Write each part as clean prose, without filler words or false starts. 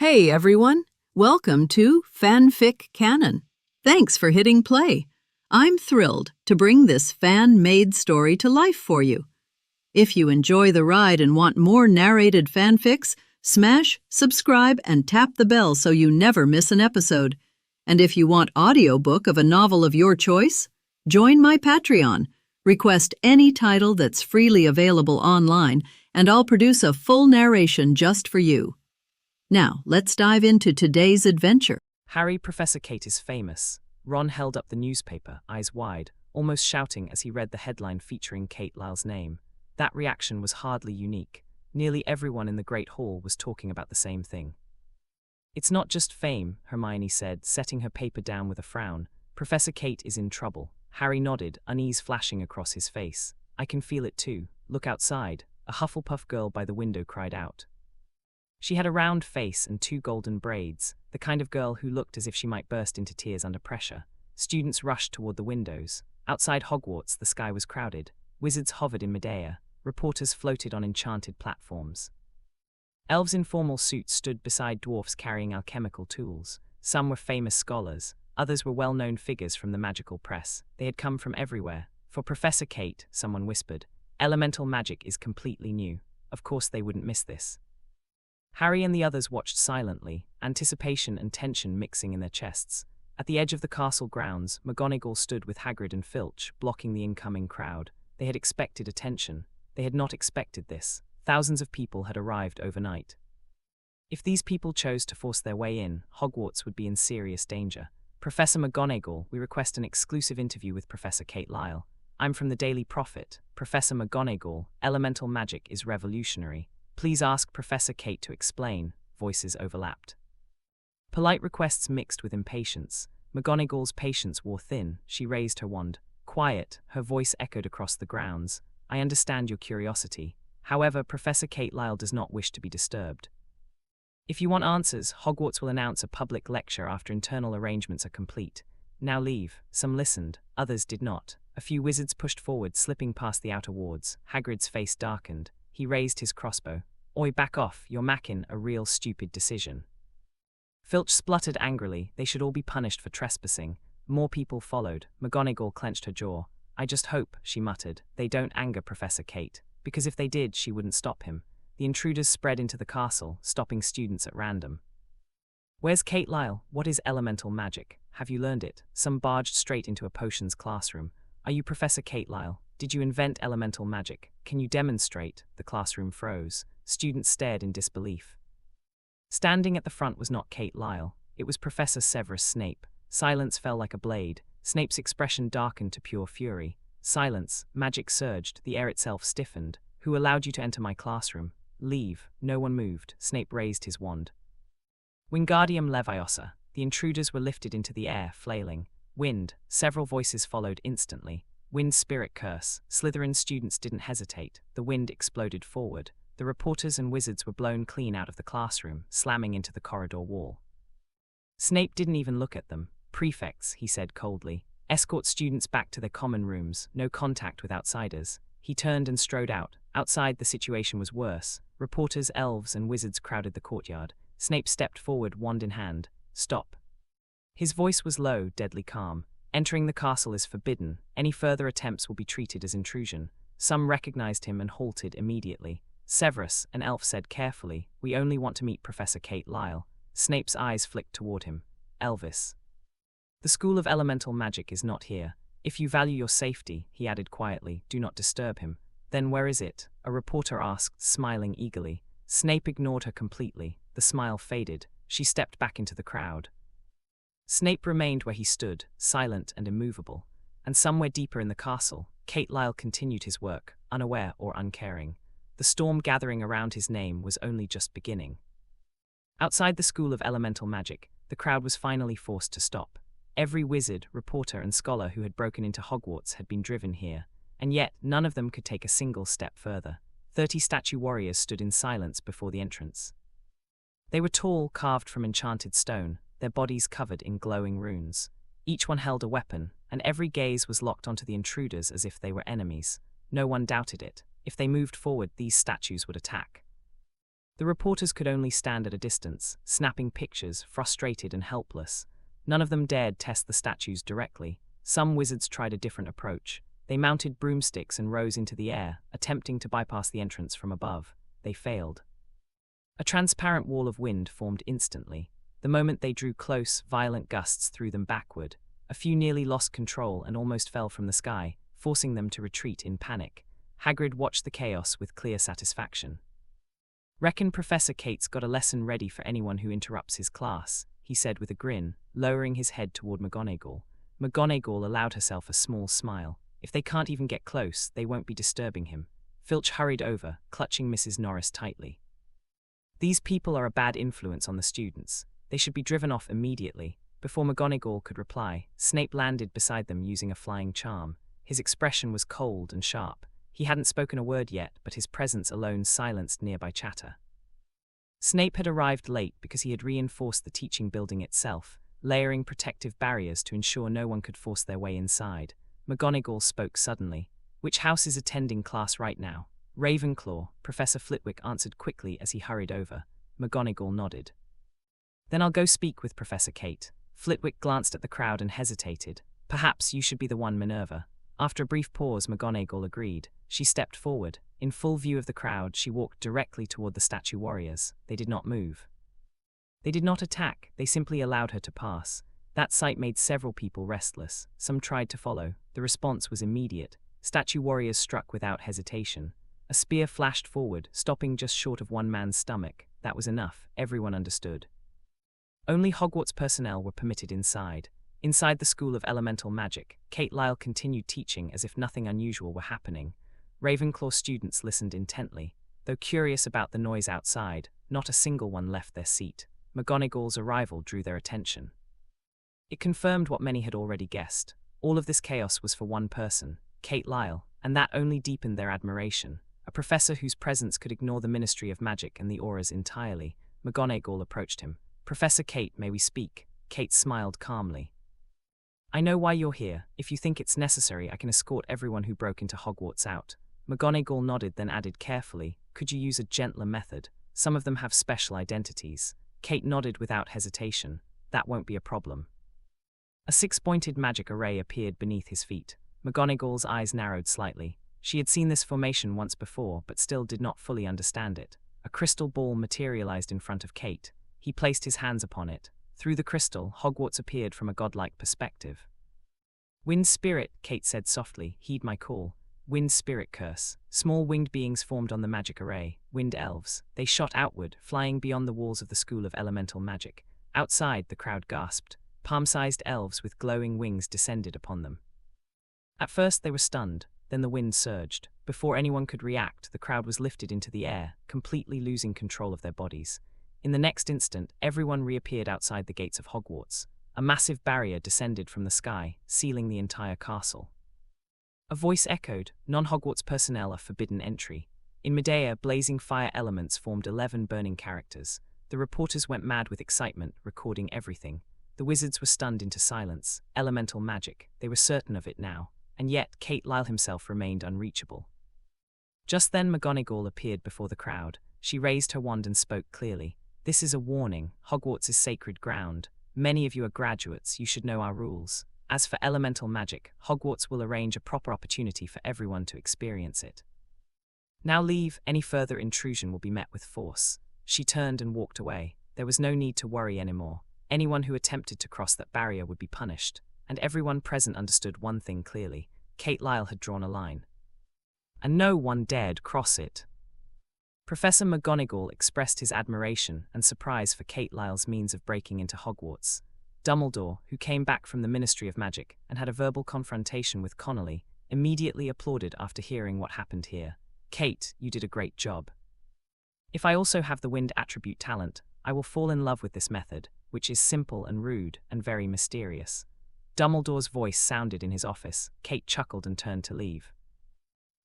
Hey everyone, welcome to FanFic Canon. Thanks for hitting play. I'm thrilled to bring this fan-made story to life for you. If you enjoy the ride and want more narrated fanfics, smash, subscribe, and tap the bell so you never miss an episode. And if you want audiobook of a novel of your choice, join my Patreon. Request any title that's freely available online, and I'll produce a full narration just for you. Now, let's dive into today's adventure. Harry, Professor Kate is famous. Ron held up the newspaper, eyes wide, almost shouting as he read the headline featuring Kate Lyle's name. That reaction was hardly unique. Nearly everyone in the Great Hall was talking about the same thing. It's not just fame, Hermione said, setting her paper down with a frown. Professor Kate is in trouble. Harry nodded, unease flashing across his face. I can feel it too. Look outside. A Hufflepuff girl by the window cried out. She had a round face and 2 golden braids, the kind of girl who looked as if she might burst into tears under pressure. Students rushed toward the windows. Outside Hogwarts, the sky was crowded. Wizards hovered in midair. Reporters floated on enchanted platforms. Elves in formal suits stood beside dwarfs carrying alchemical tools. Some were famous scholars. Others were well-known figures from the magical press. They had come from everywhere. For Professor Kate, someone whispered, elemental magic is completely new. Of course they wouldn't miss this. Harry and the others watched silently, anticipation and tension mixing in their chests. At the edge of the castle grounds, McGonagall stood with Hagrid and Filch, blocking the incoming crowd. They had expected attention. They had not expected this. Thousands of people had arrived overnight. If these people chose to force their way in, Hogwarts would be in serious danger. Professor McGonagall, we request an exclusive interview with Professor Kate Lyle. I'm from the Daily Prophet. Professor McGonagall, elemental magic is revolutionary. Please ask Professor Kate to explain. Voices overlapped. Polite requests mixed with impatience. McGonagall's patience wore thin. She raised her wand. Quiet, her voice echoed across the grounds. I understand your curiosity. However, Professor Kate Lyle does not wish to be disturbed. If you want answers, Hogwarts will announce a public lecture after internal arrangements are complete. Now leave. Some listened, others did not. A few wizards pushed forward, slipping past the outer wards. Hagrid's face darkened. He raised his crossbow. Oi, back off, you're making a real stupid decision. Filch spluttered angrily. They should all be punished for trespassing. More people followed. McGonagall clenched her jaw. I just hope, she muttered, they don't anger Professor Kate, because if they did, she wouldn't stop him. The intruders spread into the castle, stopping students at random. Where's Kate Lyle? What is elemental magic? Have you learned it? Some barged straight into a potions classroom. Are you Professor Kate Lyle? Did you invent elemental magic? Can you demonstrate? The classroom froze. Students stared in disbelief. Standing at the front was not Kate Lyle. It was Professor Severus Snape. Silence fell like a blade. Snape's expression darkened to pure fury. Silence. Magic surged. The air itself stiffened. Who allowed you to enter my classroom? Leave. No one moved. Snape raised his wand. Wingardium Leviosa. The intruders were lifted into the air, flailing. Wind. Several voices followed instantly. Wind spirit curse. Slytherin students didn't hesitate. The wind exploded forward. The reporters and wizards were blown clean out of the classroom, slamming into the corridor wall. Snape didn't even look at them. Prefects, he said coldly. Escort students back to their common rooms. No contact with outsiders. He turned and strode out. Outside, the situation was worse. Reporters, elves, and wizards crowded the courtyard. Snape stepped forward, wand in hand. Stop. His voice was low, deadly calm. Entering the castle is forbidden. Any further attempts will be treated as intrusion. Some recognized him and halted immediately. Severus, an elf, said carefully, we only want to meet Professor Kate Lyle. Snape's eyes flicked toward him. Elvis. The School of Elemental Magic is not here. If you value your safety, he added quietly, do not disturb him. Then where is it? A reporter asked, smiling eagerly. Snape ignored her completely. The smile faded. She stepped back into the crowd. Snape remained where he stood, silent and immovable. And somewhere deeper in the castle, Kate Lyle continued his work, unaware or uncaring. The storm gathering around his name was only just beginning. Outside the School of Elemental Magic, the crowd was finally forced to stop. Every wizard, reporter, and scholar who had broken into Hogwarts had been driven here, and yet none of them could take a single step further. 30 statue warriors stood in silence before the entrance. They were tall, carved from enchanted stone, their bodies covered in glowing runes. Each one held a weapon, and every gaze was locked onto the intruders as if they were enemies. No one doubted it. If they moved forward, these statues would attack. The reporters could only stand at a distance, snapping pictures, frustrated and helpless. None of them dared test the statues directly. Some wizards tried a different approach. They mounted broomsticks and rose into the air, attempting to bypass the entrance from above. They failed. A transparent wall of wind formed instantly. The moment they drew close, violent gusts threw them backward. A few nearly lost control and almost fell from the sky, forcing them to retreat in panic. Hagrid watched the chaos with clear satisfaction. "Reckon Professor Cate's got a lesson ready for anyone who interrupts his class," he said with a grin, lowering his head toward McGonagall. McGonagall allowed herself a small smile. If they can't even get close, they won't be disturbing him. Filch hurried over, clutching Mrs. Norris tightly. "These people are a bad influence on the students. They should be driven off immediately." Before McGonagall could reply, Snape landed beside them using a flying charm. His expression was cold and sharp. He hadn't spoken a word yet, but his presence alone silenced nearby chatter. Snape had arrived late because he had reinforced the teaching building itself, layering protective barriers to ensure no one could force their way inside. McGonagall spoke suddenly. "Which house is attending class right now?" "Ravenclaw," Professor Flitwick answered quickly as he hurried over. McGonagall nodded. "Then I'll go speak with Professor Cate." Flitwick glanced at the crowd and hesitated. "Perhaps you should be the one, Minerva." After a brief pause, McGonagall agreed. She stepped forward. In full view of the crowd, she walked directly toward the statue warriors. They did not move. They did not attack, they simply allowed her to pass. That sight made several people restless. Some tried to follow. The response was immediate. Statue warriors struck without hesitation. A spear flashed forward, stopping just short of one man's stomach. That was enough. Everyone understood. Only Hogwarts personnel were permitted inside. Inside the School of Elemental Magic, Kate Lyle continued teaching as if nothing unusual were happening. Ravenclaw students listened intently. Though curious about the noise outside, not a single one left their seat. McGonagall's arrival drew their attention. It confirmed what many had already guessed. All of this chaos was for one person, Kate Lyle, and that only deepened their admiration. A professor whose presence could ignore the Ministry of Magic and the auras entirely. McGonagall approached him. "Professor Cate, may we speak?" Kate smiled calmly. "I know why you're here. If you think it's necessary, I can escort everyone who broke into Hogwarts out." McGonagall nodded, then added carefully, "Could you use a gentler method? Some of them have special identities." Kate nodded without hesitation. "That won't be a problem." A six-pointed magic array appeared beneath his feet. McGonagall's eyes narrowed slightly. She had seen this formation once before, but still did not fully understand it. A crystal ball materialized in front of Kate. He placed his hands upon it. Through the crystal, Hogwarts appeared from a godlike perspective. "Wind Spirit," Kate said softly, "heed my call." Wind Spirit curse. Small winged beings formed on the magic array, wind elves. They shot outward, flying beyond the walls of the School of Elemental Magic. Outside, the crowd gasped. Palm-sized elves with glowing wings descended upon them. At first they were stunned, then the wind surged. Before anyone could react, the crowd was lifted into the air, completely losing control of their bodies. In the next instant, everyone reappeared outside the gates of Hogwarts. A massive barrier descended from the sky, sealing the entire castle. A voice echoed, "Non-Hogwarts personnel are forbidden entry." In midair, blazing fire elements formed 11 burning characters. The reporters went mad with excitement, recording everything. The wizards were stunned into silence. Elemental magic, they were certain of it now. And yet, Kate Lyle himself remained unreachable. Just then McGonagall appeared before the crowd. She raised her wand and spoke clearly. "This is a warning. Hogwarts is sacred ground. Many of you are graduates, you should know our rules. As for elemental magic, Hogwarts will arrange a proper opportunity for everyone to experience it. Now leave, any further intrusion will be met with force." She turned and walked away. There was no need to worry anymore. Anyone who attempted to cross that barrier would be punished. And everyone present understood one thing clearly. Kate Lyle had drawn a line. And no one dared cross it. Professor McGonagall expressed his admiration and surprise for Kate Lyle's means of breaking into Hogwarts. Dumbledore, who came back from the Ministry of Magic and had a verbal confrontation with Connolly, immediately applauded after hearing what happened here. "Kate, you did a great job. If I also have the wind attribute talent, I will fall in love with this method, which is simple and rude and very mysterious." Dumbledore's voice sounded in his office. Kate chuckled and turned to leave.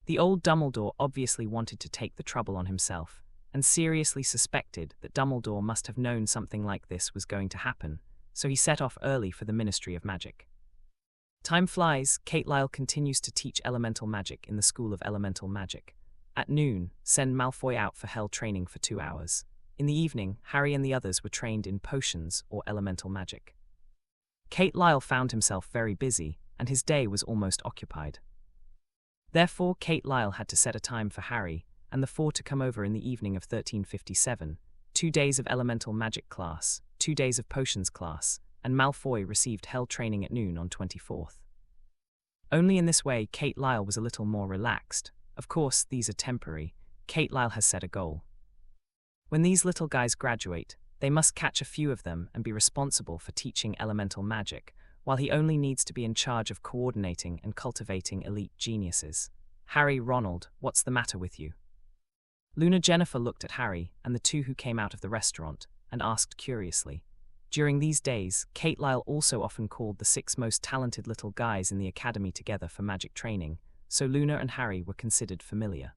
The old Dumbledore obviously wanted to take the trouble on himself, and seriously suspected that Dumbledore must have known something like this was going to happen, so he set off early for the Ministry of Magic. Time flies. Kate Lyle continues to teach elemental magic in the School of Elemental Magic. At noon, send Malfoy out for hell training for 2 hours. In the evening, Harry and the others were trained in potions or elemental magic. Kate Lyle found himself very busy, and his day was almost occupied. Therefore, Kate Lyle had to set a time for Harry and the four to come over in the evening of 1357, 2 days of elemental magic class, 2 days of potions class, and Malfoy received hell training at noon on 24th. Only in this way Kate Lyle was a little more relaxed. Of course, these are temporary. Kate Lyle has set a goal. When these little guys graduate, they must catch a few of them and be responsible for teaching elemental magic, while he only needs to be in charge of coordinating and cultivating elite geniuses. Harry, Ronald, what's the matter with you? Luna Jennifer looked at Harry and the two who came out of the restaurant and asked curiously. During these days, Kate Lyle also often called the 6 most talented little guys in the academy together for magic training, so Luna and Harry were considered familiar.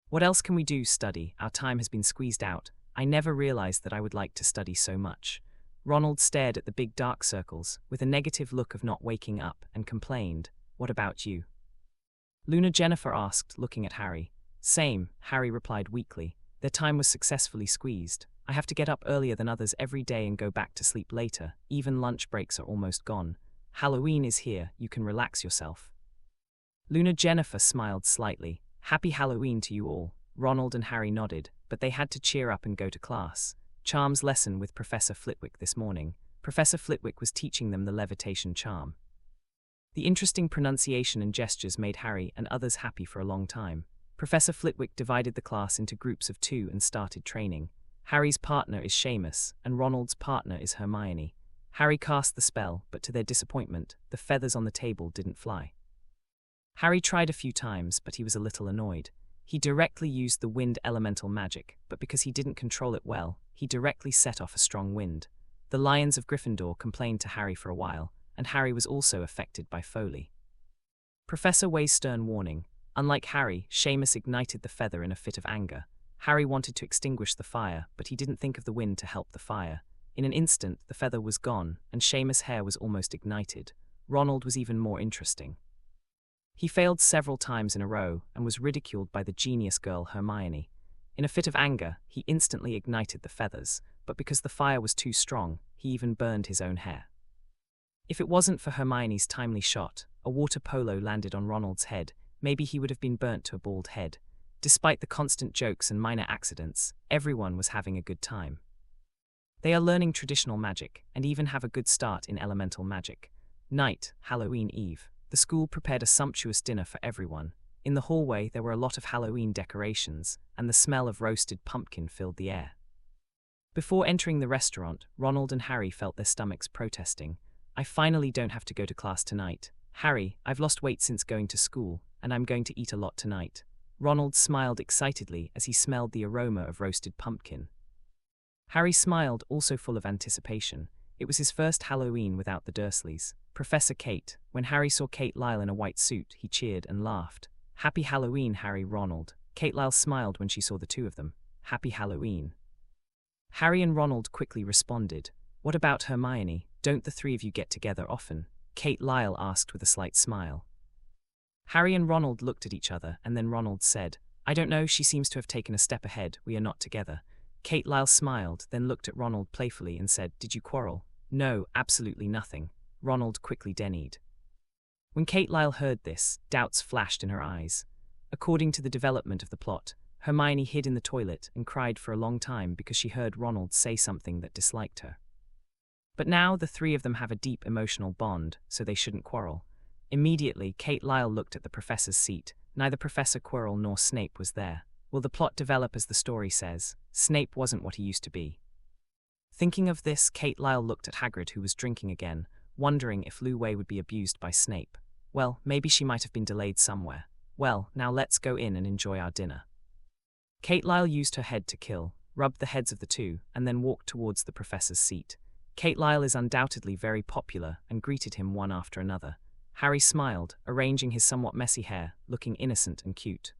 What else can we do? Study. Our time has been squeezed out. I never realized that I would like to study so much. Ronald stared at the big dark circles with a negative look of not waking up and complained, "What about you?" Luna Jennifer asked, looking at Harry. "Same," Harry replied weakly. Their time was successfully squeezed. I have to get up earlier than others every day and go back to sleep later. Even lunch breaks are almost gone. Halloween is here. You can relax yourself. Luna Jennifer smiled slightly. Happy Halloween to you all. Ronald and Harry nodded, but they had to cheer up and go to class. Charms lesson with Professor Flitwick this morning. Professor Flitwick was teaching them the levitation charm. The interesting pronunciation and gestures made Harry and others happy for a long time. Professor Flitwick divided the class into groups of 2 and started training. Harry's partner is Seamus, and Ronald's partner is Hermione. Harry cast the spell, but to their disappointment, the feathers on the table didn't fly. Harry tried a few times, but he was a little annoyed. He directly used the wind elemental magic, but because he didn't control it well, he directly set off a strong wind. The Lions of Gryffindor complained to Harry for a while, and Harry was also affected by Foley. Professor Way's stern warning. Unlike Harry, Seamus ignited the feather in a fit of anger. Harry wanted to extinguish the fire, but he didn't think of the wind to help the fire. In an instant, the feather was gone, and Seamus' hair was almost ignited. Ronald was even more interesting. He failed several times in a row and was ridiculed by the genius girl Hermione. In a fit of anger, he instantly ignited the feathers, but because the fire was too strong, he even burned his own hair. If it wasn't for Hermione's timely shot, a water polo landed on Ronald's head, maybe he would have been burnt to a bald head. Despite the constant jokes and minor accidents, everyone was having a good time. They are learning traditional magic and even have a good start in elemental magic. Night, Halloween Eve. The school prepared a sumptuous dinner for everyone. In the hallway, there were a lot of Halloween decorations, and the smell of roasted pumpkin filled the air. Before entering the restaurant, Ronald and Harry felt their stomachs protesting. I finally don't have to go to class tonight. Harry, I've lost weight since going to school, and I'm going to eat a lot tonight. Ronald smiled excitedly as he smelled the aroma of roasted pumpkin. Harry smiled, also full of anticipation. It was his first Halloween without the Dursleys. Professor Kate. When Harry saw Kate Lyle in a white suit, he cheered and laughed. Happy Halloween, Harry, Ronald. Kate Lyle smiled when she saw the two of them. Happy Halloween. Harry and Ronald quickly responded. What about Hermione? Don't the 3 of you get together often? Kate Lyle asked with a slight smile. Harry and Ronald looked at each other, and then Ronald said, I don't know, she seems to have taken a step ahead. We are not together. Kate Lyle smiled, then looked at Ronald playfully and said, Did you quarrel? No, absolutely nothing. Ronald quickly denied. When Kate Lyle heard this, doubts flashed in her eyes. According to the development of the plot, Hermione hid in the toilet and cried for a long time because she heard Ronald say something that disliked her. But now the 3 of them have a deep emotional bond, so they shouldn't quarrel. Immediately, Kate Lyle looked at the professor's seat. Neither Professor Quirrell nor Snape was there. Will the plot develop as the story says? Snape wasn't what he used to be. Thinking of this, Kate Lyle looked at Hagrid, who was drinking again, wondering if Lu Wei would be abused by Snape. Well, maybe she might have been delayed somewhere. Well, now let's go in and enjoy our dinner. Kate Lyle used her head to kill, rubbed the heads of the 2, and then walked towards the professor's seat. Kate Lyle is undoubtedly very popular and greeted him one after another. Harry smiled, arranging his somewhat messy hair, looking innocent and cute.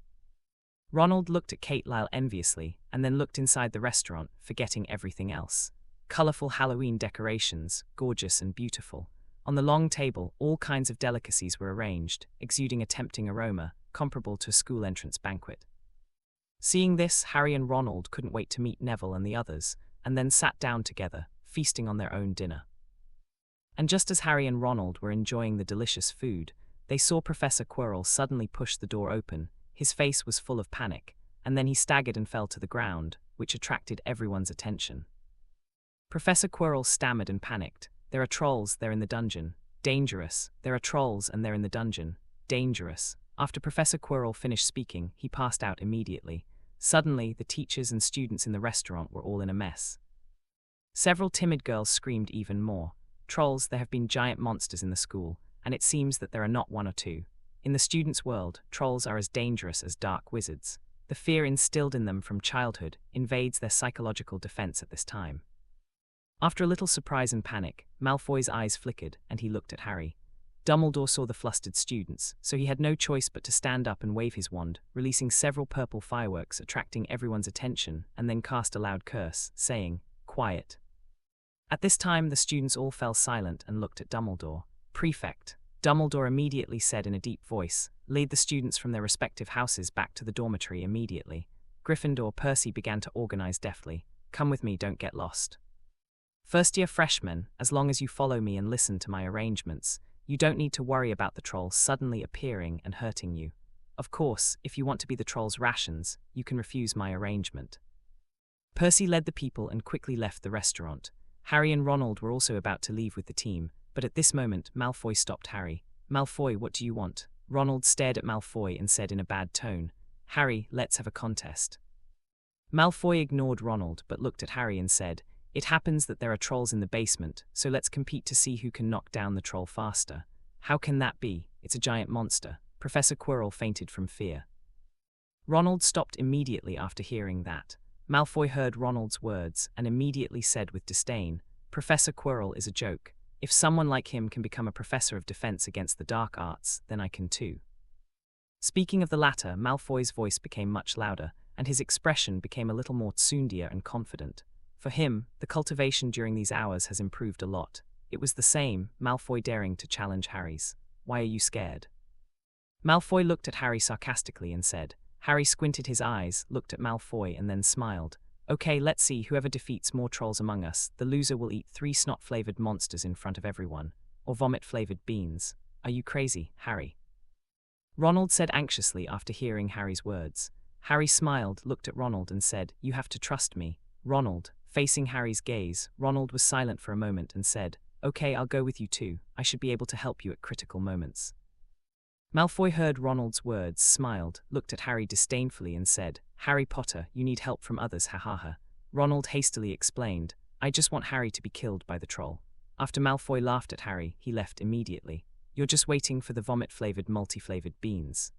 Ronald looked at Kate Lyle enviously, and then looked inside the restaurant, forgetting everything else. Colorful Halloween decorations, gorgeous and beautiful. On the long table, all kinds of delicacies were arranged, exuding a tempting aroma, comparable to a school entrance banquet. Seeing this, Harry and Ronald couldn't wait to meet Neville and the others, and then sat down together, feasting on their own dinner. And just as Harry and Ronald were enjoying the delicious food, they saw Professor Quirrell suddenly push the door open. His face was full of panic, and then he staggered and fell to the ground, which attracted everyone's attention. Professor Quirrell stammered and panicked. "There are trolls, they're in the dungeon. Dangerous. There are trolls and they're in the dungeon. Dangerous." After Professor Quirrell finished speaking, he passed out immediately. Suddenly, the teachers and students in the restaurant were all in a mess. Several timid girls screamed even more. "Trolls, there have been giant monsters in the school, and it seems that there are not one or two. In the students' world, trolls are as dangerous as dark wizards. The fear instilled in them from childhood invades their psychological defense at this time." After a little surprise and panic, Malfoy's eyes flickered, and he looked at Harry. Dumbledore saw the flustered students, so he had no choice but to stand up and wave his wand, releasing several purple fireworks attracting everyone's attention, and then cast a loud curse, saying, "Quiet." At this time, the students all fell silent and looked at Dumbledore. "Prefect," Dumbledore immediately said in a deep voice, "lead the students from their respective houses back to the dormitory immediately." Gryffindor, Percy began to organize deftly. "Come with me, don't get lost. First-year freshmen, as long as you follow me and listen to my arrangements, you don't need to worry about the trolls suddenly appearing and hurting you. Of course, if you want to be the troll's rations, you can refuse my arrangement." Percy led the people and quickly left the restaurant. Harry and Ronald were also about to leave with the team, but at this moment Malfoy stopped Harry. "Malfoy, what do you want?" Ronald stared at Malfoy and said in a bad tone, "Harry, let's have a contest." Malfoy ignored Ronald but looked at Harry and said, "It happens that there are trolls in the basement, so let's compete to see who can knock down the troll faster." "How can that be? It's a giant monster." Professor Quirrell fainted from fear. Ronald stopped immediately after hearing that. Malfoy heard Ronald's words and immediately said with disdain, "Professor Quirrell is a joke. If someone like him can become a professor of defense against the dark arts, then I can too." Speaking of the latter, Malfoy's voice became much louder, and his expression became a little more tsundier and confident. For him, the cultivation during these hours has improved a lot. It was the same, Malfoy daring to challenge Harry's. "Why are you scared?" Malfoy looked at Harry sarcastically and said. Harry squinted his eyes, looked at Malfoy and then smiled. "Okay, let's see, whoever defeats more trolls among us, the loser will eat 3 snot-flavored monsters in front of everyone, or vomit-flavored beans. Are you crazy, Harry?" Ronald said anxiously after hearing Harry's words. Harry smiled, looked at Ronald and said, "You have to trust me." Ronald, facing Harry's gaze, Ronald was silent for a moment and said, "Okay, I'll go with you too. I should be able to help you at critical moments." Malfoy heard Ronald's words, smiled, looked at Harry disdainfully and said, "Harry Potter, you need help from others, ha ha ha." Ronald hastily explained, "I just want Harry to be killed by the troll." After Malfoy laughed at Harry, he left immediately. "You're just waiting for the vomit-flavored multi-flavored beans."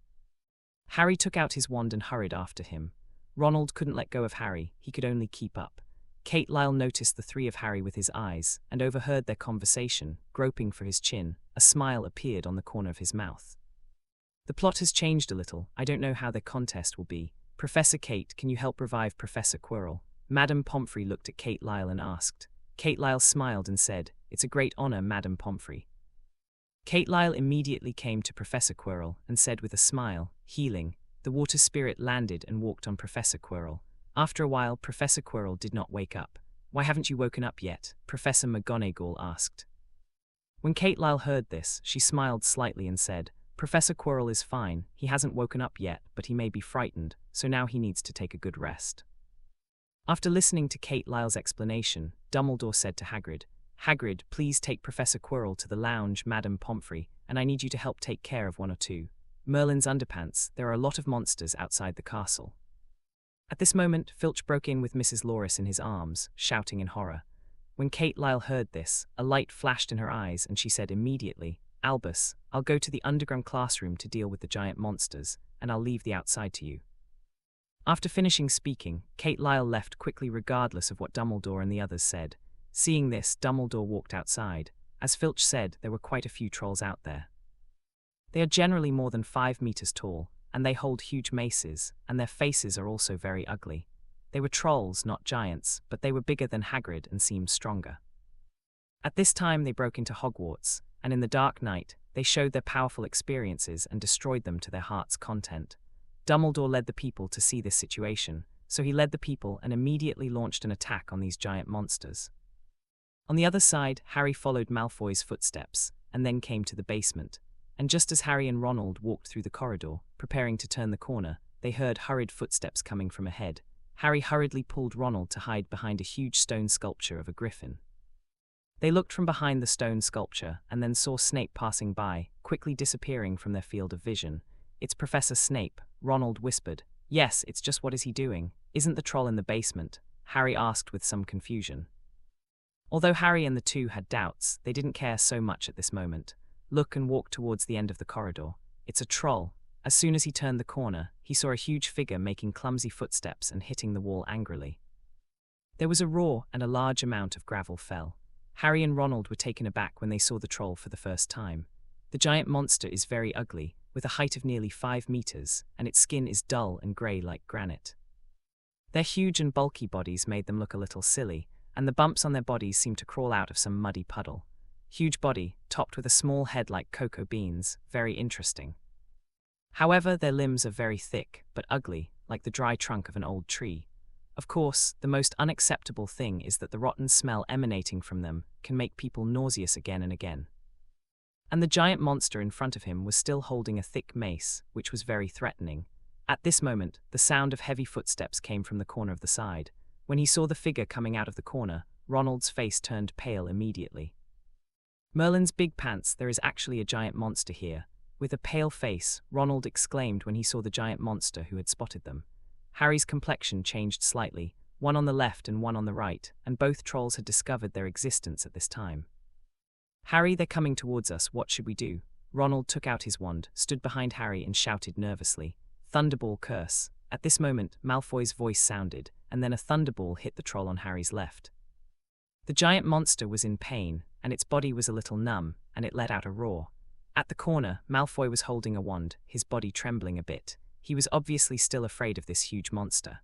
Harry took out his wand and hurried after him. Ronald couldn't let go of Harry, he could only keep up. Kate Lyle noticed the 3 of Harry with his eyes, and overheard their conversation. Groping for his chin, a smile appeared on the corner of his mouth. "The plot has changed a little. I don't know how their contest will be. Professor Kate, can you help revive Professor Quirrell?" Madame Pomfrey looked at Kate Lyle and asked. Kate Lyle smiled and said, "It's a great honor, Madame Pomfrey." Kate Lyle immediately came to Professor Quirrell and said with a smile, "Healing." The water spirit landed and walked on Professor Quirrell. After a while, Professor Quirrell did not wake up. "Why haven't you woken up yet?" Professor McGonagall asked. When Kate Lyle heard this, she smiled slightly and said, "Professor Quirrell is fine, he hasn't woken up yet, but he may be frightened, so now he needs to take a good rest." After listening to Kate Lyle's explanation, Dumbledore said to Hagrid, "Hagrid, please take Professor Quirrell to the lounge, Madame Pomfrey, and I need you to help take care of 1 or 2. Merlin's underpants, there are a lot of monsters outside the castle." At this moment, Filch broke in with Mrs. Loris in his arms, shouting in horror. When Kate Lyle heard this, a light flashed in her eyes and she said immediately, "Albus, I'll go to the underground classroom to deal with the giant monsters, and I'll leave the outside to you." After finishing speaking, Kate Lyle left quickly regardless of what Dumbledore and the others said. Seeing this, Dumbledore walked outside. As Filch said, there were quite a few trolls out there. They are generally more than 5 meters tall, and they hold huge maces, and their faces are also very ugly. They were trolls, not giants, but they were bigger than Hagrid and seemed stronger. At this time they broke into Hogwarts, and in the dark night, they showed their powerful experiences and destroyed them to their heart's content. Dumbledore led the people to see this situation, so he led the people and immediately launched an attack on these giant monsters. On the other side, Harry followed Malfoy's footsteps, and then came to the basement. And just as Harry and Ronald walked through the corridor, preparing to turn the corner, they heard hurried footsteps coming from ahead. Harry hurriedly pulled Ronald to hide behind a huge stone sculpture of a griffin. They looked from behind the stone sculpture and then saw Snape passing by, quickly disappearing from their field of vision. "It's Professor Snape," Ronald whispered. "Yes, it's just what is he doing? Isn't the troll in the basement?" Harry asked with some confusion. Although Harry and the two had doubts, they didn't care so much at this moment. Look and walk towards the end of the corridor. "It's a troll." As soon as he turned the corner, he saw a huge figure making clumsy footsteps and hitting the wall angrily. There was a roar and a large amount of gravel fell. Harry and Ronald were taken aback when they saw the troll for the first time. The giant monster is very ugly, with a height of nearly 5 meters, and its skin is dull and grey like granite. Their huge and bulky bodies made them look a little silly, and the bumps on their bodies seemed to crawl out of some muddy puddle. Huge body, topped with a small head like cocoa beans, very interesting. However, their limbs are very thick, but ugly, like the dry trunk of an old tree. Of course, the most unacceptable thing is that the rotten smell emanating from them can make people nauseous again and again. And the giant monster in front of him was still holding a thick mace, which was very threatening. At this moment, the sound of heavy footsteps came from the corner of the side. When he saw the figure coming out of the corner, Ronald's face turned pale immediately. "Merlin's big pants, there is actually a giant monster here." With a pale face, Ronald exclaimed when he saw the giant monster who had spotted them. Harry's complexion changed slightly, one on the left and one on the right, and both trolls had discovered their existence at this time. "Harry, they're coming towards us, what should we do?" Ronald took out his wand, stood behind Harry and shouted nervously, "Thunderball curse." At this moment, Malfoy's voice sounded, and then a thunderball hit the troll on Harry's left. The giant monster was in pain, and its body was a little numb, and it let out a roar. At the corner, Malfoy was holding a wand, his body trembling a bit. He was obviously still afraid of this huge monster.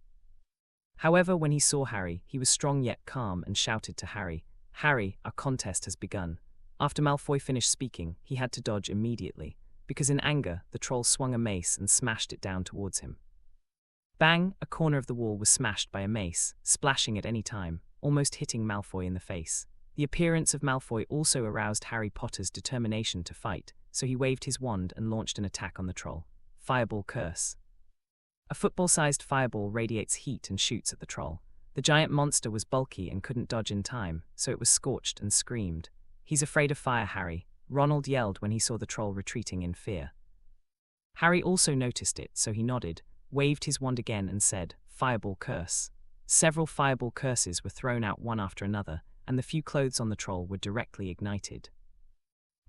However, when he saw Harry, he was strong yet calm and shouted to Harry, "Harry, our contest has begun." After Malfoy finished speaking, he had to dodge immediately, because in anger, the troll swung a mace and smashed it down towards him. Bang! A corner of the wall was smashed by a mace, splashing at any time, almost hitting Malfoy in the face. The appearance of Malfoy also aroused Harry Potter's determination to fight, so he waved his wand and launched an attack on the troll. Fireball curse. A football-sized fireball radiates heat and shoots at the troll. The giant monster was bulky and couldn't dodge in time, so it was scorched and screamed. "He's afraid of fire, Harry," Ronald yelled when he saw the troll retreating in fear. Harry also noticed it, so he nodded, waved his wand again and said, "Fireball curse." Several fireball curses were thrown out one after another, and the few clothes on the troll were directly ignited.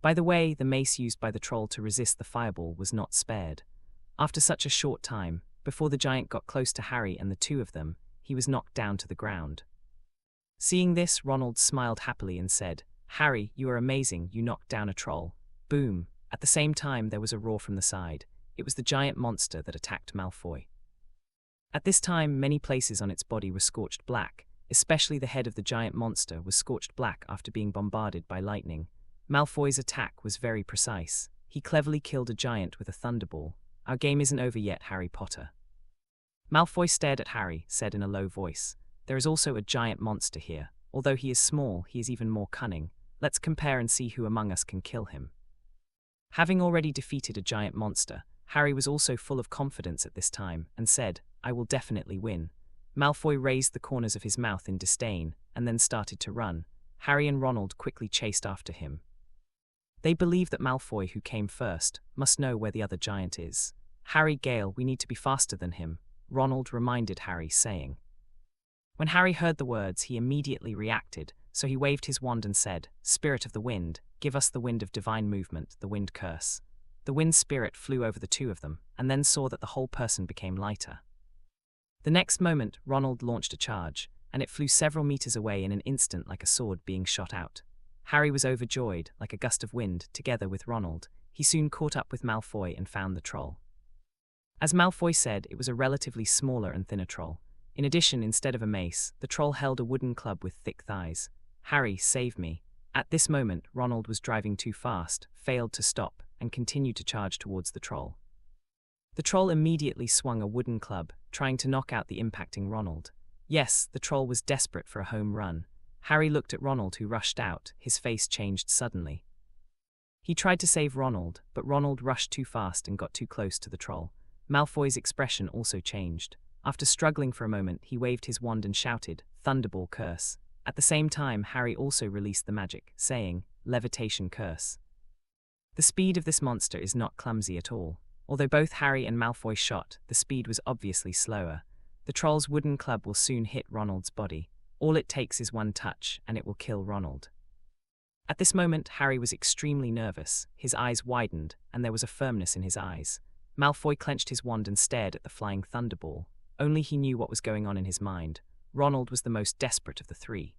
By the way, the mace used by the troll to resist the fireball was not spared. After such a short time, before the giant got close to Harry and the two of them, he was knocked down to the ground. Seeing this, Ronald smiled happily and said, "Harry, you are amazing, you knocked down a troll." Boom! At the same time, there was a roar from the side. It was the giant monster that attacked Malfoy. At this time, many places on its body were scorched black, especially the head of the giant monster was scorched black after being bombarded by lightning. Malfoy's attack was very precise. He cleverly killed a giant with a thunderball. "Our game isn't over yet, Harry Potter." Malfoy stared at Harry, said in a low voice, "There is also a giant monster here. Although he is small, he is even more cunning. Let's compare and see who among us can kill him." Having already defeated a giant monster, Harry was also full of confidence at this time, and said, "I will definitely win." Malfoy raised the corners of his mouth in disdain, and then started to run. Harry and Ronald quickly chased after him. They believe that Malfoy, who came first, must know where the other giant is. "Harry, Gale, we need to be faster than him," Ronald reminded Harry, saying. When Harry heard the words, he immediately reacted, so he waved his wand and said, "Spirit of the wind, give us the wind of divine movement, the wind curse." The wind spirit flew over the two of them, and then saw that the whole person became lighter. The next moment, Ronald launched a charge, and it flew several meters away in an instant like a sword being shot out. Harry was overjoyed, like a gust of wind, together with Ronald. He soon caught up with Malfoy and found the troll. As Malfoy said, it was a relatively smaller and thinner troll. In addition, instead of a mace, the troll held a wooden club with thick thighs. "Harry, save me." At this moment, Ronald was driving too fast, failed to stop, and continued to charge towards the troll. The troll immediately swung a wooden club, trying to knock out the impacting Ronald. Yes, the troll was desperate for a home run. Harry looked at Ronald, who rushed out. His face changed suddenly. He tried to save Ronald, but Ronald rushed too fast and got too close to the troll. Malfoy's expression also changed. After struggling for a moment, he waved his wand and shouted, "Thunderball curse." At the same time, Harry also released the magic, saying, "Levitation curse." The speed of this monster is not clumsy at all. Although both Harry and Malfoy shot, the speed was obviously slower. The troll's wooden club will soon hit Ronald's body. All it takes is one touch, and it will kill Ronald. At this moment, Harry was extremely nervous. His eyes widened, and there was a firmness in his eyes. Malfoy clenched his wand and stared at the flying thunderball. Only he knew what was going on in his mind. Ronald was the most desperate of the three.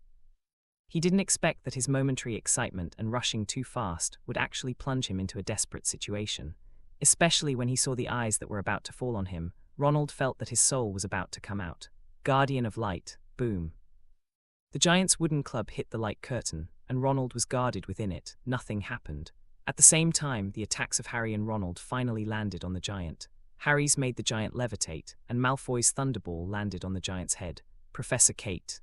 He didn't expect that his momentary excitement and rushing too fast would actually plunge him into a desperate situation. Especially when he saw the eyes that were about to fall on him, Ronald felt that his soul was about to come out. Guardian of Light, boom. The giant's wooden club hit the light curtain, and Ronald was guarded within it. Nothing happened. At the same time, the attacks of Harry and Ronald finally landed on the giant. Harry's made the giant levitate, and Malfoy's thunderball landed on the giant's head. Professor Kate.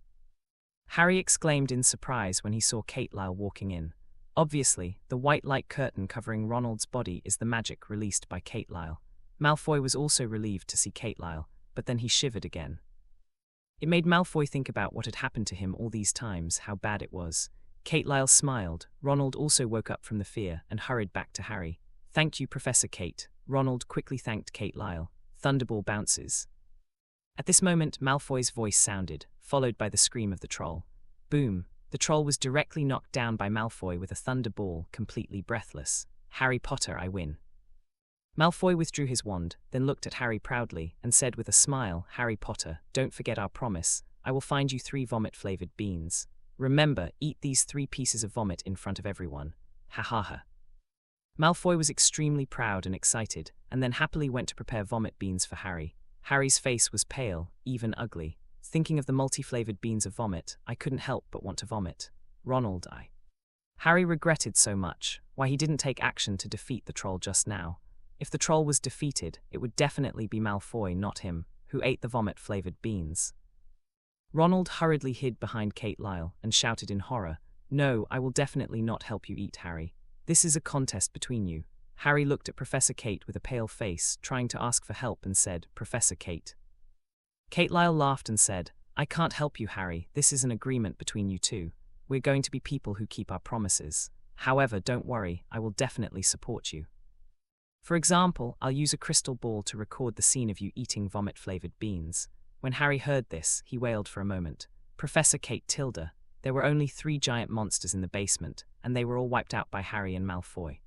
Harry exclaimed in surprise when he saw Kate Lyle walking in. Obviously, the white light curtain covering Ronald's body is the magic released by Kate Lyle. Malfoy was also relieved to see Kate Lyle, but then he shivered again. It made Malfoy think about what had happened to him all these times, how bad it was. Kate Lyle smiled. Ronald also woke up from the fear and hurried back to Harry. "Thank you, Professor Kate." Ronald quickly thanked Kate Lyle. Thunderball bounces. At this moment, Malfoy's voice sounded, followed by the scream of the troll. Boom! The troll was directly knocked down by Malfoy with a thunderball, completely breathless. "Harry Potter, I win." Malfoy withdrew his wand, then looked at Harry proudly, and said with a smile, "Harry Potter, don't forget our promise. I will find you 3 vomit-flavored beans. Remember, eat these 3 pieces of vomit in front of everyone. Ha ha ha." Malfoy was extremely proud and excited, and then happily went to prepare vomit beans for Harry. Harry's face was pale, even ugly. Thinking of the multi-flavored beans of vomit, I couldn't help but want to vomit. Ronald, Harry regretted so much, why he didn't take action to defeat the troll just now. If the troll was defeated, it would definitely be Malfoy, not him, who ate the vomit-flavored beans. Ronald hurriedly hid behind Kate Lyle and shouted in horror, "No, I will definitely not help you eat, Harry. This is a contest between you." Harry looked at Professor Kate with a pale face, trying to ask for help, and said, "Professor Kate." Kate Lyle laughed and said, "I can't help you, Harry. This is an agreement between you two. We're going to be people who keep our promises. However, don't worry, I will definitely support you. For example, I'll use a crystal ball to record the scene of you eating vomit-flavored beans." When Harry heard this, he wailed for a moment. "Professor Kate Tilda, there were only 3 giant monsters in the basement, and they were all wiped out by Harry and Malfoy."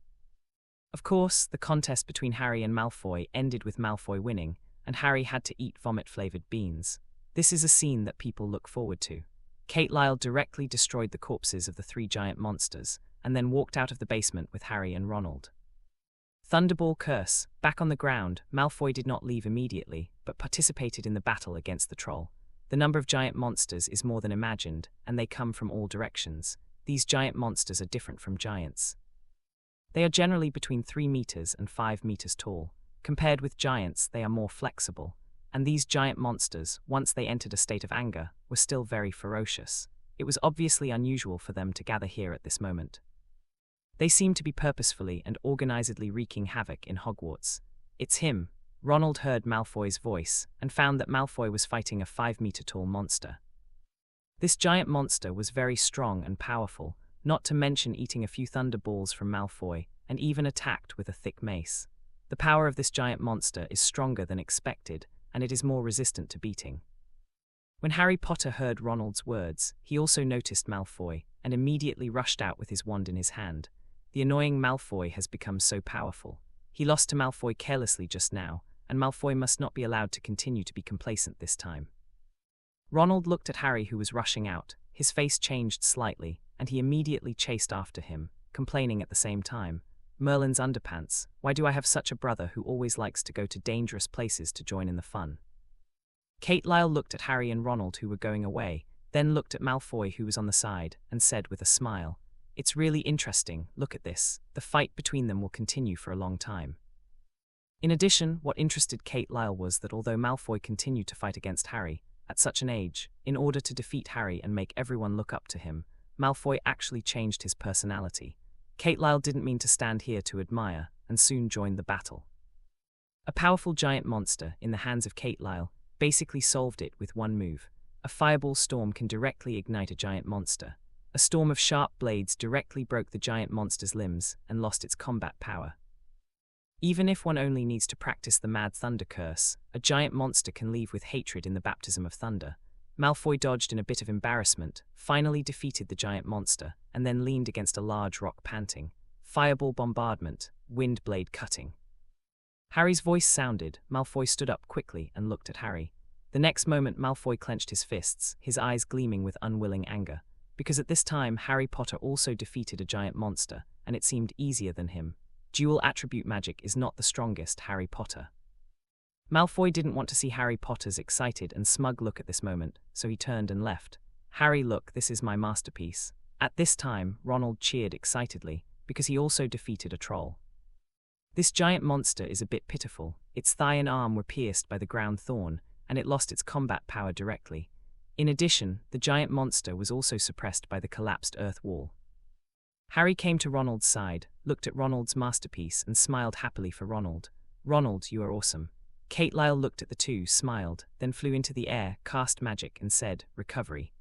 Of course, the contest between Harry and Malfoy ended with Malfoy winning, and Harry had to eat vomit-flavored beans. This is a scene that people look forward to. Kate Lyle directly destroyed the corpses of the 3 giant monsters, and then walked out of the basement with Harry and Ronald. Thunderball curse. Back on the ground, Malfoy did not leave immediately, but participated in the battle against the troll. The number of giant monsters is more than imagined, and they come from all directions. These giant monsters are different from giants. They are generally between 3 meters and 5 meters tall. Compared with giants, they are more flexible. And these giant monsters, once they entered a state of anger, were still very ferocious. It was obviously unusual for them to gather here at this moment. They seemed to be purposefully and organizedly wreaking havoc in Hogwarts. "It's him." Ronald heard Malfoy's voice and found that Malfoy was fighting a 5-meter-tall monster. This giant monster was very strong and powerful, not to mention eating a few thunderballs from Malfoy, and even attacked with a thick mace. The power of this giant monster is stronger than expected, and it is more resistant to beating. When Harry Potter heard Ronald's words, he also noticed Malfoy, and immediately rushed out with his wand in his hand. The annoying Malfoy has become so powerful. He lost to Malfoy carelessly just now, and Malfoy must not be allowed to continue to be complacent this time. Ronald looked at Harry, who was rushing out. His face changed slightly, and he immediately chased after him, complaining at the same time, "Merlin's underpants, why do I have such a brother who always likes to go to dangerous places to join in the fun?" Kate Lyle looked at Harry and Ronald, who were going away, then looked at Malfoy, who was on the side, and said with a smile, "It's really interesting, look at this. The fight between them will continue for a long time." In addition, what interested Kate Lyle was that although Malfoy continued to fight against Harry, at such an age, in order to defeat Harry and make everyone look up to him, Malfoy actually changed his personality. Kate Lyle didn't mean to stand here to admire, and soon joined the battle. A powerful giant monster, in the hands of Kate Lyle, basically solved it with one move. A fireball storm can directly ignite a giant monster. A storm of sharp blades directly broke the giant monster's limbs and lost its combat power. Even if one only needs to practice the Mad Thunder curse, a giant monster can leave with hatred in the baptism of thunder. Malfoy dodged in a bit of embarrassment, finally defeated the giant monster, and then leaned against a large rock panting. Fireball bombardment, wind blade cutting. Harry's voice sounded. Malfoy stood up quickly and looked at Harry. The next moment Malfoy clenched his fists, his eyes gleaming with unwilling anger. Because at this time Harry Potter also defeated a giant monster, and it seemed easier than him. Dual attribute magic is not the strongest Harry Potter. Malfoy didn't want to see Harry Potter's excited and smug look at this moment, so he turned and left. Harry, look, this is my masterpiece. At this time, Ronald cheered excitedly, because he also defeated a troll. This giant monster is a bit pitiful. Its thigh and arm were pierced by the ground thorn, and it lost its combat power directly. In addition, the giant monster was also suppressed by the collapsed earth wall. Harry came to Ronald's side, looked at Ronald's masterpiece, and smiled happily for Ronald. Ronald, you are awesome. Kate Lyle looked at the two, smiled, then flew into the air, cast magic, and said, recovery.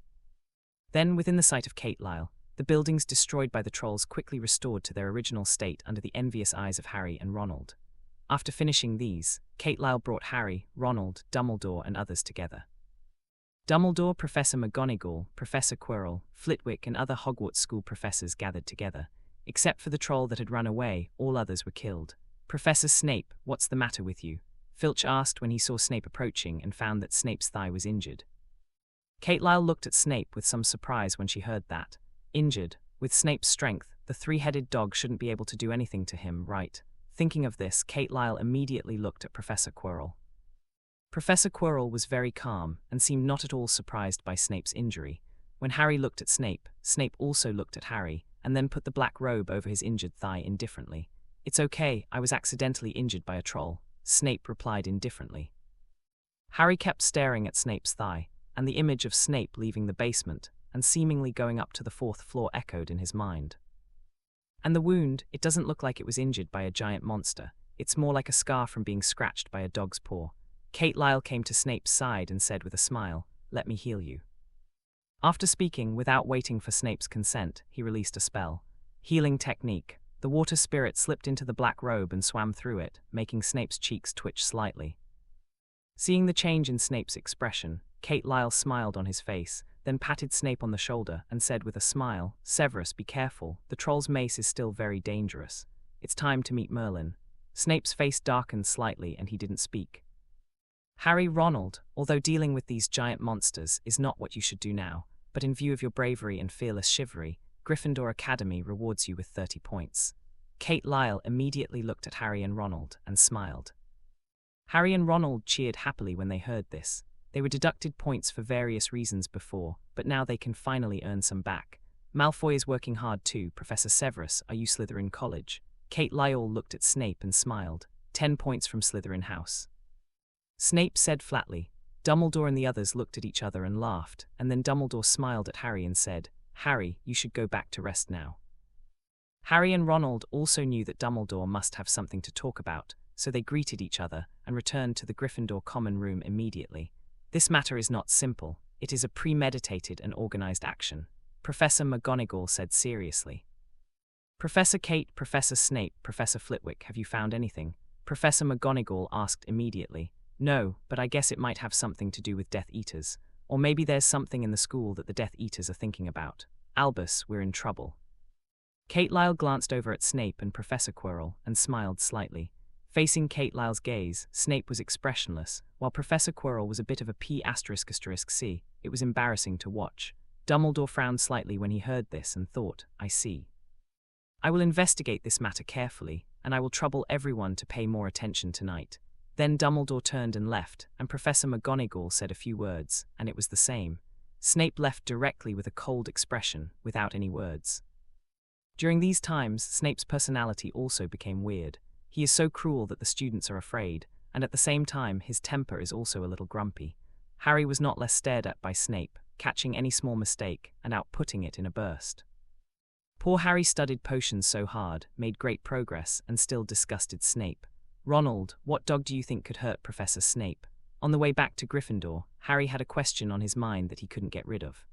Then, within the sight of Kate Lyle, the buildings destroyed by the trolls quickly restored to their original state under the envious eyes of Harry and Ronald. After finishing these, Kate Lyle brought Harry, Ronald, Dumbledore, and others together. Dumbledore, Professor McGonagall, Professor Quirrell, Flitwick, and other Hogwarts school professors gathered together. Except for the troll that had run away, all others were killed. Professor Snape, what's the matter with you? Filch asked when he saw Snape approaching and found that Snape's thigh was injured. Kate Lyle looked at Snape with some surprise when she heard that. Injured? With Snape's strength, the three-headed dog shouldn't be able to do anything to him, right? Thinking of this, Kate Lyle immediately looked at Professor Quirrell. Professor Quirrell was very calm and seemed not at all surprised by Snape's injury. When Harry looked at Snape, Snape also looked at Harry, and then put the black robe over his injured thigh indifferently. It's okay, I was accidentally injured by a troll, Snape replied indifferently. Harry kept staring at Snape's thigh, and the image of Snape leaving the basement and seemingly going up to the 4th floor echoed in his mind. And the wound, it doesn't look like it was injured by a giant monster. It's more like a scar from being scratched by a dog's paw. Kate Lyle came to Snape's side and said with a smile, let me heal you. After speaking, without waiting for Snape's consent, he released a spell. Healing technique. The water spirit slipped into the black robe and swam through it, making Snape's cheeks twitch slightly. Seeing the change in Snape's expression, Kate Lyle smiled on his face, then patted Snape on the shoulder and said with a smile, Severus, be careful, the troll's mace is still very dangerous. It's time to meet Merlin. Snape's face darkened slightly and he didn't speak. Harry, Ronald, although dealing with these giant monsters is not what you should do now, but in view of your bravery and fearless chivalry, Gryffindor Academy rewards you with 30 points. Kate Lyle immediately looked at Harry and Ronald and smiled. Harry and Ronald cheered happily when they heard this. They were deducted points for various reasons before, but now they can finally earn some back. Malfoy is working hard too. Professor Severus, are you Slytherin College? Kate Lyle looked at Snape and smiled. 10 points from Slytherin House. Snape said flatly. Dumbledore and the others looked at each other and laughed, and then Dumbledore smiled at Harry and said, Harry, you should go back to rest now. Harry and Ronald also knew that Dumbledore must have something to talk about, so they greeted each other and returned to the Gryffindor common room immediately. This matter is not simple, it is a premeditated and organized action, Professor McGonagall said seriously. Professor Kate, Professor Snape, Professor Flitwick, have you found anything? Professor McGonagall asked immediately. No, but I guess it might have something to do with Death Eaters. Or maybe there's something in the school that the Death Eaters are thinking about. Albus, we're in trouble. Kate Lyle glanced over at Snape and Professor Quirrell and smiled slightly. Facing Kate Lyle's gaze, Snape was expressionless, while Professor Quirrell was a bit of a P***C. It was embarrassing to watch. Dumbledore frowned slightly when he heard this and thought, I see. I will investigate this matter carefully, and I will trouble everyone to pay more attention tonight. Then Dumbledore turned and left, and Professor McGonagall said a few words, and it was the same. Snape left directly with a cold expression, without any words. During these times, Snape's personality also became weird. He is so cruel that the students are afraid, and at the same time his temper is also a little grumpy. Harry was not less stared at by Snape, catching any small mistake and outputting it in a burst. Poor Harry studied potions so hard, made great progress, and still disgusted Snape. Ronald, what dog do you think could hurt Professor Snape? On the way back to Gryffindor, Harry had a question on his mind that he couldn't get rid of.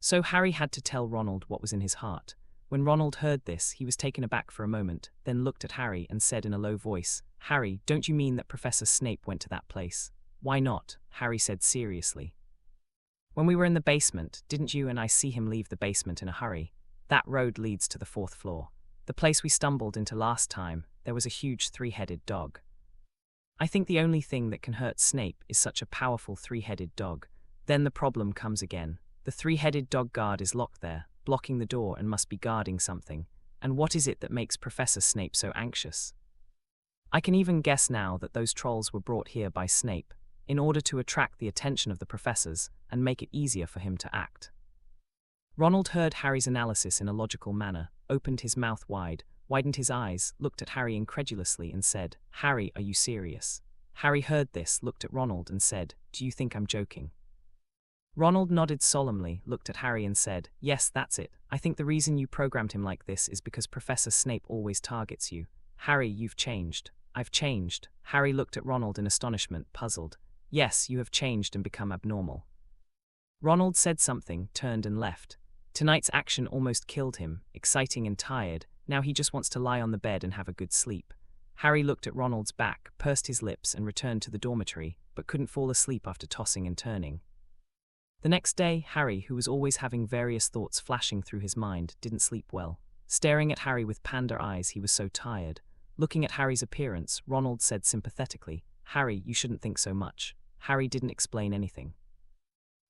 So Harry had to tell Ronald what was in his heart. When Ronald heard this, he was taken aback for a moment, then looked at Harry and said in a low voice, "Harry, don't you mean that Professor Snape went to that place?" "Why not?" Harry said seriously. "When we were in the basement, didn't you and I see him leave the basement in a hurry? That road leads to the 4th floor. The place we stumbled into last time, there was a huge 3-headed dog. I think the only thing that can hurt Snape is such a powerful 3-headed dog. Then the problem comes again. The 3-headed dog guard is locked there, blocking the door and must be guarding something. And what is it that makes Professor Snape so anxious? I can even guess now that those trolls were brought here by Snape, in order to attract the attention of the professors and make it easier for him to act." Ronald heard Harry's analysis in a logical manner, opened his mouth wide, widened his eyes, looked at Harry incredulously and said, "Harry, are you serious?" Harry heard this, looked at Ronald and said, "Do you think I'm joking?" Ronald nodded solemnly, looked at Harry and said, "Yes, that's it. I think the reason you programmed him like this is because Professor Snape always targets you. Harry, you've changed." "I've changed." Harry looked at Ronald in astonishment, puzzled. "Yes, you have changed and become abnormal." Ronald said something, turned and left. Tonight's action almost killed him, exciting and tired. Now he just wants to lie on the bed and have a good sleep. Harry looked at Ronald's back, pursed his lips and returned to the dormitory, but couldn't fall asleep after tossing and turning. The next day, Harry, who was always having various thoughts flashing through his mind, didn't sleep well. Staring at Harry with panda eyes, he was so tired. Looking at Harry's appearance, Ronald said sympathetically, "Harry, you shouldn't think so much." Harry didn't explain anything.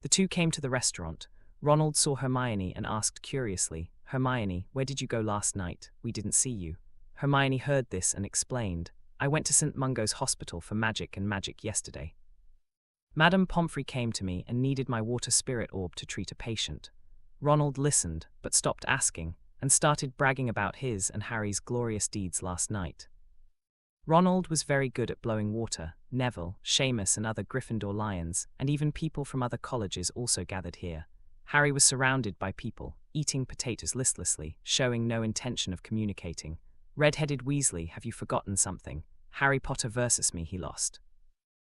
The two came to the restaurant. Ronald saw Hermione and asked curiously, "Hermione, where did you go last night? We didn't see you." Hermione heard this and explained, "I went to St. Mungo's Hospital for magic and magic yesterday. Madame Pomfrey came to me and needed my water spirit orb to treat a patient." Ronald listened, but stopped asking, and started bragging about his and Harry's glorious deeds last night. Ronald was very good at blowing water. Neville, Seamus and other Gryffindor lions, and even people from other colleges also gathered here. Harry was surrounded by people, eating potatoes listlessly, showing no intention of communicating. "Red-headed Weasley, have you forgotten something? Harry Potter versus me, he lost.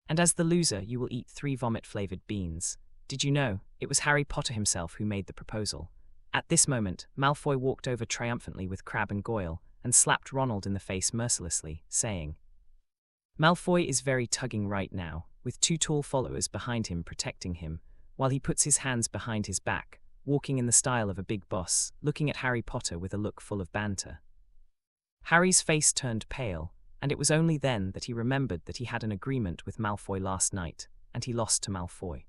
And as the loser, you will eat 3 vomit-flavored beans. Did you know, it was Harry Potter himself who made the proposal?" At this moment, Malfoy walked over triumphantly with Crabbe and Goyle, and slapped Ronald in the face mercilessly, saying, "Malfoy is very tugging right now, with 2 tall followers behind him protecting him, while he puts his hands behind his back, walking in the style of a big boss, looking at Harry Potter with a look full of banter." Harry's face turned pale, and it was only then that he remembered that he had an agreement with Malfoy last night, and he lost to Malfoy.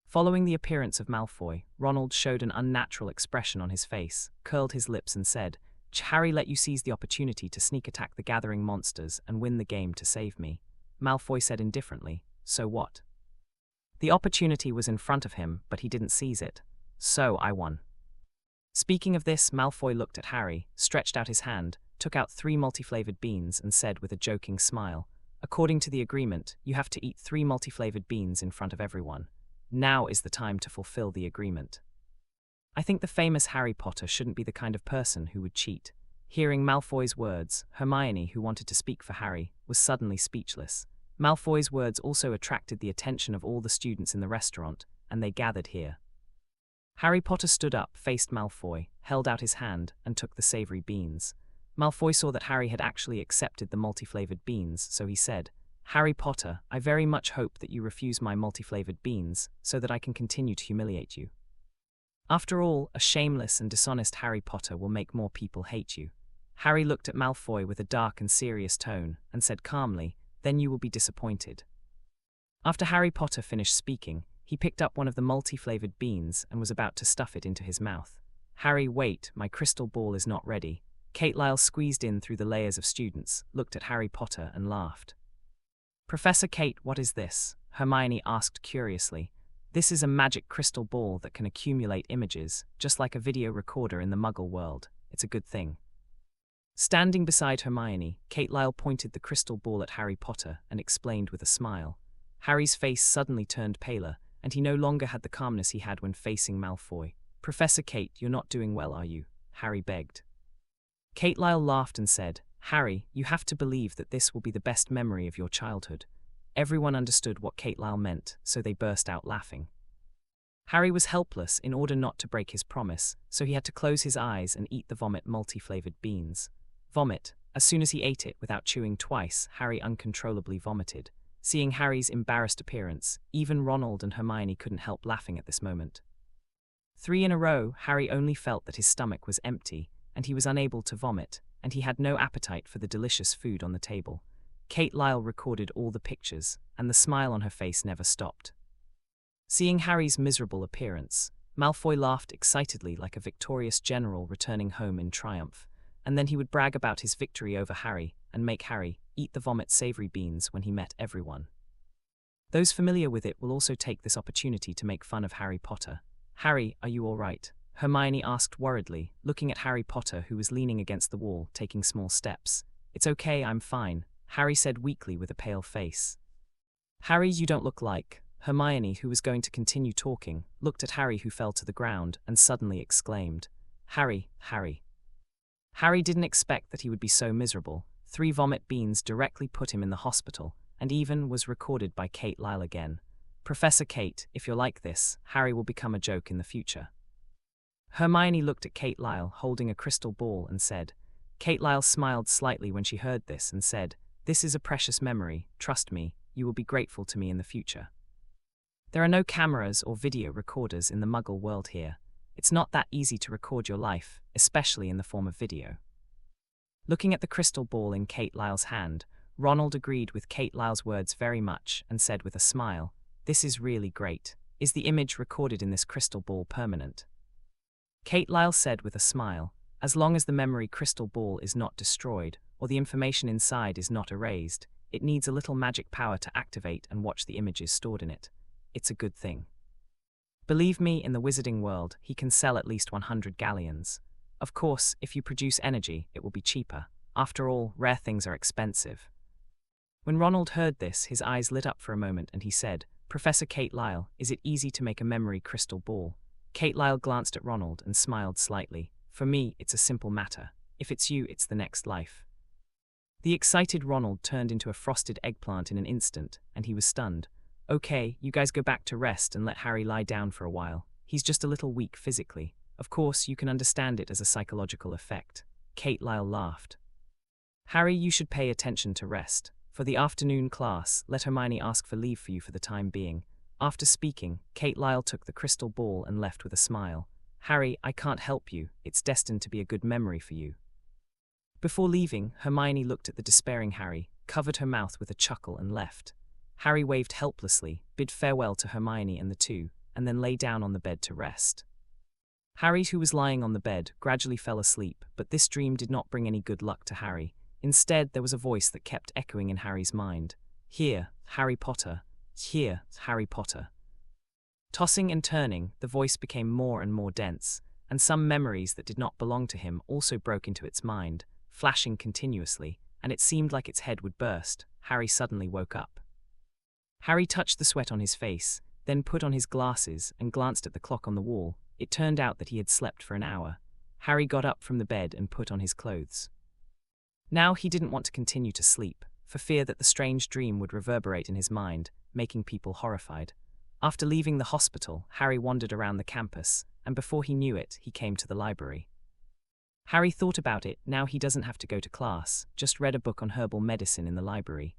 Following the appearance of Malfoy, Ronald showed an unnatural expression on his face, curled his lips and said, "Harry let you seize the opportunity to sneak attack the gathering monsters and win the game to save me." Malfoy said indifferently, "So what? The opportunity was in front of him, but he didn't seize it. So I won." Speaking of this, Malfoy looked at Harry, stretched out his hand, took out 3 multi-flavored beans and said with a joking smile, "According to the agreement, you have to eat 3 multi-flavored beans in front of everyone. Now is the time to fulfill the agreement." I think the famous Harry Potter shouldn't be the kind of person who would cheat. Hearing Malfoy's words, Hermione, who wanted to speak for Harry, was suddenly speechless. Malfoy's words also attracted the attention of all the students in the restaurant, and they gathered here. Harry Potter stood up, faced Malfoy, held out his hand, and took the savory beans. Malfoy saw that Harry had actually accepted the multi-flavored beans, so he said, "Harry Potter, I very much hope that you refuse my multi-flavored beans, so that I can continue to humiliate you. After all, a shameless and dishonest Harry Potter will make more people hate you." Harry looked at Malfoy with a dark and serious tone, and said calmly, "Then you will be disappointed." After Harry Potter finished speaking, he picked up one of the multi-flavored beans and was about to stuff it into his mouth. "Harry, wait, my crystal ball is not ready." Kate Lyle squeezed in through the layers of students, looked at Harry Potter and laughed. "Professor Kate, what is this?" Hermione asked curiously. "This is a magic crystal ball that can accumulate images, just like a video recorder in the Muggle world. It's a good thing." Standing beside Hermione, Kate Lyle pointed the crystal ball at Harry Potter and explained with a smile. Harry's face suddenly turned paler, and he no longer had the calmness he had when facing Malfoy. "Professor Kate, you're not doing well, are you?" Harry begged. Kate Lyle laughed and said, "Harry, you have to believe that this will be the best memory of your childhood." Everyone understood what Kate Lyle meant, so they burst out laughing. Harry was helpless in order not to break his promise, so he had to close his eyes and eat the vomit multi-flavored beans. Vomit. As soon as he ate it without chewing twice, Harry uncontrollably vomited. Seeing Harry's embarrassed appearance, even Ronald and Hermione couldn't help laughing at this moment. 3 in a row, Harry only felt that his stomach was empty, and he was unable to vomit, and he had no appetite for the delicious food on the table. Kate Lyle recorded all the pictures, and the smile on her face never stopped. Seeing Harry's miserable appearance, Malfoy laughed excitedly like a victorious general returning home in triumph, and then he would brag about his victory over Harry and make Harry eat the vomit savory beans when he met everyone. Those familiar with it will also take this opportunity to make fun of Harry Potter. "Harry, are you all right?" Hermione asked worriedly, looking at Harry Potter, who was leaning against the wall, taking small steps. "It's okay, I'm fine," Harry said weakly with a pale face. "Harry, you don't look like..." Hermione, who was going to continue talking, looked at Harry, who fell to the ground, and suddenly exclaimed, "Harry, Harry." Harry didn't expect that he would be so miserable. 3 vomit beans directly put him in the hospital, and even was recorded by Kate Lyle again. "Professor Kate, if you're like this, Harry will become a joke in the future." Hermione looked at Kate Lyle holding a crystal ball and said. Kate Lyle smiled slightly when she heard this and said, "This is a precious memory, trust me, you will be grateful to me in the future." There are no cameras or video recorders in the Muggle world here. It's not that easy to record your life, especially in the form of video. Looking at the crystal ball in Kate Lyle's hand, Ronald agreed with Kate Lyle's words very much and said with a smile, "This is really great. Is the image recorded in this crystal ball permanent?" Kate Lyle said with a smile, "As long as the memory crystal ball is not destroyed, or the information inside is not erased, it needs a little magic power to activate and watch the images stored in it. It's a good thing. Believe me, in the wizarding world, he can sell at least 100 galleons. Of course, if you produce energy, it will be cheaper. After all, rare things are expensive." When Ronald heard this, his eyes lit up for a moment and he said, "Professor Kate Lyle, is it easy to make a memory crystal ball?" Kate Lyle glanced at Ronald and smiled slightly. "For me, it's a simple matter. If it's you, it's the next life." The excited Ronald turned into a frosted eggplant in an instant, and he was stunned. "Okay, you guys go back to rest and let Harry lie down for a while. He's just a little weak physically. Of course, you can understand it as a psychological effect." Kate Lyle laughed. "Harry, you should pay attention to rest. For the afternoon class, let Hermione ask for leave for you for the time being." After speaking, Kate Lyle took the crystal ball and left with a smile. "Harry, I can't help you. It's destined to be a good memory for you." Before leaving, Hermione looked at the despairing Harry, covered her mouth with a chuckle and left. Harry waved helplessly, bid farewell to Hermione and the two, and then lay down on the bed to rest. Harry, who was lying on the bed, gradually fell asleep, but this dream did not bring any good luck to Harry. Instead, there was a voice that kept echoing in Harry's mind. "Here, Harry Potter. Here, Harry Potter." Tossing and turning, the voice became more and more dense, and some memories that did not belong to him also broke into its mind, flashing continuously, and it seemed like its head would burst. Harry suddenly woke up. Harry touched the sweat on his face, then put on his glasses and glanced at the clock on the wall. It turned out that he had slept for an hour. Harry got up from the bed and put on his clothes. Now he didn't want to continue to sleep, for fear that the strange dream would reverberate in his mind, making people horrified. After leaving the hospital, Harry wandered around the campus, and before he knew it, he came to the library. Harry thought about it. Now he doesn't have to go to class, just read a book on herbal medicine in the library.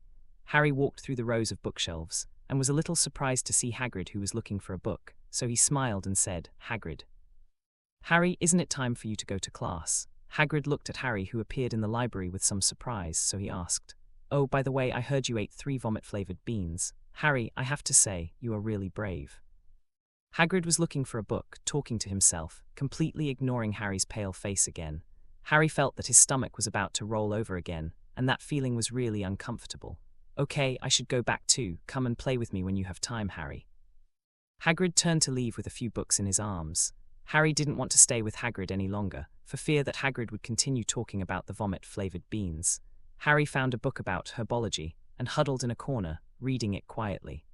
Harry walked through the rows of bookshelves, and was a little surprised to see Hagrid, who was looking for a book, so he smiled and said, "Hagrid." "Harry, isn't it time for you to go to class?" Hagrid looked at Harry, who appeared in the library with some surprise, so he asked, "Oh, by the way, I heard you ate 3 vomit-flavored beans. Harry, I have to say, you are really brave." Hagrid was looking for a book, talking to himself, completely ignoring Harry's pale face again. Harry felt that his stomach was about to roll over again, and that feeling was really uncomfortable. "Okay, I should go back too. Come and play with me when you have time, Harry." Hagrid turned to leave with a few books in his arms. Harry didn't want to stay with Hagrid any longer, for fear that Hagrid would continue talking about the vomit-flavored beans. Harry found a book about herbology and huddled in a corner, reading it quietly.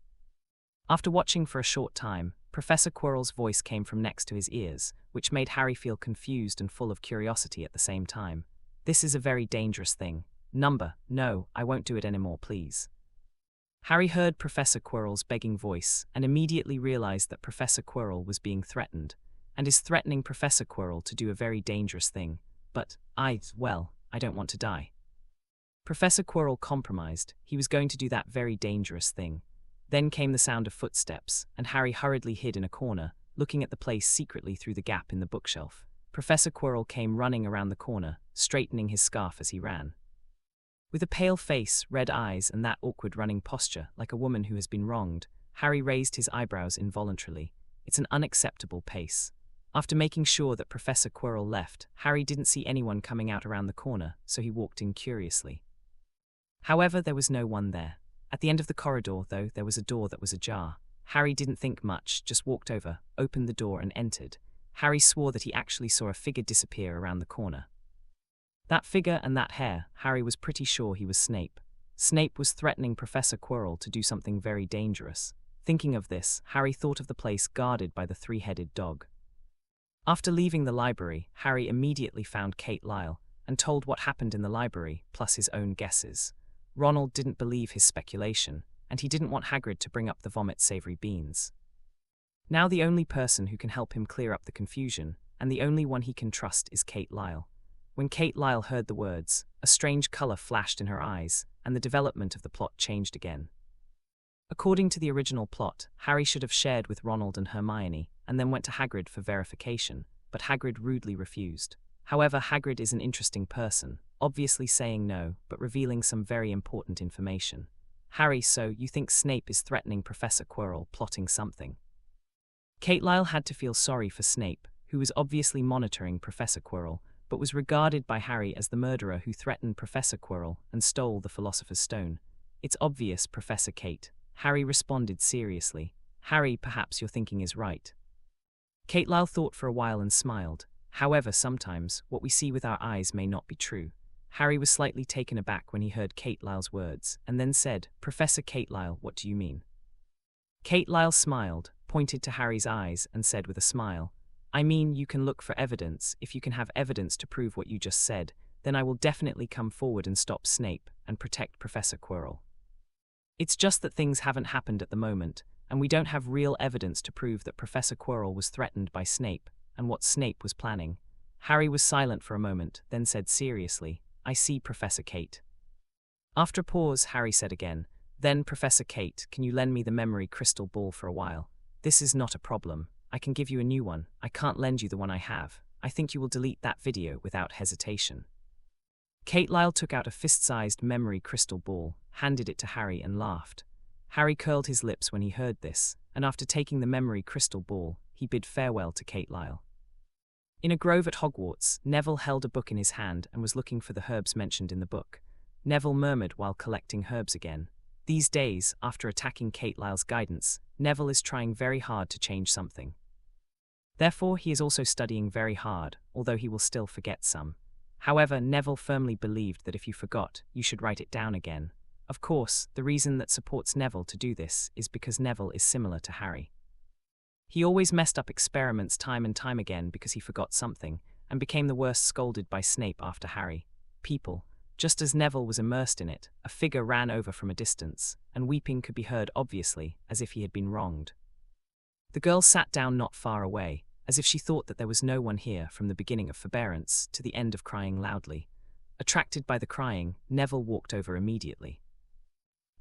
After watching for a short time, Professor Quirrell's voice came from next to his ears, which made Harry feel confused and full of curiosity at the same time. "This is a very dangerous thing. No, I won't do it anymore, please." Harry heard Professor Quirrell's begging voice and immediately realized that Professor Quirrell was being threatened, and is threatening Professor Quirrell to do a very dangerous thing. But I don't want to die. Professor Quirrell compromised. He was going to do that very dangerous thing. Then came the sound of footsteps, and Harry hurriedly hid in a corner, looking at the place secretly through the gap in the bookshelf. Professor Quirrell came running around the corner, straightening his scarf as he ran. With a pale face, red eyes, and that awkward running posture, like a woman who has been wronged, Harry raised his eyebrows involuntarily. It's an unacceptable pace. After making sure that Professor Quirrell left, Harry didn't see anyone coming out around the corner, so he walked in curiously. However, there was no one there. At the end of the corridor, though, there was a door that was ajar. Harry didn't think much, just walked over, opened the door and entered. Harry swore that he actually saw a figure disappear around the corner. That figure and that hair, Harry was pretty sure he was Snape. Snape was threatening Professor Quirrell to do something very dangerous. Thinking of this, Harry thought of the place guarded by the three-headed dog. After leaving the library, Harry immediately found Kate Lyle and told what happened in the library, plus his own guesses. Ronald didn't believe his speculation, and he didn't want Hagrid to bring up the vomit-savory beans. Now the only person who can help him clear up the confusion, and the only one he can trust, is Kate Lyle. When Kate Lyle heard the words, a strange color flashed in her eyes, and the development of the plot changed again. According to the original plot, Harry should have shared with Ronald and Hermione, and then went to Hagrid for verification, but Hagrid rudely refused. However, Hagrid is an interesting person, obviously saying no, but revealing some very important information. "Harry, so you think Snape is threatening Professor Quirrell, plotting something?" Kate Lyle had to feel sorry for Snape, who was obviously monitoring Professor Quirrell, but was regarded by Harry as the murderer who threatened Professor Quirrell and stole the Philosopher's Stone. "It's obvious, Professor Kate." Harry responded seriously. "Harry, perhaps your thinking is right." Kate Lyle thought for a while and smiled. However, sometimes, what we see with our eyes may not be true. Harry was slightly taken aback when he heard Kate Lyle's words, and then said, "Professor Kate Lyle, what do you mean?" Kate Lyle smiled, pointed to Harry's eyes, and said with a smile, "I mean, you can look for evidence. If you can have evidence to prove what you just said, then I will definitely come forward and stop Snape and protect Professor Quirrell. It's just that things haven't happened at the moment, and we don't have real evidence to prove that Professor Quirrell was threatened by Snape, and what Snape was planning." Harry was silent for a moment, then said seriously, "I see, Professor Kate." After a pause, Harry said again, "Then, Professor Kate, can you lend me the memory crystal ball for a while? This is not a problem. I can give you a new one. I can't lend you the one I have. I think you will delete that video without hesitation." Kate Lyle took out a fist-sized memory crystal ball, handed it to Harry and laughed. Harry curled his lips when he heard this, and after taking the memory crystal ball, he bid farewell to Kate Lyle. In a grove at Hogwarts, Neville held a book in his hand and was looking for the herbs mentioned in the book. Neville murmured while collecting herbs again. These days, after attacking Kate Lyle's guidance, Neville is trying very hard to change something. Therefore, he is also studying very hard, although he will still forget some. However, Neville firmly believed that if you forgot, you should write it down again. Of course, the reason that supports Neville to do this is because Neville is similar to Harry. He always messed up experiments time and time again because he forgot something, and became the worst scolded by Snape after Harry. People, just as Neville was immersed in it, a figure ran over from a distance, and weeping could be heard obviously, as if he had been wronged. The girl sat down not far away, as if she thought that there was no one here from the beginning of forbearance to the end of crying loudly. Attracted by the crying, Neville walked over immediately.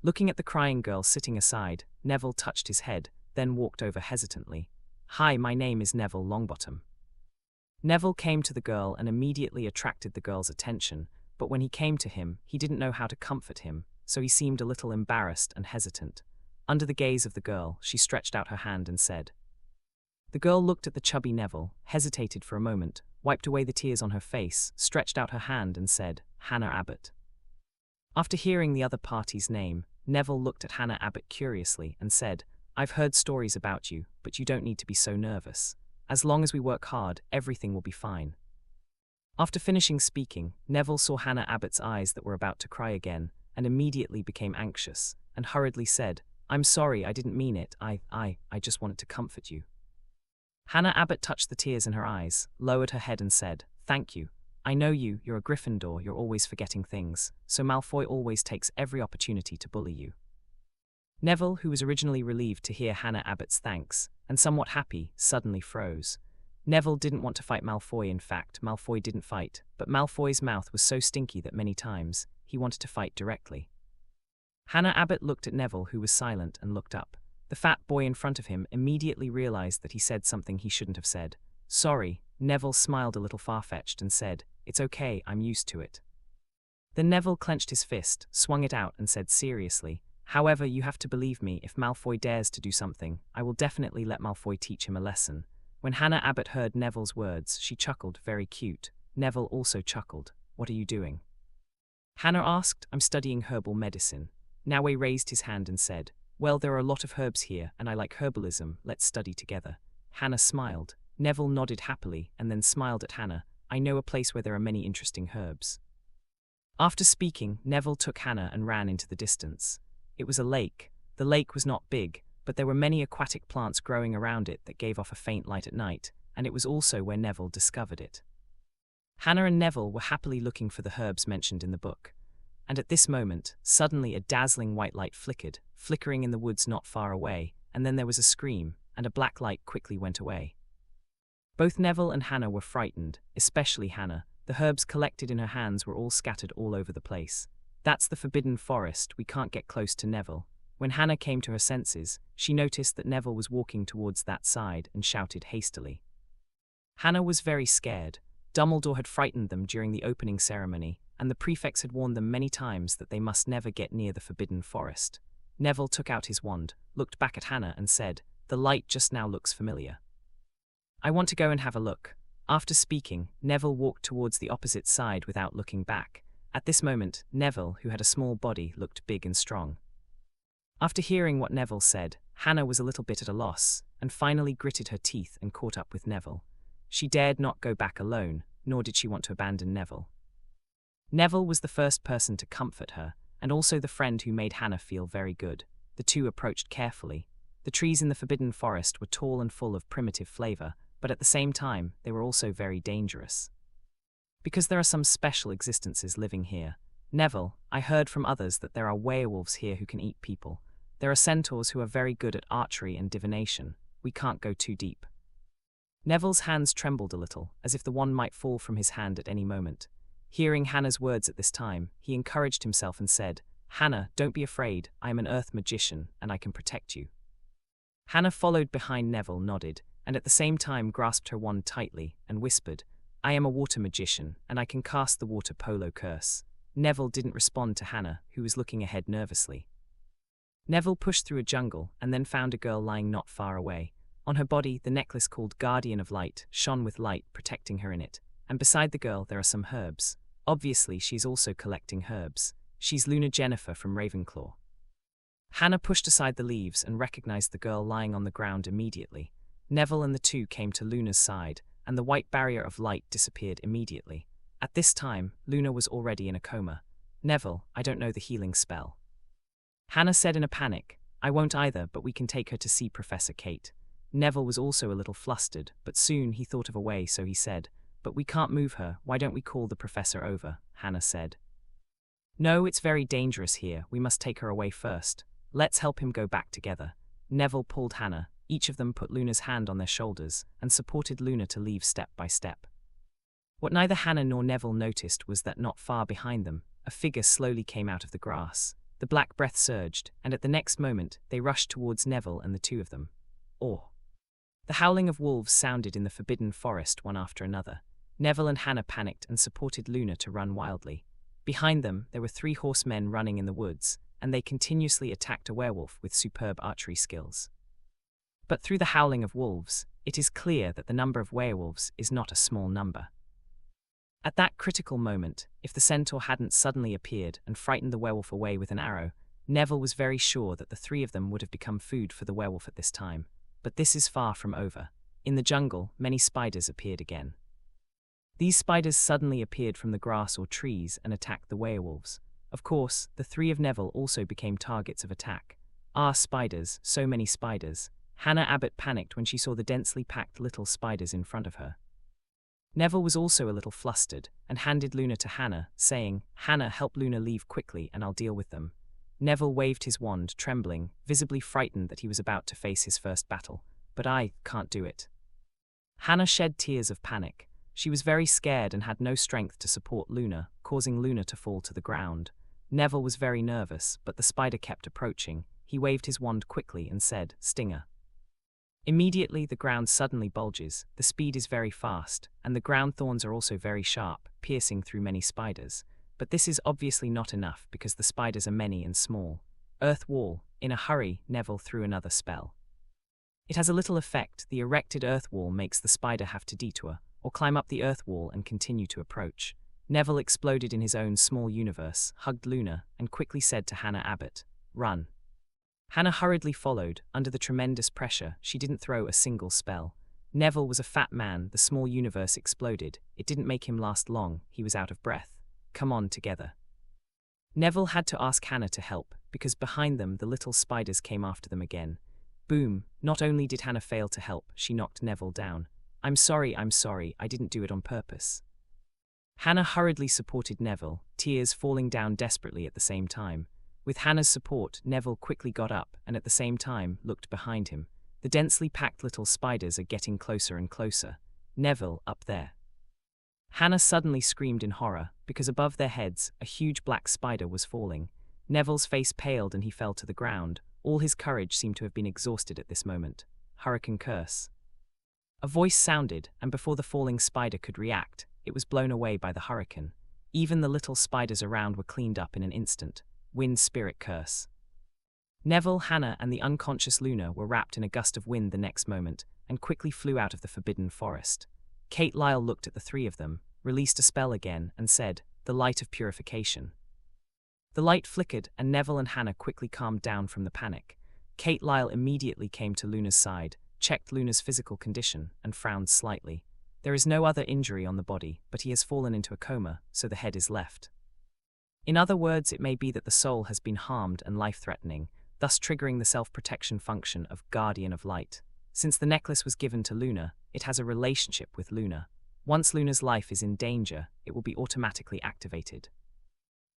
Looking at the crying girl sitting aside, Neville touched his head, then walked over hesitantly. "Hi, my name is Neville Longbottom." Neville came to the girl and immediately attracted the girl's attention, but when he came to him, he didn't know how to comfort him, so he seemed a little embarrassed and hesitant. Under the gaze of the girl, she stretched out her hand and said. The girl looked at the chubby Neville, hesitated for a moment, wiped away the tears on her face, stretched out her hand and said, "Hannah Abbott." After hearing the other party's name, Neville looked at Hannah Abbott curiously and said, "I've heard stories about you, but you don't need to be so nervous. As long as we work hard, everything will be fine. After finishing speaking, Neville saw Hannah Abbott's eyes that were about to cry again, and immediately became anxious, and hurriedly said, "I'm sorry, I didn't mean it, I just wanted to comfort you." Hannah Abbott touched the tears in her eyes, lowered her head and said, "Thank you. I know you're a Gryffindor, you're always forgetting things, so Malfoy always takes every opportunity to bully you." Neville, who was originally relieved to hear Hannah Abbott's thanks, and somewhat happy, suddenly froze. Neville didn't want to fight Malfoy. In fact, Malfoy didn't fight, but Malfoy's mouth was so stinky that many times he wanted to fight directly. Hannah Abbott looked at Neville, who was silent, and looked up. The fat boy in front of him immediately realized that he said something he shouldn't have said. "Sorry," Neville smiled a little far-fetched and said, "It's okay, I'm used to it." Then Neville clenched his fist, swung it out and said seriously, "However, you have to believe me, if Malfoy dares to do something, I will definitely let Malfoy teach him a lesson." When Hannah Abbott heard Neville's words, she chuckled, very cute. Neville also chuckled. "What are you doing?" Hannah asked. "I'm studying herbal medicine." Nawe raised his hand and said, "Well, there are a lot of herbs here, and I like herbalism, let's study together." Hannah smiled. Neville nodded happily, and then smiled at Hannah. "I know a place where there are many interesting herbs." After speaking, Neville took Hannah and ran into the distance. It was a lake. The lake was not big, but there were many aquatic plants growing around it that gave off a faint light at night, and it was also where Neville discovered it. Hannah and Neville were happily looking for the herbs mentioned in the book. And at this moment, suddenly a dazzling white light flickered, flickering in the woods not far away, and then there was a scream, and a black light quickly went away. Both Neville and Hannah were frightened, especially Hannah. The herbs collected in her hands were all scattered all over the place. "That's the Forbidden Forest, we can't get close to Neville." When Hannah came to her senses, she noticed that Neville was walking towards that side and shouted hastily. Hannah was very scared. Dumbledore had frightened them during the opening ceremony, and the prefects had warned them many times that they must never get near the Forbidden Forest. Neville took out his wand, looked back at Hannah and said, "The light just now looks familiar. I want to go and have a look." After speaking, Neville walked towards the opposite side without looking back. At this moment, Neville, who had a small body, looked big and strong. After hearing what Neville said, Hannah was a little bit at a loss, and finally gritted her teeth and caught up with Neville. She dared not go back alone, nor did she want to abandon Neville. Neville was the first person to comfort her, and also the friend who made Hannah feel very good. The two approached carefully. The trees in the Forbidden Forest were tall and full of primitive flavor, but at the same time, they were also very dangerous. Because there are some special existences living here. "Neville, I heard from others that there are werewolves here who can eat people. There are centaurs who are very good at archery and divination. We can't go too deep." Neville's hands trembled a little, as if the wand might fall from his hand at any moment. Hearing Hannah's words at this time, he encouraged himself and said, "Hannah, don't be afraid, I am an earth magician, and I can protect you." Hannah followed behind Neville, nodded, and at the same time grasped her wand tightly, and whispered, "I am a water magician, and I can cast the water polo curse." Neville didn't respond to Hannah, who was looking ahead nervously. Neville pushed through a jungle, and then found a girl lying not far away. On her body, the necklace called Guardian of Light shone with light, protecting her in it, and beside the girl there are some herbs. Obviously, she's also collecting herbs. She's Luna Jennifer from Ravenclaw. Hannah pushed aside the leaves and recognized the girl lying on the ground immediately. Neville and the two came to Luna's side, and the white barrier of light disappeared immediately. At this time, Luna was already in a coma. "Neville, I don't know the healing spell." Hannah said in a panic, "I won't either, but we can take her to see Professor Kate." Neville was also a little flustered, but soon he thought of a way, so he said, "But we can't move her, why don't we call the professor over?" Hannah said. "No, it's very dangerous here, we must take her away first. Let's help him go back together." Neville pulled Hannah, each of them put Luna's hand on their shoulders, and supported Luna to leave step by step. What neither Hannah nor Neville noticed was that not far behind them, a figure slowly came out of the grass. The black breath surged, and at the next moment, they rushed towards Neville and the two of them. "Oh!" The howling of wolves sounded in the Forbidden Forest one after another. Neville and Hannah panicked and supported Luna to run wildly. Behind them, there were 3 horsemen running in the woods, and they continuously attacked a werewolf with superb archery skills. But through the howling of wolves, it is clear that the number of werewolves is not a small number. At that critical moment, if the centaur hadn't suddenly appeared and frightened the werewolf away with an arrow, Neville was very sure that the 3 of them would have become food for the werewolf at this time. But this is far from over. In the jungle, many spiders appeared again. These spiders suddenly appeared from the grass or trees and attacked the werewolves. Of course, the three of Neville also became targets of attack. Ah, spiders, so many spiders. Hannah Abbott panicked when she saw the densely packed little spiders in front of her. Neville was also a little flustered and handed Luna to Hannah, saying, "Hannah, help Luna leave quickly and I'll deal with them." Neville waved his wand, trembling, visibly frightened that he was about to face his first battle. "But I can't do it." Hannah shed tears of panic. She was very scared and had no strength to support Luna, causing Luna to fall to the ground. Neville was very nervous, but the spider kept approaching. He waved his wand quickly and said, "Stinger." Immediately, the ground suddenly bulges, the speed is very fast, and the ground thorns are also very sharp, piercing through many spiders. But this is obviously not enough because the spiders are many and small. Earth wall. In a hurry, Neville threw another spell. It has a little effect. The erected earth wall makes the spider have to detour, or climb up the earth wall and continue to approach. Neville exploded in his own small universe, hugged Luna, and quickly said to Hannah Abbott, "Run." Hannah hurriedly followed. Under the tremendous pressure, she didn't throw a single spell. Neville was a fat man. The small universe exploded. It didn't make him last long. He was out of breath. "Come on, together." Neville had to ask Hannah to help, because behind them the little spiders came after them again. Boom! Not only did Hannah fail to help, she knocked Neville down. I'm sorry, I didn't do it on purpose." Hannah hurriedly supported Neville, tears falling down desperately at the same time. With Hannah's support, Neville quickly got up and at the same time looked behind him. The densely packed little spiders are getting closer and closer. Neville, up there. Hannah suddenly screamed in horror, because above their heads, a huge black spider was falling. Neville's face paled and he fell to the ground. All his courage seemed to have been exhausted at this moment. Hurricane curse. A voice sounded, and before the falling spider could react, it was blown away by the hurricane. Even the little spiders around were cleaned up in an instant. Wind spirit curse. Neville, Hannah, and the unconscious Luna were wrapped in a gust of wind the next moment, and quickly flew out of the forbidden forest. Kate Lyle looked at the three of them, released a spell again, and said, "The light of purification." The light flickered, and Neville and Hannah quickly calmed down from the panic. Kate Lyle immediately came to Luna's side, checked Luna's physical condition, and frowned slightly. There is no other injury on the body, but he has fallen into a coma, so the head is left. In other words, it may be that the soul has been harmed and life-threatening, thus triggering the self-protection function of Guardian of Light. Since the necklace was given to Luna, it has a relationship with Luna. Once Luna's life is in danger, it will be automatically activated.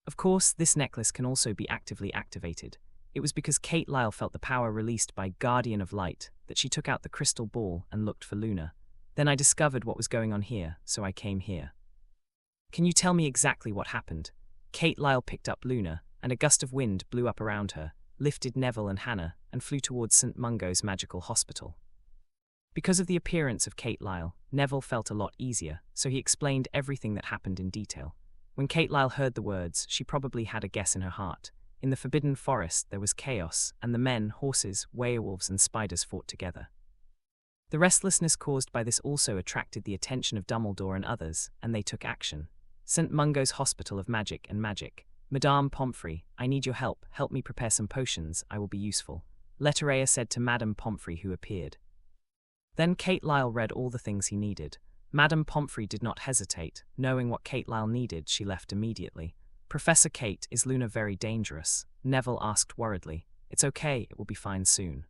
Of course, this necklace can also be actively activated. It was because Kate Lyle felt the power released by Guardian of Light that she took out the crystal ball and looked for Luna. Then I discovered what was going on here, so I came here. Can you tell me exactly what happened? Kate Lyle picked up Luna, and a gust of wind blew up around her, lifted Neville and Hannah, and flew towards St. Mungo's magical hospital. Because of the appearance of Kate Lyle, Neville felt a lot easier, so he explained everything that happened in detail. When Kate Lyle heard the words, she probably had a guess in her heart. In the Forbidden Forest, there was chaos, and the men, horses, werewolves, and spiders fought together. The restlessness caused by this also attracted the attention of Dumbledore and others, and they took action. St. Mungo's Hospital of Magic and Magic. "Madame Pomfrey, I need your help. Help me prepare some potions. I will be useful," Letterea said to Madame Pomfrey, who appeared. Then Kate Lyle read all the things he needed. Madame Pomfrey did not hesitate. Knowing what Kate Lyle needed, she left immediately. "Professor Kate, is Luna very dangerous?" Neville asked worriedly. "It's okay, it will be fine soon."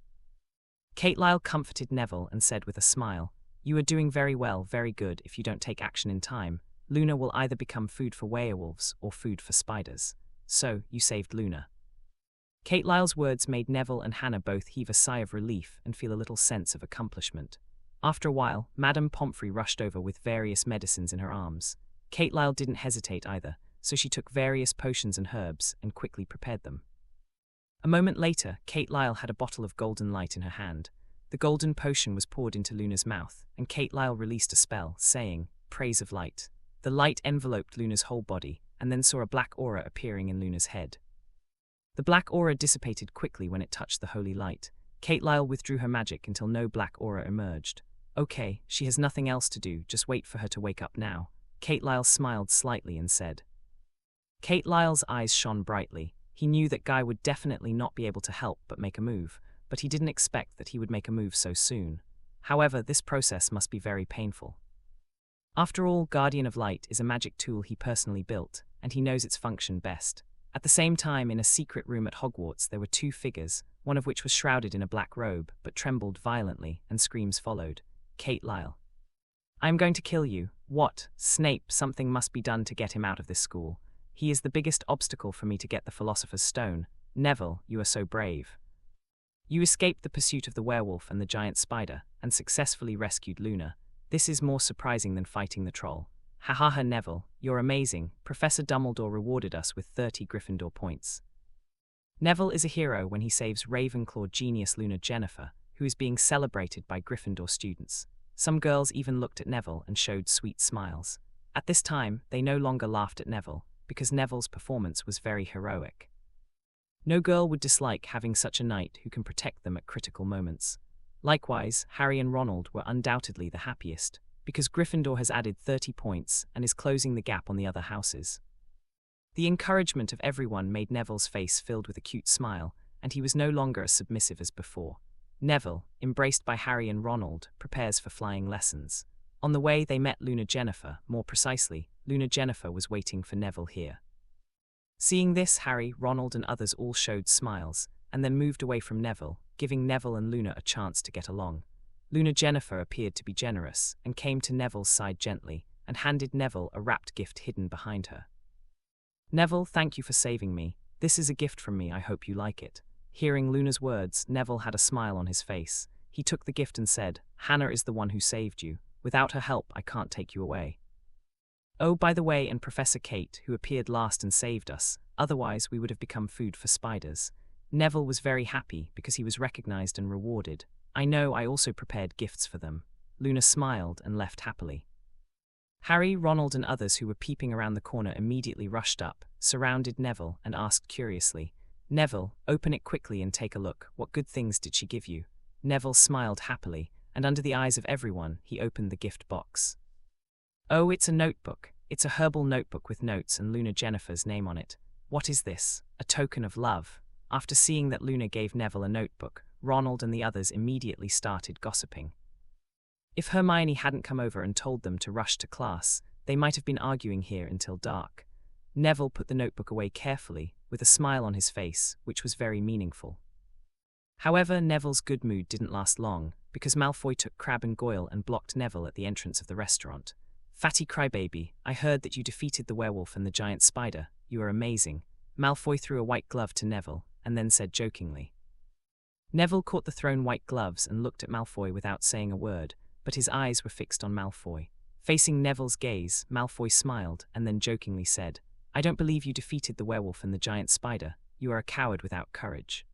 Kate Lyle comforted Neville and said with a smile, "You are doing very well, very good. If you don't take action in time, Luna will either become food for werewolves or food for spiders. So, you saved Luna." Kate Lyle's words made Neville and Hannah both heave a sigh of relief and feel a little sense of accomplishment. After a while, Madame Pomfrey rushed over with various medicines in her arms. Kate Lyle didn't hesitate either, so she took various potions and herbs and quickly prepared them. A moment later, Kate Lyle had a bottle of golden light in her hand. The golden potion was poured into Luna's mouth, and Kate Lyle released a spell, saying, "Praise of Light." The light enveloped Luna's whole body, and then saw a black aura appearing in Luna's head. The black aura dissipated quickly when it touched the holy light. Kate Lyle withdrew her magic until no black aura emerged. "Okay, she has nothing else to do, just wait for her to wake up now." Kate Lyle smiled slightly and said. Kate Lyle's eyes shone brightly. He knew that Guy would definitely not be able to help but make a move, but he didn't expect that he would make a move so soon. However, this process must be very painful. After all, Guardian of Light is a magic tool he personally built, and he knows its function best. At the same time, in a secret room at Hogwarts, there were two figures, one of which was shrouded in a black robe, but trembled violently, and screams followed. Kate Lyle. "I am going to kill you." "What? Snape, something must be done to get him out of this school. He is the biggest obstacle for me to get the Philosopher's Stone." "Neville, you are so brave. You escaped the pursuit of the werewolf and the giant spider, and successfully rescued Luna. This is more surprising than fighting the troll." "Ha ha ha, Neville, you're amazing. Professor Dumbledore rewarded us with 30 Gryffindor points." Neville is a hero when he saves Ravenclaw genius Luna Jennifer, who is being celebrated by Gryffindor students. Some girls even looked at Neville and showed sweet smiles. At this time, they no longer laughed at Neville, because Neville's performance was very heroic. No girl would dislike having such a knight who can protect them at critical moments. Likewise, Harry and Ronald were undoubtedly the happiest, because Gryffindor has added 30 points and is closing the gap on the other houses. The encouragement of everyone made Neville's face filled with a cute smile, and he was no longer as submissive as before. Neville, embraced by Harry and Ronald, prepares for flying lessons. On the way, they met Luna Jennifer. More precisely, Luna Jennifer was waiting for Neville here. Seeing this, Harry, Ronald and others all showed smiles, and then moved away from Neville, giving Neville and Luna a chance to get along. Luna Jennifer appeared to be generous, and came to Neville's side gently, and handed Neville a wrapped gift hidden behind her. "Neville, thank you for saving me. This is a gift from me, I hope you like it." Hearing Luna's words, Neville had a smile on his face. He took the gift and said, "Hannah is the one who saved you. Without her help, I can't take you away. Oh, by the way, and Professor Kate, who appeared last and saved us, otherwise we would have become food for spiders." Neville was very happy because he was recognized and rewarded. "I know, I also prepared gifts for them." Luna smiled and left happily. Harry, Ronald and others who were peeping around the corner immediately rushed up, surrounded Neville and asked curiously, "Neville, open it quickly and take a look. What good things did she give you?" Neville smiled happily, and under the eyes of everyone, he opened the gift box. "Oh, it's a notebook. It's a herbal notebook with notes and Luna Jennifer's name on it." "What is this? A token of love?" After seeing that Luna gave Neville a notebook, Ronald and the others immediately started gossiping. If Hermione hadn't come over and told them to rush to class, they might have been arguing here until dark. Neville put the notebook away carefully, with a smile on his face, which was very meaningful. However, Neville's good mood didn't last long, because Malfoy took Crabbe and Goyle and blocked Neville at the entrance of the restaurant. "Fatty crybaby, I heard that you defeated the werewolf and the giant spider. You are amazing." Malfoy threw a white glove to Neville, and then said jokingly. Neville caught the thrown white gloves and looked at Malfoy without saying a word, but his eyes were fixed on Malfoy. Facing Neville's gaze, Malfoy smiled and then jokingly said, "I don't believe you defeated the werewolf and the giant spider. You are a coward without courage."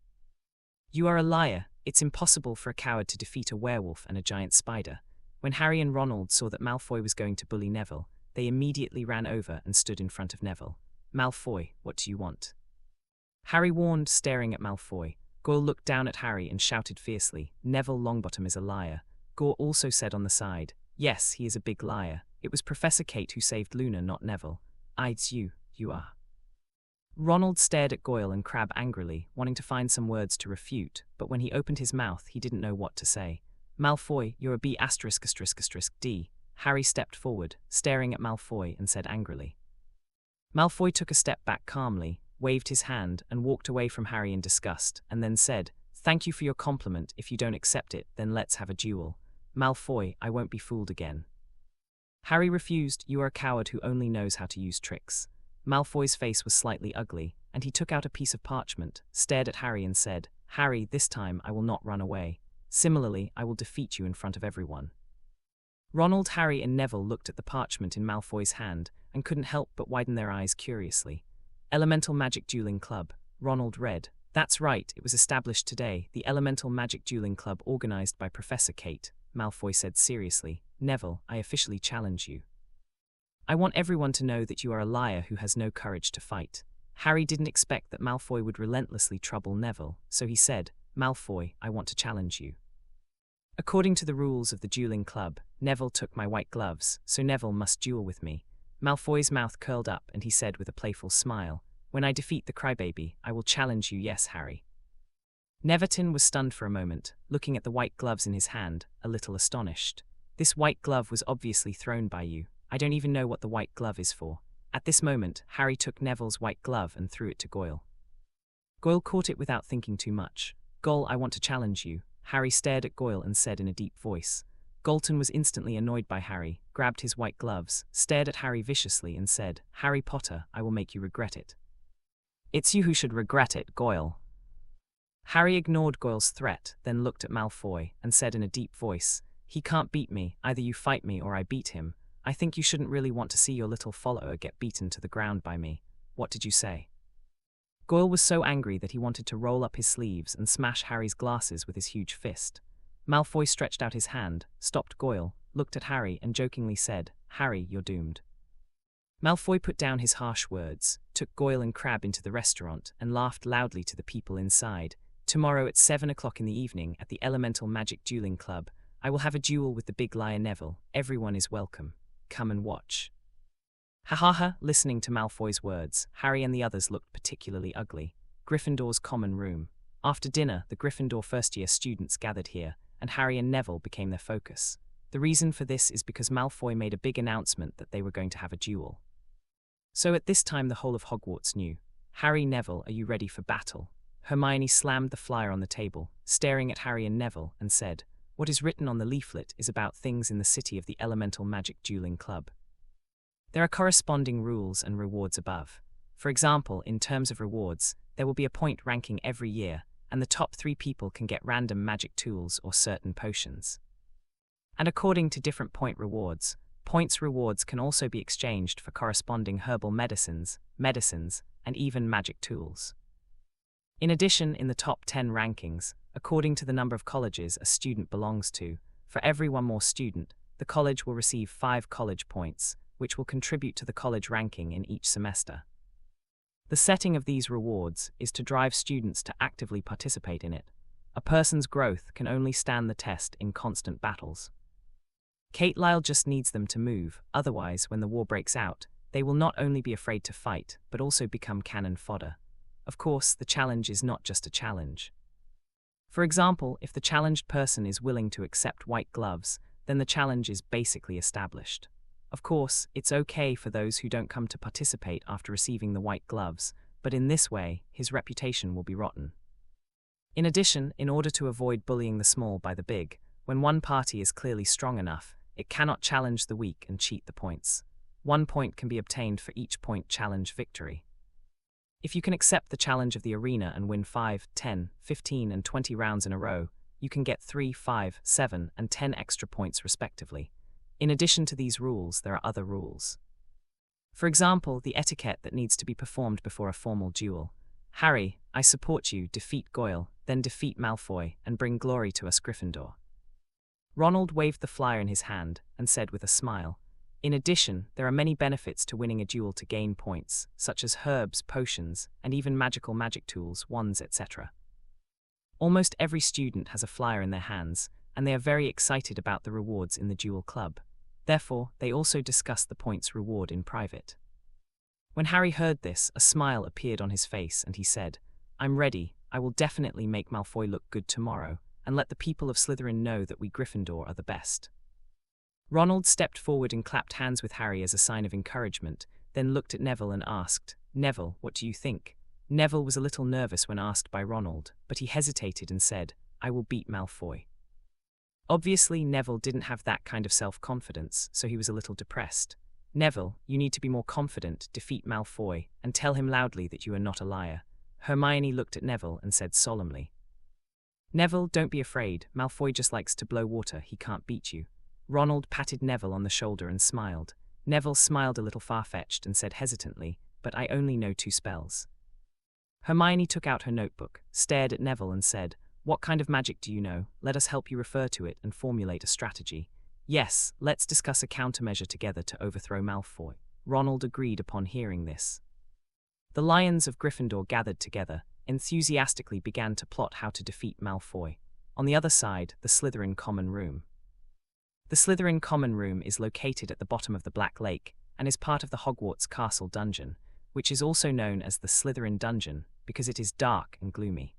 "You are a liar. It's impossible for a coward to defeat a werewolf and a giant spider." When Harry and Ronald saw that Malfoy was going to bully Neville, they immediately ran over and stood in front of Neville. "Malfoy, what do you want?" Harry warned, staring at Malfoy. Goyle looked down at Harry and shouted fiercely, "Neville Longbottom is a liar." Gore also said on the side, "Yes, he is a big liar. It was Professor Kate who saved Luna, not Neville." "It's you are." Ronald stared at Goyle and Crabbe angrily, wanting to find some words to refute, but when he opened his mouth, he didn't know what to say. "Malfoy, you're a B*****D. Harry stepped forward, staring at Malfoy, and said angrily. Malfoy took a step back calmly, waved his hand, and walked away from Harry in disgust, and then said, "Thank you for your compliment. If you don't accept it, then let's have a duel." "Malfoy, I won't be fooled again." Harry refused. "You are a coward who only knows how to use tricks." Malfoy's face was slightly ugly, and he took out a piece of parchment, stared at Harry and said, "Harry, this time I will not run away. Similarly, I will defeat you in front of everyone." Ronald, Harry and Neville looked at the parchment in Malfoy's hand and couldn't help but widen their eyes curiously. Elemental Magic Dueling Club. Ronald read, "That's right, it was established today, the Elemental Magic Dueling Club organized by Professor Kate." Malfoy said seriously, "Neville, I officially challenge you. I want everyone to know that you are a liar who has no courage to fight." Harry didn't expect that Malfoy would relentlessly trouble Neville, so he said, "Malfoy, I want to challenge you. According to the rules of the dueling club, Neville took my white gloves, so Neville must duel with me." Malfoy's mouth curled up and he said with a playful smile, "When I defeat the crybaby, I will challenge you, yes, Harry." Neverton was stunned for a moment, looking at the white gloves in his hand, a little astonished. This white glove was obviously thrown by you. I don't even know what the white glove is for. At this moment, Harry took Neville's white glove and threw it to Goyle. Goyle caught it without thinking too much. Goyle, I want to challenge you. Harry stared at Goyle and said in a deep voice. Galton was instantly annoyed by Harry, grabbed his white gloves, stared at Harry viciously and said, Harry Potter, I will make you regret it. It's you who should regret it, Goyle. Harry ignored Goyle's threat, then looked at Malfoy and said in a deep voice, He can't beat me, either you fight me or I beat him. I think you shouldn't really want to see your little follower get beaten to the ground by me. What did you say? Goyle was so angry that he wanted to roll up his sleeves and smash Harry's glasses with his huge fist. Malfoy stretched out his hand, stopped Goyle, looked at Harry and jokingly said, Harry, you're doomed. Malfoy put down his harsh words, took Goyle and Crabbe into the restaurant and laughed loudly to the people inside. Tomorrow at 7 o'clock in the evening at the Elemental Magic Dueling Club, I will have a duel with the big liar Neville. Everyone is welcome. Come and watch. Ha ha ha, listening to Malfoy's words, Harry and the others looked particularly ugly. Gryffindor's common room. After dinner, the Gryffindor first-year students gathered here, and Harry and Neville became their focus. The reason for this is because Malfoy made a big announcement that they were going to have a duel. So at this time the whole of Hogwarts knew. Harry, Neville, are you ready for battle? Hermione slammed the flyer on the table, staring at Harry and Neville, and said, What is written on the leaflet is about things in the city of the Elemental Magic Dueling Club. There are corresponding rules and rewards above. For example, in terms of rewards, there will be a point ranking every year, and the top 3 people can get random magic tools or certain potions. And according to different point rewards, points rewards can also be exchanged for corresponding herbal medicines, and even magic tools. In addition, in the top 10 rankings, according to the number of colleges a student belongs to, for every one more student, the college will receive 5 college points, which will contribute to the college ranking in each semester. The setting of these rewards is to drive students to actively participate in it. A person's growth can only stand the test in constant battles. Kate Lyle just needs them to move, otherwise, when the war breaks out, they will not only be afraid to fight, but also become cannon fodder. Of course, the challenge is not just a challenge. For example, if the challenged person is willing to accept white gloves, then the challenge is basically established. Of course, it's okay for those who don't come to participate after receiving the white gloves, but in this way, his reputation will be rotten. In addition, in order to avoid bullying the small by the big, when one party is clearly strong enough, it cannot challenge the weak and cheat the points. 1 point can be obtained for each point challenge victory. If you can accept the challenge of the arena and win 5, 10, 15 and 20 rounds in a row, you can get 3, 5, 7 and 10 extra points respectively. In addition to these rules, there are other rules. For example, the etiquette that needs to be performed before a formal duel. Harry, I support you, defeat Goyle, then defeat Malfoy, and bring glory to us Gryffindor. Ronald waved the flyer in his hand and said with a smile, In addition, there are many benefits to winning a duel to gain points, such as herbs, potions, and even magical magic tools, wands, etc. Almost every student has a flyer in their hands, and they are very excited about the rewards in the duel club. Therefore, they also discuss the points reward in private. When Harry heard this, a smile appeared on his face and he said, I'm ready, I will definitely make Malfoy look good tomorrow, and let the people of Slytherin know that we Gryffindor are the best. Ronald stepped forward and clapped hands with Harry as a sign of encouragement, then looked at Neville and asked, Neville, what do you think? Neville was a little nervous when asked by Ronald, but he hesitated and said, I will beat Malfoy. Obviously, Neville didn't have that kind of self-confidence, so he was a little depressed. Neville, you need to be more confident, defeat Malfoy, and tell him loudly that you are not a liar. Hermione looked at Neville and said solemnly, Neville, don't be afraid, Malfoy just likes to blow water, he can't beat you. Ronald patted Neville on the shoulder and smiled. Neville smiled a little far-fetched and said hesitantly, but I only know 2 spells. Hermione took out her notebook, stared at Neville and said, What kind of magic do you know? Let us help you refer to it and formulate a strategy. Yes, let's discuss a countermeasure together to overthrow Malfoy. Ronald agreed upon hearing this. The Lions of Gryffindor gathered together, enthusiastically began to plot how to defeat Malfoy. On the other side, the Slytherin Common Room. The Slytherin Common Room is located at the bottom of the Black Lake and is part of the Hogwarts Castle Dungeon, which is also known as the Slytherin Dungeon because it is dark and gloomy.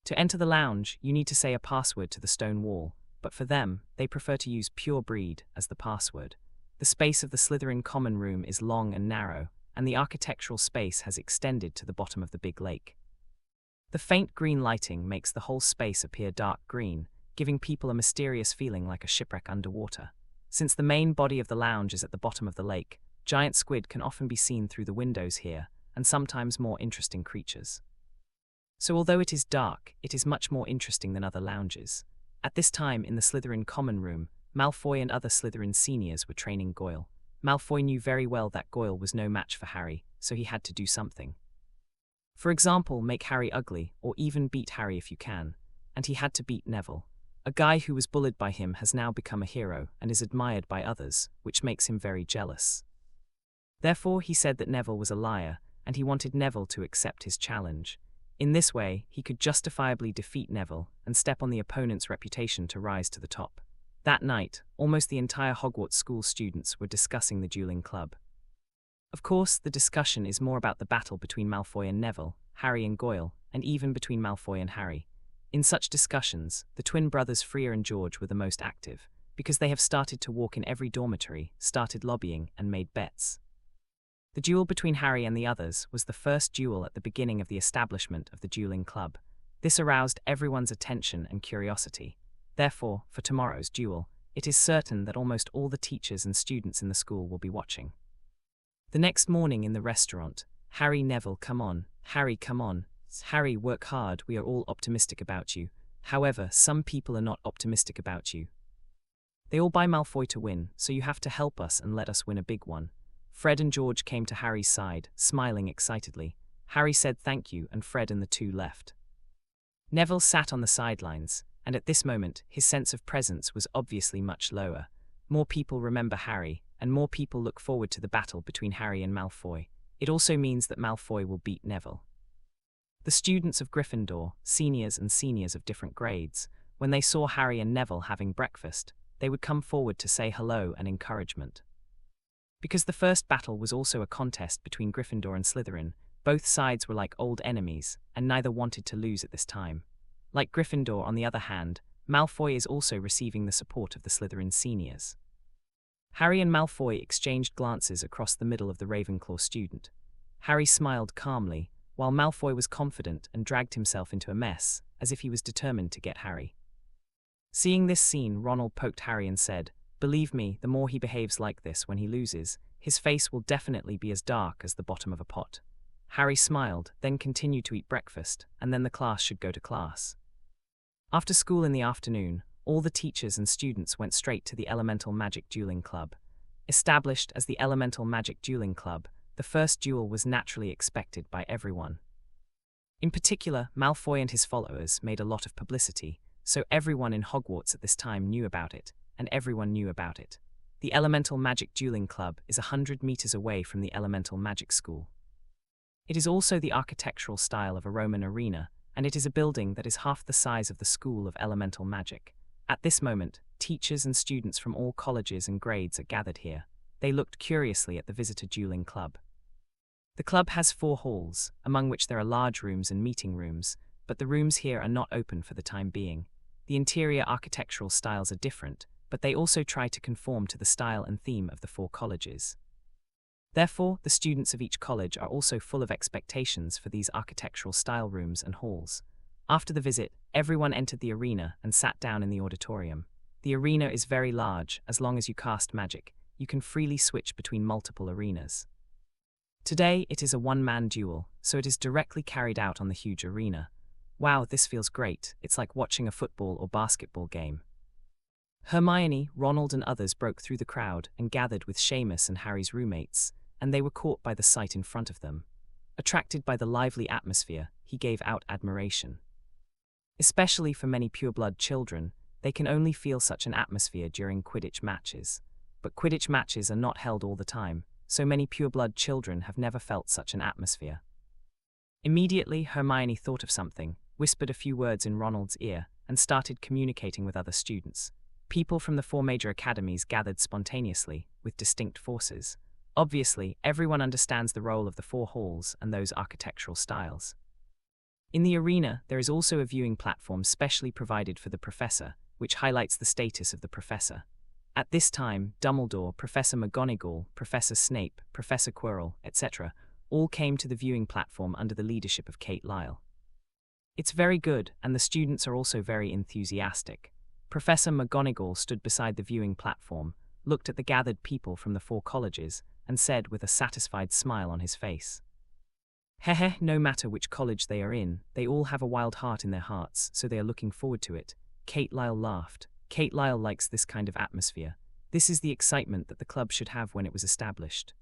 To enter the lounge, you need to say a password to the stone wall, but for them, they prefer to use pure breed as the password. The space of the Slytherin common room is long and narrow, and the architectural space has extended to the bottom of the big lake. The faint green lighting makes the whole space appear dark green, giving people a mysterious feeling like a shipwreck underwater. Since the main body of the lounge is at the bottom of the lake, giant squid can often be seen through the windows here, and sometimes more interesting creatures. So although it is dark, it is much more interesting than other lounges. At this time in the Slytherin common room, Malfoy and other Slytherin seniors were training Goyle. Malfoy knew very well that Goyle was no match for Harry, so he had to do something. For example, make Harry ugly, or even beat Harry if you can. And he had to beat Neville. A guy who was bullied by him has now become a hero and is admired by others, which makes him very jealous. Therefore, he said that Neville was a liar, and he wanted Neville to accept his challenge. In this way, he could justifiably defeat Neville and step on the opponent's reputation to rise to the top. That night, almost the entire Hogwarts school students were discussing the dueling club. Of course, the discussion is more about the battle between Malfoy and Neville, Harry and Goyle, and even between Malfoy and Harry. In such discussions, the twin brothers Freya and George were the most active, because they have started to walk in every dormitory, started lobbying, and made bets. The duel between Harry and the others was the first duel at the beginning of the establishment of the dueling club. This aroused everyone's attention and curiosity. Therefore, for tomorrow's duel, it is certain that almost all the teachers and students in the school will be watching. The next morning in the restaurant, Harry, Neville, come on. Harry, come on. Harry, work hard, we are all optimistic about you. However, some people are not optimistic about you. They all buy Malfoy to win, so you have to help us and let us win a big one. Fred and George came to Harry's side, smiling excitedly. Harry said thank you, and Fred and the two left. Neville sat on the sidelines, and at this moment, his sense of presence was obviously much lower. More people remember Harry, and more people look forward to the battle between Harry and Malfoy. It also means that Malfoy will beat Neville. The students of Gryffindor, seniors and seniors of different grades, when they saw Harry and Neville having breakfast, they would come forward to say hello and encouragement. Because the first battle was also a contest between Gryffindor and Slytherin, both sides were like old enemies, and neither wanted to lose at this time. Like Gryffindor, on the other hand, Malfoy is also receiving the support of the Slytherin seniors. Harry and Malfoy exchanged glances across the middle of the Ravenclaw student. Harry smiled calmly, while Malfoy was confident and dragged himself into a mess, as if he was determined to get Harry. Seeing this scene, Ronald poked Harry and said, "Believe me, the more he behaves like this when he loses, his face will definitely be as dark as the bottom of a pot." Harry smiled, then continued to eat breakfast, and then the class should go to class. After school in the afternoon, all the teachers and students went straight to the Elemental Magic Dueling Club. Established as the Elemental Magic Dueling Club, the first duel was naturally expected by everyone. In particular, Malfoy and his followers made a lot of publicity, so everyone in Hogwarts at this time knew about it, and everyone knew about it. The Elemental Magic Dueling Club is 100 meters away from the Elemental Magic School. It is also the architectural style of a Roman arena, and it is a building that is half the size of the School of Elemental Magic. At this moment, teachers and students from all colleges and grades are gathered here. They looked curiously at the visitor dueling club. The club has 4 halls, among which there are large rooms and meeting rooms, but the rooms here are not open for the time being. The interior architectural styles are different, but they also try to conform to the style and theme of the 4 colleges. Therefore, the students of each college are also full of expectations for these architectural style rooms and halls. After the visit, everyone entered the arena and sat down in the auditorium. The arena is very large. As long as you cast magic, you can freely switch between multiple arenas. Today, it is a one-man duel, so it is directly carried out on the huge arena. Wow, this feels great. It's like watching a football or basketball game. Hermione, Ronald and others broke through the crowd and gathered with Seamus and Harry's roommates, and they were caught by the sight in front of them. Attracted by the lively atmosphere, he gave out admiration. Especially for many pureblood children, they can only feel such an atmosphere during Quidditch matches. But Quidditch matches are not held all the time, so many pureblood children have never felt such an atmosphere. Immediately, Hermione thought of something, whispered a few words in Ronald's ear, and started communicating with other students. People from the 4 major academies gathered spontaneously, with distinct forces. Obviously, everyone understands the role of the 4 halls and those architectural styles. In the arena, there is also a viewing platform specially provided for the professor, which highlights the status of the professor. At this time, Dumbledore, Professor McGonagall, Professor Snape, Professor Quirrell, etc., all came to the viewing platform under the leadership of Kate Lyle. It's very good, and the students are also very enthusiastic. Professor McGonagall stood beside the viewing platform, looked at the gathered people from the 4 colleges, and said with a satisfied smile on his face, "Heh, no matter which college they are in, they all have a wild heart in their hearts, so they are looking forward to it." Kate Lyle laughed. Kate Lyle likes this kind of atmosphere. This is the excitement that the club should have when it was established.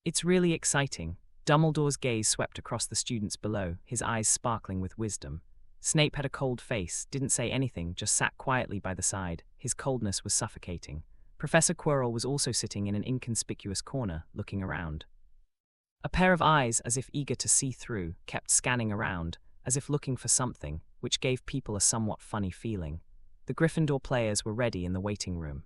It's really exciting. Dumbledore's gaze swept across the students below, his eyes sparkling with wisdom. Snape had a cold face, didn't say anything, just sat quietly by the side. His coldness was suffocating. Professor Quirrell was also sitting in an inconspicuous corner, looking around. A pair of eyes, as if eager to see through, kept scanning around, as if looking for something, which gave people a somewhat funny feeling. The Gryffindor players were ready in the waiting room.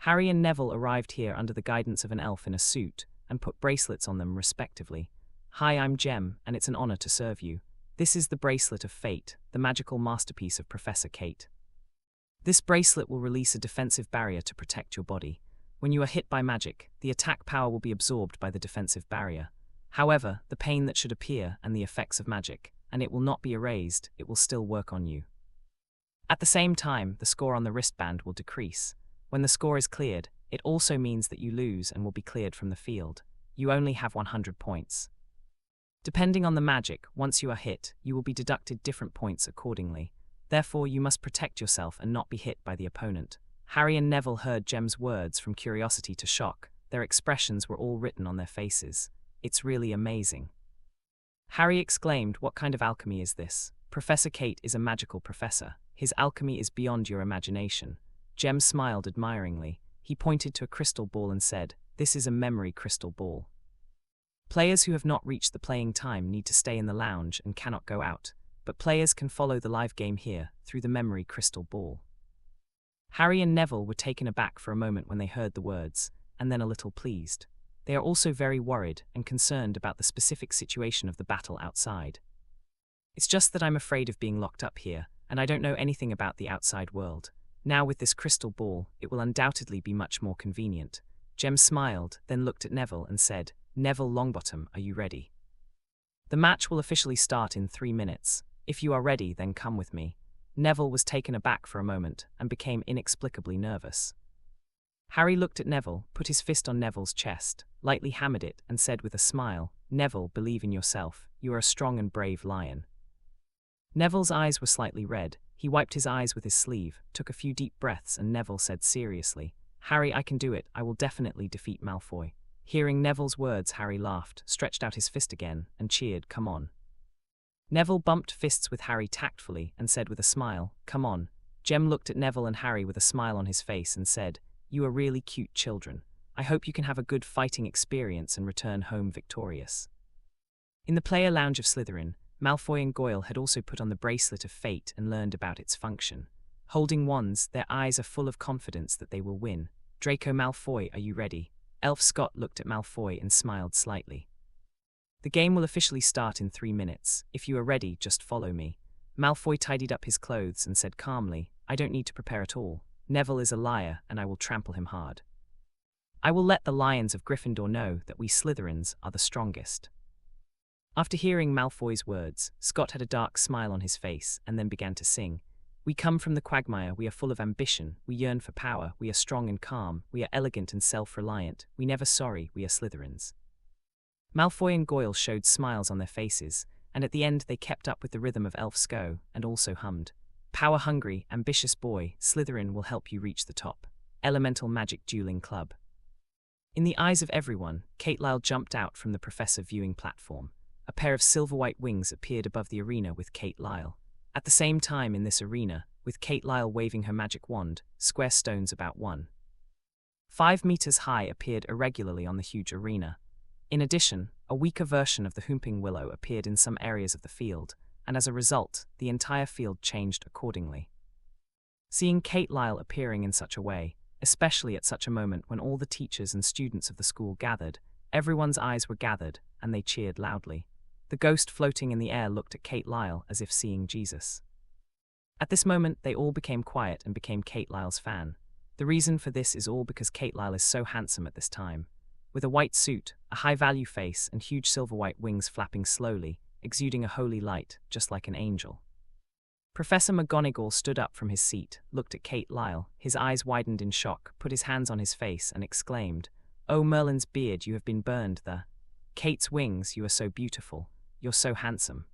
Harry and Neville arrived here under the guidance of an elf in a suit, and put bracelets on them respectively. "Hi, I'm Jem, and it's an honor to serve you. This is the Bracelet of Fate, the magical masterpiece of Professor Kate. This bracelet will release a defensive barrier to protect your body. When you are hit by magic, the attack power will be absorbed by the defensive barrier. However, the pain that should appear and the effects of magic, and it will not be erased, it will still work on you. At the same time, the score on the wristband will decrease. When the score is cleared, it also means that you lose and will be cleared from the field. You only have 100 points. Depending on the magic, once you are hit, you will be deducted different points accordingly. Therefore, you must protect yourself and not be hit by the opponent." Harry and Neville heard Jem's words from curiosity to shock. Their expressions were all written on their faces. "It's really amazing." Harry exclaimed, "What kind of alchemy is this?" "Professor Kate is a magical professor. His alchemy is beyond your imagination." Jem smiled admiringly. He pointed to a crystal ball and said, "This is a memory crystal ball. Players who have not reached the playing time need to stay in the lounge and cannot go out, but players can follow the live game here through the memory crystal ball." Harry and Neville were taken aback for a moment when they heard the words, and then a little pleased. They are also very worried and concerned about the specific situation of the battle outside. "It's just that I'm afraid of being locked up here, and I don't know anything about the outside world. Now with this crystal ball, it will undoubtedly be much more convenient." Jem smiled, then looked at Neville and said, "Neville Longbottom, are you ready? The match will officially start in 3 minutes. If you are ready, then come with me." Neville was taken aback for a moment and became inexplicably nervous. Harry looked at Neville, put his fist on Neville's chest, lightly hammered it, and said with a smile, "Neville, believe in yourself. You are a strong and brave lion." Neville's eyes were slightly red. He wiped his eyes with his sleeve, took a few deep breaths, and Neville said seriously, "Harry, I can do it. I will definitely defeat Malfoy." Hearing Neville's words, Harry laughed, stretched out his fist again, and cheered, "Come on." Neville bumped fists with Harry tactfully and said with a smile, "Come on." Jem looked at Neville and Harry with a smile on his face and said, "You are really cute children. I hope you can have a good fighting experience and return home victorious." In the player lounge of Slytherin, Malfoy and Goyle had also put on the Bracelet of Fate and learned about its function. Holding wands, their eyes are full of confidence that they will win. "Draco Malfoy, are you ready?" Elf Scott looked at Malfoy and smiled slightly. "The game will officially start in 3 minutes. If you are ready, just follow me." Malfoy tidied up his clothes and said calmly, "I don't need to prepare at all. Neville is a liar, and I will trample him hard. I will let the Lions of Gryffindor know that we Slytherins are the strongest." After hearing Malfoy's words, Scott had a dark smile on his face and then began to sing. "We come from the quagmire, we are full of ambition, we yearn for power, we are strong and calm, we are elegant and self-reliant, we never sorry, we are Slytherins." Malfoy and Goyle showed smiles on their faces, and at the end they kept up with the rhythm of Elf Sko and also hummed, "Power-hungry, ambitious boy, Slytherin will help you reach the top. Elemental Magic Dueling Club." In the eyes of everyone, Kate Lyle jumped out from the professor viewing platform. A pair of silver-white wings appeared above the arena with Kate Lyle. At the same time in this arena, with Kate Lyle waving her magic wand, square stones about 1.5 meters high appeared irregularly on the huge arena. In addition, a weaker version of the Whomping Willow appeared in some areas of the field, and as a result, the entire field changed accordingly. Seeing Kate Lyle appearing in such a way, especially at such a moment when all the teachers and students of the school gathered, everyone's eyes were gathered, and they cheered loudly. The ghost floating in the air looked at Kate Lyle as if seeing Jesus. At this moment, they all became quiet and became Kate Lyle's fan. The reason for this is all because Kate Lyle is so handsome at this time. With a white suit, a high-value face, and huge silver-white wings flapping slowly, exuding a holy light, just like an angel. Professor McGonagall stood up from his seat, looked at Kate Lyle, his eyes widened in shock, put his hands on his face, and exclaimed, "Oh, Merlin's beard, you have been burned, Kate's wings, you are so beautiful. You're so handsome.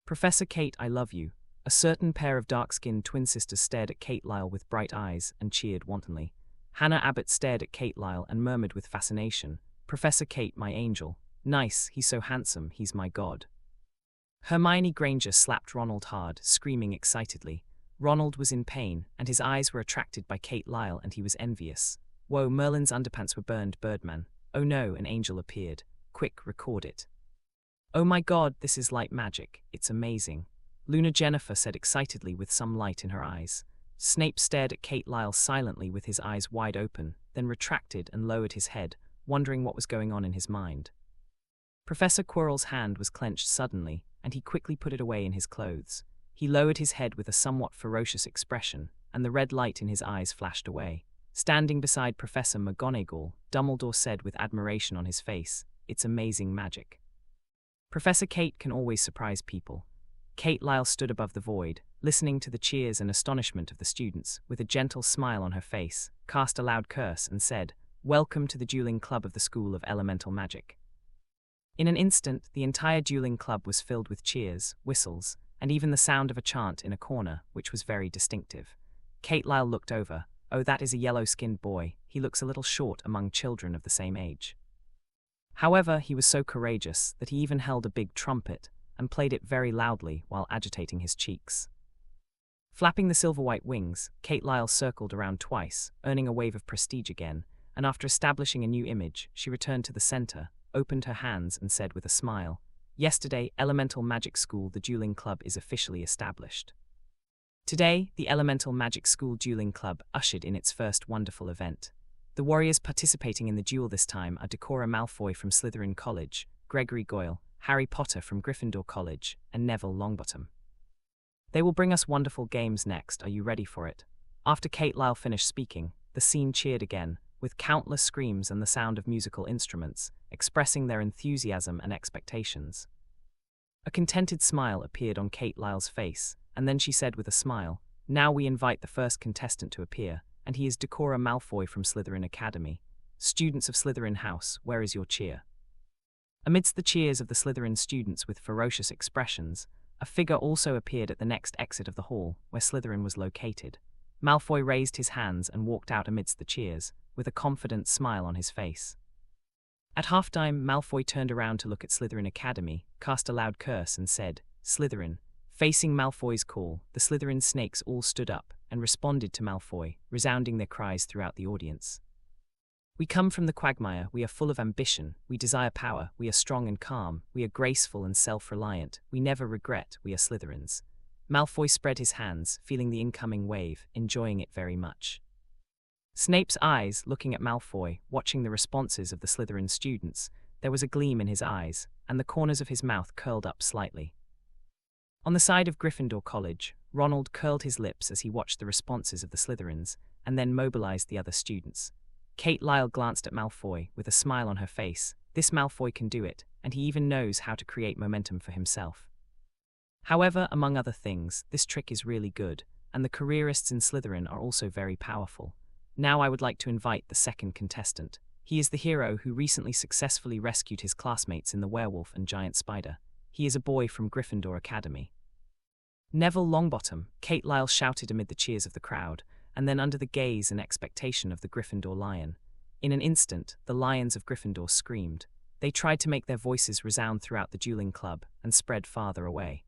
Professor Kate, I love you." A certain pair of dark-skinned twin sisters stared at Kate Lyle with bright eyes and cheered wantonly. Hannah Abbott stared at Kate Lyle and murmured with fascination, "Professor Kate, my angel. Nice, he's so handsome, he's my god." Hermione Granger slapped Ronald hard, screaming excitedly. Ronald was in pain, and his eyes were attracted by Kate Lyle, and he was envious. Whoa, Merlin's underpants were burned, Birdman. Oh no, an angel appeared. Quick, record it. Oh my god, this is like magic. It's amazing. Luna Jennifer said excitedly with some light in her eyes. Snape stared at Kate Lyle silently with his eyes wide open, then retracted and lowered his head, wondering what was going on in his mind. Professor Quirrell's hand was clenched suddenly, and he quickly put it away in his clothes. He lowered his head with a somewhat ferocious expression, and the red light in his eyes flashed away. Standing beside Professor McGonagall, Dumbledore said with admiration on his face, "It's amazing magic." Professor Kate can always surprise people. Kate Lyle stood above the void, listening to the cheers and astonishment of the students, with a gentle smile on her face, cast a loud curse, and said, "Welcome to the dueling club of the School of Elemental Magic." In an instant, the entire dueling club was filled with cheers, whistles, and even the sound of a chant in a corner, which was very distinctive. Kate Lyle looked over. "Oh, that is a yellow-skinned boy. He looks a little short among children of the same age." However, he was so courageous that he even held a big trumpet and played it very loudly while agitating his cheeks. Flapping the silver-white wings, Kate Lyle circled around twice, earning a wave of prestige again, and after establishing a new image, she returned to the center, opened her hands, and said with a smile, "Yesterday, Elemental Magic School, the Dueling Club, is officially established." Today, the Elemental Magic School Dueling Club ushered in its first wonderful event. The warriors participating in the duel this time are Decora Malfoy from Slytherin College, Gregory Goyle, Harry Potter from Gryffindor College, and Neville Longbottom. They will bring us wonderful games next. Are you ready for it? After Kate Lyle finished speaking, the scene cheered again, with countless screams and the sound of musical instruments, expressing their enthusiasm and expectations. A contented smile appeared on Kate Lyle's face, and then she said with a smile, "Now we invite the first contestant to appear, and he is Decora Malfoy from Slytherin Academy. Students of Slytherin House, where is your cheer?" Amidst the cheers of the Slytherin students with ferocious expressions, a figure also appeared at the next exit of the hall, where Slytherin was located. Malfoy raised his hands and walked out amidst the cheers, with a confident smile on his face. At halftime, Malfoy turned around to look at Slytherin Academy, cast a loud curse, and said, "Slytherin." Facing Malfoy's call, the Slytherin snakes all stood up and responded to Malfoy, resounding their cries throughout the audience. "We come from the quagmire, we are full of ambition, we desire power, we are strong and calm, we are graceful and self-reliant, we never regret, we are Slytherins." Malfoy spread his hands, feeling the incoming wave, enjoying it very much. Snape's eyes, looking at Malfoy, watching the responses of the Slytherin students, there was a gleam in his eyes, and the corners of his mouth curled up slightly. On the side of Gryffindor College, Ronald curled his lips as he watched the responses of the Slytherins, and then mobilized the other students. Kate Lyle glanced at Malfoy, with a smile on her face. This Malfoy can do it, and he even knows how to create momentum for himself. However, among other things, this trick is really good, and the careerists in Slytherin are also very powerful. Now I would like to invite the second contestant. He is the hero who recently successfully rescued his classmates in The Werewolf and Giant Spider. He is a boy from Gryffindor Academy. Neville Longbottom, Kate Lyle shouted amid the cheers of the crowd, and then under the gaze and expectation of the Gryffindor Lion. In an instant, the Lions of Gryffindor screamed. They tried to make their voices resound throughout the dueling club and spread farther away.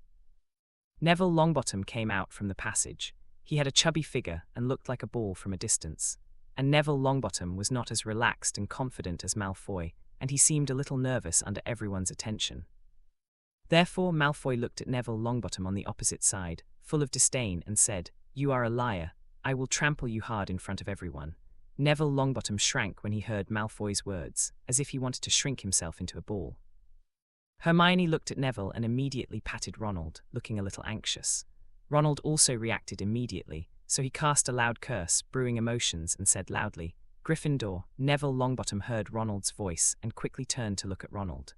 Neville Longbottom came out from the passage. He had a chubby figure and looked like a ball from a distance. And Neville Longbottom was not as relaxed and confident as Malfoy, and he seemed a little nervous under everyone's attention. Therefore, Malfoy looked at Neville Longbottom on the opposite side, full of disdain, and said, "You are a liar. I will trample you hard in front of everyone." Neville Longbottom shrank when he heard Malfoy's words, as if he wanted to shrink himself into a ball. Hermione looked at Neville and immediately patted Ronald, looking a little anxious. Ronald also reacted immediately, so he cast a loud curse, brewing emotions, and said loudly, "Gryffindor." Neville Longbottom heard Ronald's voice and quickly turned to look at Ronald.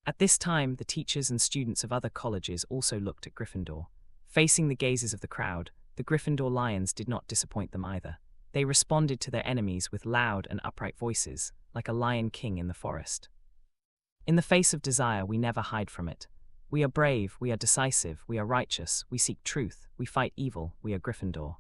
At this time, the teachers and students of other colleges also looked at Gryffindor. Facing the gazes of the crowd, the Gryffindor Lions did not disappoint them either. They responded to their enemies with loud and upright voices, like a lion king in the forest. "In the face of desire, we never hide from it. We are brave, we are decisive, we are righteous, we seek truth, we fight evil, we are Gryffindor."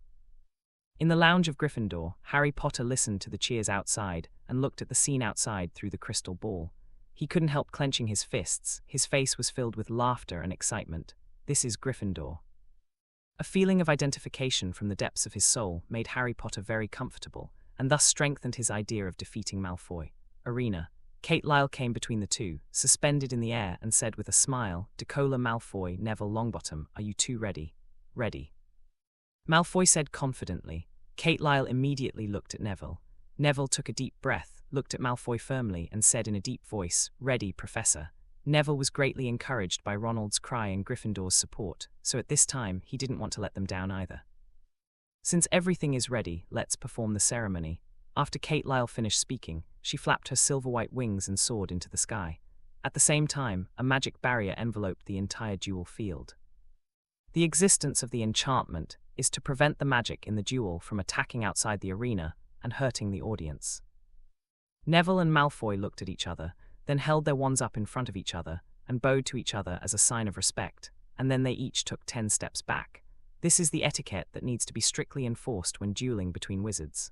In the lounge of Gryffindor, Harry Potter listened to the cheers outside and looked at the scene outside through the crystal ball. He couldn't help clenching his fists. His face was filled with laughter and excitement. This is Gryffindor. A feeling of identification from the depths of his soul made Harry Potter very comfortable, and thus strengthened his idea of defeating Malfoy. Arena. Kate Lyle came between the two, suspended in the air, and said with a smile, "Draco Malfoy, Neville Longbottom, are you two ready?" "Ready." Malfoy said confidently. Kate Lyle immediately looked at Neville. Neville took a deep breath, looked at Malfoy firmly, and said in a deep voice, "Ready, Professor." Neville was greatly encouraged by Ronald's cry and Gryffindor's support, so at this time he didn't want to let them down either. "Since everything is ready, let's perform the ceremony." After Kate Lyle finished speaking, she flapped her silver-white wings and soared into the sky. At the same time, a magic barrier enveloped the entire duel field. The existence of the enchantment is to prevent the magic in the duel from attacking outside the arena and hurting the audience. Neville and Malfoy looked at each other, then held their wands up in front of each other and bowed to each other as a sign of respect, and then they each took 10 steps back. This is the etiquette that needs to be strictly enforced when dueling between wizards.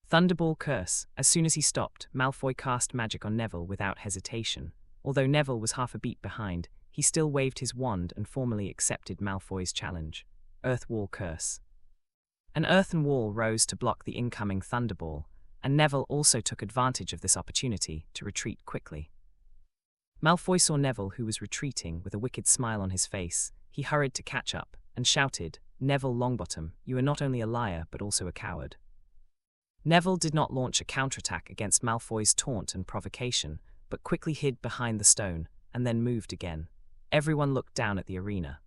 Thunderball Curse. As soon as he stopped, Malfoy cast magic on Neville without hesitation. Although Neville was half a beat behind, he still waved his wand and formally accepted Malfoy's challenge. Earth Wall Curse. An earthen wall rose to block the incoming Thunderball, and Neville also took advantage of this opportunity to retreat quickly. Malfoy saw Neville, who was retreating, with a wicked smile on his face. He hurried to catch up and shouted, "Neville Longbottom, you are not only a liar but also a coward." Neville did not launch a counterattack against Malfoy's taunt and provocation, but quickly hid behind the stone and then moved again. Everyone looked down at the arena.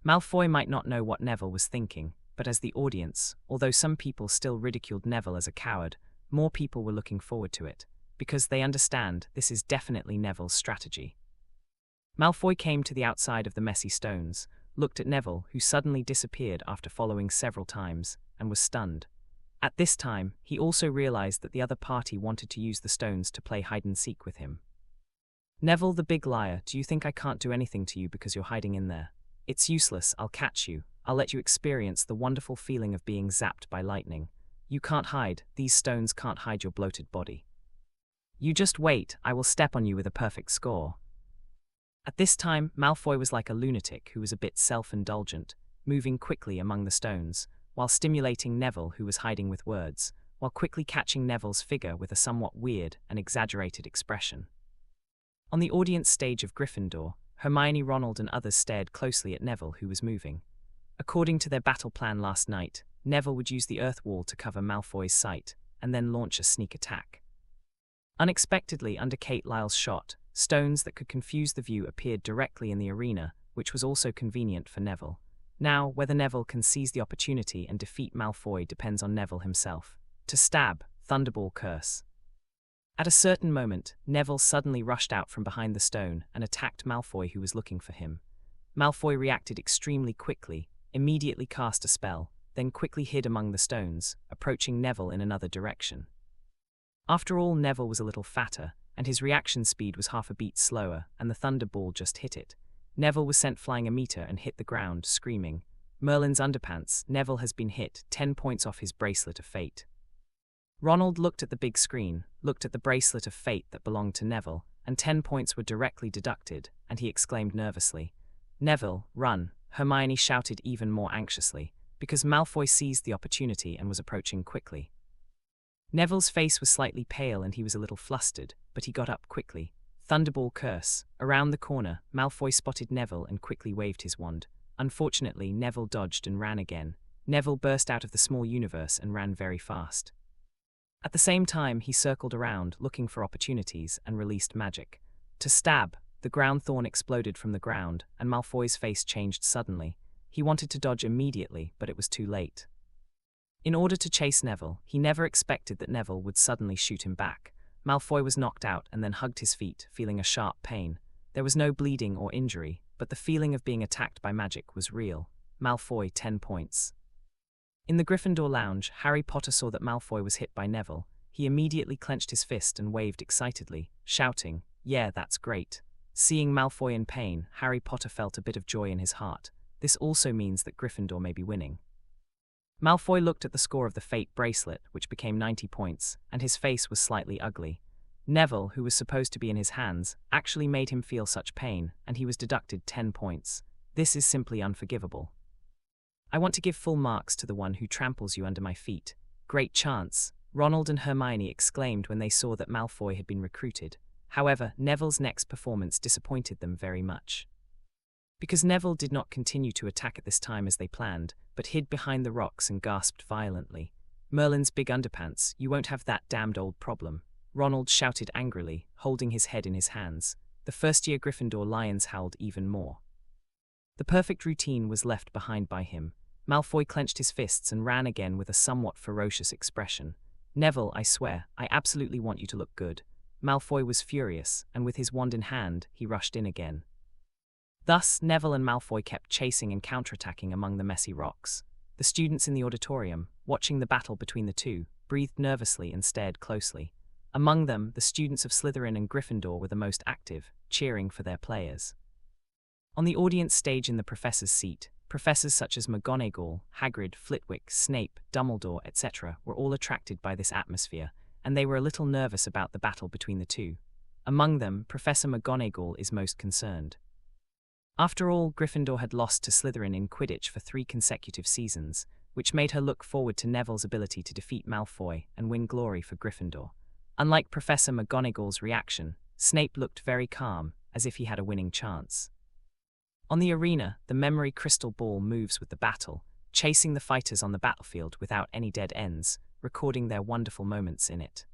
Malfoy might not know what Neville was thinking, but as the audience, although some people still ridiculed Neville as a coward, more people were looking forward to it, because they understand this is definitely Neville's strategy. Malfoy came to the outside of the messy stones, looked at Neville, who suddenly disappeared after following several times, and was stunned. At this time, he also realized that the other party wanted to use the stones to play hide-and-seek with him. "Neville the big liar, do you think I can't do anything to you because you're hiding in there? It's useless, I'll catch you. I'll let you experience the wonderful feeling of being zapped by lightning. You can't hide, these stones can't hide your bloated body. You just wait, I will step on you with a perfect score." At this time, Malfoy was like a lunatic who was a bit self-indulgent, moving quickly among the stones, while stimulating Neville, who was hiding with words, while quickly catching Neville's figure with a somewhat weird and exaggerated expression. On the audience stage of Gryffindor, Hermione, Ronald and others stared closely at Neville, who was moving. According to their battle plan last night, Neville would use the earth wall to cover Malfoy's sight, and then launch a sneak attack. Unexpectedly, under Kate Lyle's shot, stones that could confuse the view appeared directly in the arena, which was also convenient for Neville. Now, whether Neville can seize the opportunity and defeat Malfoy depends on Neville himself. To stab, Thunderball Curse. At a certain moment, Neville suddenly rushed out from behind the stone and attacked Malfoy, who was looking for him. Malfoy reacted extremely quickly, immediately cast a spell, then quickly hid among the stones, approaching Neville in another direction. After all, Neville was a little fatter, and his reaction speed was half a beat slower, and the Thunderball just hit it. Neville was sent flying a meter and hit the ground, screaming, "Merlin's underpants, Neville has been hit, 10 points off his bracelet of fate." Ronald looked at the big screen, looked at the bracelet of fate that belonged to Neville, and 10 points were directly deducted, and he exclaimed nervously, "Neville, run!" Hermione shouted even more anxiously, because Malfoy seized the opportunity and was approaching quickly. Neville's face was slightly pale and he was a little flustered, but he got up quickly. Thunderball Curse. Around the corner, Malfoy spotted Neville and quickly waved his wand. Unfortunately, Neville dodged and ran again. Neville burst out of the small universe and ran very fast. At the same time, he circled around, looking for opportunities, and released magic. To stab, the ground thorn exploded from the ground, and Malfoy's face changed suddenly. He wanted to dodge immediately, but it was too late. In order to chase Neville, he never expected that Neville would suddenly shoot him back. Malfoy was knocked out and then hugged his feet, feeling a sharp pain. There was no bleeding or injury, but the feeling of being attacked by magic was real. Malfoy, 10 points. In the Gryffindor lounge, Harry Potter saw that Malfoy was hit by Neville. He immediately clenched his fist and waved excitedly, shouting, "Yeah, that's great." Seeing Malfoy in pain, Harry Potter felt a bit of joy in his heart. This also means that Gryffindor may be winning. Malfoy looked at the score of the Fate bracelet, which became 90 points, and his face was slightly ugly. Neville, who was supposed to be in his hands, actually made him feel such pain, and he was deducted 10 points. This is simply unforgivable. I want to give full marks to the one who tramples you under my feet. Great chance, Ronald and Hermione exclaimed when they saw that Malfoy had been recruited. However, Neville's next performance disappointed them very much. Because Neville did not continue to attack at this time as they planned, but hid behind the rocks and gasped violently. "Merlin's big underpants, you won't have that damned old problem," Ronald shouted angrily, holding his head in his hands. The first-year Gryffindor lions howled even more. The perfect routine was left behind by him. Malfoy clenched his fists and ran again with a somewhat ferocious expression. "Neville, I swear, I absolutely want you to look good." Malfoy was furious, and with his wand in hand, he rushed in again. Thus, Neville and Malfoy kept chasing and counterattacking among the messy rocks. The students in the auditorium, watching the battle between the two, breathed nervously and stared closely. Among them, the students of Slytherin and Gryffindor were the most active, cheering for their players. On the audience stage in the professor's seat, professors such as McGonagall, Hagrid, Flitwick, Snape, Dumbledore, etc. were all attracted by this atmosphere, and they were a little nervous about the battle between the two. Among them, Professor McGonagall is most concerned. After all, Gryffindor had lost to Slytherin in Quidditch for 3 consecutive seasons, which made her look forward to Neville's ability to defeat Malfoy and win glory for Gryffindor. Unlike Professor McGonagall's reaction, Snape looked very calm, as if he had a winning chance. On the arena, the memory crystal ball moves with the battle, chasing the fighters on the battlefield without any dead ends, recording their wonderful moments in it.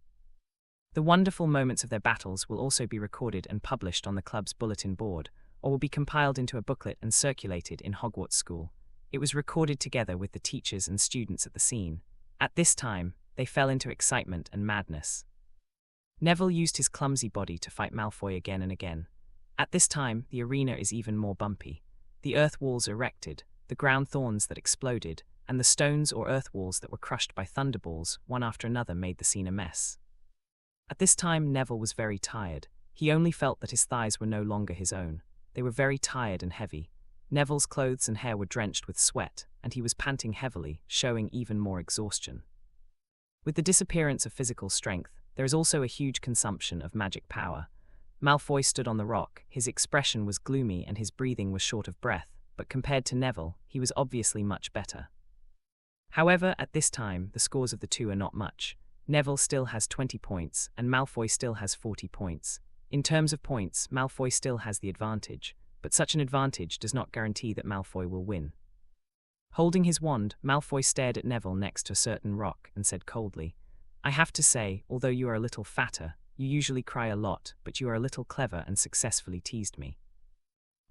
The wonderful moments of their battles will also be recorded and published on the club's bulletin board, or will be compiled into a booklet and circulated in Hogwarts School. It was recorded together with the teachers and students at the scene. At this time, they fell into excitement and madness. Neville used his clumsy body to fight Malfoy again and again. At this time, the arena is even more bumpy. The earth walls erected, the ground thorns that exploded, and the stones or earth walls that were crushed by thunderballs, one after another, made the scene a mess. At this time, Neville was very tired. He only felt that his thighs were no longer his own. They were very tired and heavy. Neville's clothes and hair were drenched with sweat, and he was panting heavily, showing even more exhaustion. With the disappearance of physical strength, there is also a huge consumption of magic power. Malfoy stood on the rock, his expression was gloomy and his breathing was short of breath, but compared to Neville, he was obviously much better. However, at this time, the scores of the two are not much. Neville still has 20 points, and Malfoy still has 40 points. In terms of points, Malfoy still has the advantage, but such an advantage does not guarantee that Malfoy will win. Holding his wand, Malfoy stared at Neville next to a certain rock and said coldly, "I have to say, although you are a little fatter, you usually cry a lot, but you are a little clever and successfully teased me."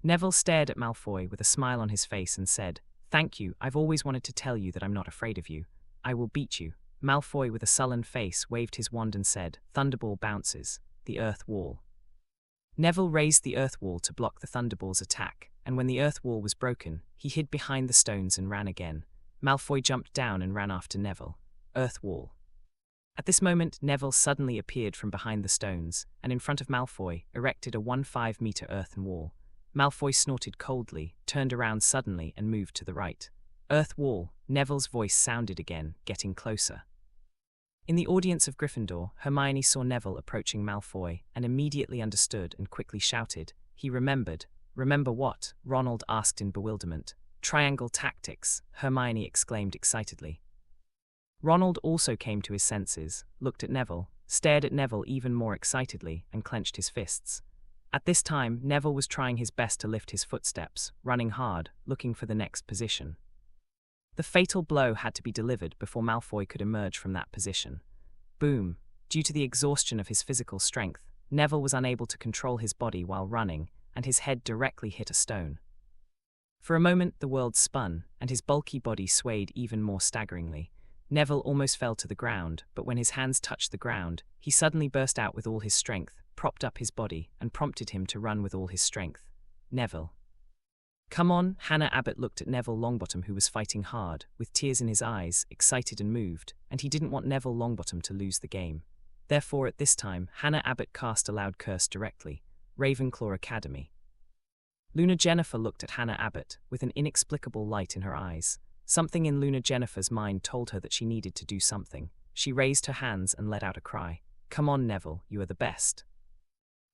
Neville stared at Malfoy with a smile on his face and said, "Thank you, I've always wanted to tell you that I'm not afraid of you. I will beat you." Malfoy with a sullen face waved his wand and said, "Thunderball bounces, the earth wall." Neville raised the earth wall to block the Thunderball's attack, and when the earth wall was broken, he hid behind the stones and ran again. Malfoy jumped down and ran after Neville. Earth wall. At this moment, Neville suddenly appeared from behind the stones, and in front of Malfoy, erected a 1.5-meter earthen wall. Malfoy snorted coldly, turned around suddenly and moved to the right. Earth wall, Neville's voice sounded again, getting closer. In the audience of Gryffindor, Hermione saw Neville approaching Malfoy and immediately understood and quickly shouted. He remembered. "Remember what?" Ronald asked in bewilderment. "Triangle tactics," Hermione exclaimed excitedly. Ronald also came to his senses, looked at Neville, stared at Neville even more excitedly, and clenched his fists. At this time, Neville was trying his best to lift his footsteps, running hard, looking for the next position. The fatal blow had to be delivered before Malfoy could emerge from that position. Boom! Due to the exhaustion of his physical strength, Neville was unable to control his body while running, and his head directly hit a stone. For a moment, the world spun, and his bulky body swayed even more staggeringly. Neville almost fell to the ground, but when his hands touched the ground, he suddenly burst out with all his strength, propped up his body, and prompted him to run with all his strength. Neville. Come on, Hannah Abbott looked at Neville Longbottom, who was fighting hard, with tears in his eyes, excited and moved, and he didn't want Neville Longbottom to lose the game. Therefore, at this time, Hannah Abbott cast a loud curse directly. Ravenclaw Academy. Luna Jennifer looked at Hannah Abbott, with an inexplicable light in her eyes. Something in Luna Jennifer's mind told her that she needed to do something. She raised her hands and let out a cry. Come on, Neville, you are the best.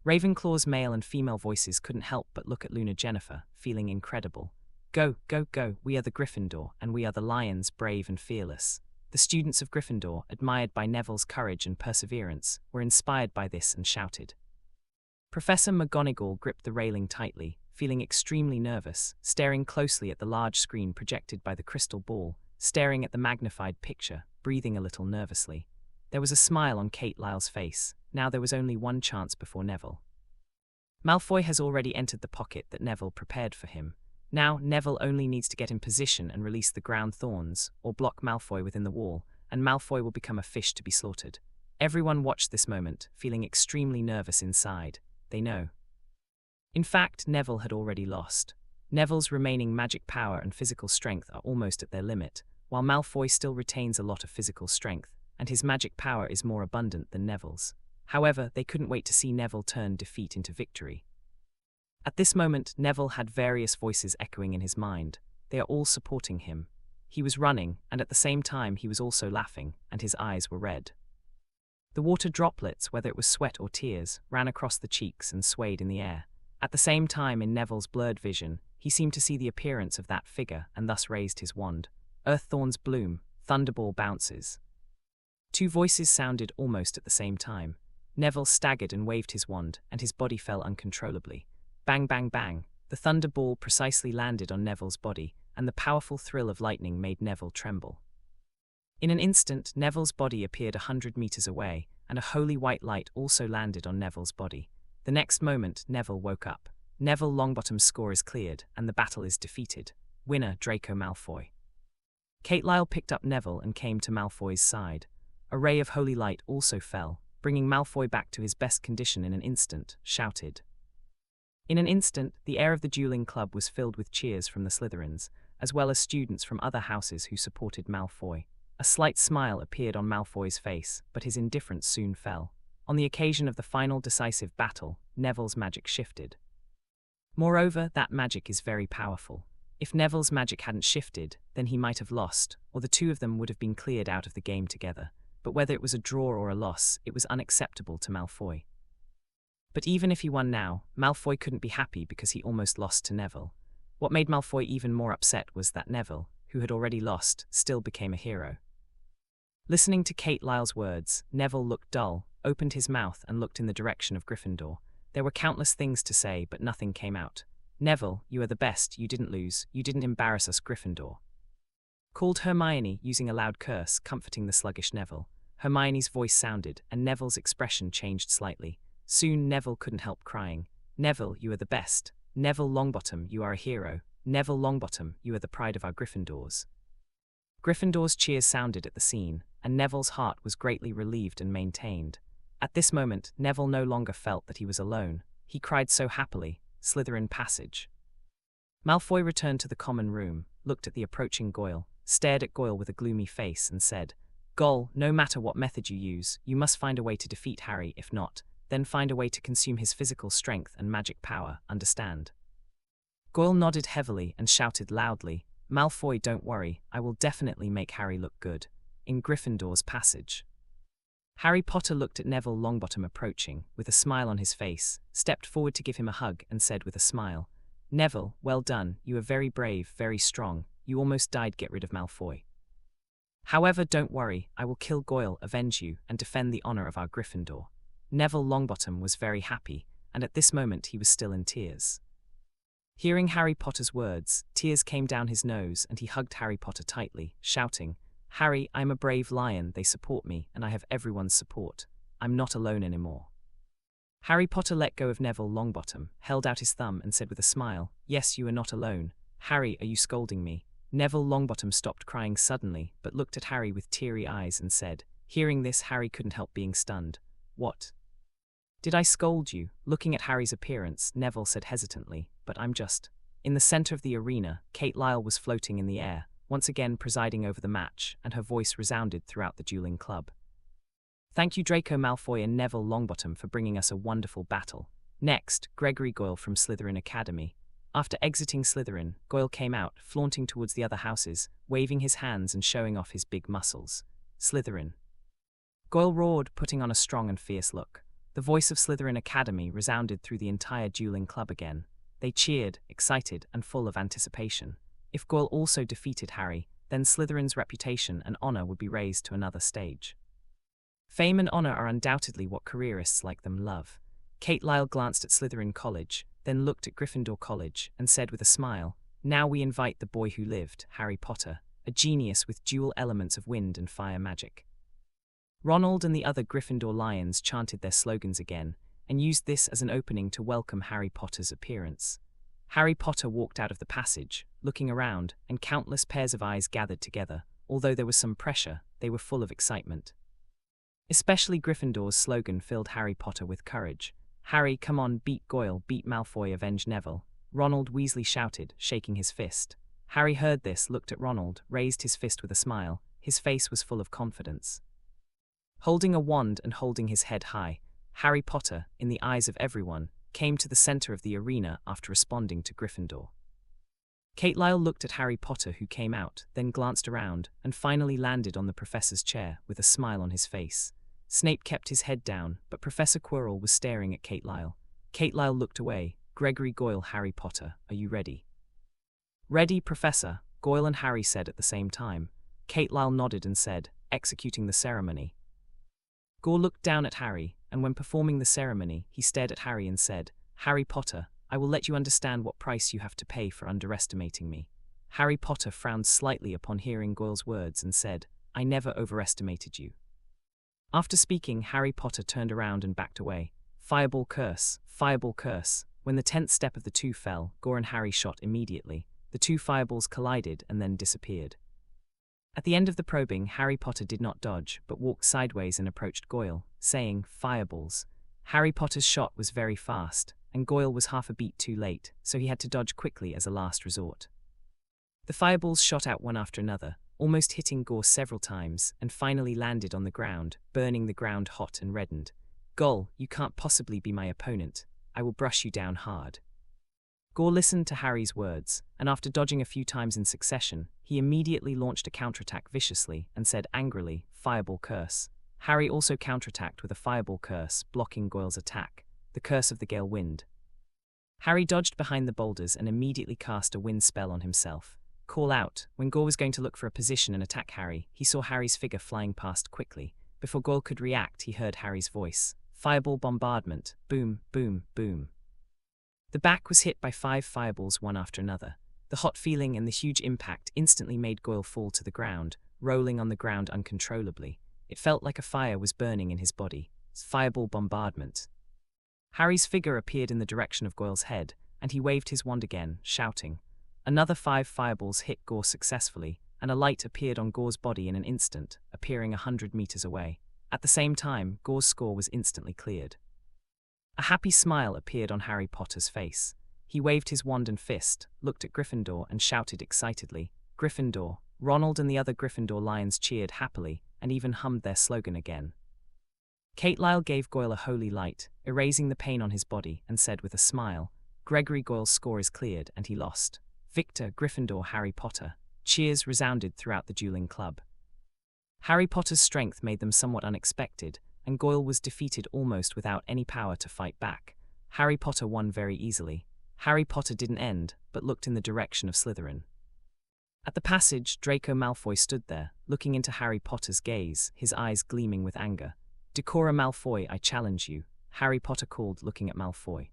Ravenclaw's male and female voices couldn't help but look at Luna Jennifer, feeling incredible. Go, go, go, we are the Gryffindor, and we are the lions, brave and fearless. The students of Gryffindor, admired by Neville's courage and perseverance, were inspired by this and shouted. Professor McGonagall gripped the railing tightly, feeling extremely nervous, staring closely at the large screen projected by the crystal ball, staring at the magnified picture, breathing a little nervously. There was a smile on Kate Lyle's face. Now there was only one chance before Neville. Malfoy has already entered the pocket that Neville prepared for him. Now Neville only needs to get in position and release the ground thorns, or block Malfoy within the wall, and Malfoy will become a fish to be slaughtered. Everyone watched this moment, feeling extremely nervous inside. They know. In fact, Neville had already lost. Neville's remaining magic power and physical strength are almost at their limit, while Malfoy still retains a lot of physical strength, and his magic power is more abundant than Neville's. However, they couldn't wait to see Neville turn defeat into victory. At this moment, Neville had various voices echoing in his mind. They are all supporting him. He was running, and at the same time he was also laughing, and his eyes were red. The water droplets, whether it was sweat or tears, ran across the cheeks and swayed in the air. At the same time, in Neville's blurred vision, he seemed to see the appearance of that figure and thus raised his wand. Earth thorns bloom, thunderball bounces. Two voices sounded almost at the same time. Neville staggered and waved his wand, and his body fell uncontrollably. Bang, bang, bang. The thunderball precisely landed on Neville's body, and the powerful thrill of lightning made Neville tremble. In an instant, Neville's body appeared 100 meters away, and a holy white light also landed on Neville's body. The next moment, Neville woke up. Neville Longbottom's score is cleared, and the battle is defeated. Winner, Draco Malfoy. Kate Lyle picked up Neville and came to Malfoy's side. A ray of holy light also fell, bringing Malfoy back to his best condition in an instant, shouted. In an instant, the air of the dueling club was filled with cheers from the Slytherins, as well as students from other houses who supported Malfoy. A slight smile appeared on Malfoy's face, but his indifference soon fell. On the occasion of the final decisive battle, Neville's magic shifted. Moreover, that magic is very powerful. If Neville's magic hadn't shifted, then he might have lost, or the two of them would have been cleared out of the game together. But whether it was a draw or a loss, it was unacceptable to Malfoy. But even if he won now, Malfoy couldn't be happy because he almost lost to Neville. What made Malfoy even more upset was that Neville, who had already lost, still became a hero. Listening to Kate Lyle's words, Neville looked dull, opened his mouth and looked in the direction of Gryffindor. There were countless things to say, but nothing came out. Neville, you are the best, you didn't lose, you didn't embarrass us, Gryffindor. Called Hermione, using a loud curse, comforting the sluggish Neville. Hermione's voice sounded, and Neville's expression changed slightly. Soon Neville couldn't help crying. Neville, you are the best. Neville Longbottom, you are a hero. Neville Longbottom, you are the pride of our Gryffindors. Gryffindor's cheers sounded at the scene, and Neville's heart was greatly relieved and maintained. At this moment, Neville no longer felt that he was alone. He cried so happily, Slytherin passage. Malfoy returned to the common room, looked at the approaching Goyle, stared at Goyle with a gloomy face and said, Goyle, no matter what method you use, you must find a way to defeat Harry. If not, then find a way to consume his physical strength and magic power, understand? Goyle nodded heavily and shouted loudly, Malfoy, don't worry, I will definitely make Harry look good. In Gryffindor's passage. Harry Potter looked at Neville Longbottom approaching, with a smile on his face, stepped forward to give him a hug and said with a smile, Neville, well done, you are very brave, very strong, you almost died, get rid of Malfoy. However, don't worry, I will kill Goyle, avenge you, and defend the honor of our Gryffindor. Neville Longbottom was very happy, and at this moment he was still in tears. Hearing Harry Potter's words, tears came down his nose and he hugged Harry Potter tightly, shouting, Harry, I'm a brave lion, they support me, and I have everyone's support. I'm not alone anymore. Harry Potter let go of Neville Longbottom, held out his thumb and said with a smile, "Yes, you are not alone. Harry, are you scolding me?" Neville Longbottom stopped crying suddenly, but looked at Harry with teary eyes and said. Hearing this, Harry couldn't help being stunned. "What? Did I scold you?" Looking at Harry's appearance, Neville said hesitantly, "But I'm just..." In the center of the arena, Kate Lyle was floating in the air, once again presiding over the match, and her voice resounded throughout the dueling club. "Thank you, Draco Malfoy and Neville Longbottom, for bringing us a wonderful battle." Next, Gregory Goyle from Slytherin Academy. After exiting Slytherin, Goyle came out, flaunting towards the other houses, waving his hands and showing off his big muscles. "Slytherin!" Goyle roared, putting on a strong and fierce look. The voice of Slytherin Academy resounded through the entire dueling club again. They cheered, excited and full of anticipation. If Goyle also defeated Harry, then Slytherin's reputation and honor would be raised to another stage. Fame and honor are undoubtedly what careerists like them love. Kate Lyle glanced at Slytherin College, then looked at Gryffindor College, and said with a smile, "Now we invite the boy who lived, Harry Potter, a genius with dual elements of wind and fire magic." Ronald and the other Gryffindor Lions chanted their slogans again, and used this as an opening to welcome Harry Potter's appearance. Harry Potter walked out of the passage, looking around, and countless pairs of eyes gathered together. Although there was some pressure, they were full of excitement. Especially Gryffindor's slogan filled Harry Potter with courage. "Harry, come on, beat Goyle, beat Malfoy, avenge Neville," Ronald Weasley shouted, shaking his fist. Harry heard this, looked at Ronald, raised his fist with a smile. His face was full of confidence. Holding a wand and holding his head high, Harry Potter, in the eyes of everyone, came to the center of the arena after responding to Gryffindor. Kate Lyle looked at Harry Potter, who came out, then glanced around, and finally landed on the professor's chair with a smile on his face. Snape kept his head down, but Professor Quirrell was staring at Kate Lyle. Kate Lyle looked away. "Gregory Goyle, Harry Potter, are you ready?" "Ready, Professor," Goyle and Harry said at the same time. Kate Lyle nodded and said, "Executing the ceremony." Gore looked down at Harry, and when performing the ceremony, he stared at Harry and said, "Harry Potter, I will let you understand what price you have to pay for underestimating me." Harry Potter frowned slightly upon hearing Goyle's words and said, "I never overestimated you." After speaking, Harry Potter turned around and backed away. Fireball curse, fireball curse. When the 10th step of the two fell, Gore and Harry shot immediately. The two fireballs collided and then disappeared. At the end of the probing, Harry Potter did not dodge, but walked sideways and approached Goyle, saying, "Fireballs." Harry Potter's shot was very fast, and Goyle was half a beat too late, so he had to dodge quickly as a last resort. The fireballs shot out one after another, almost hitting Gore several times, and finally landed on the ground, burning the ground hot and reddened. "Goyle, you can't possibly be my opponent. I will brush you down hard." Gore listened to Harry's words, and after dodging a few times in succession, he immediately launched a counterattack viciously and said angrily, "Fireball curse." Harry also counterattacked with a fireball curse, blocking Goyle's attack, the curse of the gale wind. Harry dodged behind the boulders and immediately cast a wind spell on himself. Call out. When Gore was going to look for a position and attack Harry, he saw Harry's figure flying past quickly. Before Gore could react, he heard Harry's voice. "Fireball bombardment. Boom, boom, boom." The back was hit by 5 fireballs one after another. The hot feeling and the huge impact instantly made Goyle fall to the ground, rolling on the ground uncontrollably. It felt like a fire was burning in his body. Fireball bombardment. Harry's figure appeared in the direction of Goyle's head, and he waved his wand again, shouting. Another 5 fireballs hit Gore successfully, and a light appeared on Gore's body in an instant, appearing 100 meters away. At the same time, Gore's score was instantly cleared. A happy smile appeared on Harry Potter's face. He waved his wand and fist, looked at Gryffindor and shouted excitedly, "Gryffindor!" Ronald and the other Gryffindor Lions cheered happily and even hummed their slogan again. Kate Lyle gave Goyle a holy light, erasing the pain on his body, and said with a smile, "Gregory Goyle's score is cleared and he lost. Victor, Gryffindor, Harry Potter." Cheers resounded throughout the dueling club. Harry Potter's strength made them somewhat unexpected, and Goyle was defeated almost without any power to fight back. Harry Potter won very easily. Harry Potter didn't end, but looked in the direction of Slytherin. At the passage, Draco Malfoy stood there, looking into Harry Potter's gaze, his eyes gleaming with anger. "Decora Malfoy, I challenge you," Harry Potter called, looking at Malfoy.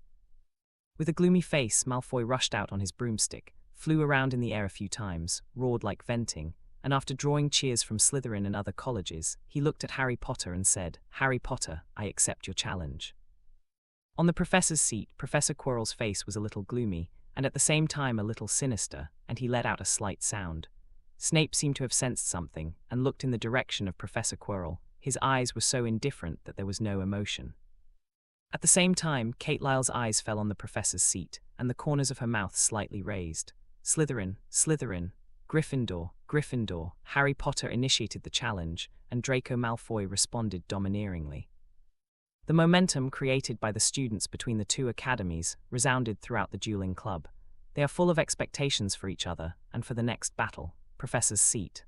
With a gloomy face, Malfoy rushed out on his broomstick, flew around in the air a few times, roared like venting, and after drawing cheers from Slytherin and other colleges, he looked at Harry Potter and said, "Harry Potter, I accept your challenge." On the professor's seat, Professor Quirrell's face was a little gloomy, and at the same time a little sinister, and he let out a slight sound. Snape seemed to have sensed something, and looked in the direction of Professor Quirrell. His eyes were so indifferent that there was no emotion. At the same time, Kate Lyle's eyes fell on the professor's seat, and the corners of her mouth slightly raised. Slytherin, Slytherin, Gryffindor, Gryffindor. Harry Potter initiated the challenge, and Draco Malfoy responded domineeringly. The momentum created by the students between the two academies resounded throughout the dueling club. They are full of expectations for each other, and for the next battle, Professor's seat.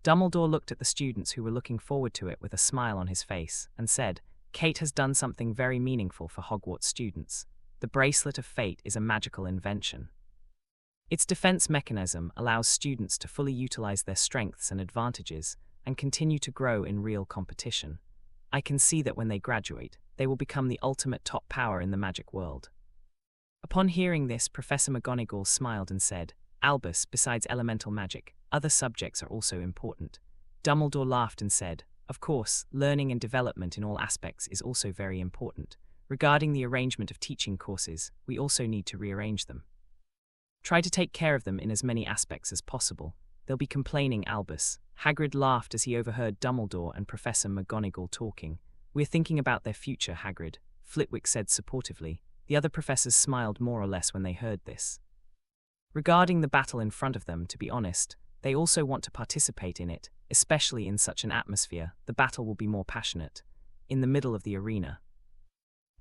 Dumbledore looked at the students who were looking forward to it with a smile on his face, and said, "Kate has done something very meaningful for Hogwarts students. The Bracelet of Fate is a magical invention. Its defense mechanism allows students to fully utilize their strengths and advantages and continue to grow in real competition. I can see that when they graduate, they will become the ultimate top power in the magic world." Upon hearing this, Professor McGonagall smiled and said, "Albus, besides elemental magic, other subjects are also important." Dumbledore laughed and said, "Of course, learning and development in all aspects is also very important. Regarding the arrangement of teaching courses, we also need to rearrange them. Try to take care of them in as many aspects as possible. They'll be complaining, Albus." Hagrid laughed as he overheard Dumbledore and Professor McGonagall talking. "We're thinking about their future, Hagrid," Flitwick said supportively. The other professors smiled more or less when they heard this. Regarding the battle in front of them, to be honest, they also want to participate in it, especially in such an atmosphere. The battle will be more passionate. In the middle of the arena.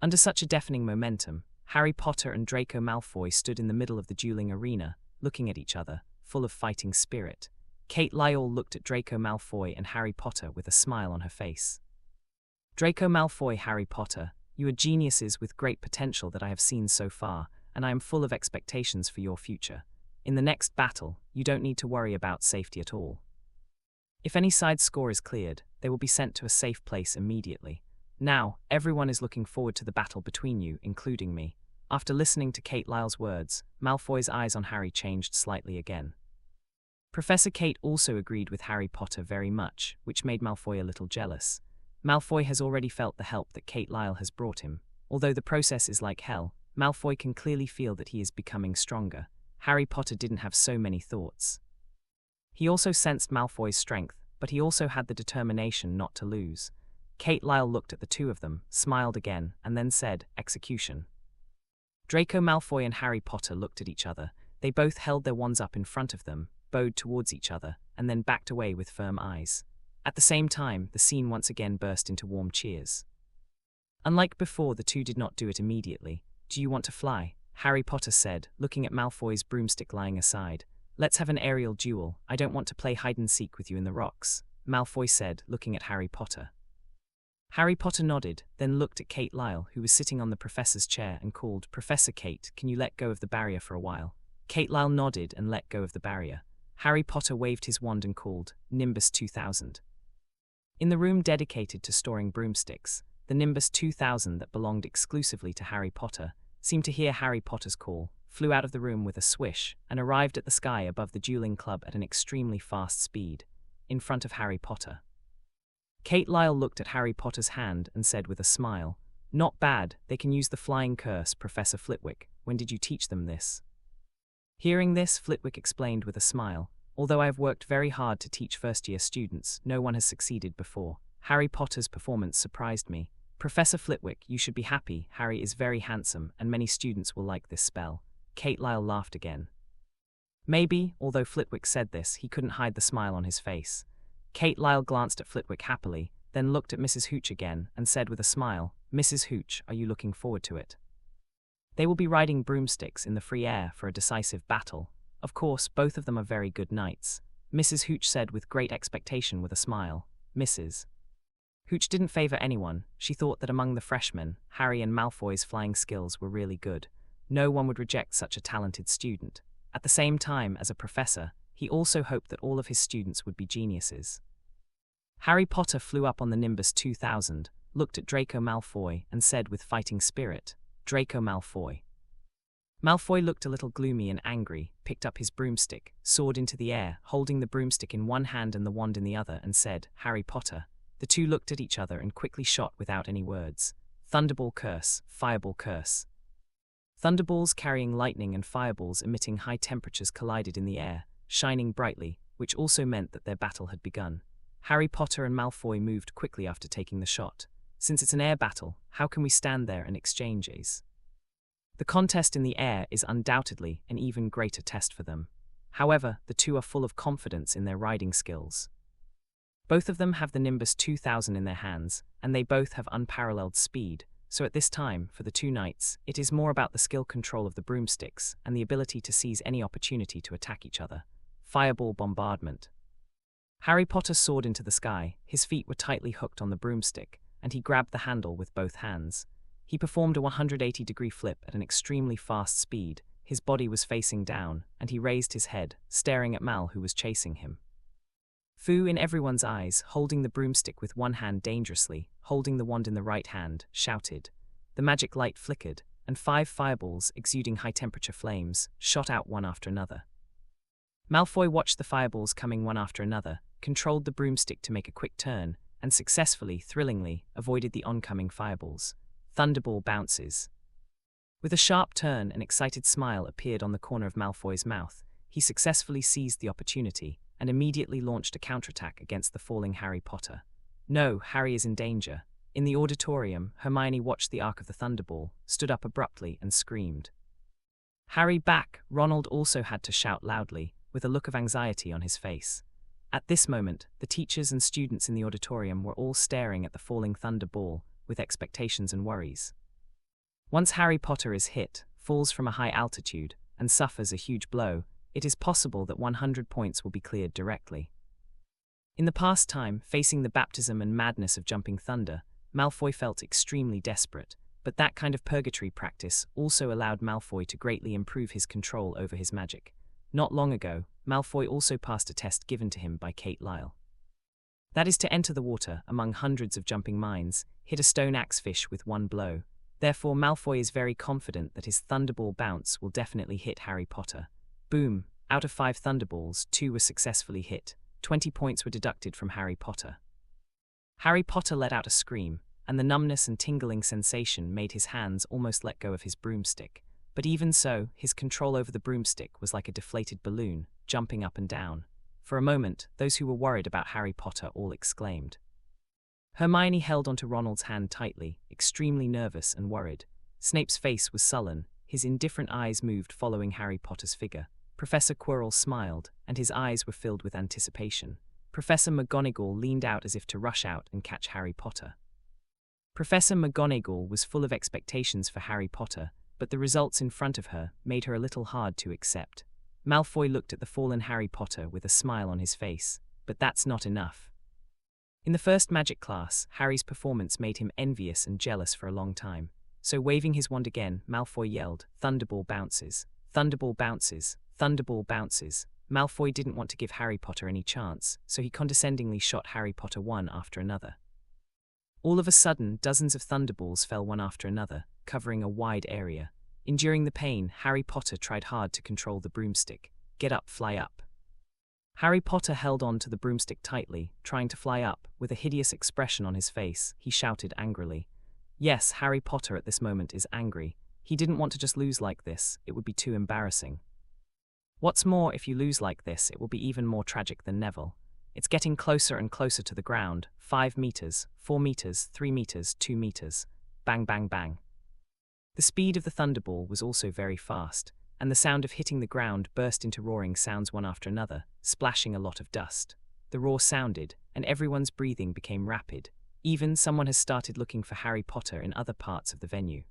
Under such a deafening momentum, Harry Potter and Draco Malfoy stood in the middle of the dueling arena, looking at each other, full of fighting spirit. Kate Lyle looked at Draco Malfoy and Harry Potter with a smile on her face. "Draco Malfoy, Harry Potter, you are geniuses with great potential that I have seen so far, and I am full of expectations for your future. In the next battle, you don't need to worry about safety at all. If any side score is cleared, they will be sent to a safe place immediately. Now, everyone is looking forward to the battle between you, including me." After listening to Kate Lyle's words, Malfoy's eyes on Harry changed slightly again. Professor Kate also agreed with Harry Potter very much, which made Malfoy a little jealous. Malfoy has already felt the help that Kate Lyle has brought him. Although the process is like hell, Malfoy can clearly feel that he is becoming stronger. Harry Potter didn't have so many thoughts. He also sensed Malfoy's strength, but he also had the determination not to lose. Kate Lyle looked at the two of them, smiled again, and then said, "Execution." Draco Malfoy and Harry Potter looked at each other. They both held their wands up in front of them, bowed towards each other, and then backed away with firm eyes. At the same time, the scene once again burst into warm cheers. Unlike before, the two did not do it immediately. "Do you want to fly?" Harry Potter said, looking at Malfoy's broomstick lying aside. "Let's have an aerial duel. I don't want to play hide-and-seek with you in the rocks," Malfoy said, looking at Harry Potter. Harry Potter nodded, then looked at Kate Lyle, who was sitting on the professor's chair, and called, "Professor Kate, can you let go of the barrier for a while?" Kate Lyle nodded and let go of the barrier. Harry Potter waved his wand and called, "Nimbus 2000. In the room dedicated to storing broomsticks, the Nimbus 2000 that belonged exclusively to Harry Potter seemed to hear Harry Potter's call, flew out of the room with a swish, and arrived at the sky above the dueling club at an extremely fast speed, in front of Harry Potter. Kate Lyle looked at Harry Potter's hand and said with a smile, "Not bad, they can use the flying curse, Professor Flitwick. When did you teach them this?" Hearing this, Flitwick explained with a smile, "Although I have worked very hard to teach first-year students, no one has succeeded before. Harry Potter's performance surprised me. Professor Flitwick, you should be happy. Harry is very handsome, and many students will like this spell." Kate Lyle laughed again. Maybe, although Flitwick said this, he couldn't hide the smile on his face. Kate Lyle glanced at Flitwick happily, then looked at Mrs. Hooch again, and said with a smile, "Mrs. Hooch, are you looking forward to it? They will be riding broomsticks in the free air for a decisive battle. Of course, both of them are very good knights." Mrs. Hooch said with great expectation with a smile. Mrs. Hooch didn't favor anyone. She thought that among the freshmen, Harry and Malfoy's flying skills were really good. No one would reject such a talented student. At the same time, as a professor, he also hoped that all of his students would be geniuses. Harry Potter flew up on the Nimbus 2000, looked at Draco Malfoy, and said with fighting spirit, "Draco Malfoy." Malfoy looked a little gloomy and angry, picked up his broomstick, soared into the air, holding the broomstick in one hand and the wand in the other, and said, "Harry Potter." The two looked at each other and quickly shot without any words. Thunderball curse, fireball curse. Thunderballs carrying lightning and fireballs emitting high temperatures collided in the air, shining brightly, which also meant that their battle had begun. Harry Potter and Malfoy moved quickly after taking the shot. Since it's an air battle, how can we stand there and exchange A's? The contest in the air is undoubtedly an even greater test for them. However, the two are full of confidence in their riding skills. Both of them have the Nimbus 2000 in their hands, and they both have unparalleled speed, so at this time, for the two knights, it is more about the skill control of the broomsticks and the ability to seize any opportunity to attack each other. Fireball bombardment. Harry Potter soared into the sky, his feet were tightly hooked on the broomstick, and he grabbed the handle with both hands. He performed a 180-degree flip at an extremely fast speed, his body was facing down, and he raised his head, staring at Mal who was chasing him. Fu, in everyone's eyes, holding the broomstick with one hand dangerously, holding the wand in the right hand, shouted. The magic light flickered, and 5 fireballs, exuding high-temperature flames, shot out one after another. Malfoy watched the fireballs coming one after another, controlled the broomstick to make a quick turn, and successfully, thrillingly, avoided the oncoming fireballs. Thunderball bounces. With a sharp turn, an excited smile appeared on the corner of Malfoy's mouth. He successfully seized the opportunity, and immediately launched a counterattack against the falling Harry Potter. No, Harry is in danger. In the auditorium, Hermione watched the arc of the Thunderball, stood up abruptly, and screamed. Harry back! Ronald also had to shout loudly, with a look of anxiety on his face. At this moment, the teachers and students in the auditorium were all staring at the falling Thunderball, with expectations and worries. Once Harry Potter is hit, falls from a high altitude, and suffers a huge blow, it is possible that 100 points will be cleared directly. In the past time, facing the baptism and madness of jumping thunder, Malfoy felt extremely desperate, but that kind of purgatory practice also allowed Malfoy to greatly improve his control over his magic. Not long ago, Malfoy also passed a test given to him by Kate Lyle. That is to enter the water among hundreds of jumping mines, hit a stone axefish with one blow. Therefore, Malfoy is very confident that his Thunderball bounce will definitely hit Harry Potter. Boom! Out of 5 Thunderballs, 2 were successfully hit. 20 points were deducted from Harry Potter. Harry Potter let out a scream, and the numbness and tingling sensation made his hands almost let go of his broomstick. But even so, his control over the broomstick was like a deflated balloon, jumping up and down. For a moment, those who were worried about Harry Potter all exclaimed. Hermione held onto Ronald's hand tightly, extremely nervous and worried. Snape's face was sullen, his indifferent eyes moved following Harry Potter's figure. Professor Quirrell smiled, and his eyes were filled with anticipation. Professor McGonagall leaned out as if to rush out and catch Harry Potter. Professor McGonagall was full of expectations for Harry Potter, but the results in front of her made her a little hard to accept. Malfoy looked at the fallen Harry Potter with a smile on his face, but that's not enough. In the first magic class, Harry's performance made him envious and jealous for a long time. So waving his wand again, Malfoy yelled, "Thunderball bounces! Thunderball bounces! Thunderball bounces!" Malfoy didn't want to give Harry Potter any chance, so he condescendingly shot Harry Potter one after another. All of a sudden, dozens of Thunderballs fell one after another, covering a wide area. Enduring the pain, Harry Potter tried hard to control the broomstick. Get up, fly up. Harry Potter held on to the broomstick tightly, trying to fly up. With a hideous expression on his face, he shouted angrily. Yes, Harry Potter at this moment is angry. He didn't want to just lose like this, it would be too embarrassing. What's more, if you lose like this, it will be even more tragic than Neville. It's getting closer and closer to the ground. 5 meters, 4 meters, 3 meters, 2 meters. Bang, bang, bang. The speed of the Thunderball was also very fast, and the sound of hitting the ground burst into roaring sounds one after another, splashing a lot of dust. The roar sounded, and everyone's breathing became rapid. Even someone has started looking for Harry Potter in other parts of the venue.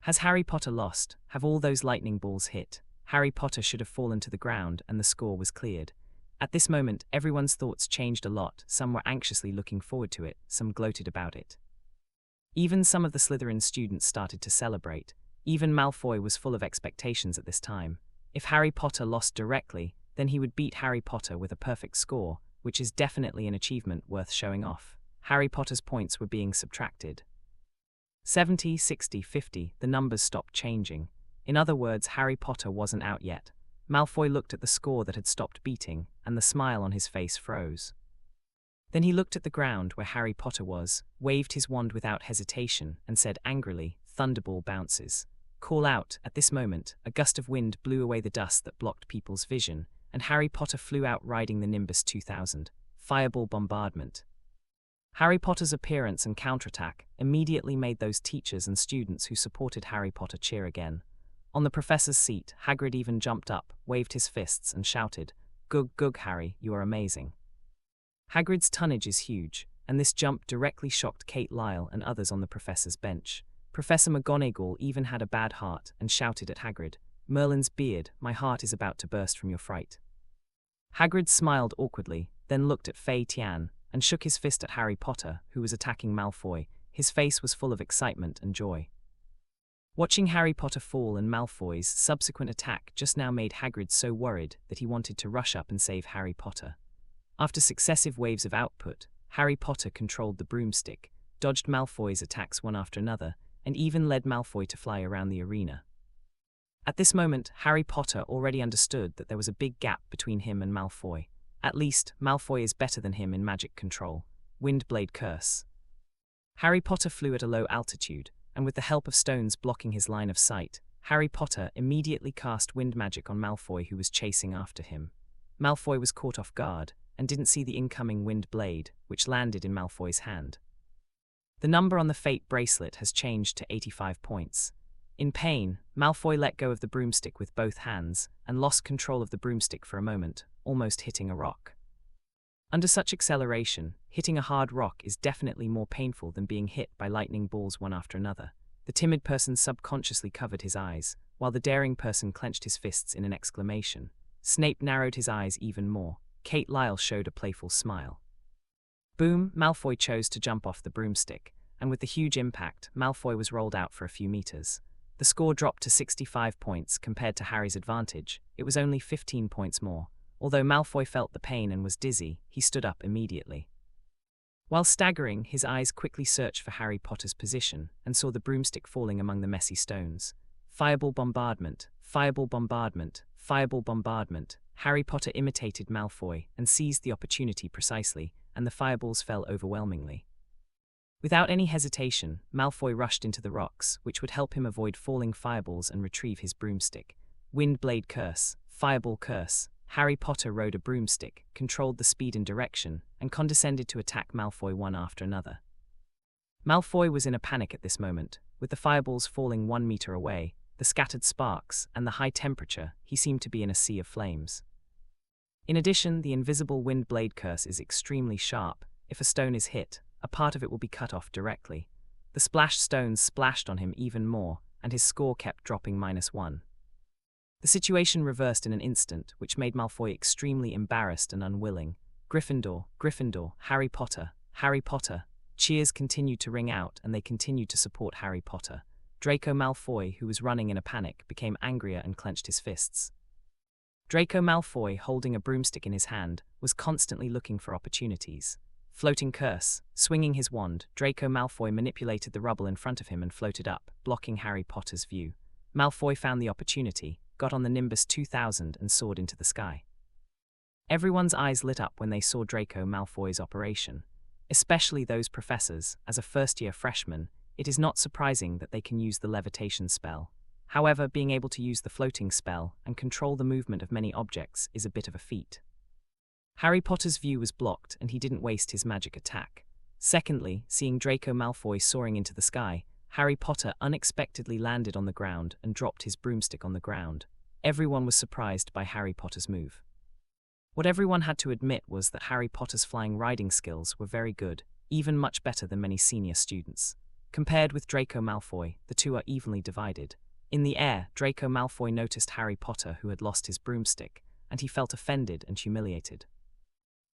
Has Harry Potter lost? Have all those lightning balls hit? Harry Potter should have fallen to the ground and the score was cleared. At this moment, everyone's thoughts changed a lot. Some were anxiously looking forward to it, some gloated about it. Even some of the Slytherin students started to celebrate. Even Malfoy was full of expectations at this time. If Harry Potter lost directly, then he would beat Harry Potter with a perfect score, which is definitely an achievement worth showing off. Harry Potter's points were being subtracted. 70, 60, 50, the numbers stopped changing. In other words, Harry Potter wasn't out yet. Malfoy looked at the score that had stopped beating, and the smile on his face froze. Then he looked at the ground where Harry Potter was, waved his wand without hesitation, and said angrily, "Thunderball bounces." Call out. At this moment, a gust of wind blew away the dust that blocked people's vision, and Harry Potter flew out riding the Nimbus 2000. Fireball bombardment. Harry Potter's appearance and counterattack immediately made those teachers and students who supported Harry Potter cheer again. On the professor's seat, Hagrid even jumped up, waved his fists, and shouted, "Gug gug, Harry, you are amazing." Hagrid's tonnage is huge, and this jump directly shocked Kate Lyle and others on the professor's bench. Professor McGonagall even had a bad heart and shouted at Hagrid, "Merlin's beard, my heart is about to burst from your fright." Hagrid smiled awkwardly, then looked at Fei Tian, and shook his fist at Harry Potter, who was attacking Malfoy. His face was full of excitement and joy. Watching Harry Potter fall and Malfoy's subsequent attack just now made Hagrid so worried that he wanted to rush up and save Harry Potter. After successive waves of output, Harry Potter controlled the broomstick, dodged Malfoy's attacks one after another, and even led Malfoy to fly around the arena. At this moment, Harry Potter already understood that there was a big gap between him and Malfoy. At least, Malfoy is better than him in magic control. Windblade Curse. Harry Potter flew at a low altitude, and with the help of stones blocking his line of sight, Harry Potter immediately cast wind magic on Malfoy, who was chasing after him. Malfoy was caught off guard, and didn't see the incoming wind blade, which landed in Malfoy's hand. The number on the fate bracelet has changed to 85 points. In pain, Malfoy let go of the broomstick with both hands, and lost control of the broomstick for a moment, almost hitting a rock. Under such acceleration, hitting a hard rock is definitely more painful than being hit by lightning balls one after another. The timid person subconsciously covered his eyes, while the daring person clenched his fists in an exclamation. Snape narrowed his eyes even more. Kate Lyle showed a playful smile. Boom, Malfoy chose to jump off the broomstick, and with the huge impact, Malfoy was rolled out for a few meters. The score dropped to 65 points compared to Harry's advantage. It was only 15 points more. Although Malfoy felt the pain and was dizzy, he stood up immediately. While staggering, his eyes quickly searched for Harry Potter's position and saw the broomstick falling among the messy stones. Fireball bombardment, fireball bombardment, fireball bombardment. Harry Potter imitated Malfoy and seized the opportunity precisely, and the fireballs fell overwhelmingly. Without any hesitation, Malfoy rushed into the rocks, which would help him avoid falling fireballs and retrieve his broomstick. Windblade Curse, Fireball Curse. Harry Potter rode a broomstick, controlled the speed and direction, and condescended to attack Malfoy one after another. Malfoy was in a panic at this moment. With the fireballs falling 1 meter away, the scattered sparks, and the high temperature, he seemed to be in a sea of flames. In addition, the invisible Windblade Curse is extremely sharp. If a stone is hit, a part of it will be cut off directly. The splashed stones splashed on him even more, and his score kept dropping -1. The situation reversed in an instant, which made Malfoy extremely embarrassed and unwilling. Gryffindor, Gryffindor, Harry Potter, Harry Potter. Cheers continued to ring out, and they continued to support Harry Potter. Draco Malfoy, who was running in a panic, became angrier and clenched his fists. Draco Malfoy, holding a broomstick in his hand, was constantly looking for opportunities. Floating Curse. Swinging his wand, Draco Malfoy manipulated the rubble in front of him and floated up, blocking Harry Potter's view. Malfoy found the opportunity, got on the Nimbus 2000 and soared into the sky. Everyone's eyes lit up when they saw Draco Malfoy's operation. Especially those professors. As a first-year freshman, it is not surprising that they can use the levitation spell. However, being able to use the floating spell and control the movement of many objects is a bit of a feat. Harry Potter's view was blocked and he didn't waste his magic attack. Secondly, seeing Draco Malfoy soaring into the sky, Harry Potter unexpectedly landed on the ground and dropped his broomstick on the ground. Everyone was surprised by Harry Potter's move. What everyone had to admit was that Harry Potter's flying riding skills were very good, even much better than many senior students. Compared with Draco Malfoy, the two are evenly divided. In the air, Draco Malfoy noticed Harry Potter, who had lost his broomstick, and he felt offended and humiliated.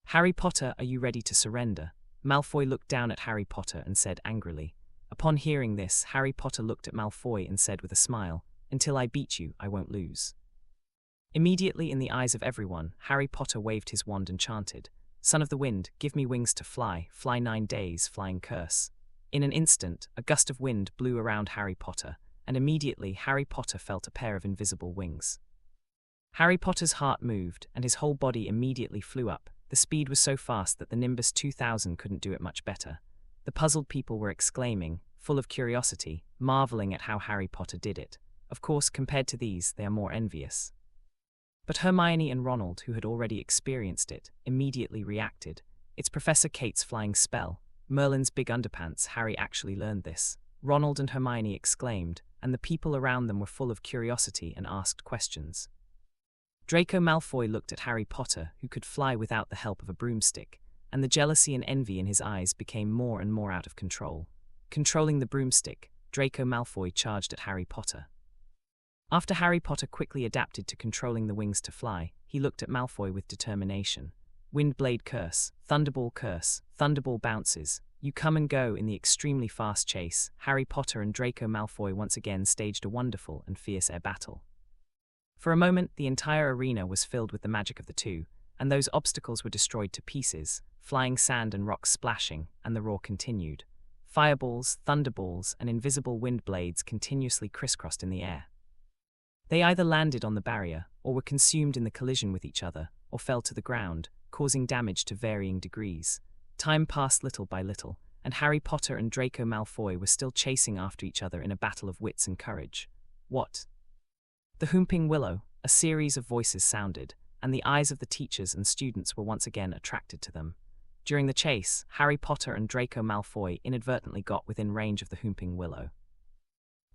"Harry Potter, are you ready to surrender?" Malfoy looked down at Harry Potter and said angrily. Upon hearing this, Harry Potter looked at Malfoy and said with a smile, "Until I beat you, I won't lose." Immediately in the eyes of everyone, Harry Potter waved his wand and chanted, "Son of the wind, give me wings to fly, fly 9 days, flying curse." In an instant, a gust of wind blew around Harry Potter, and immediately Harry Potter felt a pair of invisible wings. Harry Potter's heart moved, and his whole body immediately flew up, The speed was so fast that the Nimbus 2000 couldn't do it much better. The puzzled people were exclaiming, full of curiosity, marveling at how Harry Potter did it. Of course, compared to these, they are more envious. But Hermione and Ronald, who had already experienced it, immediately reacted. It's Professor Kate's flying spell. Merlin's big underpants. Harry actually learned this. Ronald and Hermione exclaimed, and the people around them were full of curiosity and asked questions. Draco Malfoy looked at Harry Potter, who could fly without the help of a broomstick, and the jealousy and envy in his eyes became more and more out of control. Controlling the broomstick, Draco Malfoy charged at Harry Potter. After Harry Potter quickly adapted to controlling the wings to fly, he looked at Malfoy with determination. Windblade curse, Thunderball bounces. You come and go in the extremely fast chase. Harry Potter and Draco Malfoy once again staged a wonderful and fierce air battle. For a moment, the entire arena was filled with the magic of the two, and those obstacles were destroyed to pieces, flying sand and rocks splashing, and the roar continued. Fireballs, thunderballs, and invisible wind blades continuously crisscrossed in the air. They either landed on the barrier, or were consumed in the collision with each other, or fell to the ground, causing damage to varying degrees. Time passed little by little, and Harry Potter and Draco Malfoy were still chasing after each other in a battle of wits and courage. What? The Whomping Willow, a series of voices sounded, and the eyes of the teachers and students were once again attracted to them. During the chase, Harry Potter and Draco Malfoy inadvertently got within range of the Whomping Willow.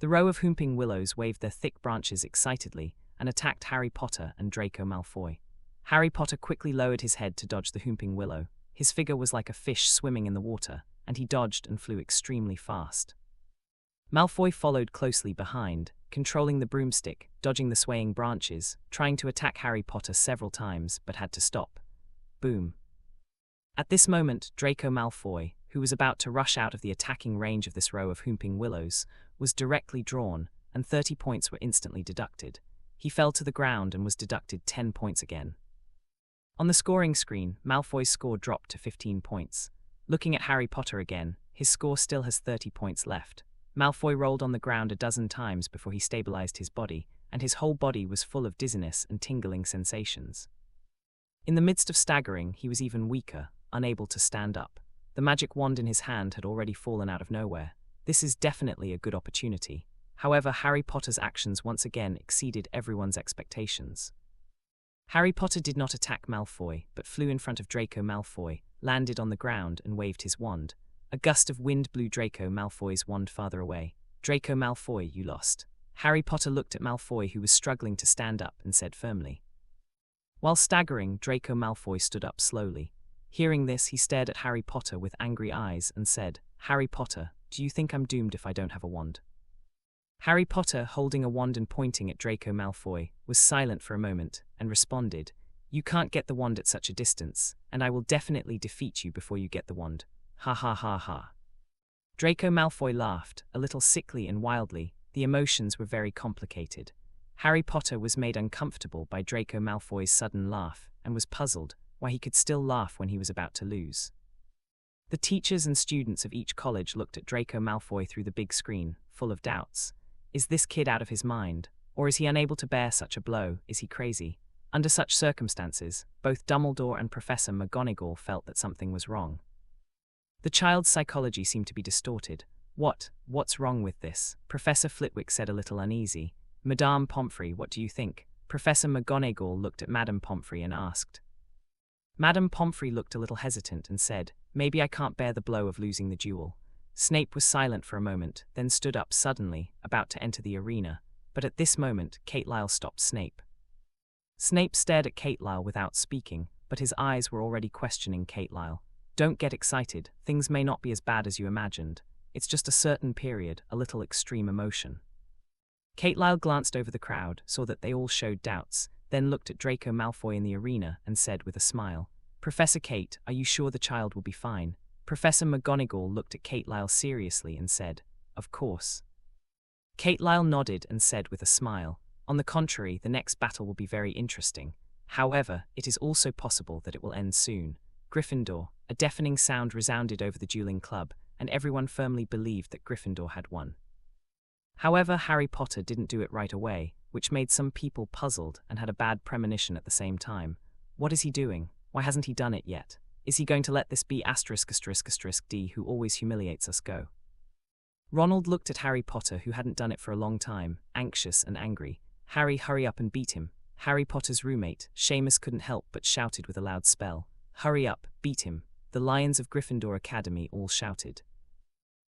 The row of Whomping Willows waved their thick branches excitedly and attacked Harry Potter and Draco Malfoy. Harry Potter quickly lowered his head to dodge the Whomping Willow. His figure was like a fish swimming in the water, and he dodged and flew extremely fast. Malfoy followed closely behind, controlling the broomstick, dodging the swaying branches, trying to attack Harry Potter several times, but had to stop. Boom. At this moment, Draco Malfoy, who was about to rush out of the attacking range of this row of Whomping Willows, was directly drawn, and 30 points were instantly deducted. He fell to the ground and was deducted 10 points again. On the scoring screen, Malfoy's score dropped to 15 points. Looking at Harry Potter again, his score still has 30 points left. Malfoy rolled on the ground a dozen times before he stabilized his body, and his whole body was full of dizziness and tingling sensations. In the midst of staggering, he was even weaker, unable to stand up. The magic wand in his hand had already fallen out of nowhere. This is definitely a good opportunity. However, Harry Potter's actions once again exceeded everyone's expectations. Harry Potter did not attack Malfoy, but flew in front of Draco Malfoy, landed on the ground and waved his wand. A gust of wind blew Draco Malfoy's wand farther away. Draco Malfoy, you lost. Harry Potter looked at Malfoy, who was struggling to stand up, and said firmly. While staggering, Draco Malfoy stood up slowly. Hearing this, he stared at Harry Potter with angry eyes and said, Harry Potter, do you think I'm doomed if I don't have a wand? Harry Potter, holding a wand and pointing at Draco Malfoy, was silent for a moment and responded, You can't get the wand at such a distance, and I will definitely defeat you before you get the wand. Ha ha ha ha. Draco Malfoy laughed, a little sickly and wildly. The emotions were very complicated. Harry Potter was made uncomfortable by Draco Malfoy's sudden laugh and was puzzled why he could still laugh when he was about to lose. The teachers and students of each college looked at Draco Malfoy through the big screen, full of doubts. Is this kid out of his mind? Or is he unable to bear such a blow? Is he crazy? Under such circumstances, both Dumbledore and Professor McGonagall felt that something was wrong. The child's psychology seemed to be distorted. What's wrong with this? Professor Flitwick said, a little uneasy. Madame Pomfrey, what do you think? Professor McGonagall looked at Madame Pomfrey and asked. Madame Pomfrey looked a little hesitant and said, Maybe I can't bear the blow of losing the duel. Snape was silent for a moment, then stood up suddenly, about to enter the arena, but at this moment, Kate Lyle stopped Snape. Snape stared at Kate Lyle without speaking, but his eyes were already questioning Kate Lyle. Don't get excited, things may not be as bad as you imagined. It's just a certain period, a little extreme emotion. Kate Lyle glanced over the crowd, saw that they all showed doubts, then looked at Draco Malfoy in the arena and said with a smile, Professor Kate, are you sure the child will be fine? Professor McGonagall looked at Kate Lyle seriously and said, Of course. Kate Lyle nodded and said with a smile, On the contrary, the next battle will be very interesting. However, it is also possible that it will end soon. Gryffindor. A deafening sound resounded over the dueling club, and everyone firmly believed that Gryffindor had won. However, Harry Potter didn't do it right away, which made some people puzzled and had a bad premonition at the same time. What is he doing? Why hasn't he done it yet? Is he going to let this be D who always humiliates us go? Ronald looked at Harry Potter, who hadn't done it for a long time, anxious and angry. Harry, hurry up and beat him. Harry Potter's roommate, Seamus, couldn't help but shouted with a loud spell. Hurry up, beat him. The Lions of Gryffindor Academy all shouted.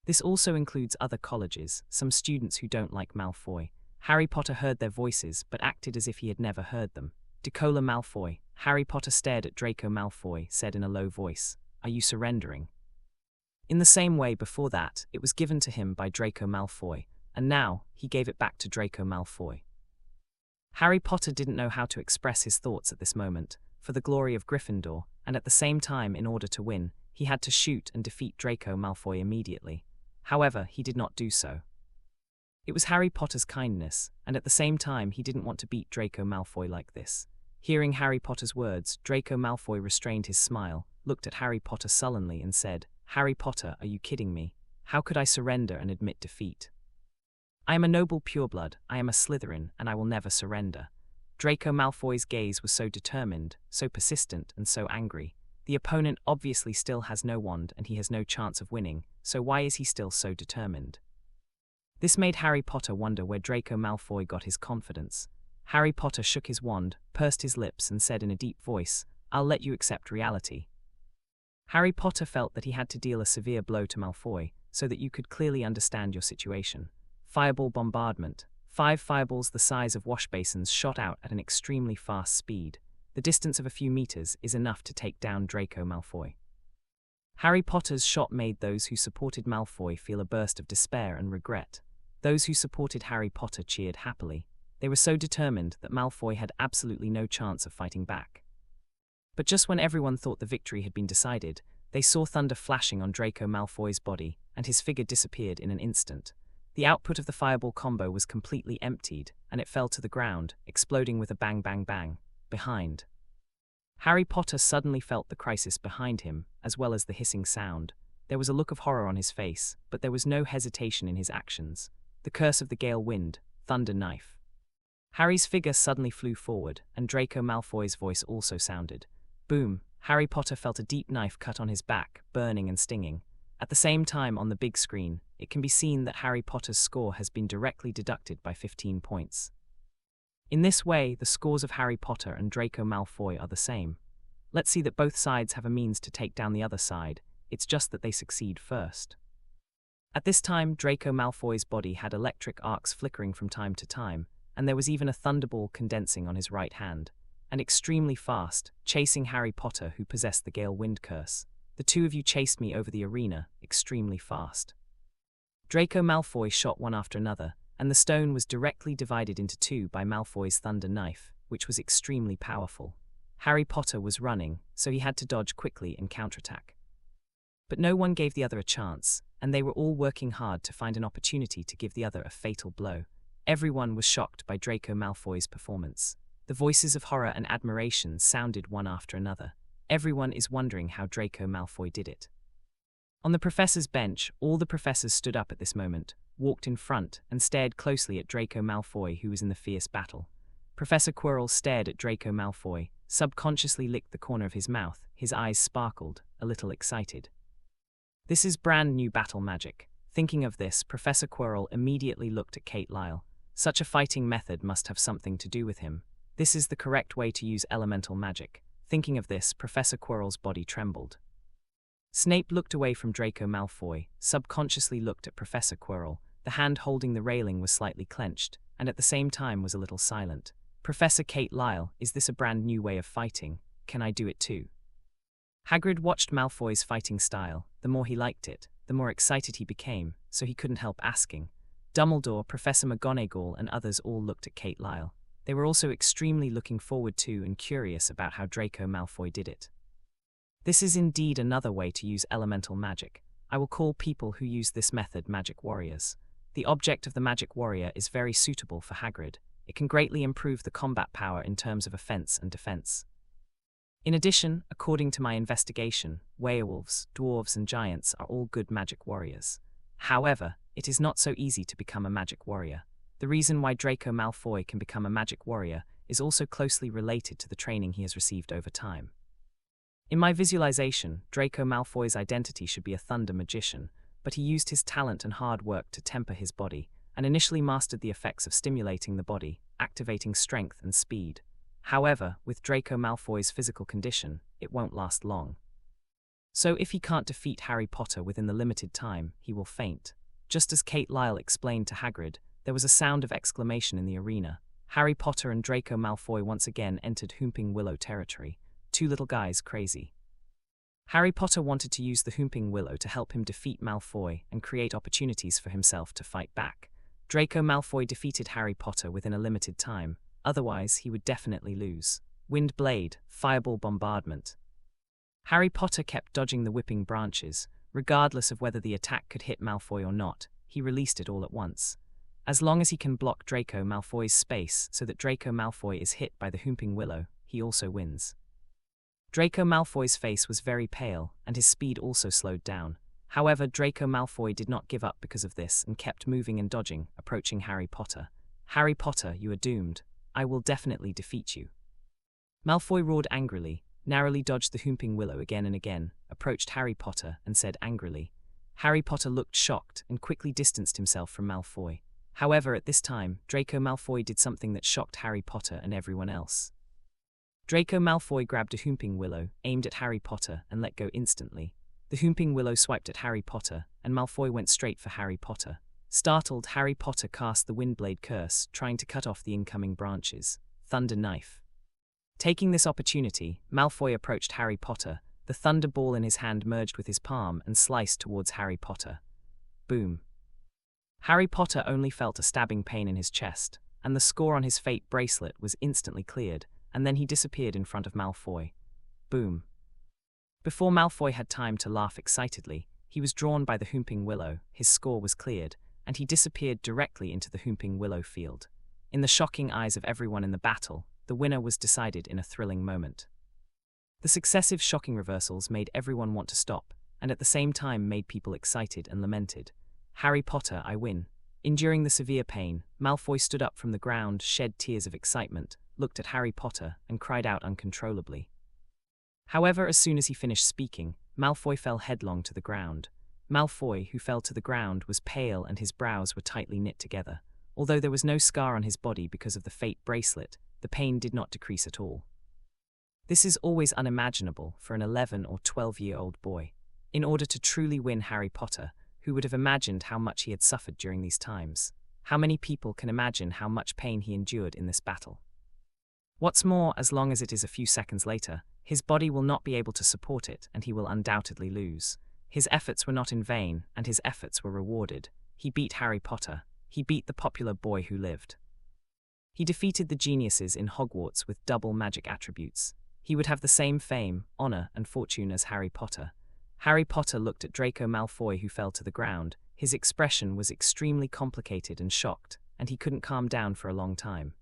This also includes other colleges, some students who don't like Malfoy. Harry Potter heard their voices, but acted as if he had never heard them. Decola Malfoy. Harry Potter stared at Draco Malfoy, said in a low voice, "Are you surrendering?" In the same way before that, it was given to him by Draco Malfoy, and now he gave it back to Draco Malfoy. Harry Potter didn't know how to express his thoughts at this moment, for the glory of Gryffindor, and at the same time, in order to win, he had to shoot and defeat Draco Malfoy immediately. However, he did not do so. It was Harry Potter's kindness, and at the same time he didn't want to beat Draco Malfoy like this. Hearing Harry Potter's words, Draco Malfoy restrained his smile, looked at Harry Potter sullenly and said, "Harry Potter, are you kidding me? How could I surrender and admit defeat? I am a noble pureblood, I am a Slytherin, and I will never surrender." Draco Malfoy's gaze was so determined, so persistent, and so angry. The opponent obviously still has no wand and he has no chance of winning, so why is he still so determined? This made Harry Potter wonder where Draco Malfoy got his confidence. Harry Potter shook his wand, pursed his lips, and said in a deep voice, "I'll let you accept reality." Harry Potter felt that he had to deal a severe blow to Malfoy, so that you could clearly understand your situation. Fireball bombardment. 5 fireballs the size of washbasins shot out at an extremely fast speed. The distance of a few meters is enough to take down Draco Malfoy. Harry Potter's shot made those who supported Malfoy feel a burst of despair and regret. Those who supported Harry Potter cheered happily. They were so determined that Malfoy had absolutely no chance of fighting back. But just when everyone thought the victory had been decided, they saw thunder flashing on Draco Malfoy's body, and his figure disappeared in an instant. The output of the fireball combo was completely emptied, and it fell to the ground, exploding with a bang bang bang, behind. Harry Potter suddenly felt the crisis behind him, as well as the hissing sound. There was a look of horror on his face, but there was no hesitation in his actions. The curse of the gale wind, thunder knife. Harry's figure suddenly flew forward, and Draco Malfoy's voice also sounded. Boom! Harry Potter felt a deep knife cut on his back, burning and stinging. At the same time, on the big screen, it can be seen that Harry Potter's score has been directly deducted by 15 points. In this way, the scores of Harry Potter and Draco Malfoy are the same. Let's see that both sides have a means to take down the other side, it's just that they succeed first. At this time, Draco Malfoy's body had electric arcs flickering from time to time, and there was even a thunderball condensing on his right hand, and extremely fast, chasing Harry Potter, who possessed the gale wind curse. The two of you chased me over the arena, extremely fast. Draco Malfoy shot one after another, and the stone was directly divided into 2 by Malfoy's thunder knife, which was extremely powerful. Harry Potter was running, so he had to dodge quickly and counterattack. But no one gave the other a chance, and they were all working hard to find an opportunity to give the other a fatal blow. Everyone was shocked by Draco Malfoy's performance. The voices of horror and admiration sounded one after another. Everyone is wondering how Draco Malfoy did it. On the professor's bench, all the professors stood up at this moment, walked in front, and stared closely at Draco Malfoy, who was in the fierce battle. Professor Quirrell stared at Draco Malfoy, subconsciously licked the corner of his mouth, his eyes sparkled, a little excited. This is brand new battle magic. Thinking of this, Professor Quirrell immediately looked at Kate Lyle. Such a fighting method must have something to do with him. This is the correct way to use elemental magic. Thinking of this, Professor Quirrell's body trembled. Snape looked away from Draco Malfoy, subconsciously looked at Professor Quirrell. The hand holding the railing was slightly clenched, and at the same time was a little silent. Professor Kate Lyle, is this a brand new way of fighting? Can I do it too? Hagrid watched Malfoy's fighting style. The more he liked it, the more excited he became, so he couldn't help asking. Dumbledore, Professor McGonagall, and others all looked at Kate Lyle. They were also extremely looking forward to and curious about how Draco Malfoy did it. This is indeed another way to use elemental magic. I will call people who use this method magic warriors. The object of the magic warrior is very suitable for Hagrid. It can greatly improve the combat power in terms of offense and defense. In addition, according to my investigation, werewolves, dwarves, and giants are all good magic warriors. However, it is not so easy to become a magic warrior. The reason why Draco Malfoy can become a magic warrior is also closely related to the training he has received over time. In my visualization, Draco Malfoy's identity should be a thunder magician, but he used his talent and hard work to temper his body, and initially mastered the effects of stimulating the body, activating strength and speed. However, with Draco Malfoy's physical condition, it won't last long. So if he can't defeat Harry Potter within the limited time, he will faint. Just as Kate Lyle explained to Hagrid, there was a sound of exclamation in the arena. Harry Potter and Draco Malfoy once again entered Whomping Willow territory. Two little guys crazy. Harry Potter wanted to use the Whomping Willow to help him defeat Malfoy and create opportunities for himself to fight back. Draco Malfoy defeated Harry Potter within a limited time, otherwise he would definitely lose. Wind Blade, Fireball Bombardment. Harry Potter kept dodging the whipping branches. Regardless of whether the attack could hit Malfoy or not, he released it all at once. As long as he can block Draco Malfoy's space so that Draco Malfoy is hit by the Whomping Willow, he also wins. Draco Malfoy's face was very pale, and his speed also slowed down. However, Draco Malfoy did not give up because of this and kept moving and dodging, approaching Harry Potter. Harry Potter, you are doomed. I will definitely defeat you. Malfoy roared angrily, narrowly dodged the Whomping Willow again and again, approached Harry Potter and said angrily. Harry Potter looked shocked and quickly distanced himself from Malfoy. However, at this time, Draco Malfoy did something that shocked Harry Potter and everyone else. Draco Malfoy grabbed a Whomping Willow, aimed at Harry Potter, and let go instantly. The Whomping Willow swiped at Harry Potter, and Malfoy went straight for Harry Potter. Startled, Harry Potter cast the Windblade Curse, trying to cut off the incoming branches. Thunder Knife. Taking this opportunity, Malfoy approached Harry Potter. The thunder ball in his hand merged with his palm and sliced towards Harry Potter. Boom. Harry Potter only felt a stabbing pain in his chest, and the score on his fate bracelet was instantly cleared, and then he disappeared in front of Malfoy. Boom. Before Malfoy had time to laugh excitedly, he was drawn by the Whomping Willow, his score was cleared, and he disappeared directly into the Whomping Willow field. In the shocking eyes of everyone in the battle, the winner was decided in a thrilling moment. The successive shocking reversals made everyone want to stop, and at the same time made people excited and lamented. Harry Potter, I win. Enduring the severe pain, Malfoy stood up from the ground, shed tears of excitement, looked at Harry Potter, and cried out uncontrollably. However, as soon as he finished speaking, Malfoy fell headlong to the ground. Malfoy, who fell to the ground, was pale and his brows were tightly knit together. Although there was no scar on his body because of the fate bracelet, the pain did not decrease at all. This is always unimaginable for an 11 or 12-year-old boy. In order to truly win Harry Potter, who would have imagined how much he had suffered during these times? How many people can imagine how much pain he endured in this battle? What's more, as long as it is a few seconds later, his body will not be able to support it and he will undoubtedly lose. His efforts were not in vain, and his efforts were rewarded. He beat Harry Potter. He beat the popular boy who lived. He defeated the geniuses in Hogwarts with double magic attributes. He would have the same fame, honor, and fortune as Harry Potter. Harry Potter looked at Draco Malfoy, who fell to the ground. His expression was extremely complicated and shocked, and he couldn't calm down for a long time.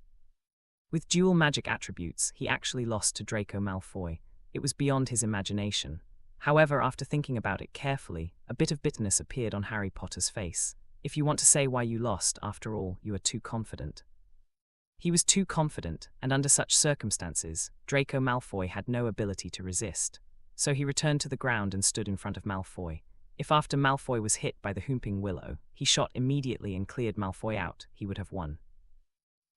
With dual magic attributes, he actually lost to Draco Malfoy. It was beyond his imagination. However, after thinking about it carefully, a bit of bitterness appeared on Harry Potter's face. If you want to say why you lost, after all, you are too confident. He was too confident, and under such circumstances, Draco Malfoy had no ability to resist. So he returned to the ground and stood in front of Malfoy. If after Malfoy was hit by the Whomping Willow, he shot immediately and cleared Malfoy out, he would have won.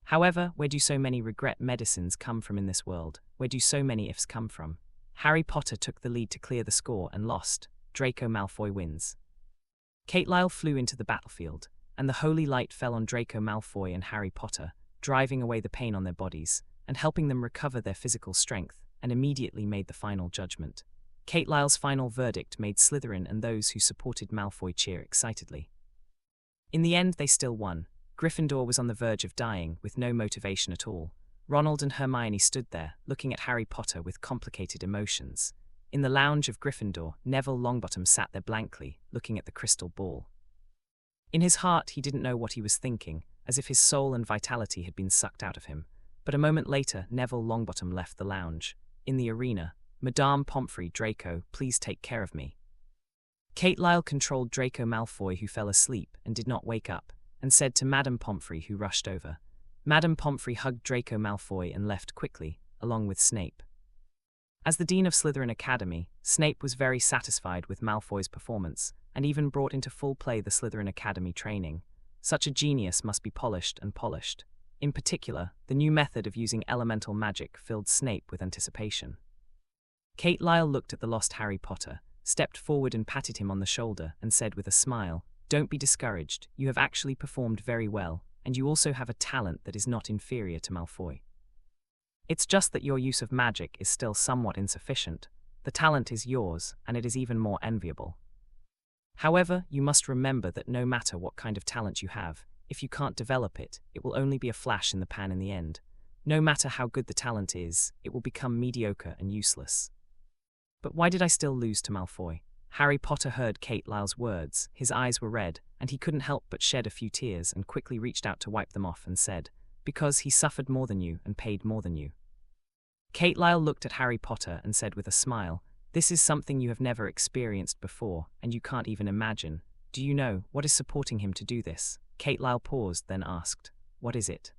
However, where do so many regret medicines come from in this world? Where do so many ifs come from? Harry Potter took the lead to clear the score and lost. Draco Malfoy wins. Kate Lyle flew into the battlefield, and the holy light fell on Draco Malfoy and Harry Potter, driving away the pain on their bodies, and helping them recover their physical strength, and immediately made the final judgment. Kate Lyle's final verdict made Slytherin and those who supported Malfoy cheer excitedly. In the end, they still won. Gryffindor was on the verge of dying, with no motivation at all. Ronald and Hermione stood there, looking at Harry Potter with complicated emotions. In the lounge of Gryffindor, Neville Longbottom sat there blankly, looking at the crystal ball. In his heart, he didn't know what he was thinking, as if his soul and vitality had been sucked out of him. But a moment later, Neville Longbottom left the lounge. In the arena, Madame Pomfrey, Draco, please take care of me. Kate Lyle controlled Draco Malfoy, who fell asleep and did not wake up, and said to Madame Pomfrey, who rushed over. Madame Pomfrey hugged Draco Malfoy and left quickly, along with Snape. As the Dean of Slytherin Academy, Snape was very satisfied with Malfoy's performance, and even brought into full play the Slytherin Academy training. Such a genius must be polished and polished. In particular, the new method of using elemental magic filled Snape with anticipation. Kate Lyle looked at the lost Harry Potter, stepped forward and patted him on the shoulder, and said with a smile, "Don't be discouraged, you have actually performed very well, and you also have a talent that is not inferior to Malfoy. It's just that your use of magic is still somewhat insufficient. The talent is yours, and it is even more enviable. However, you must remember that no matter what kind of talent you have, if you can't develop it, it will only be a flash in the pan in the end. No matter how good the talent is, it will become mediocre and useless." But why did I still lose to Malfoy? Harry Potter heard Kate Lyle's words, his eyes were red, and he couldn't help but shed a few tears and quickly reached out to wipe them off and said, "Because he suffered more than you and paid more than you." Kate Lyle looked at Harry Potter and said with a smile, "This is something you have never experienced before, and you can't even imagine. Do you know what is supporting him to do this?" Kate Lyle paused, then asked, "What is it?"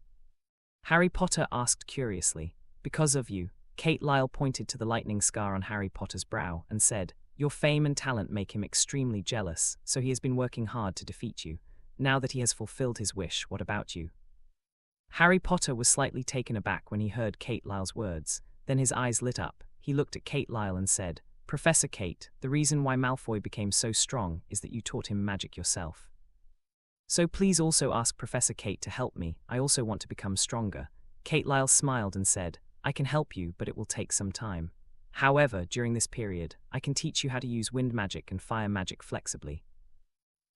Harry Potter asked curiously. "Because of you." Kate Lyle pointed to the lightning scar on Harry Potter's brow and said, "Your fame and talent make him extremely jealous, so he has been working hard to defeat you. Now that he has fulfilled his wish, what about you?" Harry Potter was slightly taken aback when he heard Kate Lyle's words. Then his eyes lit up. He looked at Kate Lyle and said, "Professor Kate, the reason why Malfoy became so strong is that you taught him magic yourself. So please also ask Professor Kate to help me. I also want to become stronger." Kate Lyle smiled and said, "I can help you, but it will take some time. However, during this period, I can teach you how to use wind magic and fire magic flexibly.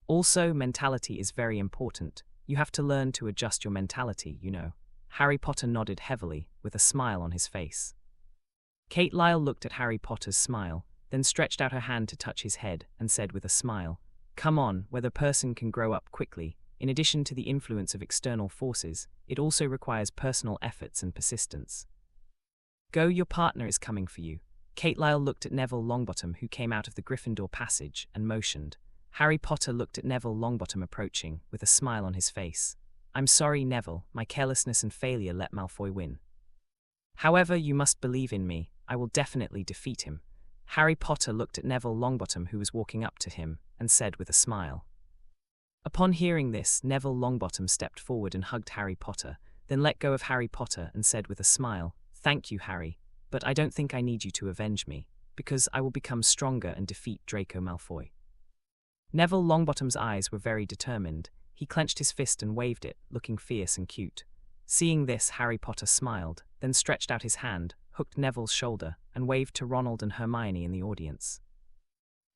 Also, mentality is very important. You have to learn to adjust your mentality, you know." Harry Potter nodded heavily, with a smile on his face. Kate Lyle looked at Harry Potter's smile, then stretched out her hand to touch his head, and said with a smile, "Come on, where the person can grow up quickly, in addition to the influence of external forces, it also requires personal efforts and persistence. Go, your partner is coming for you." Kate Lyle looked at Neville Longbottom, who came out of the Gryffindor passage, and motioned. Harry Potter looked at Neville Longbottom approaching, with a smile on his face. "I'm sorry, Neville, my carelessness and failure let Malfoy win. However, you must believe in me, I will definitely defeat him." Harry Potter looked at Neville Longbottom, who was walking up to him, and said with a smile. Upon hearing this, Neville Longbottom stepped forward and hugged Harry Potter, then let go of Harry Potter and said with a smile, "Thank you, Harry, but I don't think I need you to avenge me, because I will become stronger and defeat Draco Malfoy." Neville Longbottom's eyes were very determined. He clenched his fist and waved it, looking fierce and cute. Seeing this, Harry Potter smiled, then stretched out his hand, hooked Neville's shoulder, and waved to Ronald and Hermione in the audience.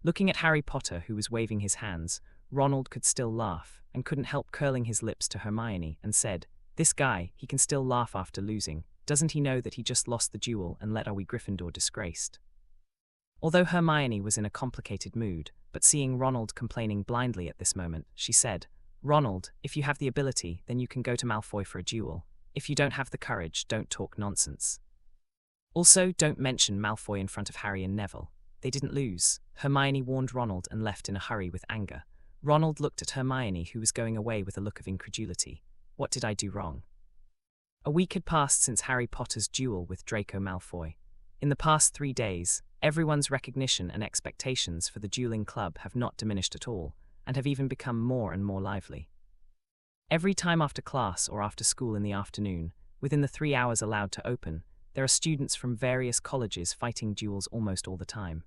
Looking at Harry Potter, who was waving his hands, Ronald could still laugh, and couldn't help curling his lips to Hermione, and said, "This guy, he can still laugh after losing. Doesn't he know that he just lost the duel and let our Gryffindor disgraced?" Although Hermione was in a complicated mood, but seeing Ronald complaining blindly at this moment, she said, "Ronald, if you have the ability, then you can go to Malfoy for a duel. If you don't have the courage, don't talk nonsense. Also, don't mention Malfoy in front of Harry and Neville. They didn't lose." Hermione warned Ronald and left in a hurry with anger. Ronald looked at Hermione, who was going away with a look of incredulity. What did I do wrong? A week had passed since Harry Potter's duel with Draco Malfoy. In the past 3 days, everyone's recognition and expectations for the dueling club have not diminished at all, and have even become more and more lively. Every time after class or after school in the afternoon, within the 3 hours allowed to open, there are students from various colleges fighting duels almost all the time.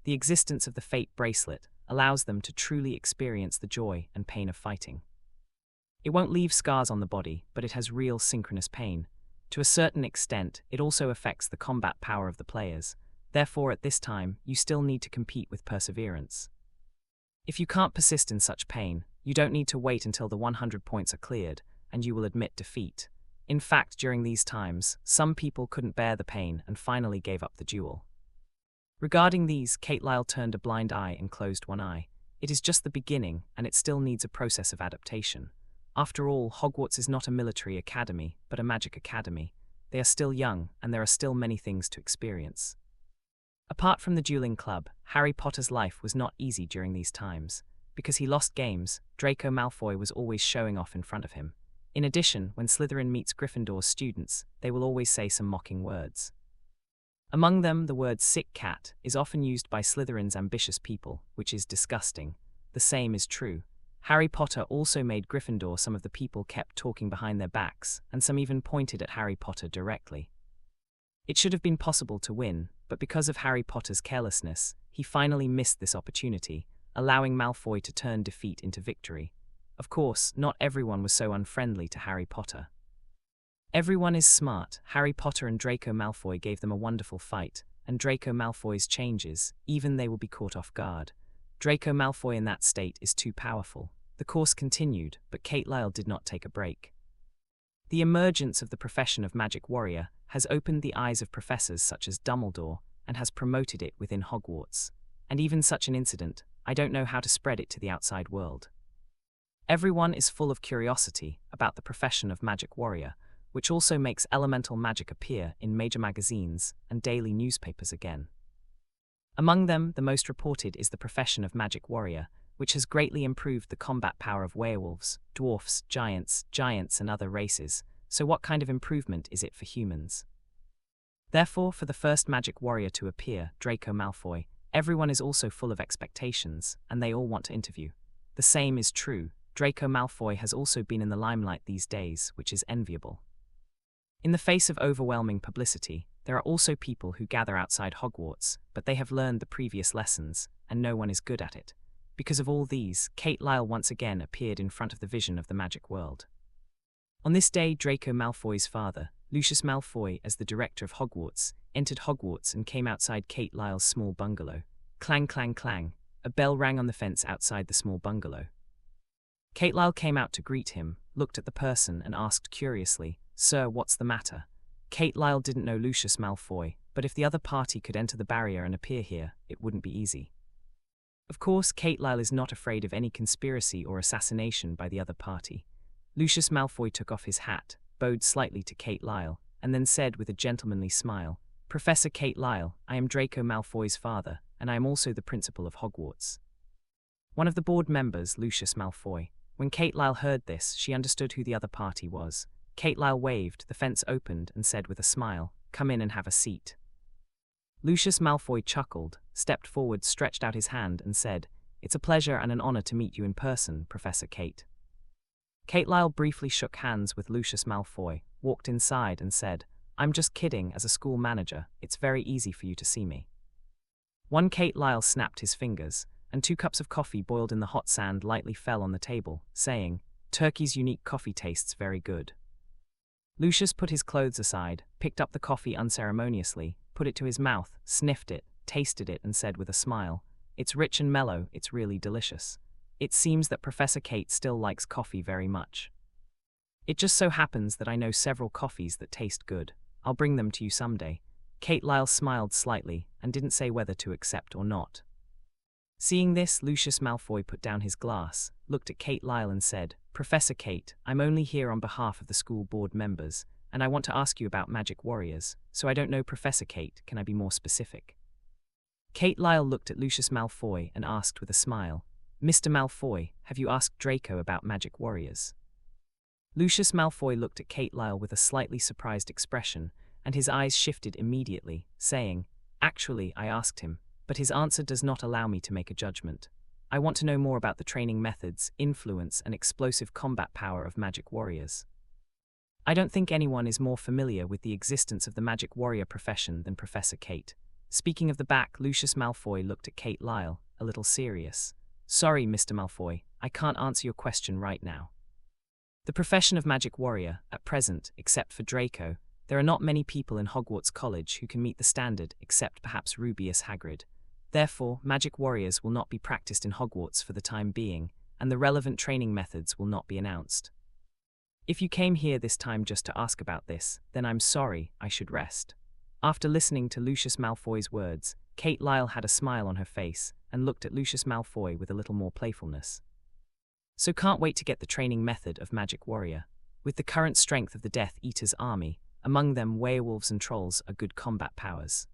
The existence of the Fate bracelet allows them to truly experience the joy and pain of fighting. It won't leave scars on the body, but it has real synchronous pain. To a certain extent, it also affects the combat power of the players. Therefore, at this time, you still need to compete with perseverance. If you can't persist in such pain, you don't need to wait until the 100 points are cleared, and you will admit defeat. In fact, during these times, some people couldn't bear the pain and finally gave up the duel. Regarding these, Kate Lyle turned a blind eye and closed one eye. It is just the beginning, and it still needs a process of adaptation. After all, Hogwarts is not a military academy, but a magic academy. They are still young, and there are still many things to experience. Apart from the dueling club, Harry Potter's life was not easy during these times. Because he lost games, Draco Malfoy was always showing off in front of him. In addition, when Slytherin meets Gryffindor's students, they will always say some mocking words. Among them, the word sick cat is often used by Slytherin's ambitious people, which is disgusting. The same is true. Harry Potter also made Gryffindor. Some of the people kept talking behind their backs, and some even pointed at Harry Potter directly. It should have been possible to win, but because of Harry Potter's carelessness, he finally missed this opportunity, allowing Malfoy to turn defeat into victory. Of course, not everyone was so unfriendly to Harry Potter. Everyone is smart. Harry Potter and Draco Malfoy gave them a wonderful fight, and Draco Malfoy's changes, even they will be caught off guard. Draco Malfoy in that state is too powerful. The course continued, but Kate Lyle did not take a break. The emergence of the profession of magic warrior has opened the eyes of professors such as Dumbledore and has promoted it within Hogwarts. And even such an incident, I don't know how to spread it to the outside world. Everyone is full of curiosity about the profession of magic warrior, which also makes elemental magic appear in major magazines and daily newspapers again. Among them, the most reported is the profession of magic warrior, which has greatly improved the combat power of werewolves, dwarfs, giants, and other races. So what kind of improvement is it for humans? Therefore, for the first magic warrior to appear, Draco Malfoy, everyone is also full of expectations, and they all want to interview. The same is true. Draco Malfoy has also been in the limelight these days, which is enviable. In the face of overwhelming publicity, there are also people who gather outside Hogwarts, but they have learned the previous lessons, and no one is good at it. Because of all these, Kate Lyle once again appeared in front of the vision of the magic world. On this day, Draco Malfoy's father, Lucius Malfoy, as the director of Hogwarts, entered Hogwarts and came outside Kate Lyle's small bungalow. Clang, clang, clang. A bell rang on the fence outside the small bungalow. Kate Lyle came out to greet him, looked at the person and asked curiously, "Sir, what's the matter?" Kate Lyle didn't know Lucius Malfoy, but if the other party could enter the barrier and appear here, it wouldn't be easy. Of course, Kate Lyle is not afraid of any conspiracy or assassination by the other party. Lucius Malfoy took off his hat, bowed slightly to Kate Lyle, and then said with a gentlemanly smile, "Professor Kate Lyle, I am Draco Malfoy's father, and I am also the principal of Hogwarts." One of the board members, Lucius Malfoy. When Kate Lyle heard this, she understood who the other party was. Kate Lyle waved, the fence opened, and said with a smile, "Come in and have a seat." Lucius Malfoy chuckled, stepped forward, stretched out his hand, and said, "It's a pleasure and an honor to meet you in person, Professor Kate." Kate Lyle briefly shook hands with Lucius Malfoy, walked inside, and said, "I'm just kidding. As a school manager, it's very easy for you to see me." One Kate Lyle snapped his fingers, and 2 cups of coffee boiled in the hot sand lightly fell on the table, saying, "Turkey's unique coffee tastes very good." Lucius put his clothes aside, picked up the coffee unceremoniously, put it to his mouth, sniffed it, tasted it, and said with a smile, "It's rich and mellow, it's really delicious." It seems that Professor Kate still likes coffee very much. "It just so happens that I know several coffees that taste good. I'll bring them to you someday." Kate Lyle smiled slightly and didn't say whether to accept or not. Seeing this, Lucius Malfoy put down his glass, looked at Kate Lyle and said, "Professor Kate, I'm only here on behalf of the school board members, and I want to ask you about magic warriors, so I don't know, Professor Kate, can I be more specific?" Kate Lyle looked at Lucius Malfoy and asked with a smile, "Mr. Malfoy, have you asked Draco about magic warriors?" Lucius Malfoy looked at Kate Lyle with a slightly surprised expression, and his eyes shifted immediately, saying, "Actually, I asked him, but his answer does not allow me to make a judgment. I want to know more about the training methods, influence, and explosive combat power of magic warriors." I don't think anyone is more familiar with the existence of the magic warrior profession than Professor Kate. Speaking of the back, Lucius Malfoy looked at Kate Lyle, a little serious. "Sorry, Mr. Malfoy, I can't answer your question right now. The profession of magic warrior, at present, except for Draco, there are not many people in Hogwarts College who can meet the standard except perhaps Rubeus Hagrid. Therefore, magic warriors will not be practiced in Hogwarts for the time being, and the relevant training methods will not be announced. If you came here this time just to ask about this, then I'm sorry, I should rest." After listening to Lucius Malfoy's words, Kate Lyle had a smile on her face and looked at Lucius Malfoy with a little more playfulness. "So can't wait to get the training method of magic warrior. With the current strength of the Death Eater's army, among them werewolves and trolls are good combat powers.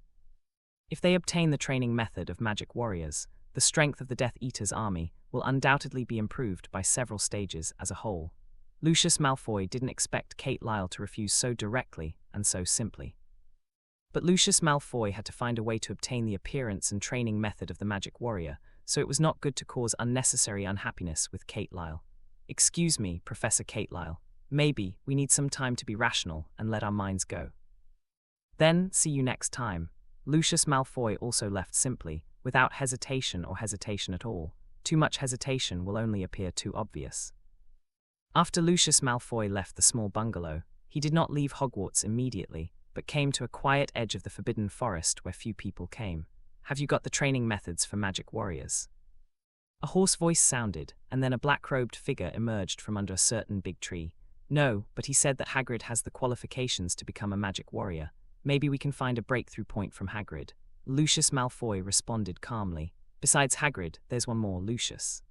If they obtain the training method of magic warriors, the strength of the Death Eater's army will undoubtedly be improved by several stages as a whole." Lucius Malfoy didn't expect Kate Lyle to refuse so directly and so simply. But Lucius Malfoy had to find a way to obtain the appearance and training method of the magic warrior, so it was not good to cause unnecessary unhappiness with Kate Lyle. "Excuse me, Professor Kate Lyle. Maybe we need some time to be rational and let our minds go." "Then, see you next time." Lucius Malfoy also left simply, without hesitation or hesitation at all. Too much hesitation will only appear too obvious. After Lucius Malfoy left the small bungalow, he did not leave Hogwarts immediately, but came to a quiet edge of the Forbidden Forest where few people came. "Have you got the training methods for magic warriors?" A hoarse voice sounded, and then a black-robed figure emerged from under a certain big tree. "No, but he said that Hagrid has the qualifications to become a magic warrior. Maybe we can find a breakthrough point from Hagrid." Lucius Malfoy responded calmly. "Besides Hagrid, there's one more, Lucius."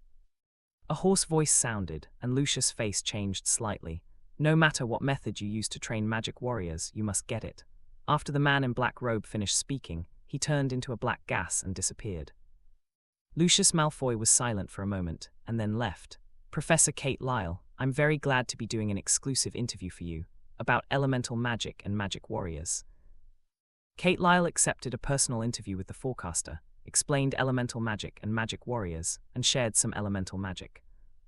A hoarse voice sounded, and Lucius' face changed slightly. "No matter what method you use to train magic warriors, you must get it." After the man in black robe finished speaking, he turned into a black gas and disappeared. Lucius Malfoy was silent for a moment, and then left. "Professor Kate Lyle, I'm very glad to be doing an exclusive interview for you about elemental magic and magic warriors." Kate Lyle accepted a personal interview with the forecaster, explained elemental magic and magic warriors, and shared some elemental magic.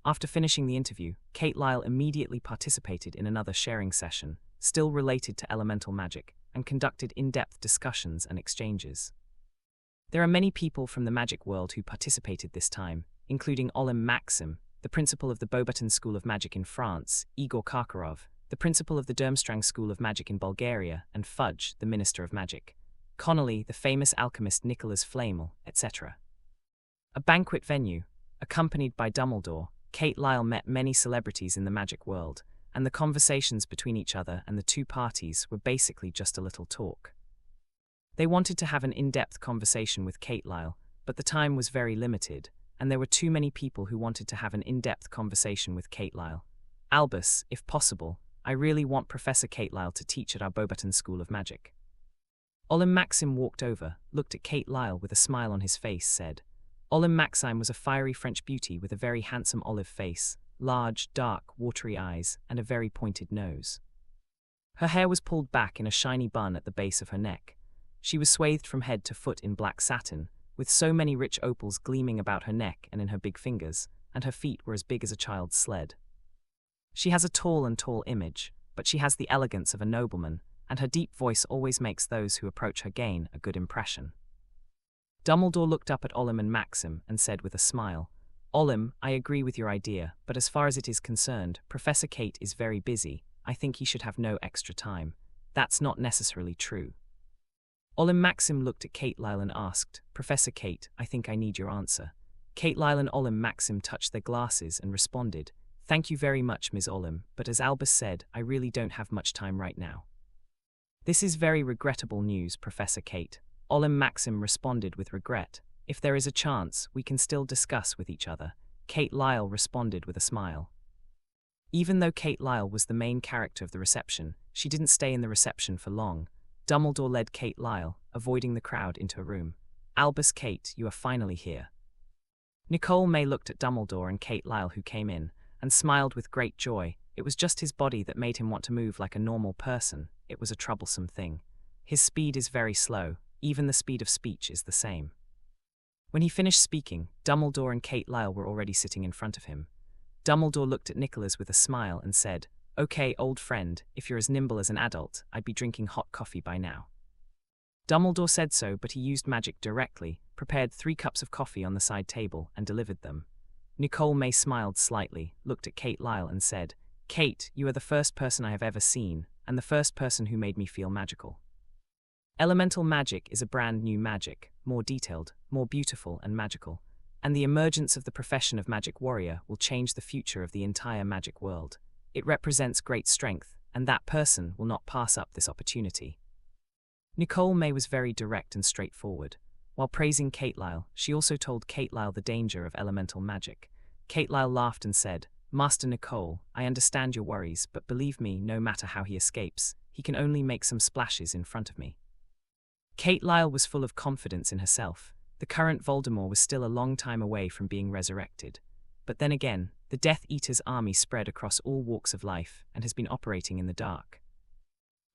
After finishing the interview, Kate Lyle immediately participated in another sharing session, still related to elemental magic, and conducted in-depth discussions and exchanges. There are many people from the magic world who participated this time, including Olim Maxim, the principal of the Beauxbatons School of Magic in France, Igor Karkaroff, the principal of the Durmstrang School of Magic in Bulgaria, and Fudge, the Minister of Magic. Connolly, the famous alchemist Nicholas Flamel, etc. A banquet venue. Accompanied by Dumbledore, Kate Lyle met many celebrities in the magic world, and the conversations between each other and the two parties were basically just a little talk. They wanted to have an in-depth conversation with Kate Lyle, but the time was very limited, and there were too many people who wanted to have an in-depth conversation with Kate Lyle. "Albus, if possible, I really want Professor Kate Lyle to teach at our Beauxbatons School of Magic." Olim Maxim walked over, looked at Kate Lyle with a smile on his face, said. Olim Maxim was a fiery French beauty with a very handsome olive face, large, dark, watery eyes, and a very pointed nose. Her hair was pulled back in a shiny bun at the base of her neck. She was swathed from head to foot in black satin, with so many rich opals gleaming about her neck and in her big fingers, and her feet were as big as a child's sled. She has a tall image, but she has the elegance of a nobleman, and her deep voice always makes those who approach her gain a good impression. Dumbledore looked up at Olim and Maxim and said with a smile, "Olim, I agree with your idea, but as far as it is concerned, Professor Kate is very busy. I think he should have no extra time." "That's not necessarily true." Olim Maxim looked at Kate Lyle and asked, "Professor Kate, I think I need your answer." Kate Lyle and Olim Maxim touched their glasses and responded, "Thank you very much, Ms. Olim, but as Albus said, I really don't have much time right now." "This is very regrettable news, Professor Kate." Olim Maxim responded with regret. "If there is a chance, we can still discuss with each other." Kate Lyle responded with a smile. Even though Kate Lyle was the main character of the reception, she didn't stay in the reception for long. Dumbledore led Kate Lyle, avoiding the crowd, into a room. "Albus, Kate, you are finally here." Nicole May looked at Dumbledore and Kate Lyle, who came in, and smiled with great joy. It was just his body that made him want to move like a normal person. It was a troublesome thing. His speed is very slow. Even the speed of speech is the same. When he finished speaking, Dumbledore and Kate Lyle were already sitting in front of him. Dumbledore looked at Nicholas with a smile and said, "Okay, old friend, if you're as nimble as an adult, I'd be drinking hot coffee by now." Dumbledore said so, but he used magic directly, prepared 3 cups of coffee on the side table, and delivered them. Nicole May smiled slightly, looked at Kate Lyle and said, "Kate, you are the first person I have ever seen, and the first person who made me feel magical." Elemental magic is a brand new magic, more detailed, more beautiful and magical, and the emergence of the profession of magic warrior will change the future of the entire magic world. It represents great strength, and that person will not pass up this opportunity. Nicole May was very direct and straightforward. While praising Kate Lyle, she also told Kate Lyle the danger of elemental magic. Kate Lyle laughed and said, "Master Nicole, I understand your worries, but believe me, no matter how he escapes, he can only make some splashes in front of me." Kate Lyle was full of confidence in herself. The current Voldemort was still a long time away from being resurrected. But then again, the Death Eater's army spread across all walks of life and has been operating in the dark.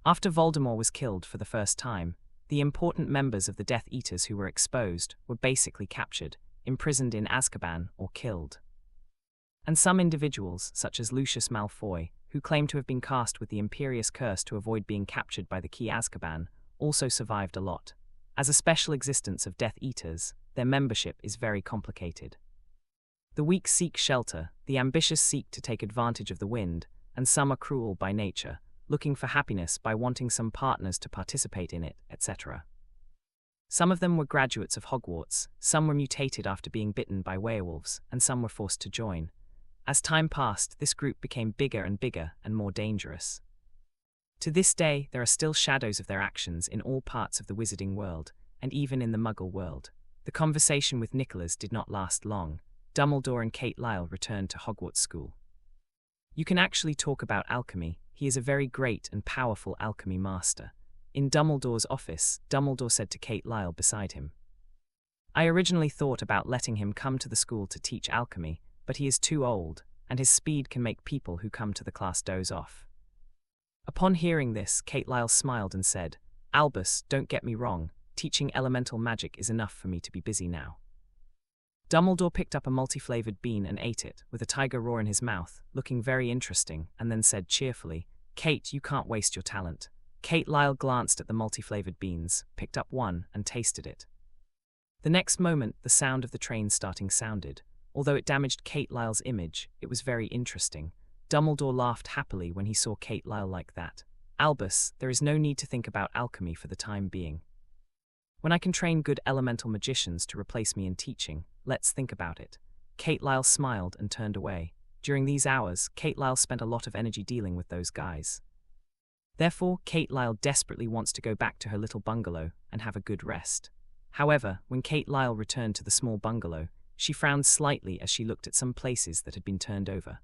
After Voldemort was killed for the first time, The important members of the Death Eaters who were exposed were basically captured, imprisoned in Azkaban, or killed. And some individuals, such as Lucius Malfoy, who claimed to have been cast with the Imperious Curse to avoid being captured by the Key Azkaban, also survived a lot. As a special existence of Death Eaters, their membership is very complicated. The weak seek shelter, the ambitious seek to take advantage of the wind, and some are cruel by nature, looking for happiness by wanting some partners to participate in it, etc. Some of them were graduates of Hogwarts, some were mutated after being bitten by werewolves, and some were forced to join. As time passed, this group became bigger and more dangerous. To this day, there are still shadows of their actions in all parts of the wizarding world, and even in the Muggle world. The conversation with Nicholas did not last long. Dumbledore and Kate Lyle returned to Hogwarts School. You can actually talk about alchemy. He is a very great and powerful alchemy master. In Dumbledore's office, Dumbledore said to Kate Lyle beside him, "I originally thought about letting him come to the school to teach alchemy, but he is too old, and his speed can make people who come to the class doze off." Upon hearing this, Kate Lyle smiled and said, "Albus, don't get me wrong, teaching elemental magic is enough for me to be busy now." Dumbledore picked up a multi-flavored bean and ate it, with a tiger roar in his mouth, looking very interesting, and then said cheerfully, "Kate, you can't waste your talent." Kate Lyle glanced at the multi-flavored beans, picked up one, and tasted it. The next moment, the sound of the train starting sounded. Although it damaged Kate Lyle's image, it was very interesting. Dumbledore laughed happily when he saw Kate Lyle like that. "Albus, there is no need to think about alchemy for the time being. When I can train good elemental magicians to replace me in teaching, let's think about it." Kate Lyle smiled and turned away. During these hours, Kate Lyle spent a lot of energy dealing with those guys. Therefore, Kate Lyle desperately wants to go back to her little bungalow and have a good rest. However, when Kate Lyle returned to the small bungalow, she frowned slightly as she looked at some places that had been turned over.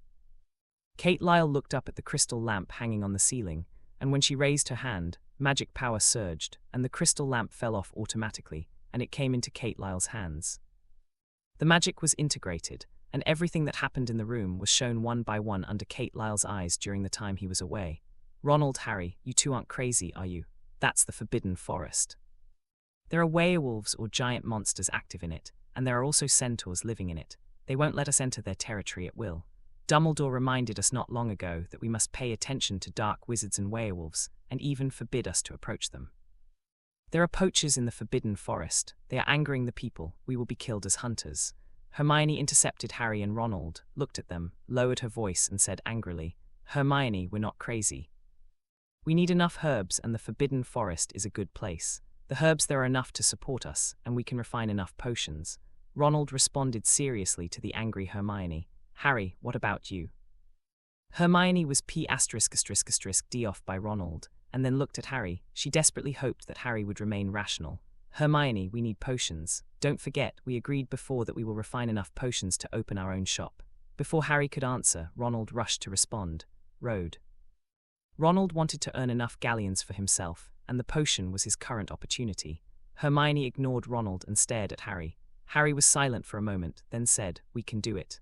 Kate Lyle looked up at the crystal lamp hanging on the ceiling, and when she raised her hand, magic power surged, and the crystal lamp fell off automatically, and it came into Kate Lyle's hands. The magic was integrated, and everything that happened in the room was shown one by one under Kate Lyle's eyes during the time he was away. "Ronald, Harry, you two aren't crazy, are you? That's the Forbidden Forest. There are werewolves or giant monsters active in it, and there are also centaurs living in it. They won't let us enter their territory at will. Dumbledore reminded us not long ago that we must pay attention to dark wizards and werewolves, and even forbid us to approach them. There are poachers in the Forbidden Forest. They are angering the people. We will be killed as hunters." Hermione intercepted Harry and Ronald, looked at them, lowered her voice and said angrily, "Hermione, we're not crazy. We need enough herbs, and the Forbidden Forest is a good place. The herbs there are enough to support us, and we can refine enough potions." Ronald responded seriously to the angry Hermione. "Harry, what about you?" Hermione was D off by Ronald, and then looked at Harry. She desperately hoped that Harry would remain rational. "Hermione, we need potions. Don't forget, we agreed before that we will refine enough potions to open our own shop." Before Harry could answer, Ronald rushed to respond. "Road." Ronald wanted to earn enough galleons for himself, and the potion was his current opportunity. Hermione ignored Ronald and stared at Harry. Harry was silent for a moment, then said, "We can do it."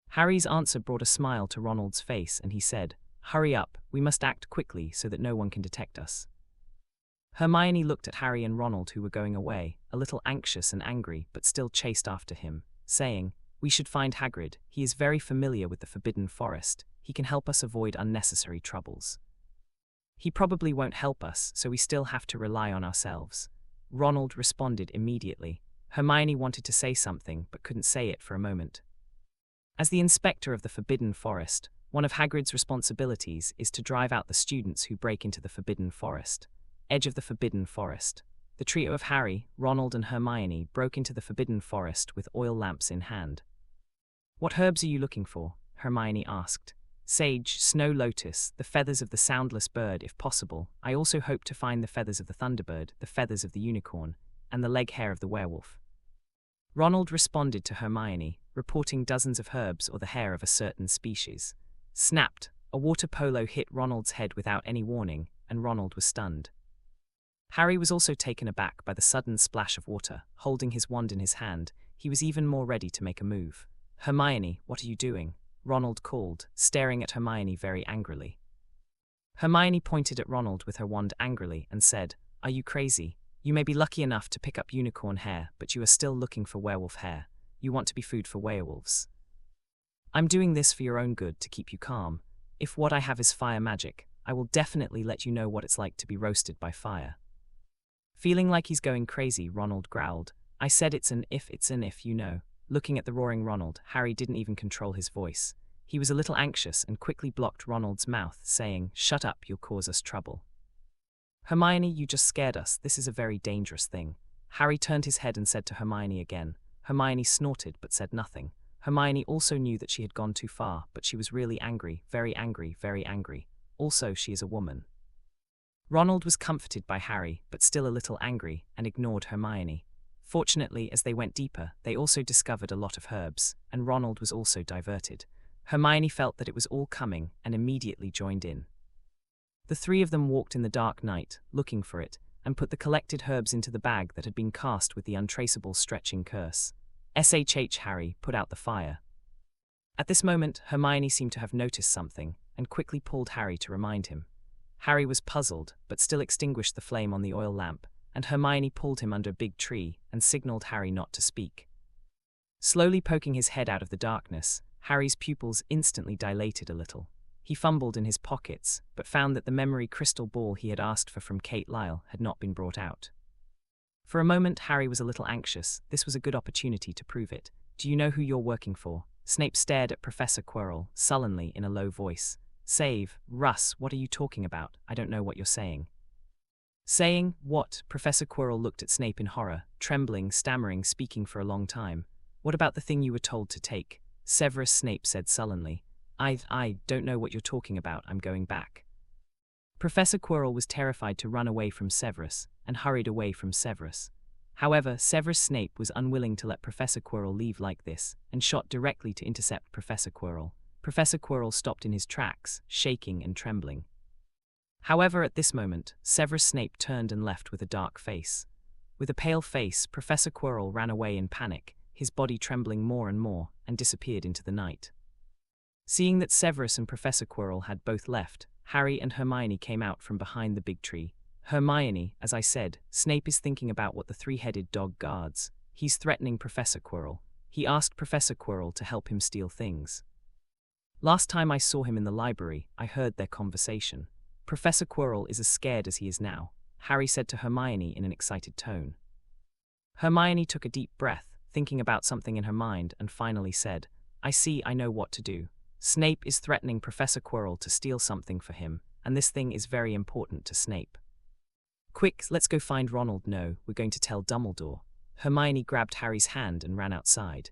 Harry's answer brought a smile to Ronald's face, and he said, "Hurry up, we must act quickly so that no one can detect us." Hermione looked at Harry and Ronald, who were going away, a little anxious and angry, but still chased after him, saying, "We should find Hagrid. He is very familiar with the Forbidden Forest. He can help us avoid unnecessary troubles. He probably won't help us, so we still have to rely on ourselves." Ronald responded immediately. Hermione wanted to say something, but couldn't say it for a moment. As the inspector of the Forbidden Forest, one of Hagrid's responsibilities is to drive out the students who break into the Forbidden Forest. Edge of the Forbidden Forest. The trio of Harry, Ronald and Hermione broke into the Forbidden Forest with oil lamps in hand. "What herbs are you looking for?" Hermione asked. "Sage, snow lotus, the feathers of the soundless bird if possible. I also hope to find the feathers of the thunderbird, the feathers of the unicorn, and the leg hair of the werewolf." Ronald responded to Hermione, reporting dozens of herbs or the hair of a certain species. Snapped, a water polo hit Ronald's head without any warning, and Ronald was stunned. Harry was also taken aback by the sudden splash of water. Holding his wand in his hand, he was even more ready to make a move. "Hermione, what are you doing?" Ronald called, staring at Hermione very angrily. Hermione pointed at Ronald with her wand angrily and said, Are you crazy? You may be lucky enough to pick up unicorn hair, but you are still looking for werewolf hair. You want to be food for werewolves. I'm doing this for your own good to keep you calm. If what I have is fire magic, I will definitely let you know what it's like to be roasted by fire. Feeling like he's going crazy, Ronald growled. I said it's an if, you know. Looking at the roaring Ronald, Harry didn't even control his voice. He was a little anxious and quickly blocked Ronald's mouth, saying, "Shut up, you'll cause us trouble." Hermione, you just scared us. This is a very dangerous thing. Harry turned his head and said to Hermione again. Hermione snorted but said nothing. Hermione also knew that she had gone too far, but she was really angry, very angry, very angry. Also, she is a woman. Ronald was comforted by Harry, but still a little angry, and ignored Hermione. Fortunately, as they went deeper, they also discovered a lot of herbs, and Ronald was also diverted. Hermione felt that it was all coming, and immediately joined in. The three of them walked in the dark night, looking for it, and put the collected herbs into the bag that had been cast with the untraceable stretching curse. Harry put out the fire. At this moment, Hermione seemed to have noticed something, and quickly pulled Harry to remind him. Harry was puzzled, but still extinguished the flame on the oil lamp, and Hermione pulled him under a big tree and signaled Harry not to speak. Slowly poking his head out of the darkness, Harry's pupils instantly dilated a little. He fumbled in his pockets, but found that the memory crystal ball he had asked for from Kate Lyle had not been brought out. For a moment, Harry was a little anxious. This was a good opportunity to prove it. Do you know who you're working for? Snape stared at Professor Quirrell, sullenly, in a low voice. Save, Russ, what are you talking about? I don't know what you're saying. Saying what? Professor Quirrell looked at Snape in horror, trembling, stammering, speaking for a long time. What about the thing you were told to take? Severus Snape said sullenly. I don't know what you're talking about, I'm going back. Professor Quirrell was terrified to run away from Severus, and hurried away from Severus. However, Severus Snape was unwilling to let Professor Quirrell leave like this, and shot directly to intercept Professor Quirrell. Professor Quirrell stopped in his tracks, shaking and trembling. However, at this moment, Severus Snape turned and left with a dark face. With a pale face, Professor Quirrell ran away in panic, his body trembling more and more, and disappeared into the night. Seeing that Severus and Professor Quirrell had both left, Harry and Hermione came out from behind the big tree. Hermione, as I said, Snape is thinking about what the three-headed dog guards. He's threatening Professor Quirrell. He asked Professor Quirrell to help him steal things. Last time I saw him in the library, I heard their conversation. Professor Quirrell is as scared as he is now, Harry said to Hermione in an excited tone. Hermione took a deep breath, thinking about something in her mind, and finally said, I see, I know what to do. Snape is threatening Professor Quirrell to steal something for him, and this thing is very important to Snape. Quick, let's go find Ronald. No, we're going to tell Dumbledore. Hermione grabbed Harry's hand and ran outside.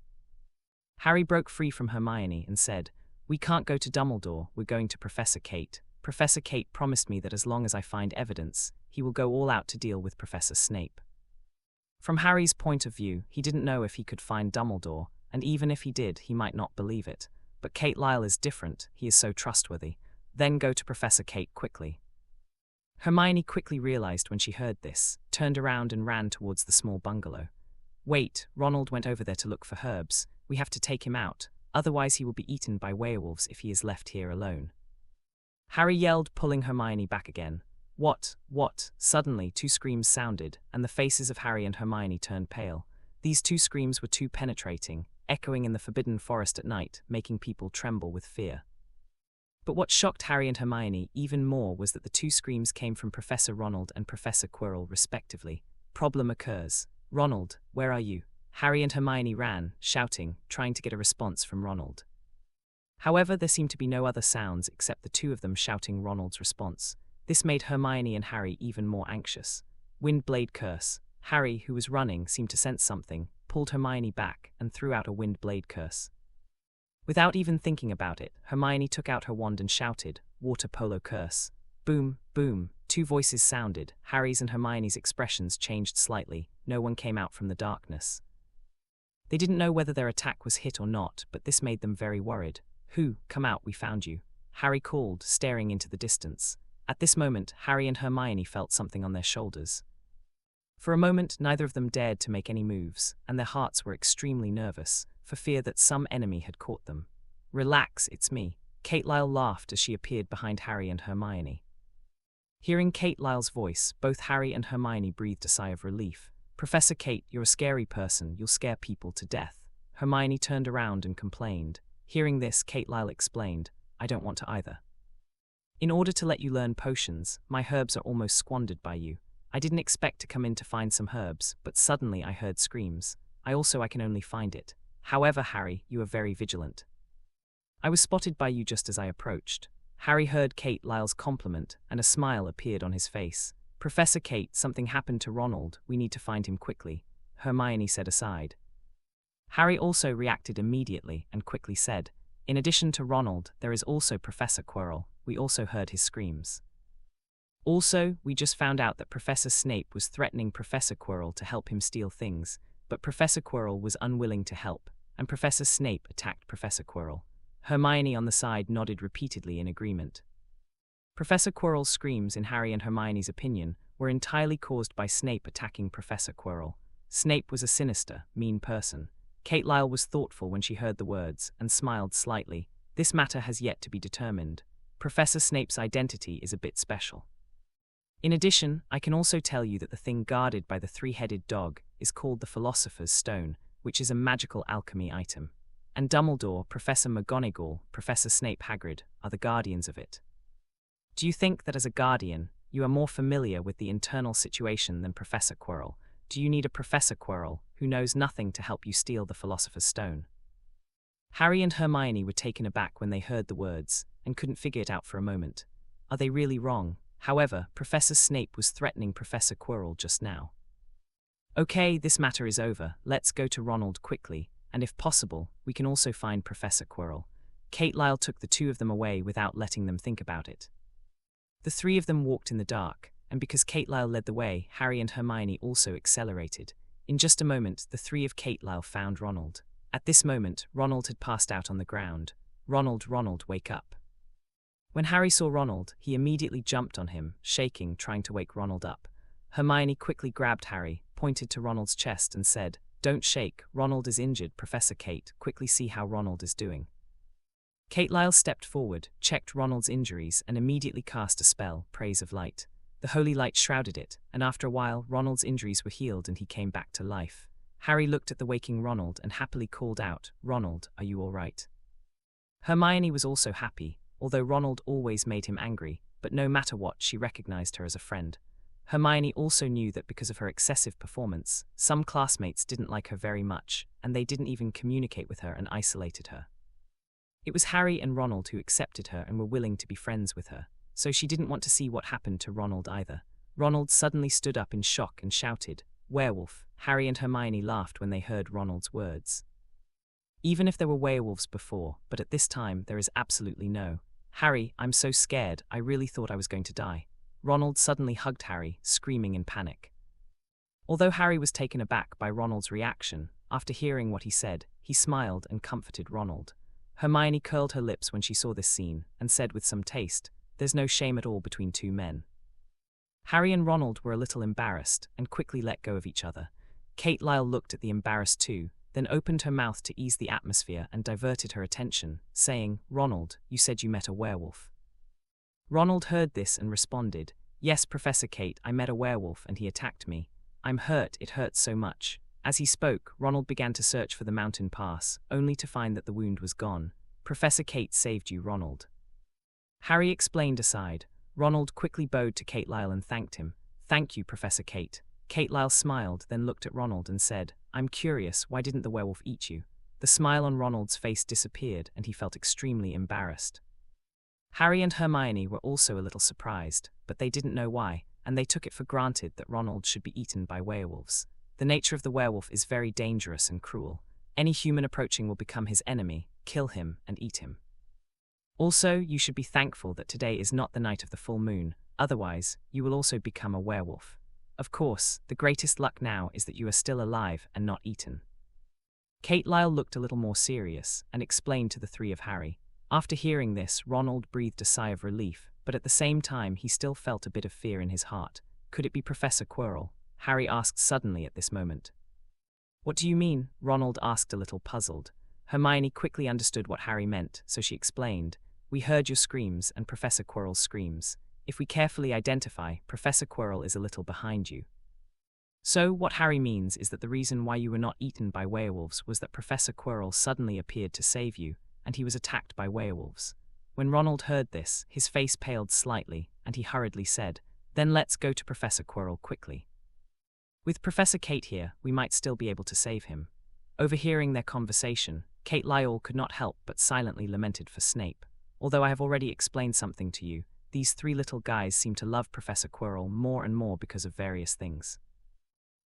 Harry broke free from Hermione and said, We can't go to Dumbledore, we're going to Professor Kate. Professor Kate promised me that as long as I find evidence, he will go all out to deal with Professor Snape. From Harry's point of view, he didn't know if he could find Dumbledore, and even if he did, he might not believe it. But Kate Lyle is different, he is so trustworthy. Then go to Professor Kate quickly. Hermione quickly realized when she heard this, turned around and ran towards the small bungalow. Wait, Ronald went over there to look for herbs. We have to take him out, otherwise he will be eaten by werewolves if he is left here alone. Harry yelled, pulling Hermione back again. What? Suddenly, two screams sounded, and the faces of Harry and Hermione turned pale. These two screams were too penetrating, echoing in the forbidden forest at night, making people tremble with fear. But what shocked Harry and Hermione even more was that the two screams came from Professor Ronald and Professor Quirrell, respectively. Problem occurs. Ronald, where are you? Harry and Hermione ran, shouting, trying to get a response from Ronald. However, there seemed to be no other sounds except the two of them shouting Ronald's response. This made Hermione and Harry even more anxious. Wind blade curse. Harry, who was running, seemed to sense something, pulled Hermione back, and threw out a wind blade curse. Without even thinking about it, Hermione took out her wand and shouted, Water polo curse. Boom, boom, two voices sounded. Harry's and Hermione's expressions changed slightly. No one came out from the darkness. They didn't know whether their attack was hit or not, but this made them very worried. Who? Come out, we found you. Harry called, staring into the distance. At this moment, Harry and Hermione felt something on their shoulders. For a moment, neither of them dared to make any moves, and their hearts were extremely nervous, for fear that some enemy had caught them. Relax, it's me. Kate Lyle laughed as she appeared behind Harry and Hermione. Hearing Kate Lyle's voice, both Harry and Hermione breathed a sigh of relief. Professor Kate, you're a scary person. You'll scare people to death. Hermione turned around and complained. Hearing this, Kate Lyle explained, I don't want to either. In order to let you learn potions, my herbs are almost squandered by you. I didn't expect to come in to find some herbs, but suddenly I heard screams. I can only find it. However, Harry, you are very vigilant. I was spotted by you just as I approached. Harry heard Kate Lyle's compliment, and a smile appeared on his face. Professor Kate, something happened to Ronald. We need to find him quickly, Hermione said aside. Harry also reacted immediately and quickly said, in addition to Ronald, there is also Professor Quirrell. We also heard his screams. Also, we just found out that Professor Snape was threatening Professor Quirrell to help him steal things, but Professor Quirrell was unwilling to help, and Professor Snape attacked Professor Quirrell. Hermione on the side nodded repeatedly in agreement. Professor Quirrell's screams, in Harry and Hermione's opinion, were entirely caused by Snape attacking Professor Quirrell. Snape was a sinister, mean person. Kate Lyle was thoughtful when she heard the words, and smiled slightly. This matter has yet to be determined. Professor Snape's identity is a bit special. In addition, I can also tell you that the thing guarded by the three-headed dog is called the Philosopher's Stone, which is a magical alchemy item. And Dumbledore, Professor McGonagall, Professor Snape, Hagrid are the guardians of it. Do you think that as a guardian, you are more familiar with the internal situation than Professor Quirrell? Do you need a Professor Quirrell who knows nothing to help you steal the Philosopher's Stone? Harry and Hermione were taken aback when they heard the words, and couldn't figure it out for a moment. Are they really wrong? However, Professor Snape was threatening Professor Quirrell just now. Okay, this matter is over. Let's go to Ronald quickly, and if possible, we can also find Professor Quirrell. Kate Lyle took the two of them away without letting them think about it. The three of them walked in the dark, and because Kate Lyle led the way, Harry and Hermione also accelerated. In just a moment, the three of Kate Lyle found Ronald. At this moment, Ronald had passed out on the ground. Ronald, wake up. When Harry saw Ronald, he immediately jumped on him, shaking, trying to wake Ronald up. Hermione quickly grabbed Harry, pointed to Ronald's chest and said, Don't shake, Ronald is injured. Professor Kate, quickly see how Ronald is doing. Kate Lyle stepped forward, checked Ronald's injuries, and immediately cast a spell, Praise of Light. The holy light shrouded it, and after a while, Ronald's injuries were healed and he came back to life. Harry looked at the waking Ronald and happily called out, Ronald, are you all right? Hermione was also happy, although Ronald always made him angry, but no matter what, she recognized her as a friend. Hermione also knew that because of her excessive performance, some classmates didn't like her very much, and they didn't even communicate with her and isolated her. It was Harry and Ronald who accepted her and were willing to be friends with her, so she didn't want to see what happened to Ronald either. Ronald suddenly stood up in shock and shouted, Werewolf! Harry and Hermione laughed when they heard Ronald's words. Even if there were werewolves before, but at this time there is absolutely no. Harry, I'm so scared, I really thought I was going to die. Ronald suddenly hugged Harry, screaming in panic. Although Harry was taken aback by Ronald's reaction, after hearing what he said, he smiled and comforted Ronald. Hermione curled her lips when she saw this scene, and said with some taste, There's no shame at all between two men. Harry and Ronald were a little embarrassed, and quickly let go of each other. Kate Lyle looked at the embarrassed two, then opened her mouth to ease the atmosphere and diverted her attention, saying, Ronald, you said you met a werewolf. Ronald heard this and responded, Yes, Professor Kate, I met a werewolf and he attacked me. I'm hurt, it hurts so much. As he spoke, Ronald began to search for the mountain pass, only to find that the wound was gone. Professor Kate saved you, Ronald. Harry explained aside. Ronald quickly bowed to Kate Lyle and thanked him. Thank you, Professor Kate. Kate Lyle smiled, then looked at Ronald and said, I'm curious, why didn't the werewolf eat you? The smile on Ronald's face disappeared and he felt extremely embarrassed. Harry and Hermione were also a little surprised, but they didn't know why, and they took it for granted that Ronald should be eaten by werewolves. The nature of the werewolf is very dangerous and cruel. Any human approaching will become his enemy, kill him, and eat him. Also, you should be thankful that today is not the night of the full moon, otherwise, you will also become a werewolf. Of course, the greatest luck now is that you are still alive and not eaten. Kate Lyle looked a little more serious and explained to the three of Harry. After hearing this, Ronald breathed a sigh of relief, but at the same time he still felt a bit of fear in his heart. Could it be Professor Quirrell? Harry asked suddenly at this moment. What do you mean? Ronald asked a little puzzled. Hermione quickly understood what Harry meant, so she explained, We heard your screams and Professor Quirrell's screams. If we carefully identify, Professor Quirrell is a little behind you. So, what Harry means is that the reason why you were not eaten by werewolves was that Professor Quirrell suddenly appeared to save you, and he was attacked by werewolves. When Ronald heard this, his face paled slightly, and he hurriedly said, "Then let's go to Professor Quirrell quickly. With Professor Kate here, we might still be able to save him." Overhearing their conversation, Kate Lyle could not help but silently lamented for Snape. "Although I have already explained something to you, these three little guys seem to love Professor Quirrell more and more because of various things."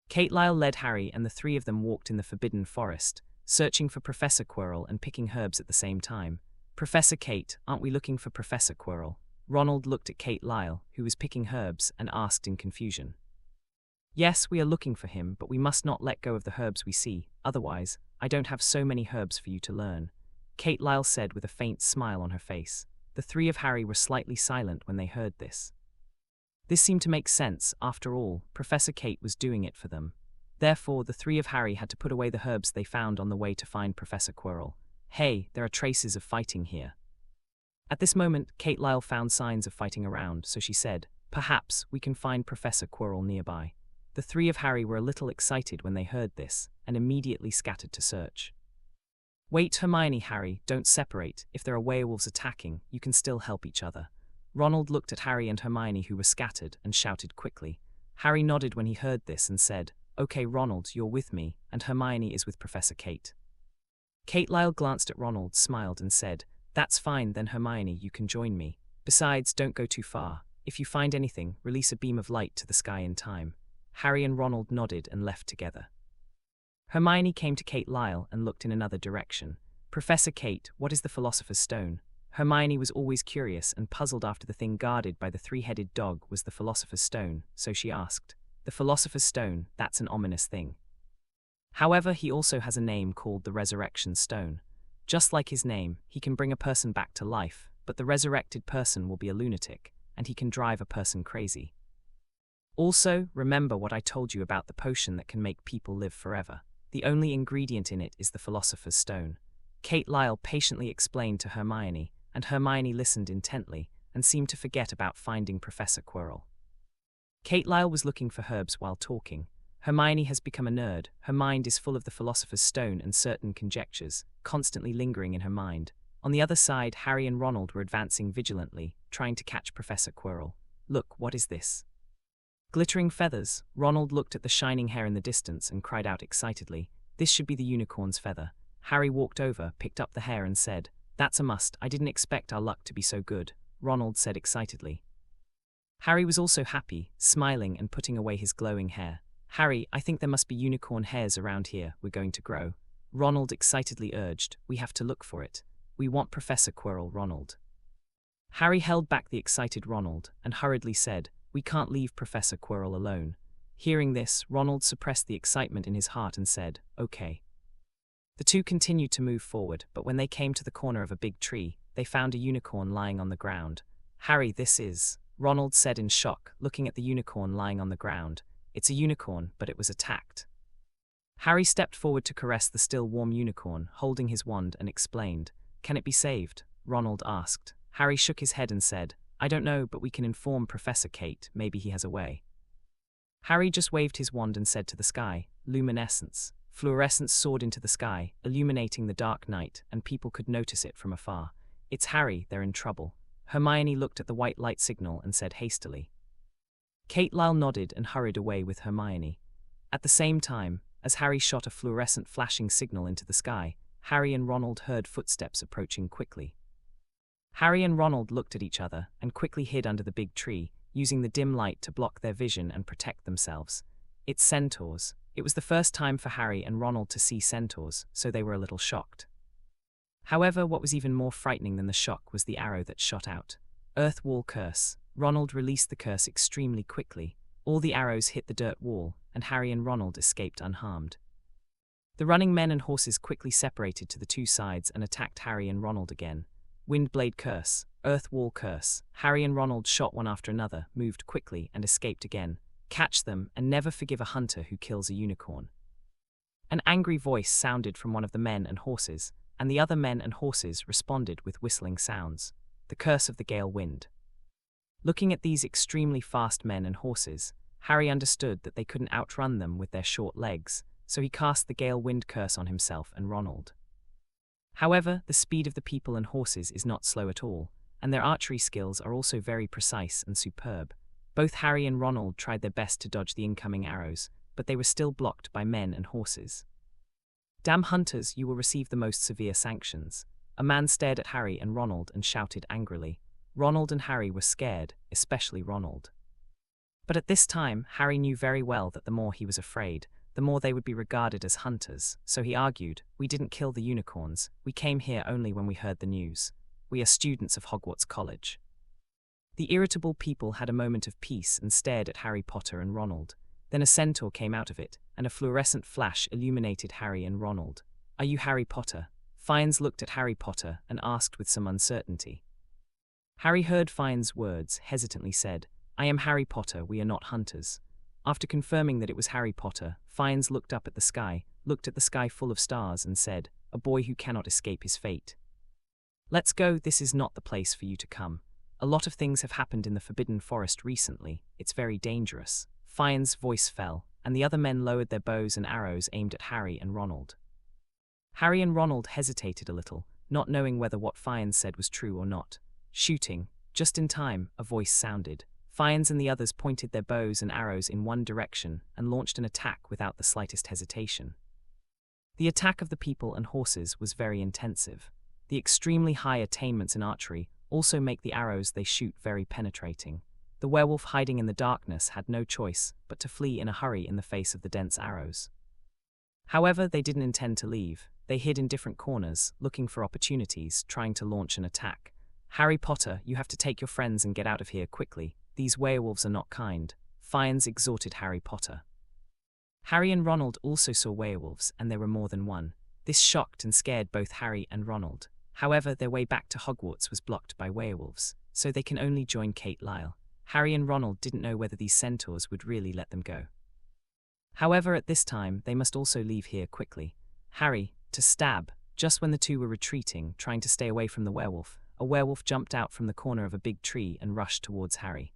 Kate Lyle led Harry, and the three of them walked in the Forbidden Forest, searching for Professor Quirrell and picking herbs at the same time. "Professor Kate, aren't we looking for Professor Quirrell?" Ronald looked at Kate Lyle, who was picking herbs, and asked in confusion. "Yes, we are looking for him, but we must not let go of the herbs we see, otherwise, I don't have so many herbs for you to learn," Kate Lyle said with a faint smile on her face. The three of Harry were slightly silent when they heard this. This seemed to make sense. After all, Professor Kate was doing it for them. Therefore, the three of Harry had to put away the herbs they found on the way to find Professor Quirrell. "Hey, there are traces of fighting here." At this moment, Kate Lyle found signs of fighting around, so she said, "Perhaps we can find Professor Quirrell nearby." The three of Harry were a little excited when they heard this, and immediately scattered to search. "Wait, Hermione, Harry, don't separate. If there are werewolves attacking, you can still help each other." Ronald looked at Harry and Hermione, who were scattered, and shouted quickly. Harry nodded when he heard this and said, "Okay, Ronald, you're with me, and Hermione is with Professor Kate." Kate Lyle glanced at Ronald, smiled, and said, "That's fine, then Hermione, you can join me. Besides, don't go too far. If you find anything, release a beam of light to the sky in time." Harry and Ronald nodded and left together. Hermione came to Kate Lyle and looked in another direction. "Professor Kate, what is the Philosopher's Stone?" Hermione was always curious and puzzled after the thing guarded by the three-headed dog was the Philosopher's Stone, so she asked, "The Philosopher's Stone, that's an ominous thing. However, he also has a name called the Resurrection Stone. Just like his name, he can bring a person back to life, but the resurrected person will be a lunatic, and he can drive a person crazy. Also, remember what I told you about the potion that can make people live forever. The only ingredient in it is the Philosopher's Stone." Kate Lyle patiently explained to Hermione, and Hermione listened intently and seemed to forget about finding Professor Quirrell. Kate Lyle was looking for herbs while talking. Hermione has become a nerd. Her mind is full of the Philosopher's Stone and certain conjectures, constantly lingering in her mind. On the other side, Harry and Ronald were advancing vigilantly, trying to catch Professor Quirrell. "Look, what is this?" Glittering feathers. Ronald looked at the shining hair in the distance and cried out excitedly, "This should be the unicorn's feather." Harry walked over, picked up the hair and said, "That's a must. I didn't expect our luck to be so good," Ronald said excitedly. Harry was also happy, smiling and putting away his glowing hair. "Harry, I think there must be unicorn hairs around here we're going to grow," Ronald excitedly urged. "We have to look for it. We want Professor Quirrell, Ronald." Harry held back the excited Ronald and hurriedly said, "We can't leave Professor Quirrell alone." Hearing this, Ronald suppressed the excitement in his heart and said, "Okay." The two continued to move forward, but when they came to the corner of a big tree, they found a unicorn lying on the ground. "Harry, this is," Ronald said in shock, looking at the unicorn lying on the ground. "It's a unicorn, but it was attacked." Harry stepped forward to caress the still warm unicorn, holding his wand, and explained. "Can it be saved?" Ronald asked. Harry shook his head and said, "I don't know, but we can inform Professor Kate. Maybe he has a way." Harry just waved his wand and said to the sky, "Luminescence." Fluorescence soared into the sky, illuminating the dark night, and people could notice it from afar. "It's Harry, they're in trouble." Hermione looked at the white light signal and said hastily. Kate Lyle nodded and hurried away with Hermione. At the same time, as Harry shot a fluorescent flashing signal into the sky, Harry and Ronald heard footsteps approaching quickly. Harry and Ronald looked at each other and quickly hid under the big tree, using the dim light to block their vision and protect themselves. "It's centaurs." It was the first time for Harry and Ronald to see centaurs, so they were a little shocked. However, what was even more frightening than the shock was the arrow that shot out. Earth Wall Curse. Ronald released the curse extremely quickly. All the arrows hit the dirt wall, and Harry and Ronald escaped unharmed. The running men and horses quickly separated to the two sides and attacked Harry and Ronald again. Windblade Curse. Earth Wall Curse. Harry and Ronald shot one after another, moved quickly, and escaped again. Catch them, and never forgive a hunter who kills a unicorn. An angry voice sounded from one of the men and horses, and the other men and horses responded with whistling sounds. The Curse of the Gale Wind. Looking at these extremely fast men and horses, Harry understood that they couldn't outrun them with their short legs, so he cast the gale wind curse on himself and Ronald. However, the speed of the people and horses is not slow at all, and their archery skills are also very precise and superb. Both Harry and Ronald tried their best to dodge the incoming arrows, but they were still blocked by men and horses. "Damn hunters, you will receive the most severe sanctions." A man stared at Harry and Ronald and shouted angrily. Ronald and Harry were scared, especially Ronald. But at this time, Harry knew very well that the more he was afraid, the more they would be regarded as hunters, so he argued, "We didn't kill the unicorns, we came here only when we heard the news. We are students of Hogwarts College." The irritable people had a moment of peace and stared at Harry Potter and Ronald. Then a centaur came out of it, and a fluorescent flash illuminated Harry and Ronald. "Are you Harry Potter?" Fiennes looked at Harry Potter and asked with some uncertainty. Harry heard Fiennes' words, hesitantly said, "I am Harry Potter, we are not hunters." After confirming that it was Harry Potter, Fiennes looked up at the sky full of stars, and said, "A boy who cannot escape his fate. Let's go, this is not the place for you to come. A lot of things have happened in the Forbidden Forest recently, it's very dangerous." Fiennes' voice fell, and the other men lowered their bows and arrows aimed at Harry and Ronald. Harry and Ronald hesitated a little, not knowing whether what Fiennes said was true or not. Shooting. Just in time, a voice sounded. Fiennes and the others pointed their bows and arrows in one direction and launched an attack without the slightest hesitation. The attack of the people and horses was very intensive. The extremely high attainments in archery also make the arrows they shoot very penetrating. The werewolf hiding in the darkness had no choice but to flee in a hurry in the face of the dense arrows. However, they didn't intend to leave. They hid in different corners, looking for opportunities, trying to launch an attack. "Harry Potter, you have to take your friends and get out of here quickly. These werewolves are not kind," Fiennes exhorted Harry Potter. Harry and Ronald also saw werewolves, and there were more than one. This shocked and scared both Harry and Ronald. However, their way back to Hogwarts was blocked by werewolves, so they can only join Kate Lyle. Harry and Ronald didn't know whether these centaurs would really let them go. However, at this time, they must also leave here quickly. Harry, to stab. Just when the two were retreating, trying to stay away from the werewolf, a werewolf jumped out from the corner of a big tree and rushed towards Harry.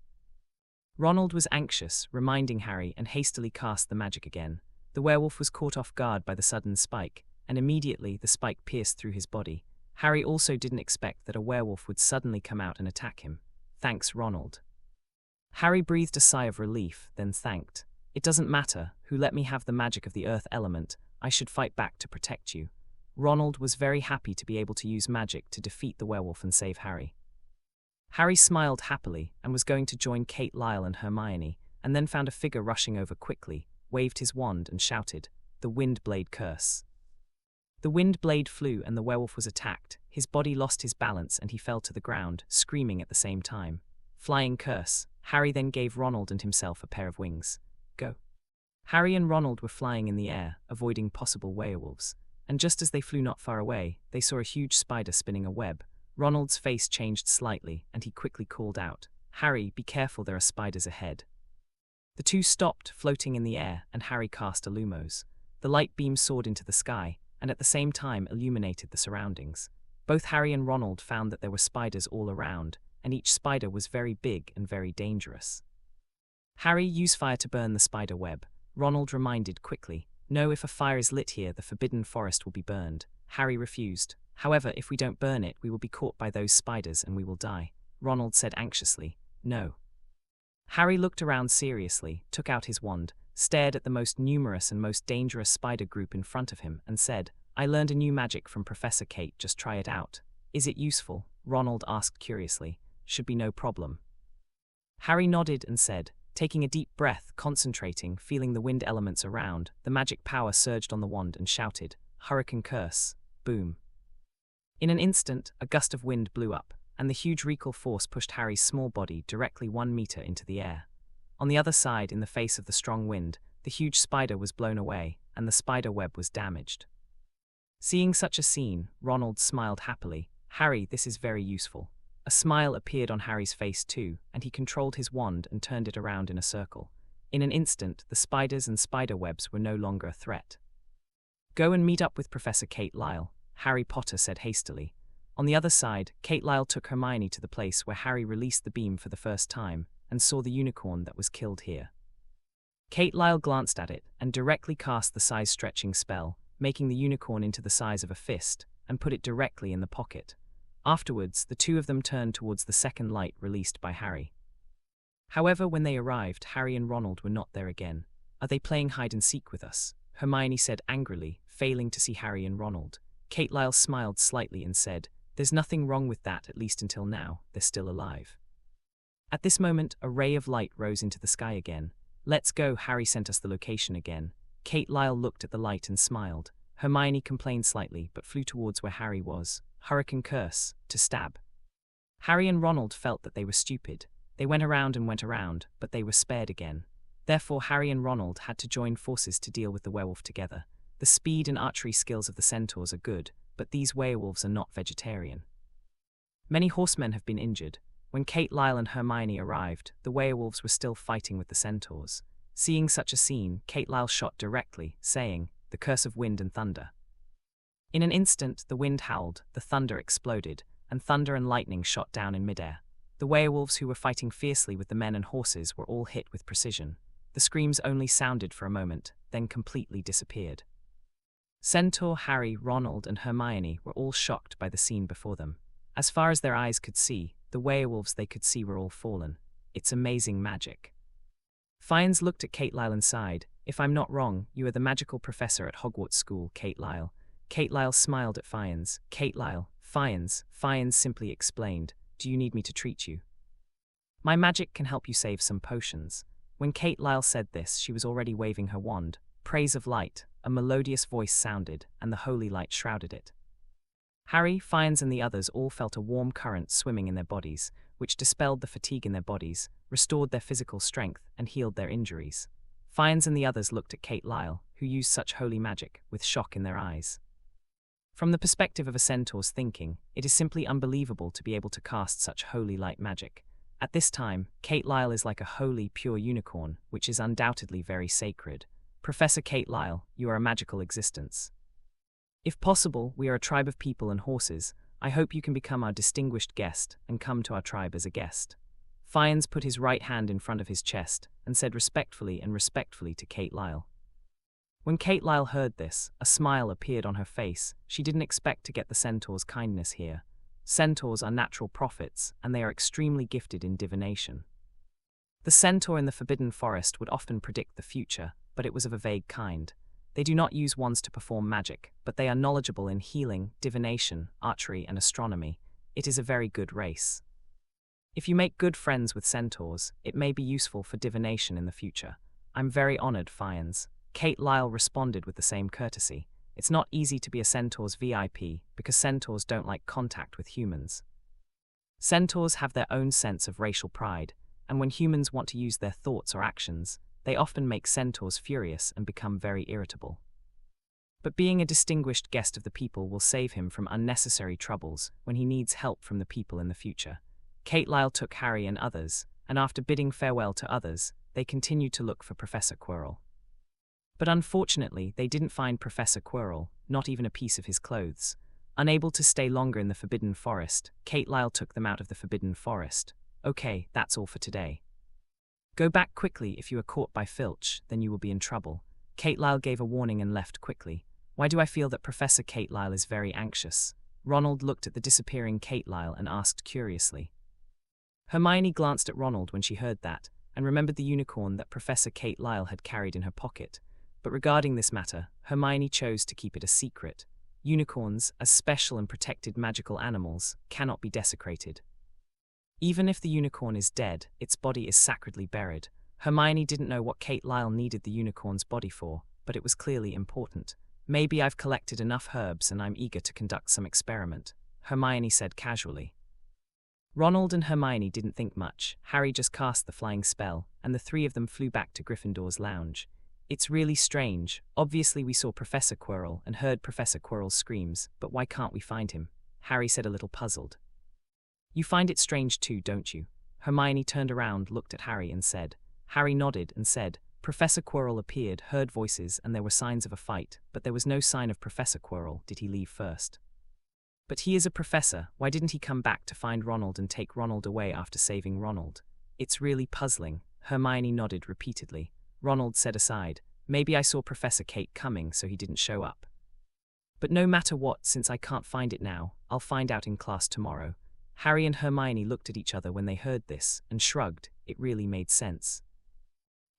Ronald was anxious, reminding Harry, and hastily cast the magic again. The werewolf was caught off guard by the sudden spike, and immediately the spike pierced through his body. Harry also didn't expect that a werewolf would suddenly come out and attack him. "Thanks, Ronald." Harry breathed a sigh of relief, then thanked. "It doesn't matter who let me have the magic of the earth element, I should fight back to protect you." Ronald was very happy to be able to use magic to defeat the werewolf and save Harry. Harry smiled happily and was going to join Kate Lyle and Hermione, and then found a figure rushing over quickly, waved his wand and shouted, "The Wind Blade Curse." The wind blade flew and the werewolf was attacked. His body lost his balance and he fell to the ground, screaming at the same time. "Flying Curse." Harry then gave Ronald and himself a pair of wings. "Go." Harry and Ronald were flying in the air, avoiding possible werewolves, and just as they flew not far away, they saw a huge spider spinning a web. Ronald's face changed slightly, and he quickly called out, "Harry, be careful, there are spiders ahead." The two stopped, floating in the air, and Harry cast a Lumos. The light beam soared into the sky, and at the same time illuminated the surroundings. Both Harry and Ronald found that there were spiders all around, and each spider was very big and very dangerous. "Harry, use fire to burn the spider web." Ronald reminded quickly. "No, if a fire is lit here, the Forbidden Forest will be burned." Harry refused. "However, if we don't burn it, we will be caught by those spiders and we will die." Ronald said anxiously, "No." Harry looked around seriously, took out his wand, stared at the most numerous and most dangerous spider group in front of him, and said, "I learned a new magic from Professor Kate, just try it out." "Is it useful?" Ronald asked curiously. "Should be no problem." Harry nodded and said, taking a deep breath, concentrating, feeling the wind elements around, the magic power surged on the wand and shouted, "Hurricane Curse." Boom. In an instant, a gust of wind blew up, and the huge recoil force pushed Harry's small body directly 1 meter into the air. On the other side, in the face of the strong wind, the huge spider was blown away, and the spider web was damaged. Seeing such a scene, Ronald smiled happily. "Harry, this is very useful." A smile appeared on Harry's face too, and he controlled his wand and turned it around in a circle. In an instant, the spiders and spider webs were no longer a threat. "Go and meet up with Professor Kate Lyle," Harry Potter said hastily. On the other side, Kate Lyle took Hermione to the place where Harry released the beam for the first time and saw the unicorn that was killed here. Kate Lyle glanced at it and directly cast the size-stretching spell, making the unicorn into the size of a fist, and put it directly in the pocket. Afterwards, the two of them turned towards the second light released by Harry. However, when they arrived, Harry and Ronald were not there again. "Are they playing hide-and-seek with us?" Hermione said angrily, failing to see Harry and Ronald. Kate Lyle smiled slightly and said, "There's nothing wrong with that, at least until now. They're still alive." At this moment, a ray of light rose into the sky again. "Let's go, Harry sent us the location again." Kate Lyle looked at the light and smiled. Hermione complained slightly, but flew towards where Harry was. Hurricane curse, to stab. Harry and Ronald felt that they were stupid. They went around, but they were spared again. Therefore, Harry and Ronald had to join forces to deal with the werewolf together. The speed and archery skills of the centaurs are good, but these werewolves are not vegetarian. Many horsemen have been injured. When Kate Lyle and Hermione arrived, the werewolves were still fighting with the centaurs. Seeing such a scene, Kate Lyle shot directly, saying, "The curse of wind and thunder." In an instant, the wind howled, the thunder exploded, and thunder and lightning shot down in midair. The werewolves who were fighting fiercely with the men and horses were all hit with precision. The screams only sounded for a moment, then completely disappeared. Centaur, Harry, Ronald, and Hermione were all shocked by the scene before them. As far as their eyes could see, the werewolves they could see were all fallen. It's amazing magic. Fiennes looked at Kate Lyle and sighed. "If I'm not wrong, you are the magical professor at Hogwarts School, Kate Lyle." Kate Lyle smiled at Fiennes. "Kate Lyle, Fiennes." Fiennes simply explained, "Do you need me to treat you? My magic can help you save some potions." When Kate Lyle said this, she was already waving her wand. Praise of light, a melodious voice sounded, and the holy light shrouded it. Harry, Fiennes, and the others all felt a warm current swimming in their bodies, which dispelled the fatigue in their bodies, restored their physical strength, and healed their injuries. Fiennes and the others looked at Kate Lyle, who used such holy magic, with shock in their eyes. From the perspective of a centaur's thinking, it is simply unbelievable to be able to cast such holy light magic. At this time, Kate Lyle is like a holy, pure unicorn, which is undoubtedly very sacred. "Professor Kate Lyle, you are a magical existence. If possible, we are a tribe of people and horses. I hope you can become our distinguished guest and come to our tribe as a guest." Fiennes put his right hand in front of his chest and said respectfully to Kate Lyle. When Kate Lyle heard this, a smile appeared on her face. She didn't expect to get the centaur's kindness here. Centaurs are natural prophets, and they are extremely gifted in divination. The centaur in the Forbidden Forest would often predict the future, but it was of a vague kind. They do not use wands to perform magic, but they are knowledgeable in healing, divination, archery, and astronomy. It is a very good race. If you make good friends with centaurs, it may be useful for divination in the future. "I'm very honored, Fiennes." Kate Lyle responded with the same courtesy. It's not easy to be a centaur's VIP, because centaurs don't like contact with humans. Centaurs have their own sense of racial pride, and when humans want to use their thoughts or actions, they often make centaurs furious and become very irritable. But being a distinguished guest of the people will save him from unnecessary troubles when he needs help from the people in the future. Kate Lyle took Harry and others, and after bidding farewell to others, they continued to look for Professor Quirrell. But unfortunately, they didn't find Professor Quirrell, not even a piece of his clothes. Unable to stay longer in the Forbidden Forest, Kate Lyle took them out of the Forbidden Forest. "Okay, that's all for today. Go back quickly. If you are caught by Filch, then you will be in trouble." Kate Lyle gave a warning and left quickly. "Why do I feel that Professor Kate Lyle is very anxious?" Ronald looked at the disappearing Kate Lyle and asked curiously. Hermione glanced at Ronald when she heard that, and remembered the unicorn that Professor Kate Lyle had carried in her pocket. But regarding this matter, Hermione chose to keep it a secret. Unicorns, as special and protected magical animals, cannot be desecrated. Even if the unicorn is dead, its body is sacredly buried. Hermione didn't know what Kate Lyle needed the unicorn's body for, but it was clearly important. "Maybe I've collected enough herbs and I'm eager to conduct some experiment," Hermione said casually. Ronald and Hermione didn't think much. Harry just cast the flying spell, and the three of them flew back to Gryffindor's lounge. "It's really strange. Obviously we saw Professor Quirrell and heard Professor Quirrell's screams, but why can't we find him?" Harry said a little puzzled. "You find it strange too, don't you?" Hermione turned around, looked at Harry and said. Harry nodded and said, "Professor Quirrell appeared, heard voices, and there were signs of a fight, but there was no sign of Professor Quirrell. Did he leave first?" But he is a professor, why didn't he come back to find Ronald and take Ronald away after saving Ronald? It's really puzzling. Hermione nodded repeatedly. Ronald said aside, maybe I saw Professor Kate coming, so he didn't show up. But no matter what, since I can't find it now, I'll find out in class tomorrow. Harry and Hermione looked at each other when they heard this, and shrugged. It really made sense.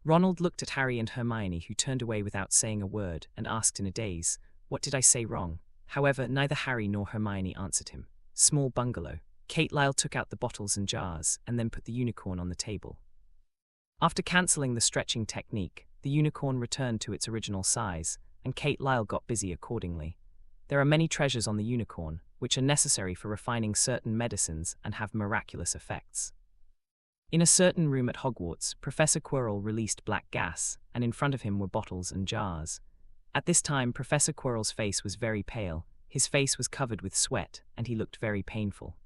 Ronald looked at Harry and Hermione, who turned away without saying a word, and asked in a daze, what did I say wrong? However, neither Harry nor Hermione answered him. Small bungalow. Kate Lyle took out the bottles and jars, and then put the unicorn on the table. After cancelling the stretching technique, the unicorn returned to its original size, and Kate Lyle got busy accordingly. There are many treasures on the unicorn, which are necessary for refining certain medicines and have miraculous effects. In a certain room at Hogwarts, Professor Quirrell released black gas, and in front of him were bottles and jars. At this time, Professor Quirrell's face was very pale, his face was covered with sweat, and he looked very painful.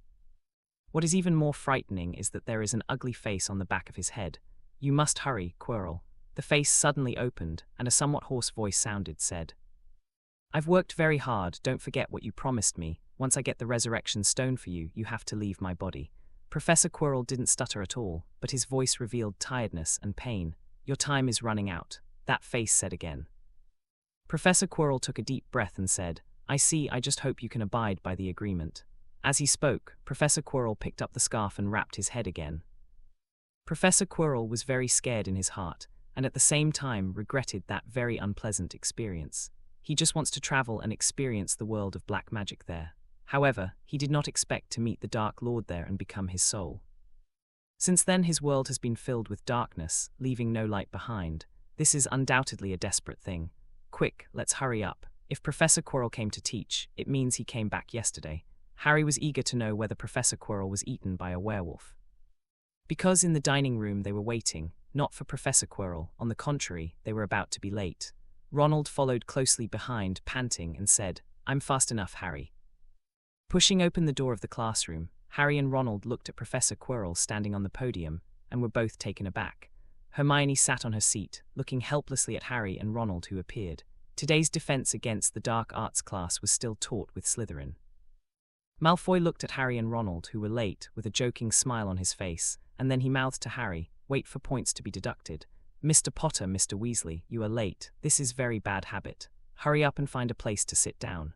What is even more frightening is that there is an ugly face on the back of his head. You must hurry, Quirrell. The face suddenly opened, and a somewhat hoarse voice said, I've worked very hard, don't forget what you promised me. Once I get the resurrection stone for you, you have to leave my body. Professor Quirrell didn't stutter at all, but his voice revealed tiredness and pain. Your time is running out, that face said again. Professor Quirrell took a deep breath and said, I see, I just hope you can abide by the agreement. As he spoke, Professor Quirrell picked up the scarf and wrapped his head again. Professor Quirrell was very scared in his heart, and at the same time regretted that very unpleasant experience. He just wants to travel and experience the world of black magic there. However, he did not expect to meet the Dark Lord there and become his soul. Since then his world has been filled with darkness, leaving no light behind. This is undoubtedly a desperate thing. Quick, let's hurry up. If Professor Quirrell came to teach, it means he came back yesterday. Harry was eager to know whether Professor Quirrell was eaten by a werewolf. Because in the dining room they were waiting, not for Professor Quirrell, on the contrary, they were about to be late. Ronald followed closely behind, panting, and said, I'm fast enough, Harry. Pushing open the door of the classroom, Harry and Ronald looked at Professor Quirrell standing on the podium, and were both taken aback. Hermione sat on her seat, looking helplessly at Harry and Ronald, who appeared. Today's defense against the dark arts class was still taught with Slytherin. Malfoy looked at Harry and Ronald, who were late, with a joking smile on his face, and then he mouthed to Harry, wait for points to be deducted. Mr. Potter, Mr. Weasley, you are late. This is very bad habit. Hurry up and find a place to sit down.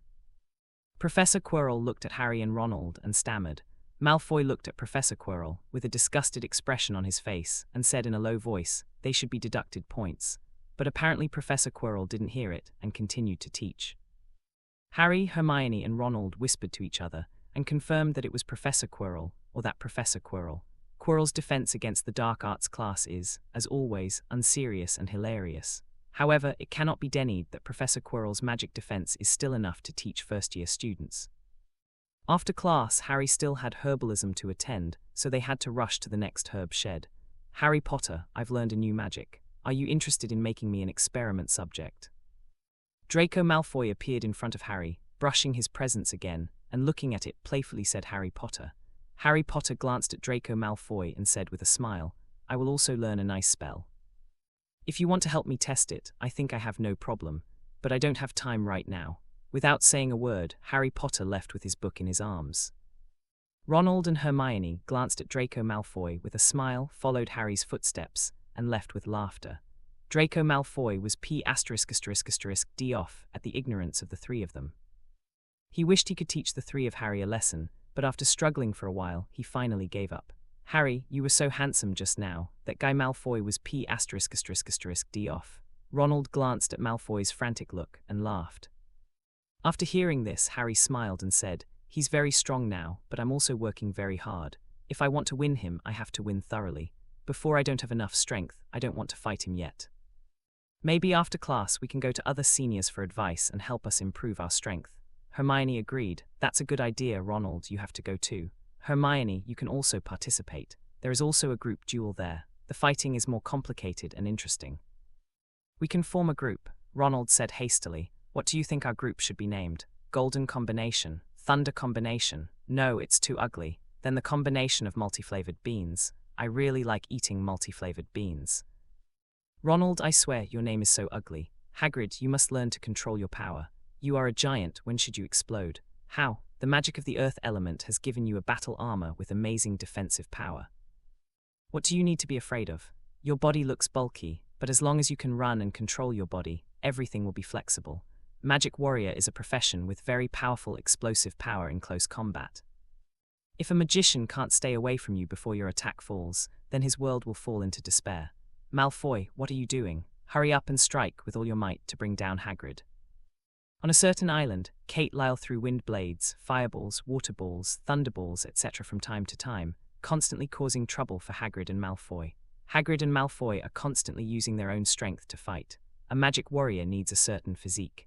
Professor Quirrell looked at Harry and Ronald and stammered. Malfoy looked at Professor Quirrell, with a disgusted expression on his face, and said in a low voice, they should be deducted points. But apparently Professor Quirrell didn't hear it, and continued to teach. Harry, Hermione, and Ronald whispered to each other, and confirmed that it was Professor Quirrell, or that Professor Quirrell. Quirrell's defense against the dark arts class is, as always, unserious and hilarious. However, it cannot be denied that Professor Quirrell's magic defense is still enough to teach first-year students. After class, Harry still had herbalism to attend, so they had to rush to the next herb shed. Harry Potter, I've learned a new magic. Are you interested in making me an experiment subject? Draco Malfoy appeared in front of Harry, brushing his presents again, and looking at it playfully said Harry Potter. Harry Potter glanced at Draco Malfoy and said with a smile, I will also learn a nice spell. If you want to help me test it, I think I have no problem, but I don't have time right now. Without saying a word, Harry Potter left with his book in his arms. Ronald and Hermione glanced at Draco Malfoy with a smile, followed Harry's footsteps, and left with laughter. Draco Malfoy was P***D off at the ignorance of the three of them. He wished he could teach the three of Harry a lesson, but after struggling for a while, he finally gave up. Harry, you were so handsome just now. That guy Malfoy was P***D off. Ronald glanced at Malfoy's frantic look and laughed. After hearing this, Harry smiled and said, he's very strong now, but I'm also working very hard. If I want to win him, I have to win thoroughly. Before I don't have enough strength, I don't want to fight him yet. Maybe after class we can go to other seniors for advice and help us improve our strength. Hermione agreed. That's a good idea, Ronald, you have to go too. Hermione, you can also participate. There is also a group duel there. The fighting is more complicated and interesting. We can form a group, Ronald said hastily. What do you think our group should be named? Golden Combination? Thunder Combination? No, it's too ugly. Then the combination of multi-flavored beans. I really like eating multi-flavored beans. Ronald, I swear, your name is so ugly. Hagrid, you must learn to control your power. You are a giant, when should you explode? How? the magic of the earth element has given you a battle armor with amazing defensive power. What do you need to be afraid of? Your body looks bulky, but as long as you can run and control your body, everything will be flexible. Magic warrior is a profession with very powerful explosive power in close combat. If a magician can't stay away from you before your attack falls, then his world will fall into despair. Malfoy, what are you doing? Hurry up and strike with all your might to bring down Hagrid. On a certain island, Kate Lyle threw wind blades, fireballs, water balls, thunderballs, etc. from time to time, constantly causing trouble for Hagrid and Malfoy. Hagrid and Malfoy are constantly using their own strength to fight. A magic warrior needs a certain physique.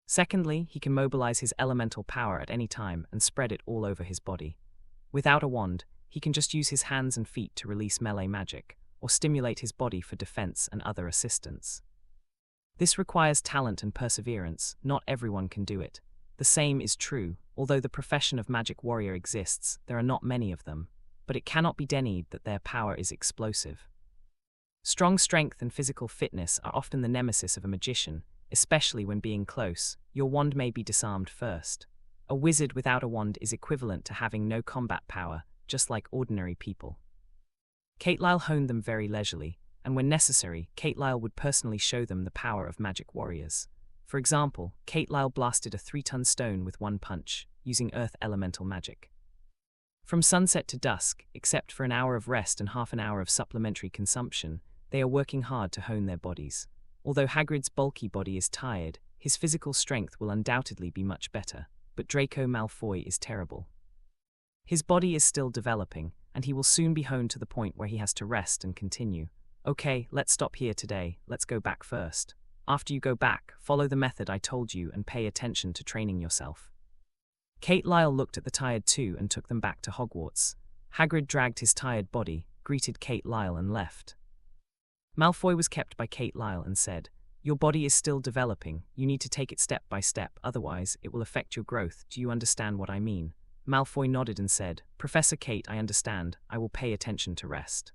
Secondly, he can mobilize his elemental power at any time and spread it all over his body. Without a wand, he can just use his hands and feet to release melee magic, or stimulate his body for defense and other assistance. This requires talent and perseverance. Not everyone can do it. The same is true, although the profession of magic warrior exists, there are not many of them, but it cannot be denied that their power is explosive. Strong strength and physical fitness are often the nemesis of a magician, especially when being close. Your wand may be disarmed first. A wizard without a wand is equivalent to having no combat power, just like ordinary people. Kate Lyle honed them very leisurely, and when necessary, Kate Lyle would personally show them the power of magic warriors. For example, Kate Lyle blasted a 3-ton stone with one punch, using earth elemental magic. From sunset to dusk, except for an hour of rest and half an hour of supplementary consumption, they are working hard to hone their bodies. Although Hagrid's bulky body is tired, his physical strength will undoubtedly be much better, but Draco Malfoy is terrible. His body is still developing, and he will soon be honed to the point where he has to rest and continue. Okay, let's stop here today, let's go back first. After you go back, follow the method I told you and pay attention to training yourself. Kate Lyle looked at the tired two and took them back to Hogwarts. Hagrid dragged his tired body, greeted Kate Lyle and left. Malfoy was kept by Kate Lyle and said, "Your body is still developing, you need to take it step by step, otherwise it will affect your growth. Do you understand what I mean?" Malfoy nodded and said, "Professor Kate, I understand, I will pay attention to rest."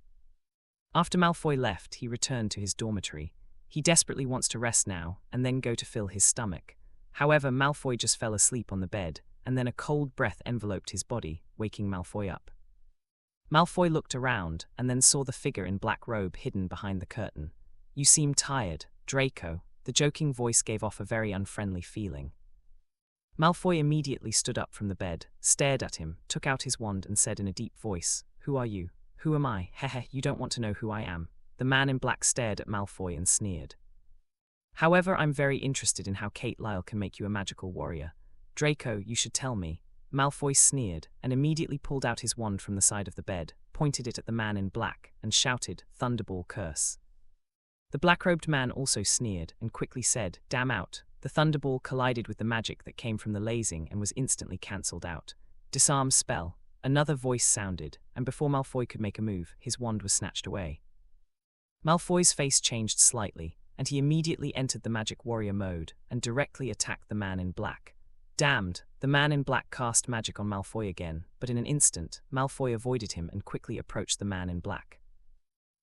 After Malfoy left, he returned to his dormitory. He desperately wants to rest now, and then go to fill his stomach. However, Malfoy just fell asleep on the bed, and then a cold breath enveloped his body, waking Malfoy up. Malfoy looked around, and then saw the figure in black robe hidden behind the curtain. "You seem tired, Draco." The joking voice gave off a very unfriendly feeling. Malfoy immediately stood up from the bed, stared at him, took out his wand and said in a deep voice, "Who are you?" "Who am I? Hehe, you don't want to know who I am." The man in black stared at Malfoy and sneered. "However, I'm very interested in how Kate Lyle can make you a magical warrior. Draco, you should tell me." Malfoy sneered, and immediately pulled out his wand from the side of the bed, pointed it at the man in black, and shouted, "Thunderball curse." The black-robed man also sneered, and quickly said, "Damn out." The thunderball collided with the magic that came from the lasing and was instantly cancelled out. "Disarm spell." Another voice sounded, and before Malfoy could make a move, his wand was snatched away. Malfoy's face changed slightly, and he immediately entered the magic warrior mode, and directly attacked the man in black. Damned! The man in black cast magic on Malfoy again, but in an instant, Malfoy avoided him and quickly approached the man in black.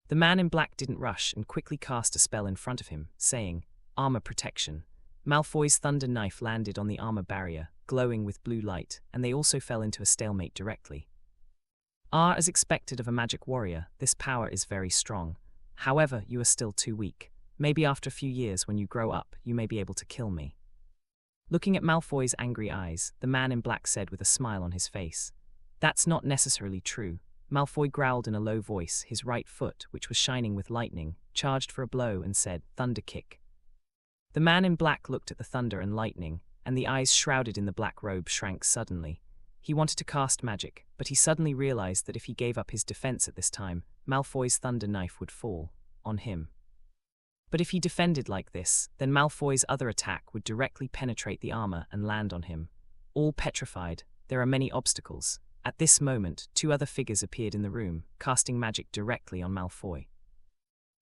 The man in black didn't rush and quickly cast a spell in front of him, saying, "Armor protection." Malfoy's thunder knife landed on the armor barrier, glowing with blue light, and they also fell into a stalemate directly. As expected of a magic warrior, this power is very strong. However, you are still too weak. Maybe after a few years when you grow up, you may be able to kill me. Looking at Malfoy's angry eyes, the man in black said with a smile on his face, "That's not necessarily true." Malfoy growled in a low voice, his right foot, which was shining with lightning, charged for a blow and said, "Thunder kick." The man in black looked at the thunder and lightning, and the eyes shrouded in the black robe shrank suddenly. He wanted to cast magic, but he suddenly realized that if he gave up his defense at this time, Malfoy's thunder knife would fall on him. But if he defended like this, then Malfoy's other attack would directly penetrate the armor and land on him. All petrified, there are many obstacles. At this moment, two other figures appeared in the room, casting magic directly on Malfoy.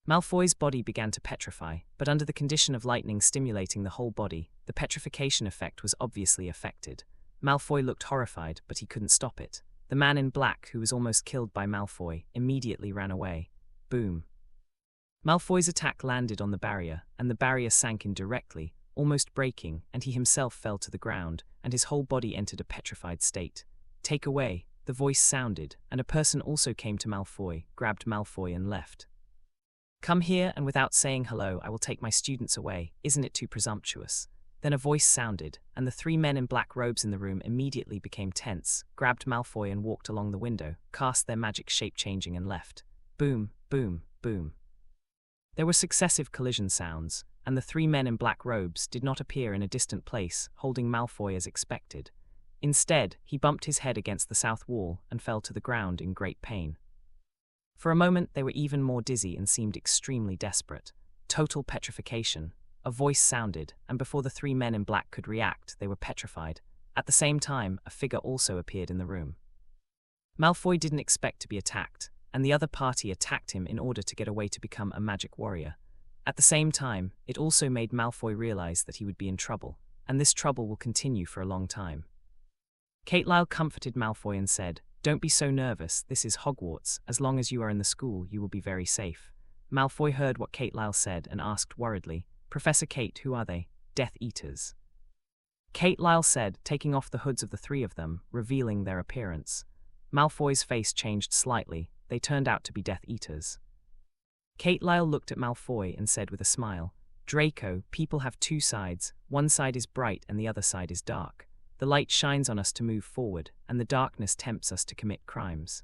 Malfoy's body began to petrify, but under the condition of lightning stimulating the whole body, the petrification effect was obviously affected. Malfoy looked horrified, but he couldn't stop it. The man in black, who was almost killed by Malfoy, immediately ran away. Boom. Malfoy's attack landed on the barrier, and the barrier sank in directly, almost breaking, and he himself fell to the ground, and his whole body entered a petrified state. "Take away," the voice sounded, and a person also came to Malfoy, grabbed Malfoy and left. "Come here, and without saying hello, I will take my students away. Isn't it too presumptuous?" Then a voice sounded, and the three men in black robes in the room immediately became tense, grabbed Malfoy and walked along the window, cast their magic shape-changing and left. Boom, boom, boom. There were successive collision sounds, and the three men in black robes did not appear in a distant place, holding Malfoy as expected. Instead, he bumped his head against the south wall and fell to the ground in great pain. For a moment, they were even more dizzy and seemed extremely desperate. Total petrification. A voice sounded, and before the three men in black could react, they were petrified. At the same time, a figure also appeared in the room. Malfoy didn't expect to be attacked, and the other party attacked him in order to get away to become a magic warrior. At the same time, it also made Malfoy realize that he would be in trouble, and this trouble will continue for a long time. Kate Lyle comforted Malfoy and said, "Don't be so nervous, this is Hogwarts. As long as you are in the school, you will be very safe." Malfoy heard what Kate Lyle said and asked worriedly, "Professor Kate, who are they?" "Death Eaters." Kate Lyle said, taking off the hoods of the three of them, revealing their appearance. Malfoy's face changed slightly. They turned out to be Death Eaters. Kate Lyle looked at Malfoy and said with a smile, "Draco, people have two sides. One side is bright and the other side is dark. The light shines on us to move forward, and the darkness tempts us to commit crimes.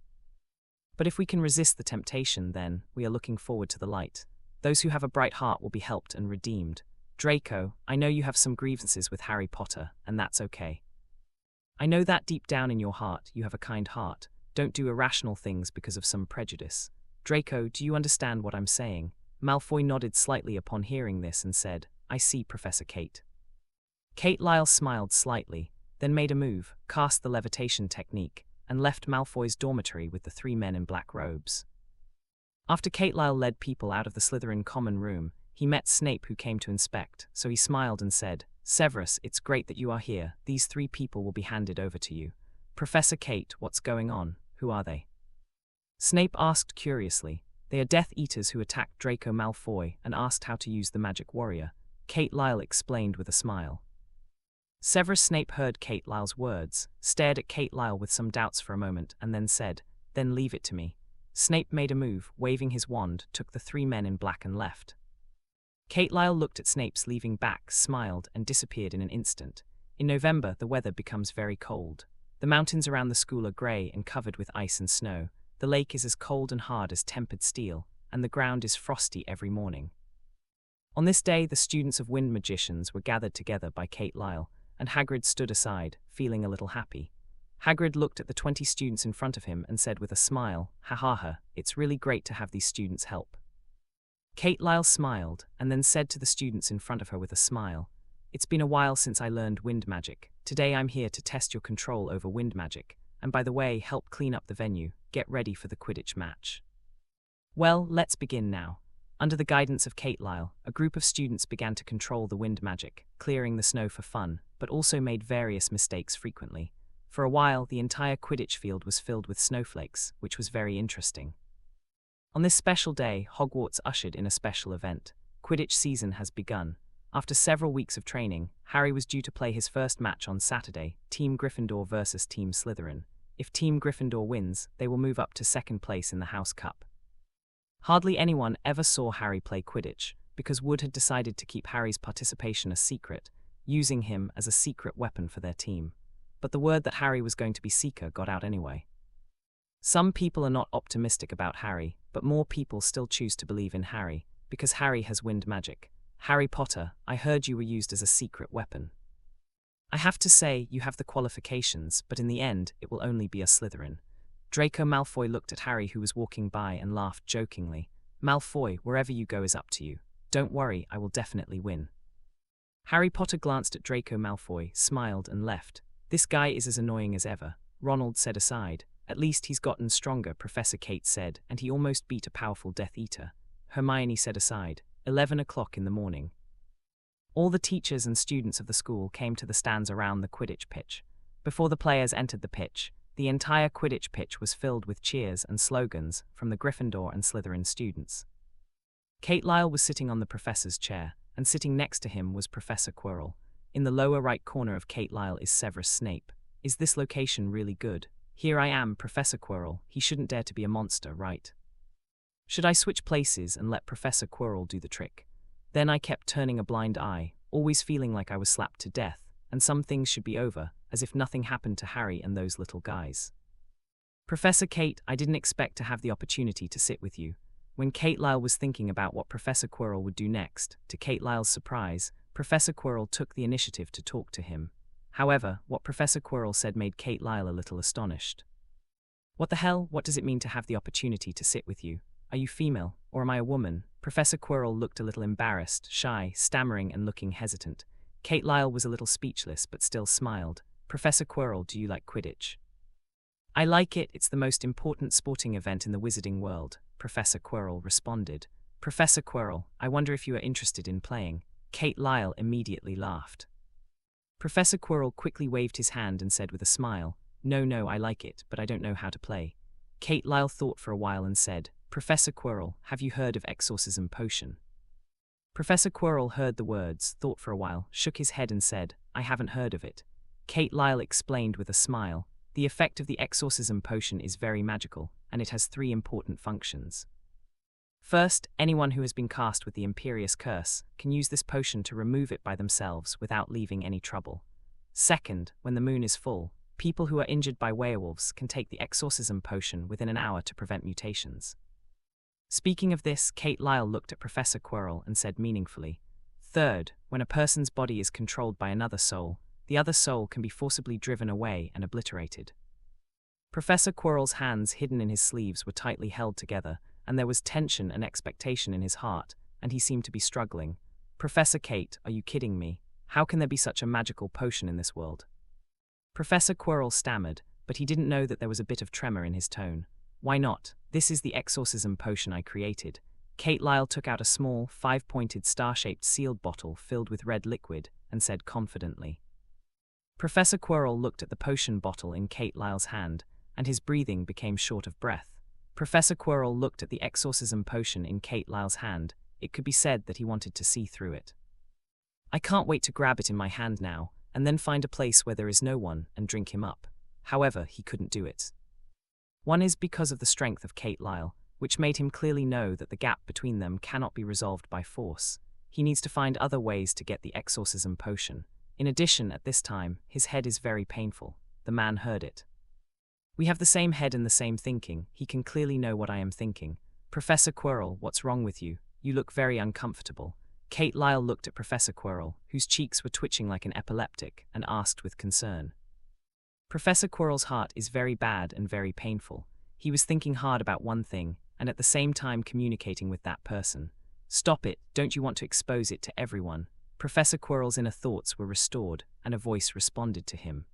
But if we can resist the temptation, then we are looking forward to the light. Those who have a bright heart will be helped and redeemed. Draco, I know you have some grievances with Harry Potter, and that's okay. I know that deep down in your heart you have a kind heart. Don't do irrational things because of some prejudice. Draco, do you understand what I'm saying?" Malfoy nodded slightly upon hearing this and said, "I see, Professor Kate." Kate Lyle smiled slightly, then made a move, cast the levitation technique, and left Malfoy's dormitory with the three men in black robes. After Kate Lyle led people out of the Slytherin common room, he met Snape, who came to inspect, so he smiled and said, "Severus, it's great that you are here. These three people will be handed over to you." "Professor Kate, what's going on? Who are they?" Snape asked curiously. "They are Death Eaters who attacked Draco Malfoy and asked how to use the magic warrior," Kate Lyle explained with a smile. Severus Snape heard Kate Lyle's words, stared at Kate Lyle with some doubts for a moment, and then said, "Then leave it to me." Snape made a move, waving his wand, took the three men in black and left. Kate Lyle looked at Snape's leaving back, smiled, and disappeared in an instant. In November, the weather becomes very cold. The mountains around the school are grey and covered with ice and snow. The lake is as cold and hard as tempered steel, and the ground is frosty every morning. On this day, the students of Wind Magicians were gathered together by Kate Lyle, and Hagrid stood aside, feeling a little happy. Hagrid looked at the 20 students in front of him and said with a smile, "Ha ha ha, it's really great to have these students help." Kate Lyle smiled, and then said to the students in front of her with a smile, "It's been a while since I learned wind magic. Today I'm here to test your control over wind magic, and by the way, help clean up the venue, get ready for the Quidditch match." Well, let's begin now. Under the guidance of Kate Lyle, a group of students began to control the wind magic, clearing the snow for fun, but also made various mistakes frequently. For a while, the entire Quidditch field was filled with snowflakes, which was very interesting. On this special day, Hogwarts ushered in a special event. Quidditch season has begun. After several weeks of training, Harry was due to play his first match on Saturday, Team Gryffindor versus Team Slytherin. If Team Gryffindor wins, they will move up to second place in the House Cup. Hardly anyone ever saw Harry play Quidditch, because Wood had decided to keep Harry's participation a secret, using him as a secret weapon for their team. But the word that Harry was going to be Seeker got out anyway. Some people are not optimistic about Harry, but more people still choose to believe in Harry, because Harry has wind magic. Harry Potter, I heard you were used as a secret weapon. I have to say, you have the qualifications, but in the end, it will only be a Slytherin. Draco Malfoy looked at Harry, who was walking by, and laughed jokingly. "Malfoy, wherever you go is up to you. Don't worry, I will definitely win." Harry Potter glanced at Draco Malfoy, smiled, and left. "This guy is as annoying as ever," Ronald said aside. "At least he's gotten stronger," Professor Kate said, "and he almost beat a powerful Death Eater." Hermione said aside. 11 o'clock in the morning. All the teachers and students of the school came to the stands around the Quidditch pitch. Before the players entered the pitch, the entire Quidditch pitch was filled with cheers and slogans from the Gryffindor and Slytherin students. Kate Lyle was sitting on the professor's chair, and and sitting next to him was Professor Quirrell. In the lower right corner of Kate Lyle is Severus Snape. Is this location really good? Here I am, Professor Quirrell. He shouldn't dare to be a monster, right? Should I switch places and let Professor Quirrell do the trick? Then I kept turning a blind eye, always feeling like I was slapped to death, and some things should be over, as if nothing happened to Harry and those little guys. Professor Kate, I didn't expect to have the opportunity to sit with you. When Kate Lyle was thinking about what Professor Quirrell would do next, to Kate Lyle's surprise, Professor Quirrell took the initiative to talk to him. However, what Professor Quirrell said made Kate Lyle a little astonished. What the hell? What does it mean to have the opportunity to sit with you? Are you female, or am I a woman? Professor Quirrell looked a little embarrassed, shy, stammering and looking hesitant. Kate Lyle was a little speechless but still smiled. Professor Quirrell, do you like Quidditch? I like it. It's the most important sporting event in the wizarding world, Professor Quirrell responded. Professor Quirrell, I wonder if you are interested in playing. Kate Lyle immediately laughed. Professor Quirrell quickly waved his hand and said with a smile, No, I like it, but I don't know how to play. Kate Lyle thought for a while and said, Professor Quirrell, have you heard of Exorcism Potion? Professor Quirrell heard the words, thought for a while, shook his head and said, I haven't heard of it. Kate Lyle explained with a smile, the effect of the Exorcism Potion is very magical, and it has 3 important functions. First, anyone who has been cast with the Imperious Curse can use this potion to remove it by themselves without leaving any trouble. Second, when the moon is full, people who are injured by werewolves can take the Exorcism Potion within an hour to prevent mutations. Speaking of this, Kate Lyle looked at Professor Quirrell and said meaningfully, Third, when a person's body is controlled by another soul, the other soul can be forcibly driven away and obliterated. Professor Quirrell's hands hidden in his sleeves were tightly held together, and there was tension and expectation in his heart, and he seemed to be struggling. Professor Kate, are you kidding me? How can there be such a magical potion in this world? Professor Quirrell stammered, but he didn't know that there was a bit of tremor in his tone. Why not? This is the Exorcism Potion I created. Kate Lyle took out a small, 5-pointed star-shaped sealed bottle filled with red liquid and said confidently. Professor Quirrell looked at the potion bottle in Kate Lyle's hand, and his breathing became short of breath. Professor Quirrell looked at the Exorcism Potion in Kate Lyle's hand. It could be said that he wanted to see through it. I can't wait to grab it in my hand now, and then find a place where there is no one and drink him up. However, he couldn't do it. One is because of the strength of Kate Lyle, which made him clearly know that the gap between them cannot be resolved by force. He needs to find other ways to get the Exorcism Potion. In addition, at this time, his head is very painful. The man heard it. We have the same head and the same thinking. He can clearly know what I am thinking. Professor Quirrell, what's wrong with you? You look very uncomfortable. Kate Lyle looked at Professor Quirrell, whose cheeks were twitching like an epileptic, and asked with concern. Professor Quirrell's heart is very bad and very painful. He was thinking hard about one thing, and at the same time communicating with that person. Stop it, don't you want to expose it to everyone? Professor Quirrell's inner thoughts were restored, and a voice responded to him.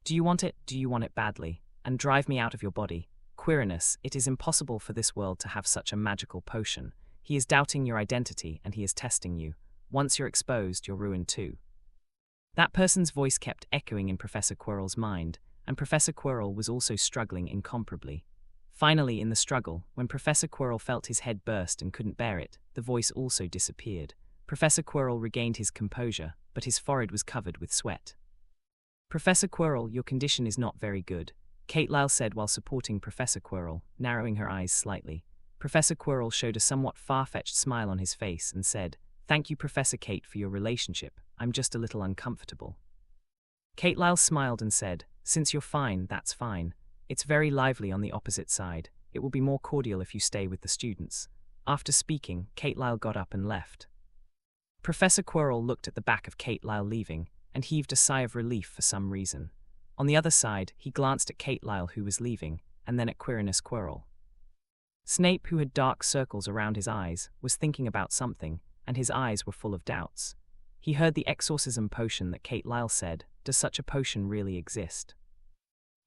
Do you want it? Do you want it badly? And drive me out of your body? Quirinus, it is impossible for this world to have such a magical potion. He is doubting your identity, and he is testing you. Once you're exposed, you're ruined too. That person's voice kept echoing in Professor Quirrell's mind, and Professor Quirrell was also struggling incomparably. Finally, in the struggle, when Professor Quirrell felt his head burst and couldn't bear it, the voice also disappeared. Professor Quirrell regained his composure, but his forehead was covered with sweat. Professor Quirrell, your condition is not very good, Kate Lyle said while supporting Professor Quirrell, narrowing her eyes slightly. Professor Quirrell showed a somewhat far-fetched smile on his face and said, Thank you, Professor Kate, for your relationship. I'm just a little uncomfortable. Kate Lyle smiled and said, Since you're fine, that's fine. It's very lively on the opposite side. It will be more cordial if you stay with the students. After speaking, Kate Lyle got up and left. Professor Quirrell looked at the back of Kate Lyle leaving, and heaved a sigh of relief for some reason. On the other side, he glanced at Kate Lyle, who was leaving, and then at Quirinus Quirrell. Snape, who had dark circles around his eyes, was thinking about something, and his eyes were full of doubts. He heard the Exorcism Potion that Kate Lyle said. Does such a potion really exist?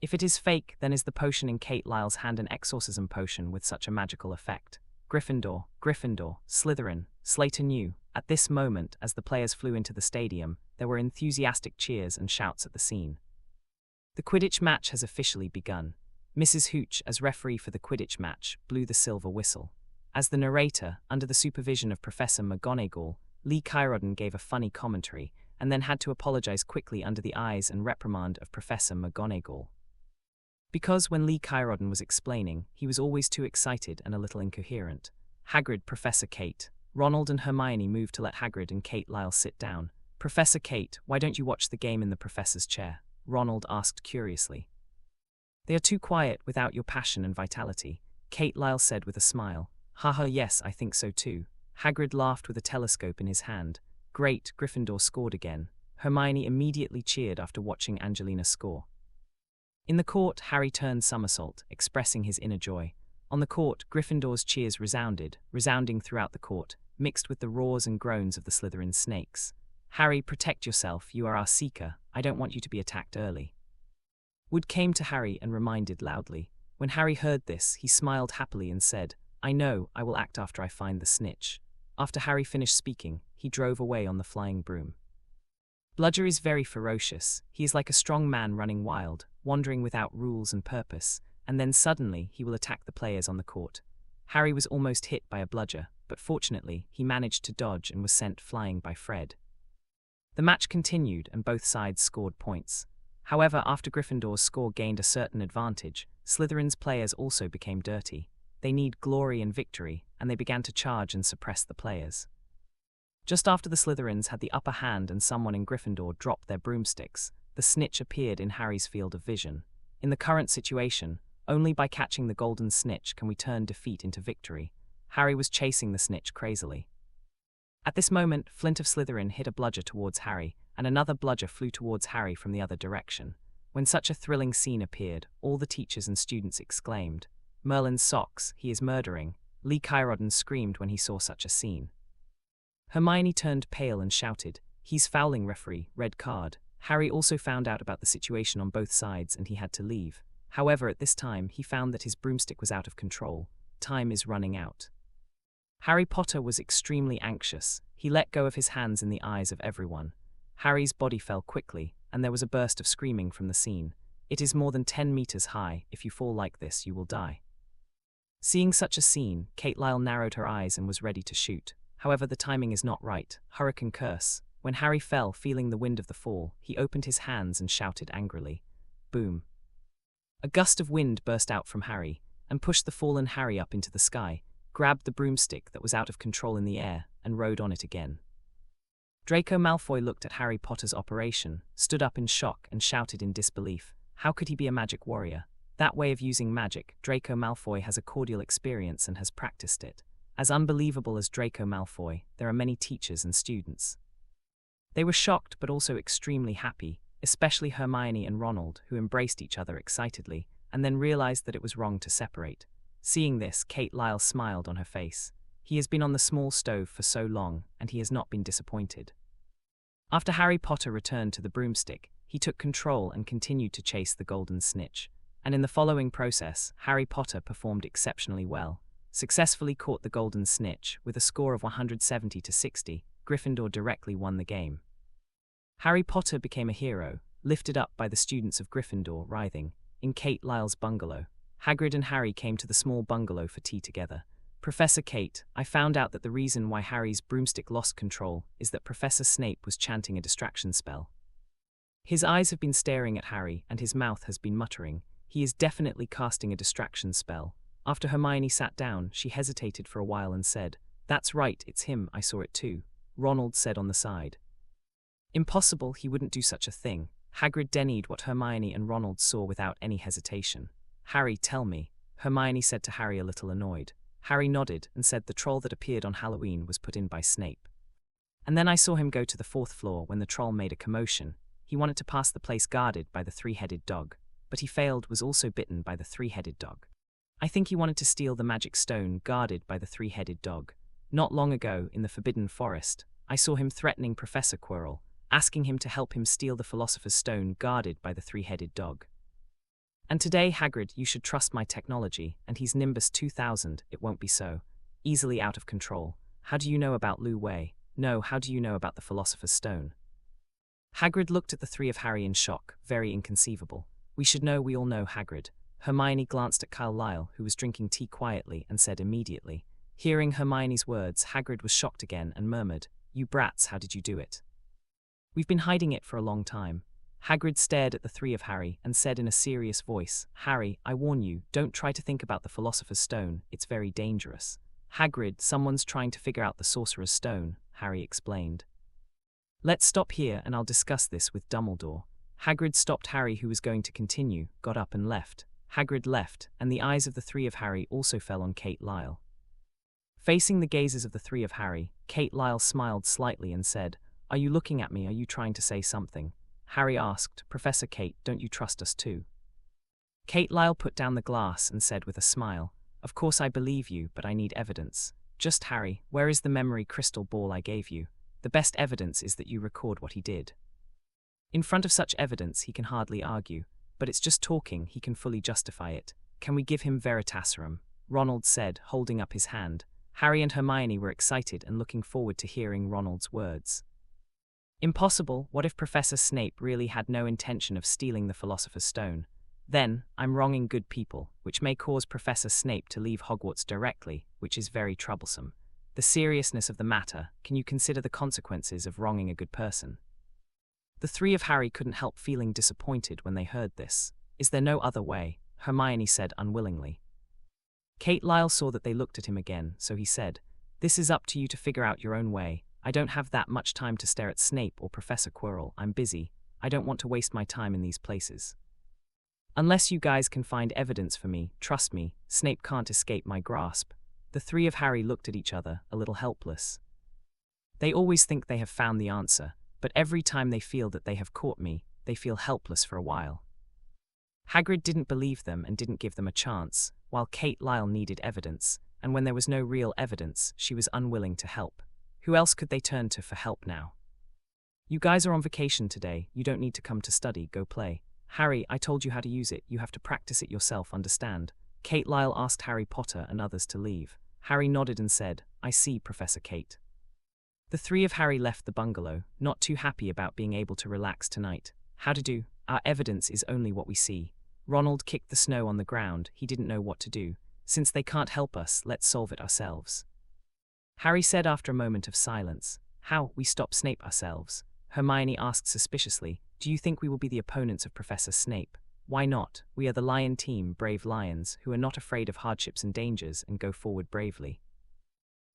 If it is fake, then is the potion in Kate Lyle's hand an Exorcism Potion with such a magical effect? Gryffindor, Gryffindor, Slytherin, Slater knew. At this moment, as the players flew into the stadium, there were enthusiastic cheers and shouts at the scene. The Quidditch match has officially begun. Mrs. Hooch, as referee for the Quidditch match, blew the silver whistle. As the narrator, under the supervision of Professor McGonagall, Lee Kyrodden gave a funny commentary, and then had to apologize quickly under the eyes and reprimand of Professor McGonagall. Because when Lee Kyrodden was explaining, he was always too excited and a little incoherent. Hagrid, Professor Kate. Ronald and Hermione moved to let Hagrid and Kate Lyle sit down. Professor Kate, why don't you watch the game in the professor's chair? Ronald asked curiously. They are too quiet without your passion and vitality, Kate Lyle said with a smile. Haha, yes, I think so too. Hagrid laughed with a telescope in his hand. Great, Gryffindor scored again. Hermione immediately cheered after watching Angelina score. In the court, Harry turned somersault, expressing his inner joy. On the court, Gryffindor's cheers resounding throughout the court, mixed with the roars and groans of the Slytherin snakes. Harry, protect yourself, you are our seeker, I don't want you to be attacked early. Wood came to Harry and reminded loudly. When Harry heard this, he smiled happily and said, I know, I will act after I find the snitch. After Harry finished speaking, he drove away on the flying broom. Bludger is very ferocious. He is like a strong man running wild, wandering without rules and purpose, and then suddenly he will attack the players on the court. Harry was almost hit by a bludger, but fortunately he managed to dodge and was sent flying by Fred. The match continued and both sides scored points. However, after Gryffindor's score gained a certain advantage, Slytherin's players also became dirty. They need glory and victory, and they began to charge and suppress the players. Just after the Slytherins had the upper hand and someone in Gryffindor dropped their broomsticks, the snitch appeared in Harry's field of vision. In the current situation, only by catching the golden snitch can we turn defeat into victory. Harry was chasing the snitch crazily. At this moment, Flint of Slytherin hit a bludger towards Harry, and another bludger flew towards Harry from the other direction. When such a thrilling scene appeared, all the teachers and students exclaimed, Merlin's socks, he is murdering. Lee Kyrodden screamed when he saw such a scene. Hermione turned pale and shouted, he's fouling, referee, red card. Harry also found out about the situation on both sides and he had to leave. However, at this time, he found that his broomstick was out of control. Time is running out. Harry Potter was extremely anxious. He let go of his hands in the eyes of everyone. Harry's body fell quickly, and there was a burst of screaming from the scene. It is more than 10 meters high. If you fall like this, you will die. Seeing such a scene, Kate Lyle narrowed her eyes and was ready to shoot. However, the timing is not right. Hurricane curse. When Harry fell, feeling the wind of the fall, he opened his hands and shouted angrily. Boom. A gust of wind burst out from Harry, and pushed the fallen Harry up into the sky, grabbed the broomstick that was out of control in the air, and rode on it again. Draco Malfoy looked at Harry Potter's operation, stood up in shock and shouted in disbelief. How could he be a magic warrior? That way of using magic, Draco Malfoy has a cordial experience and has practiced it. As unbelievable as Draco Malfoy, there are many teachers and students. They were shocked but also extremely happy, especially Hermione and Ronald, who embraced each other excitedly, and then realized that it was wrong to separate. Seeing this, Kate Lyle smiled on her face. He has been on the small stove for so long, and he has not been disappointed. After Harry Potter returned to the broomstick, he took control and continued to chase the golden snitch. And in the following process, Harry Potter performed exceptionally well. Successfully caught the golden snitch, with a score of 170 to 60, Gryffindor directly won the game. Harry Potter became a hero, lifted up by the students of Gryffindor writhing, in Kate Lyle's bungalow. Hagrid and Harry came to the small bungalow for tea together. Professor Kate, I found out that the reason why Harry's broomstick lost control is that Professor Snape was chanting a distraction spell. His eyes have been staring at Harry and his mouth has been muttering. He is definitely casting a distraction spell. After Hermione sat down, she hesitated for a while and said, That's right, it's him, I saw it too. Ronald said on the side. Impossible, he wouldn't do such a thing. Hagrid denied what Hermione and Ronald saw without any hesitation. Harry, tell me, Hermione said to Harry a little annoyed. Harry nodded and said the troll that appeared on Halloween was put in by Snape. And then I saw him go to the 4th floor when the troll made a commotion. He wanted to pass the place guarded by the 3-headed dog, but he failed, was also bitten by the 3-headed dog. I think he wanted to steal the magic stone guarded by the 3-headed dog. Not long ago, in the Forbidden Forest, I saw him threatening Professor Quirrell, asking him to help him steal the Philosopher's Stone guarded by the 3-headed dog. And today, Hagrid, you should trust my technology, and he's Nimbus 2000, it won't be so. Easily out of control. How do you know about Lu Wei? No, how do you know about the Philosopher's Stone? Hagrid looked at the three of Harry in shock, very inconceivable. We should know, we all know, Hagrid. Hermione glanced at Kyle Lyle, who was drinking tea quietly, and said immediately. Hearing Hermione's words, Hagrid was shocked again and murmured, "You brats, how did you do it?" "We've been hiding it for a long time." Hagrid stared at the three of Harry and said in a serious voice, "Harry, I warn you, don't try to think about the Philosopher's Stone, it's very dangerous." "Hagrid, someone's trying to figure out the Sorcerer's Stone," Harry explained. "Let's stop here and I'll discuss this with Dumbledore." Hagrid stopped Harry, who was going to continue, got up and left. Hagrid left, and the eyes of the three of Harry also fell on Kate Lyle. Facing the gazes of the three of Harry, Kate Lyle smiled slightly and said, "Are you looking at me? Are you trying to say something?" Harry asked, "Professor Kate, don't you trust us too?" Kate Lyle put down the glass and said with a smile, "Of course I believe you, but I need evidence." "Just Harry, where is the memory crystal ball I gave you? The best evidence is that you record what he did." In front of such evidence he can hardly argue, but it's just talking, he can fully justify it. "Can we give him Veritaserum?" Ronald said, holding up his hand. Harry and Hermione were excited and looking forward to hearing Ronald's words. "Impossible. What if Professor Snape really had no intention of stealing the Philosopher's Stone? Then, I'm wronging good people, which may cause Professor Snape to leave Hogwarts directly, which is very troublesome. The seriousness of the matter, can you consider the consequences of wronging a good person?" The three of Harry couldn't help feeling disappointed when they heard this. "Is there no other way?" Hermione said unwillingly. Kate Lyle saw that they looked at him again, so he said, "This is up to you to figure out your own way. I don't have that much time to stare at Snape or Professor Quirrell. I'm busy. I don't want to waste my time in these places. Unless you guys can find evidence for me, trust me, Snape can't escape my grasp." The three of Harry looked at each other, a little helpless. They always think they have found the answer, but every time they feel that they have caught me, they feel helpless for a while. Hagrid didn't believe them and didn't give them a chance, while Kate Lyle needed evidence, and when there was no real evidence, she was unwilling to help. Who else could they turn to for help now? "You guys are on vacation today, you don't need to come to study, go play." "Harry, I told you how to use it, you have to practice it yourself, understand?" Kate Lyle asked Harry Potter and others to leave. Harry nodded and said, "I see, Professor Kate." The three of Harry left the bungalow, not too happy about being able to relax tonight. "How to do? Our evidence is only what we see." Ronald kicked the snow on the ground, he didn't know what to do. "Since they can't help us, let's solve it ourselves." Harry said after a moment of silence, "How, we stop Snape ourselves?" Hermione asked suspiciously, "Do you think we will be the opponents of Professor Snape?" "Why not? We are the Lion Team, brave lions, who are not afraid of hardships and dangers and go forward bravely,"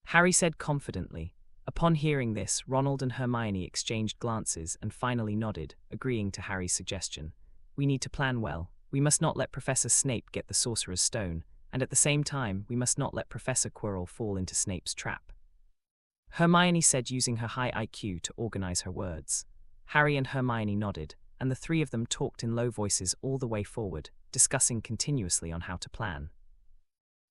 Harry said confidently. Upon hearing this, Ronald and Hermione exchanged glances and finally nodded, agreeing to Harry's suggestion. "We need to plan well. We must not let Professor Snape get the Sorcerer's Stone, and at the same time, we must not let Professor Quirrell fall into Snape's trap," Hermione said, using her high IQ to organize her words. Harry and Hermione nodded, and the three of them talked in low voices all the way forward, discussing continuously on how to plan.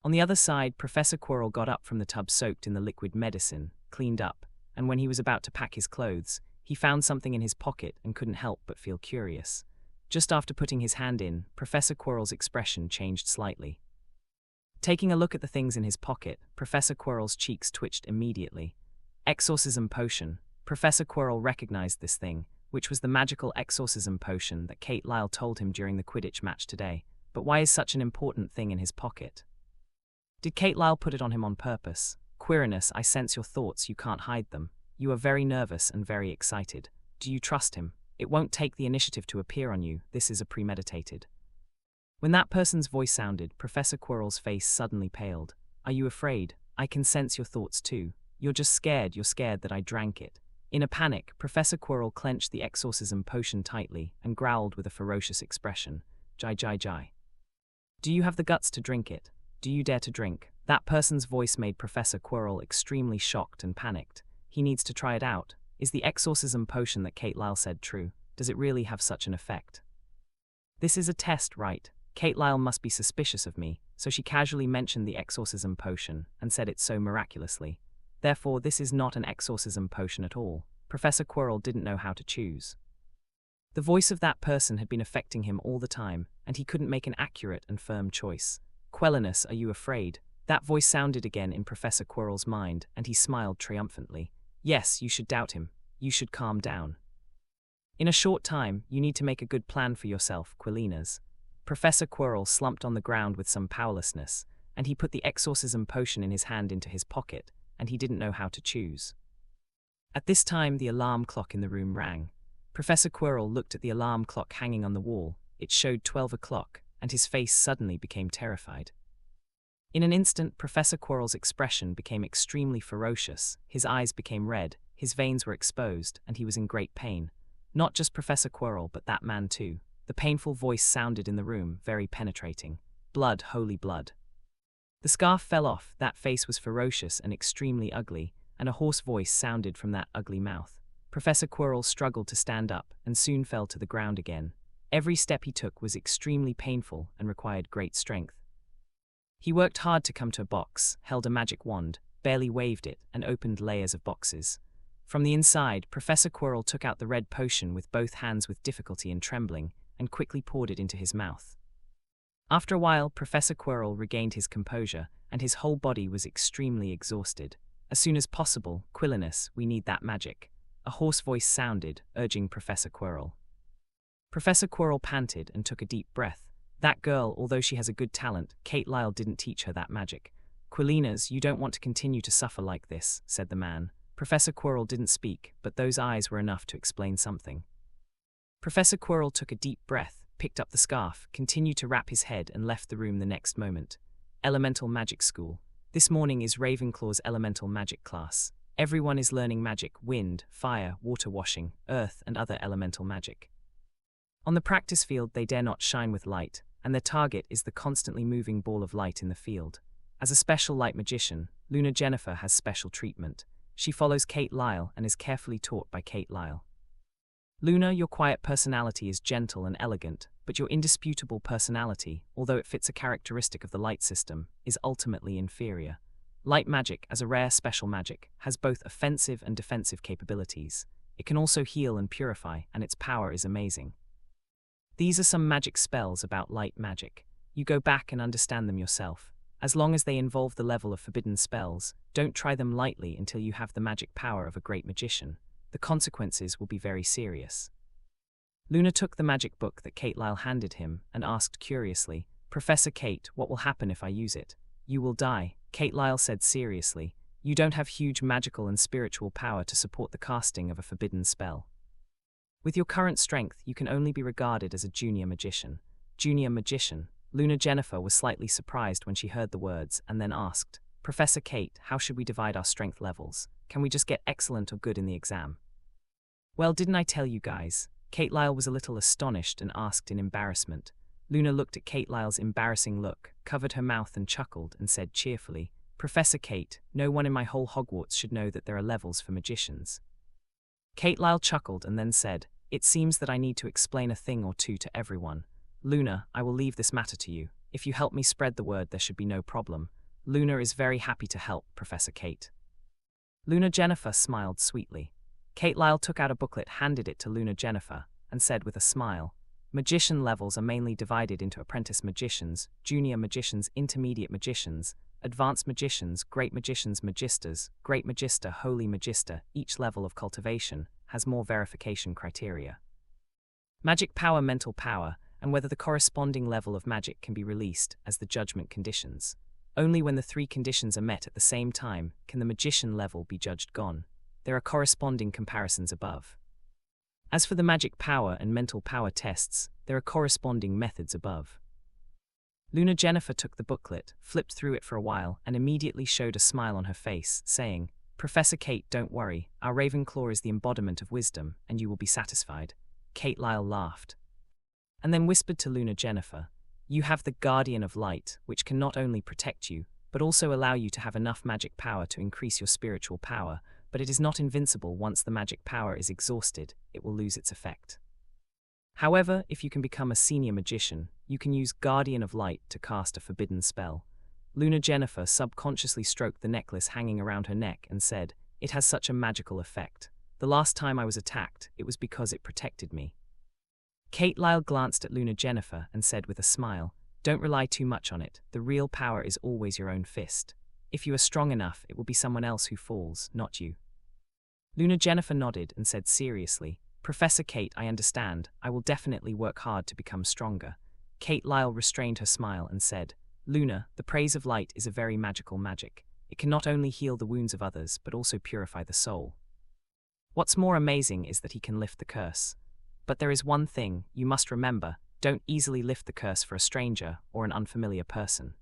On the other side, Professor Quirrell got up from the tub soaked in the liquid medicine, cleaned up, and when he was about to pack his clothes, he found something in his pocket and couldn't help but feel curious. Just after putting his hand in, Professor Quirrell's expression changed slightly. Taking a look at the things in his pocket, Professor Quirrell's cheeks twitched immediately. Exorcism potion. Professor Quirrell recognized this thing, which was the magical exorcism potion that Kate Lyle told him during the Quidditch match today. But why is such an important thing in his pocket? Did Kate Lyle put it on him on purpose? Quirinus, I sense your thoughts, you can't hide them. You are very nervous and very excited. Do you trust him? It won't take the initiative to appear on you, this is a premeditated. When that person's voice sounded, Professor Quirrell's face suddenly paled. Are you afraid? I can sense your thoughts too. You're just scared, you're scared that I drank it. In a panic, Professor Quirrell clenched the exorcism potion tightly and growled with a ferocious expression. Jai jai jai. Do you have the guts to drink it? Do you dare to drink? That person's voice made Professor Quirrell extremely shocked and panicked. He needs to try it out. Is the exorcism potion that Kate Lyle said true? Does it really have such an effect? This is a test, right? Kate Lyle must be suspicious of me, so she casually mentioned the exorcism potion and said it so miraculously. Therefore, this is not an exorcism potion at all. Professor Quirrell didn't know how to choose. The voice of that person had been affecting him all the time, and he couldn't make an accurate and firm choice. Quellinus, are you afraid? That voice sounded again in Professor Quirrell's mind, and he smiled triumphantly. Yes, you should doubt him. You should calm down. In a short time, you need to make a good plan for yourself, Quillinas. Professor Quirrell slumped on the ground with some powerlessness, and he put the exorcism potion in his hand into his pocket, and he didn't know how to choose. At this time, the alarm clock in the room rang. Professor Quirrell looked at the alarm clock hanging on the wall. It showed 12 o'clock, and his face suddenly became terrified. In an instant, Professor Quirrell's expression became extremely ferocious, his eyes became red, his veins were exposed, and he was in great pain. Not just Professor Quirrell, but that man too. The painful voice sounded in the room, very penetrating. Blood, holy blood. The scarf fell off, that face was ferocious and extremely ugly, and a hoarse voice sounded from that ugly mouth. Professor Quirrell struggled to stand up, and soon fell to the ground again. Every step he took was extremely painful and required great strength. He worked hard to come to a box, held a magic wand, barely waved it, and opened layers of boxes. From the inside, Professor Quirrell took out the red potion with both hands with difficulty and trembling, and quickly poured it into his mouth. After a while, Professor Quirrell regained his composure, and his whole body was extremely exhausted. As soon as possible, Quillinus, we need that magic. A hoarse voice sounded, urging Professor Quirrell. Professor Quirrell panted and took a deep breath. That girl, although she has a good talent, Kate Lyle didn't teach her that magic. Quillinas, you don't want to continue to suffer like this, said the man. Professor Quirrell didn't speak, but those eyes were enough to explain something. Professor Quirrell took a deep breath, picked up the scarf, continued to wrap his head, and left the room the next moment. Elemental Magic School. This morning is Ravenclaw's Elemental Magic class. Everyone is learning magic, wind, fire, water washing, earth, and other elemental magic. On the practice field, they dare not shine with light, and their target is the constantly moving ball of light in the field. As a special light magician, Luna Jennifer has special treatment. She follows Kate Lyle and is carefully taught by Kate Lyle. Luna, your quiet personality is gentle and elegant, but your indisputable personality, although it fits a characteristic of the light system, is ultimately inferior. Light magic, as a rare special magic, has both offensive and defensive capabilities. It can also heal and purify, and its power is amazing. These are some magic spells about light magic. You go back and understand them yourself. As long as they involve the level of forbidden spells, don't try them lightly until you have the magic power of a great magician. The consequences will be very serious. Luna took the magic book that Kate Lyle handed him and asked curiously, Professor Kate, what will happen if I use it? You will die, Kate Lyle said seriously. You don't have huge magical and spiritual power to support the casting of a forbidden spell. With your current strength, you can only be regarded as a junior magician. Junior magician. Luna Jennifer was slightly surprised when she heard the words and then asked, Professor Kate, how should we divide our strength levels? Can we just get excellent or good in the exam? Well, didn't I tell you guys? Kate Lyle was a little astonished and asked in embarrassment. Luna looked at Kate Lyle's embarrassing look, covered her mouth and chuckled and said cheerfully, Professor Kate, no one in my whole Hogwarts should know that there are levels for magicians. Kate Lyle chuckled and then said, It seems that I need to explain a thing or two to everyone. Luna, I will leave this matter to you. If you help me spread the word, there should be no problem. Luna is very happy to help, Professor Kate. Luna Jennifer smiled sweetly. Kate Lyle took out a booklet, handed it to Luna Jennifer, and said with a smile, Magician levels are mainly divided into apprentice magicians, junior magicians, intermediate magicians, advanced magicians, great magicians, magisters, great magister, holy magister. Each level of cultivation has more verification criteria. Magic power, mental power, and whether the corresponding level of magic can be released as the judgment conditions. Only when the three conditions are met at the same time can the magician level be judged gone. There are corresponding comparisons above. As for the magic power and mental power tests, there are corresponding methods above. Luna Jennifer took the booklet, flipped through it for a while, and immediately showed a smile on her face, saying, Professor Kate, don't worry, our Ravenclaw is the embodiment of wisdom, and you will be satisfied. Kate Lyle laughed, and then whispered to Luna Jennifer, You have the Guardian of Light, which can not only protect you, but also allow you to have enough magic power to increase your spiritual power, but it is not invincible. Once the magic power is exhausted, it will lose its effect. However, if you can become a senior magician, you can use Guardian of Light to cast a forbidden spell. Luna Jennifer subconsciously stroked the necklace hanging around her neck and said, It has such a magical effect. The last time I was attacked, it was because it protected me. Kate Lyle glanced at Luna Jennifer and said with a smile, Don't rely too much on it. The real power is always your own fist. If you are strong enough, it will be someone else who falls, not you. Luna Jennifer nodded and said seriously, Professor Kate, I understand. I will definitely work hard to become stronger. Kate Lyle restrained her smile and said, Luna, the praise of light is a very magical magic. It can not only heal the wounds of others, but also purify the soul. What's more amazing is that he can lift the curse. But there is one thing you must remember: don't easily lift the curse for a stranger or an unfamiliar person.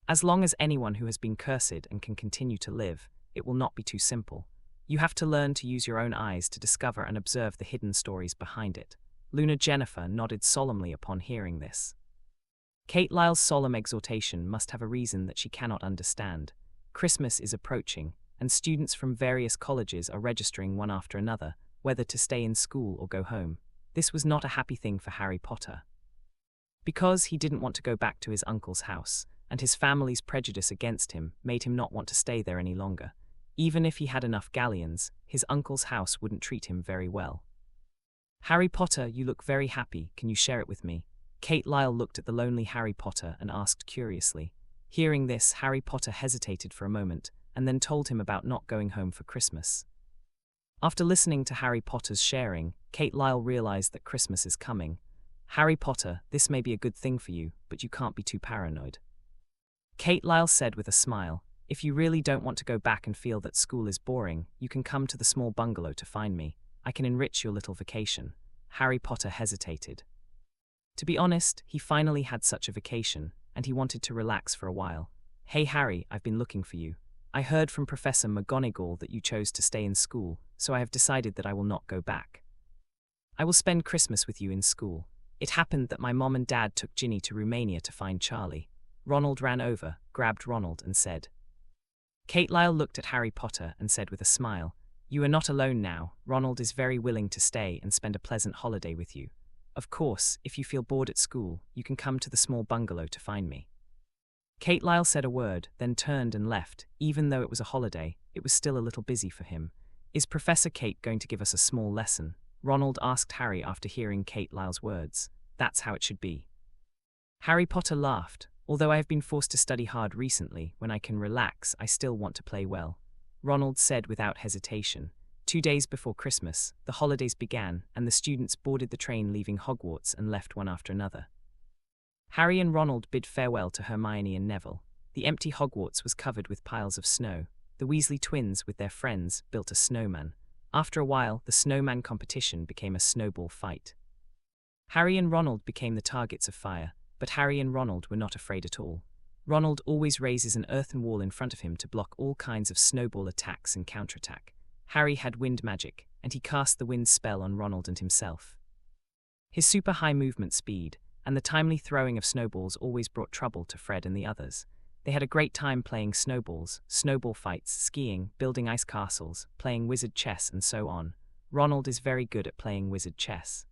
As long as anyone who has been cursed and can continue to live, it will not be too simple. You have to learn to use your own eyes to discover and observe the hidden stories behind it. Luna Jennifer nodded solemnly upon hearing this. Kate Lyle's solemn exhortation must have a reason that she cannot understand. Christmas is approaching, and students from various colleges are registering one after another, whether to stay in school or go home. This was not a happy thing for Harry Potter. Because he didn't want to go back to his uncle's house, and his family's prejudice against him made him not want to stay there any longer. Even if he had enough galleons, his uncle's house wouldn't treat him very well. "Harry Potter, you look very happy. Can you share it with me?" Kate Lyle looked at the lonely Harry Potter and asked curiously. Hearing this, Harry Potter hesitated for a moment, and then told him about not going home for Christmas. After listening to Harry Potter's sharing, Kate Lyle realized that Christmas is coming. "Harry Potter, this may be a good thing for you, but you can't be too paranoid." Kate Lyle said with a smile, "If you really don't want to go back and feel that school is boring, you can come to the small bungalow to find me. I can enrich your little vacation." Harry Potter hesitated. To be honest, he finally had such a vacation, and he wanted to relax for a while. "Hey Harry, I've been looking for you. I heard from Professor McGonagall that you chose to stay in school, so I have decided that I will not go back. I will spend Christmas with you in school. It happened that my mom and dad took Ginny to Romania to find Charlie." Ronald ran over, grabbed Ronald and said. Kate Lyle looked at Harry Potter and said with a smile, "You are not alone now. Ronald is very willing to stay and spend a pleasant holiday with you. Of course, if you feel bored at school, you can come to the small bungalow to find me." Kate Lyle said a word, then turned and left. Even though it was a holiday, it was still a little busy for him. "Is Professor Kate going to give us a small lesson?" Ronald asked Harry after hearing Kate Lyle's words. "That's how it should be." Harry Potter laughed. "Although I have been forced to study hard recently, when I can relax, I still want to play well," Ronald said without hesitation. 2 days before Christmas, the holidays began, and the students boarded the train leaving Hogwarts and left one after another. Harry and Ronald bid farewell to Hermione and Neville. The empty Hogwarts was covered with piles of snow. The Weasley twins, with their friends, built a snowman. After a while, the snowman competition became a snowball fight. Harry and Ronald became the targets of fire, but Harry and Ronald were not afraid at all. Ronald always raises an earthen wall in front of him to block all kinds of snowball attacks and counterattack. Harry had wind magic, and he cast the wind spell on Ronald and himself. His super high movement speed and the timely throwing of snowballs always brought trouble to Fred and the others. They had a great time playing snowballs, snowball fights, skiing, building ice castles, playing wizard chess, and so on. Ronald is very good at playing wizard chess.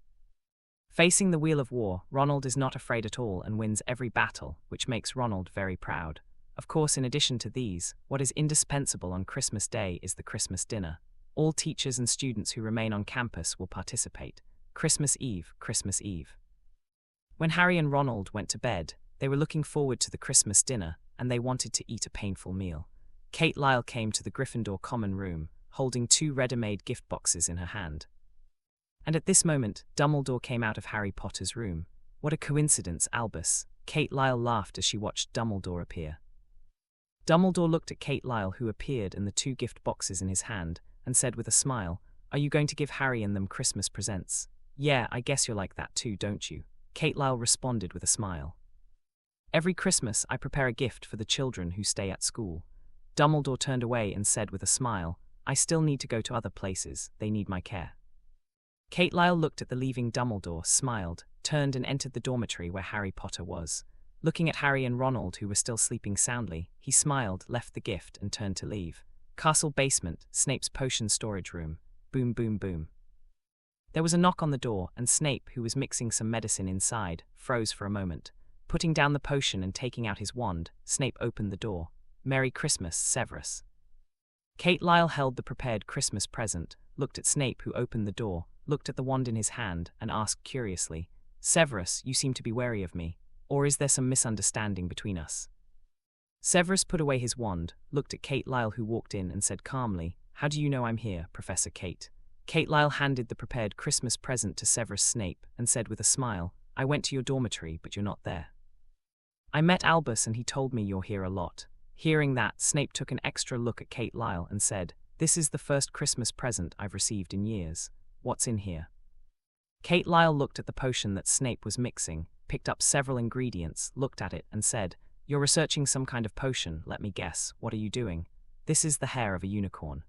Facing the Wheel of War, Ronald is not afraid at all and wins every battle, which makes Ronald very proud. Of course, in addition to these, what is indispensable on Christmas Day is the Christmas dinner. All teachers and students who remain on campus will participate. Christmas Eve, Christmas Eve. When Harry and Ronald went to bed, they were looking forward to the Christmas dinner, and they wanted to eat a painful meal. Kate Lyle came to the Gryffindor common room, holding 2 ready-made gift boxes in her hand. And at this moment, Dumbledore came out of Harry Potter's room. "What a coincidence, Albus." Kate Lyle laughed as she watched Dumbledore appear. Dumbledore looked at Kate Lyle, who appeared, and the 2 gift boxes in his hand, and said with a smile, "Are you going to give Harry and them Christmas presents?" "Yeah, I guess you're like that too, don't you?" Kate Lyle responded with a smile. "Every Christmas, I prepare a gift for the children who stay at school." Dumbledore turned away and said with a smile, "I still need to go to other places. They need my care." Kate Lyle looked at the leaving Dumbledore, smiled, turned and entered the dormitory where Harry Potter was. Looking at Harry and Ronald, who were still sleeping soundly, he smiled, left the gift, and turned to leave. Castle basement, Snape's potion storage room. Boom, boom, boom. There was a knock on the door, and Snape, who was mixing some medicine inside, froze for a moment. Putting down the potion and taking out his wand, Snape opened the door. "Merry Christmas, Severus." Kate Lyle held the prepared Christmas present, looked at Snape, who opened the door, looked at the wand in his hand, and asked curiously, "Severus, you seem to be wary of me. Or is there some misunderstanding between us?" Severus put away his wand, looked at Kate Lyle, who walked in, and said calmly, "How do you know I'm here, Professor Kate?" Kate Lyle handed the prepared Christmas present to Severus Snape and said with a smile, "I went to your dormitory, but you're not there. I met Albus and he told me you're here a lot." Hearing that, Snape took an extra look at Kate Lyle and said, This is the first Christmas present I've received in years. What's in here? Kate Lyle looked at the potion that Snape was mixing, picked up several ingredients, looked at it, and said, "You're researching some kind of potion, let me guess. What are you doing?" "This is the hair of a unicorn."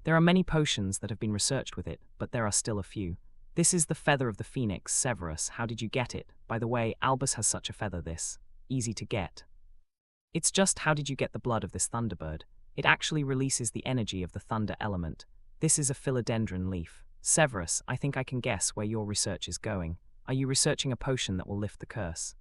"There are many potions that have been researched with it, but there are still a few. This is the feather of the phoenix, Severus. How did you get it? By the way, Albus has such a feather this. Easy to get. It's just how did you get the blood of this thunderbird? It actually releases the energy of the thunder element. This is a philodendron leaf. Severus, I think I can guess where your research is going. Are you researching a potion that will lift the curse?"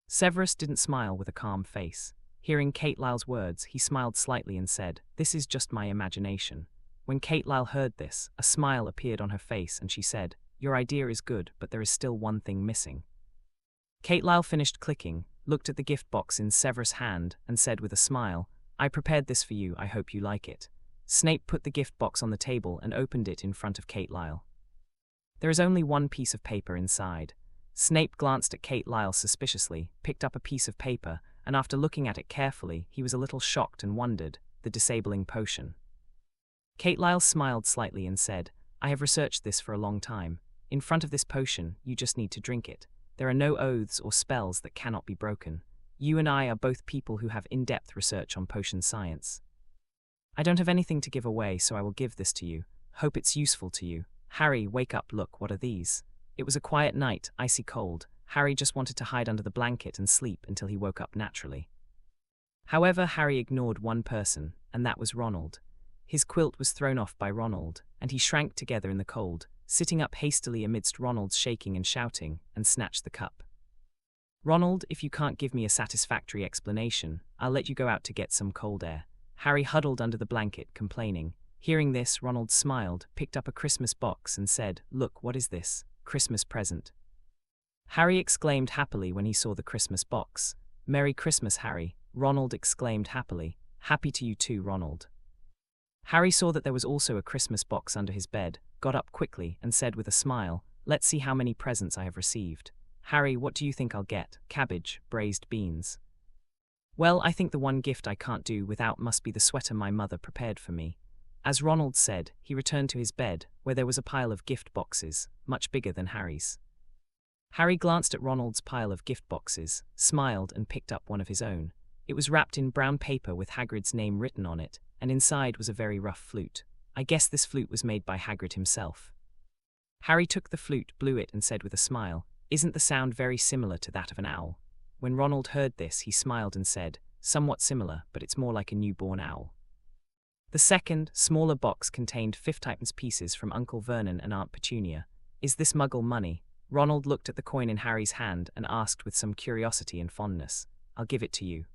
Severus didn't smile with a calm face. Hearing Kate Lyle's words, he smiled slightly and said, "This is just my imagination." When Kate Lyle heard this, a smile appeared on her face and she said, "Your idea is good, but there is still one thing missing." Kate Lyle finished clicking, looked at the gift box in Severus' hand, and said with a smile, "I prepared this for you, I hope you like it." Snape put the gift box on the table and opened it in front of Kate Lyle. There is only one piece of paper inside. Snape glanced at Kate Lyle suspiciously, picked up a piece of paper, and after looking at it carefully, he was a little shocked and wondered, the disabling potion. Kate Lyle smiled slightly and said, "I have researched this for a long time. In front of this potion, you just need to drink it. There are no oaths or spells that cannot be broken. You and I are both people who have in-depth research on potion science. I don't have anything to give away, so I will give this to you. Hope it's useful to you. Harry, wake up, look, what are these?" It was a quiet night, icy cold. Harry just wanted to hide under the blanket and sleep until he woke up naturally. However, Harry ignored one person, and that was Ronald. His quilt was thrown off by Ronald, and he shrank together in the cold, sitting up hastily amidst Ronald's shaking and shouting, and snatched the cup. "Ronald, if you can't give me a satisfactory explanation, I'll let you go out to get some cold air." Harry huddled under the blanket, complaining. Hearing this, Ronald smiled, picked up a Christmas box, and said, "Look, what is this? Christmas present." Harry exclaimed happily when he saw the Christmas box. "Merry Christmas, Harry," Ronald exclaimed happily. "Happy to you too, Ronald." Harry saw that there was also a Christmas box under his bed, got up quickly, and said with a smile, "Let's see how many presents I have received. Harry, what do you think I'll get? Cabbage, braised beans." "Well, I think the one gift I can't do without must be the sweater my mother prepared for me." As Ronald said, he returned to his bed, where there was a pile of gift boxes, much bigger than Harry's. Harry glanced at Ronald's pile of gift boxes, smiled, and picked up one of his own. It was wrapped in brown paper with Hagrid's name written on it, and inside was a very rough flute. I guess this flute was made by Hagrid himself. Harry took the flute, blew it, and said with a smile, "Isn't the sound very similar to that of an owl?" When Ronald heard this, he smiled and said, "Somewhat similar, but it's more like a newborn owl." The second, smaller box contained 50 pieces from Uncle Vernon and Aunt Petunia. "Is this Muggle money?" Ronald looked at the coin in Harry's hand and asked with some curiosity and fondness, "I'll give it to you."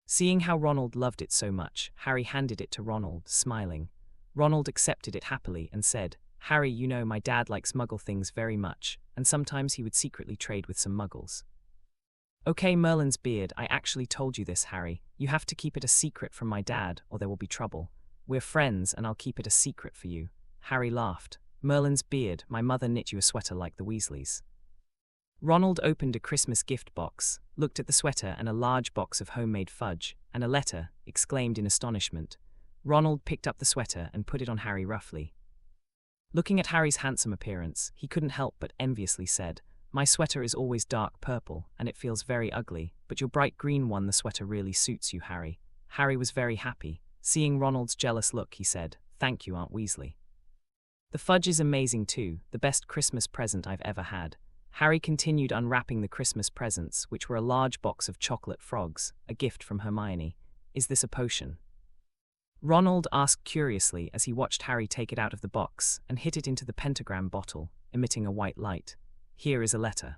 Seeing how Ronald loved it so much, Harry handed it to Ronald, smiling. Ronald accepted it happily and said, "Harry, you know my dad likes Muggle things very much, and sometimes he would secretly trade with some Muggles." "Okay, Merlin's beard, I actually told you this, Harry. You have to keep it a secret from my dad, or there will be trouble. We're friends, and I'll keep it a secret for you." Harry laughed. "Merlin's beard, my mother knit you a sweater like the Weasleys." Ronald opened a Christmas gift box, looked at the sweater and a large box of homemade fudge, and a letter, exclaimed in astonishment. Ronald picked up the sweater and put it on Harry roughly. Looking at Harry's handsome appearance, he couldn't help but enviously said, "My sweater is always dark purple, and it feels very ugly, but your bright green one, the sweater really suits you, Harry." Harry was very happy. Seeing Ronald's jealous look, he said, "Thank you, Aunt Weasley. The fudge is amazing too, the best Christmas present I've ever had." Harry continued unwrapping the Christmas presents, which were a large box of chocolate frogs, a gift from Hermione. "Is this a potion?" Ronald asked curiously as he watched Harry take it out of the box and hit it into the pentagram bottle, emitting a white light. "Here is a letter."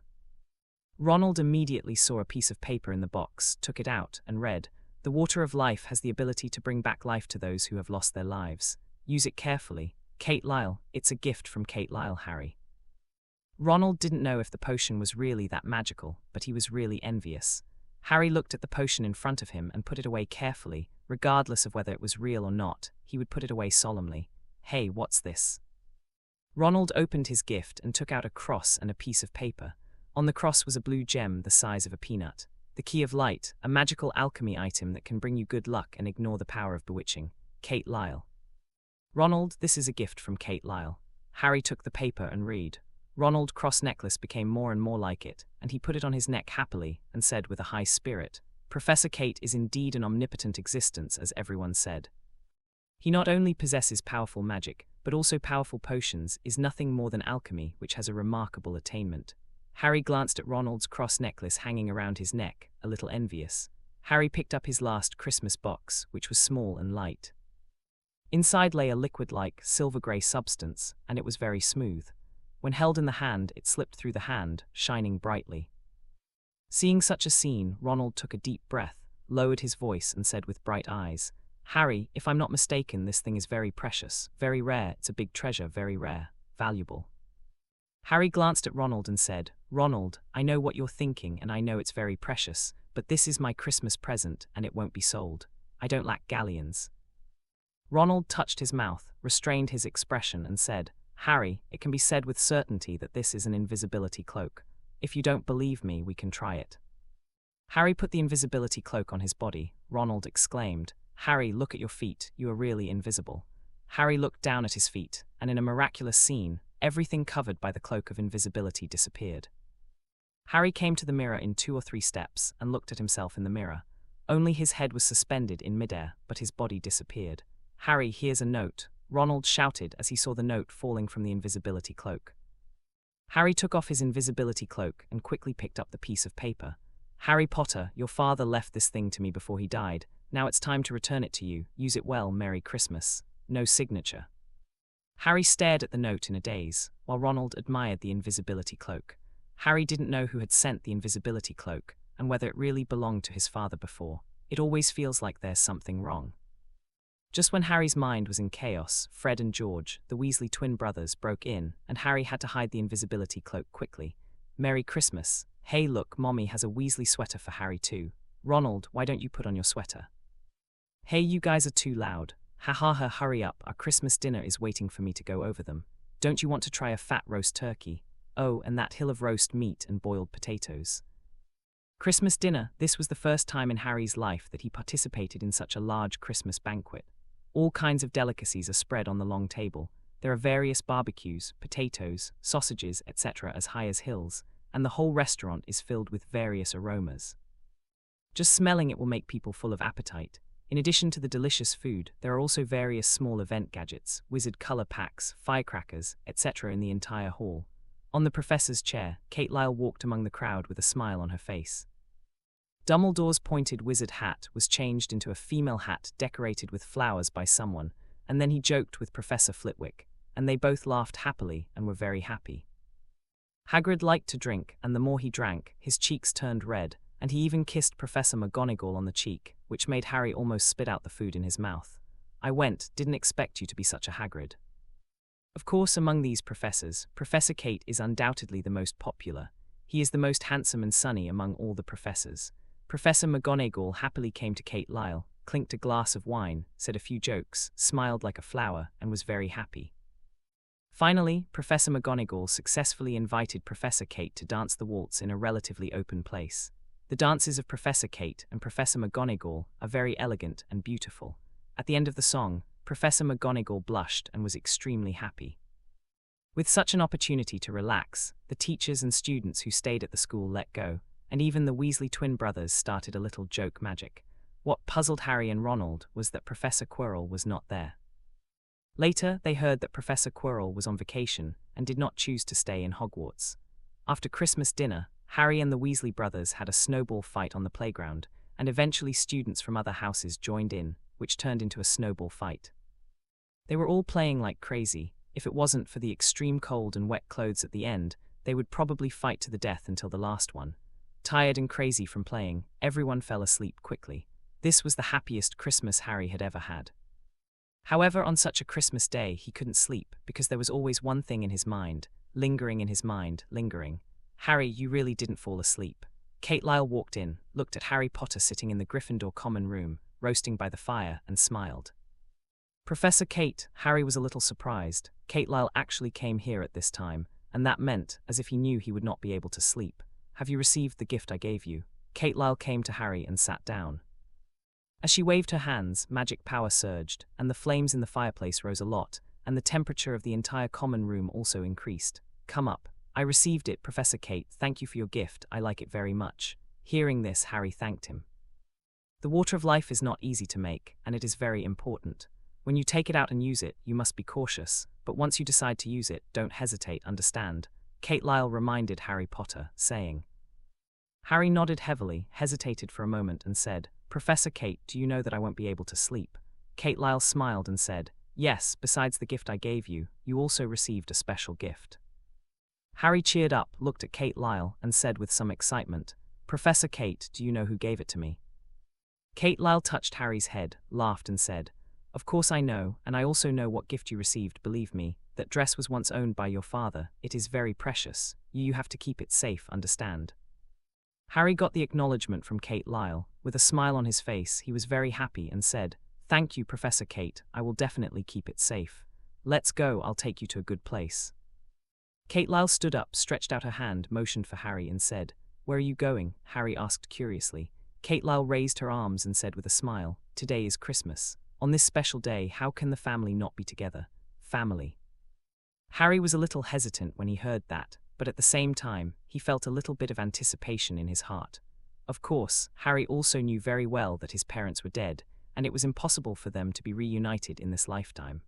Ronald immediately saw a piece of paper in the box, took it out, and read, "The water of life has the ability to bring back life to those who have lost their lives. Use it carefully. Kate Lyle, it's a gift from Kate Lyle, Harry." Ronald didn't know if the potion was really that magical, but he was really envious. Harry looked at the potion in front of him and put it away carefully, regardless of whether it was real or not. He would put it away solemnly. "Hey, what's this?" Ronald opened his gift and took out a cross and a piece of paper. On the cross was a blue gem the size of a peanut. The key of light, a magical alchemy item that can bring you good luck and ignore the power of bewitching. Kate Lyle. Ronald, this is a gift from Kate Lyle. Harry took the paper and read. Ronald Cross necklace became more and more like it, and he put it on his neck happily and said with a high spirit, Professor Kate is indeed an omnipotent existence, as everyone said. He not only possesses powerful magic, but also powerful potions, is nothing more than alchemy, which has a remarkable attainment. Harry glanced at Ronald's cross necklace hanging around his neck, a little envious. Harry picked up his last Christmas box, which was small and light. Inside lay a liquid-like, silver-grey substance, and it was very smooth. When held in the hand, it slipped through the hand, shining brightly. Seeing such a scene, Ronald took a deep breath, lowered his voice, and said with bright eyes, Harry, if I'm not mistaken, this thing is very precious, very rare, it's a big treasure, very rare, valuable. Harry glanced at Ronald and said, Ronald, I know what you're thinking and I know it's very precious, but this is my Christmas present and it won't be sold. I don't lack galleons. Ronald touched his mouth, restrained his expression and said, Harry, it can be said with certainty that this is an invisibility cloak. If you don't believe me, we can try it. Harry put the invisibility cloak on his body. Ronald exclaimed, Harry, look at your feet, you are really invisible. Harry looked down at his feet, and in a miraculous scene, everything covered by the cloak of invisibility disappeared. Harry came to the mirror in 2 or 3 steps and looked at himself in the mirror. Only his head was suspended in midair, but his body disappeared. Harry, here's a note, Ronald shouted as he saw the note falling from the invisibility cloak. Harry took off his invisibility cloak and quickly picked up the piece of paper. Harry Potter, your father left this thing to me before he died. Now it's time to return it to you. Use it well, Merry Christmas. No signature. Harry stared at the note in a daze, while Ronald admired the invisibility cloak. Harry didn't know who had sent the invisibility cloak, and whether it really belonged to his father before. It always feels like there's something wrong. Just when Harry's mind was in chaos, Fred and George, the Weasley twin brothers, broke in, and Harry had to hide the invisibility cloak quickly. Merry Christmas. Hey look, Mommy has a Weasley sweater for Harry too. Ronald, why don't you put on your sweater? Hey, you guys are too loud. Ha ha ha, hurry up, our Christmas dinner is waiting for me to go over them. Don't you want to try a fat roast turkey? Oh, and that hill of roast meat and boiled potatoes. Christmas dinner, this was the first time in Harry's life that he participated in such a large Christmas banquet. All kinds of delicacies are spread on the long table. There are various barbecues, potatoes, sausages, etc. as high as hills, and the whole restaurant is filled with various aromas. Just smelling it will make people full of appetite. In addition to the delicious food, there are also various small event gadgets, wizard color packs, firecrackers, etc. in the entire hall. On the professor's chair, Kate Lyle walked among the crowd with a smile on her face. Dumbledore's pointed wizard hat was changed into a female hat decorated with flowers by someone, and then he joked with Professor Flitwick, and they both laughed happily and were very happy. Hagrid liked to drink, and the more he drank, his cheeks turned red, and he even kissed Professor McGonagall on the cheek, which made Harry almost spit out the food in his mouth. Didn't expect you to be such a Hagrid. Of course, among these professors, Professor Kate is undoubtedly the most popular. He is the most handsome and sunny among all the professors. Professor McGonagall happily came to Kate Lyle, clinked a glass of wine, said a few jokes, smiled like a flower, and was very happy. Finally, Professor McGonagall successfully invited Professor Kate to dance the waltz in a relatively open place. The dances of Professor Kate and Professor McGonagall are very elegant and beautiful. At the end of the song, Professor McGonagall blushed and was extremely happy. With such an opportunity to relax, the teachers and students who stayed at the school let go, and even the Weasley twin brothers started a little joke magic. What puzzled Harry and Ronald was that Professor Quirrell was not there. Later, they heard that Professor Quirrell was on vacation and did not choose to stay in Hogwarts. After Christmas dinner, Harry and the Weasley brothers had a snowball fight on the playground, and eventually students from other houses joined in, which turned into a snowball fight. They were all playing like crazy. If it wasn't for the extreme cold and wet clothes at the end, they would probably fight to the death until the last one. Tired and crazy from playing, everyone fell asleep quickly. This was the happiest Christmas Harry had ever had. However, on such a Christmas day, he couldn't sleep because there was always one thing in his mind, lingering in his mind, lingering. Harry, you really didn't fall asleep. Kate Lyle walked in, looked at Harry Potter sitting in the Gryffindor common room, roasting by the fire, and smiled. Professor Kate, Harry was a little surprised. Kate Lyle actually came here at this time, and that meant, as if he knew he would not be able to sleep. Have you received the gift I gave you? Kate Lyle came to Harry and sat down. As she waved her hands, magic power surged, and the flames in the fireplace rose a lot, and the temperature of the entire common room also increased. "Come up. I received it, Professor Kate. Thank you for your gift. I like it very much." Hearing this, Harry thanked him. The water of life is not easy to make, and it is very important. When you take it out and use it, you must be cautious, but once you decide to use it, don't hesitate, understand? Kate Lyle reminded Harry Potter, saying. Harry nodded heavily, hesitated for a moment, and said, "Professor Kate, do you know that I won't be able to sleep?" Kate Lyle smiled and said, "Yes, besides the gift I gave you, you also received a special gift." Harry cheered up, looked at Kate Lyle, and said with some excitement, "Professor Kate, do you know who gave it to me?" Kate Lyle touched Harry's head, laughed and said, "Of course I know, and I also know what gift you received. Believe me, that dress was once owned by your father. It is very precious. You have to keep it safe, understand?" Harry got the acknowledgement from Kate Lyle. With a smile on his face, he was very happy and said, "Thank you, Professor Kate. I will definitely keep it safe. Let's go, I'll take you to a good place." Kate Lyle stood up, stretched out her hand, motioned for Harry and said, "Where are you going?" Harry asked curiously. Kate Lyle raised her arms and said with a smile, "Today is Christmas. On this special day, how can the family not be together? Family." Harry was a little hesitant when he heard that, but at the same time, he felt a little bit of anticipation in his heart. Of course, Harry also knew very well that his parents were dead, and it was impossible for them to be reunited in this lifetime.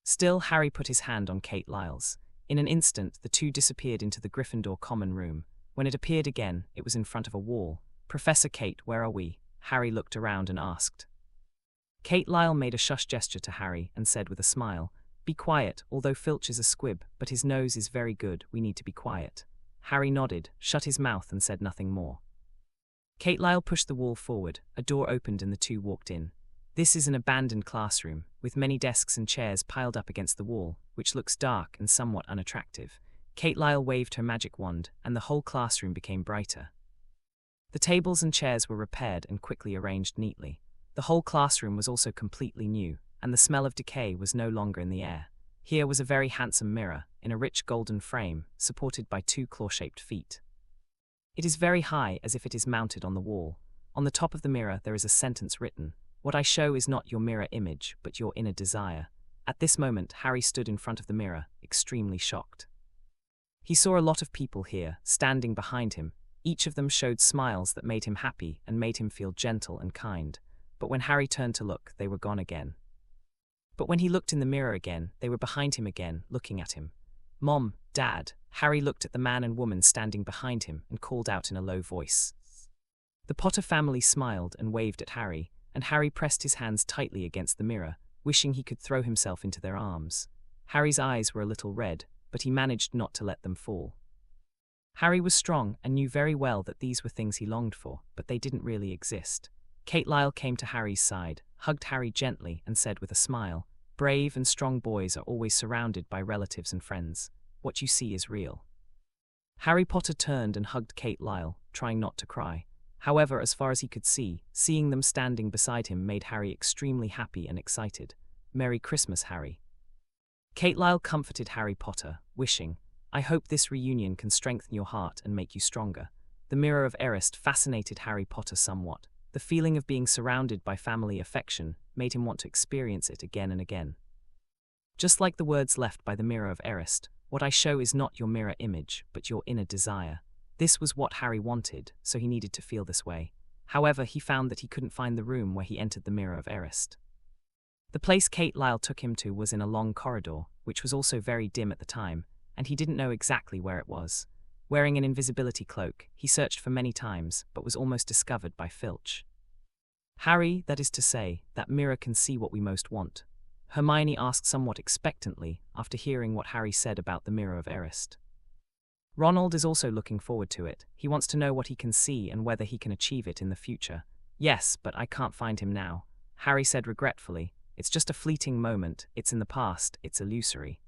Still, Harry put his hand on Kate Lyle's. In an instant, the two disappeared into the Gryffindor common room. When it appeared again, it was in front of a wall. "Professor Kate, where are we?" Harry looked around and asked. Kate Lyle made a shush gesture to Harry and said with a smile, "Be quiet, although Filch is a squib, but his nose is very good, we need to be quiet." Harry nodded, shut his mouth and said nothing more. Kate Lyle pushed the wall forward, a door opened and the two walked in. This is an abandoned classroom, with many desks and chairs piled up against the wall, which looks dark and somewhat unattractive. Kate Lyle waved her magic wand, and the whole classroom became brighter. The tables and chairs were repaired and quickly arranged neatly. The whole classroom was also completely new, and the smell of decay was no longer in the air. Here was a very handsome mirror, in a rich golden frame, supported by two claw-shaped feet. It is very high, as if it is mounted on the wall. On the top of the mirror there is a sentence written, "What I show is not your mirror image, but your inner desire." At this moment, Harry stood in front of the mirror, extremely shocked. He saw a lot of people here, standing behind him. Each of them showed smiles that made him happy and made him feel gentle and kind. But when Harry turned to look, they were gone again. But when he looked in the mirror again, they were behind him again, looking at him. "Mom, Dad." Harry looked at the man and woman standing behind him and called out in a low voice. The Potter family smiled and waved at Harry, and Harry pressed his hands tightly against the mirror, wishing he could throw himself into their arms. Harry's eyes were a little red, but he managed not to let them fall. Harry was strong and knew very well that these were things he longed for, but they didn't really exist. Kate Lyle came to Harry's side, hugged Harry gently, and said with a smile, "Brave and strong boys are always surrounded by relatives and friends. What you see is real." Harry Potter turned and hugged Kate Lyle, trying not to cry. However, as far as he could see, seeing them standing beside him made Harry extremely happy and excited. "Merry Christmas, Harry." Kate Lyle comforted Harry Potter, wishing, "I hope this reunion can strengthen your heart and make you stronger." The Mirror of Erised fascinated Harry Potter somewhat. The feeling of being surrounded by family affection made him want to experience it again and again. Just like the words left by the Mirror of Erised, "What I show is not your mirror image, but your inner desire." This was what Harry wanted, so he needed to feel this way. However, he found that he couldn't find the room where he entered the Mirror of Erised. The place Kate Lyle took him to was in a long corridor, which was also very dim at the time, and he didn't know exactly where it was. Wearing an invisibility cloak, he searched for many times, but was almost discovered by Filch. "Harry, that is to say, that mirror can see what we most want?" Hermione asked somewhat expectantly after hearing what Harry said about the Mirror of Erised. Ronald is also looking forward to it. He wants to know what he can see and whether he can achieve it in the future. "Yes, but I can't find him now," Harry said regretfully. "It's just a fleeting moment, it's in the past, it's illusory."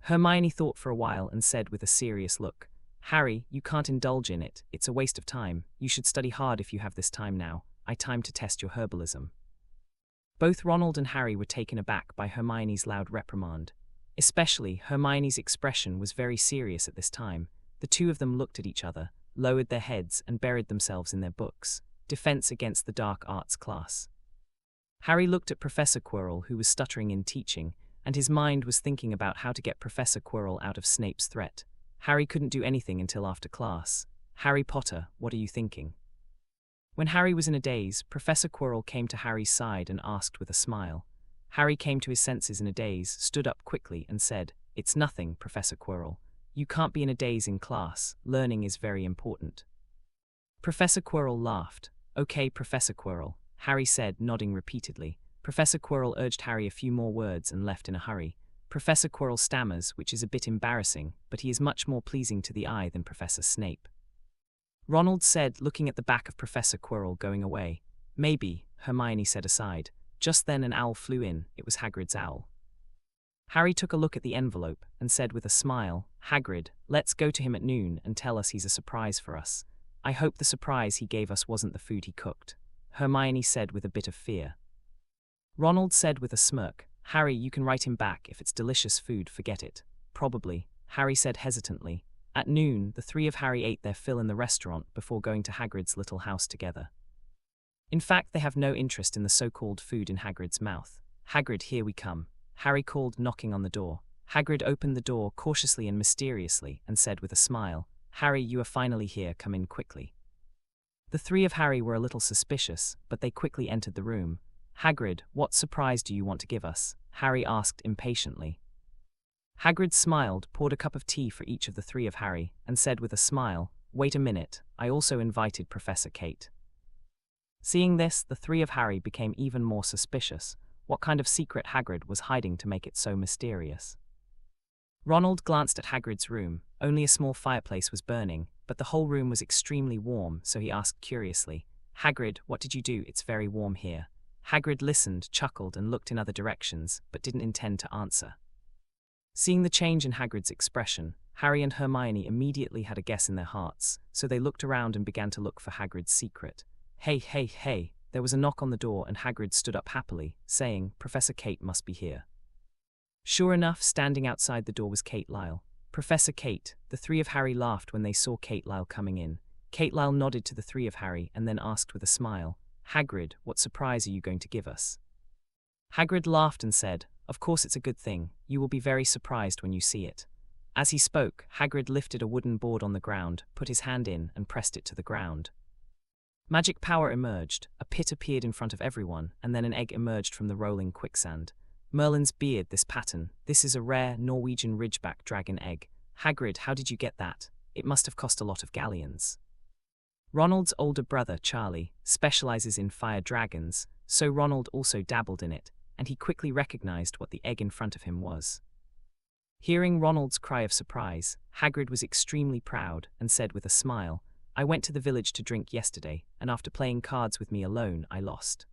Hermione thought for a while and said with a serious look, "Harry, you can't indulge in it, it's a waste of time. You should study hard if you have this time now. Time to test your herbalism." Both Ronald and Harry were taken aback by Hermione's loud reprimand. Especially, Hermione's expression was very serious at this time. The two of them looked at each other, lowered their heads and buried themselves in their books. Defense against the Dark Arts class. Harry looked at Professor Quirrell, who was stuttering in teaching, and his mind was thinking about how to get Professor Quirrell out of Snape's threat. Harry couldn't do anything until after class. Harry Potter, what are you thinking? When Harry was in a daze, Professor Quirrell came to Harry's side and asked with a smile. Harry came to his senses in a daze, stood up quickly, and said, "It's nothing, Professor Quirrell. You can't be in a daze in class. Learning is very important." Professor Quirrell laughed. "Okay, Professor Quirrell," Harry said, nodding repeatedly. Professor Quirrell urged Harry a few more words and left in a hurry. Professor Quirrell stammers, which is a bit embarrassing, but he is much more pleasing to the eye than Professor Snape. Ronald said, looking at the back of Professor Quirrell going away. "Maybe," Hermione said aside. Just then an owl flew in. It was Hagrid's owl. Harry took a look at the envelope and said with a smile, "Hagrid, let's go to him at noon and tell us he's a surprise for us. I hope the surprise he gave us wasn't the food he cooked," Hermione said with a bit of fear. Ronald said with a smirk, "Harry, you can write him back. If it's delicious food, forget it." "Probably," Harry said hesitantly. At noon, the three of Harry ate their fill in the restaurant before going to Hagrid's little house together. In fact, they have no interest in the so-called food in Hagrid's mouth. "Hagrid, here we come," Harry called, knocking on the door. Hagrid opened the door cautiously and mysteriously and said with a smile, "Harry, you are finally here. Come in quickly." The three of Harry were a little suspicious, but they quickly entered the room. "Hagrid, what surprise do you want to give us?" Harry asked impatiently. Hagrid smiled, poured a cup of tea for each of the three of Harry, and said with a smile, "Wait a minute, I also invited Professor Kate." Seeing this, the three of Harry became even more suspicious. What kind of secret Hagrid was hiding to make it so mysterious? Ronald glanced at Hagrid's room. Only a small fireplace was burning, but the whole room was extremely warm, so he asked curiously, "Hagrid, what did you do? It's very warm here." Hagrid listened, chuckled, and looked in other directions, but didn't intend to answer. Seeing the change in Hagrid's expression, Harry and Hermione immediately had a guess in their hearts, so they looked around and began to look for Hagrid's secret. Hey, hey, hey, there was a knock on the door and Hagrid stood up happily, saying, "Professor Kate must be here." Sure enough, standing outside the door was Kate Lyle. "Professor Kate," the three of Harry laughed when they saw Kate Lyle coming in. Kate Lyle nodded to the three of Harry and then asked with a smile, "Hagrid, what surprise are you going to give us?" Hagrid laughed and said, "Of course it's a good thing. You will be very surprised when you see it." As he spoke, Hagrid lifted a wooden board on the ground, put his hand in, and pressed it to the ground. Magic power emerged, a pit appeared in front of everyone, and then an egg emerged from the rolling quicksand. "Merlin's beard, this pattern. This is a rare Norwegian ridgeback dragon egg. Hagrid, how did you get that? It must have cost a lot of galleons." Ronald's older brother, Charlie, specializes in fire dragons, so Ronald also dabbled in it, and he quickly recognized what the egg in front of him was. Hearing Ronald's cry of surprise, Hagrid was extremely proud and said with a smile, "I went to the village to drink yesterday, and after playing cards with me alone, I lost.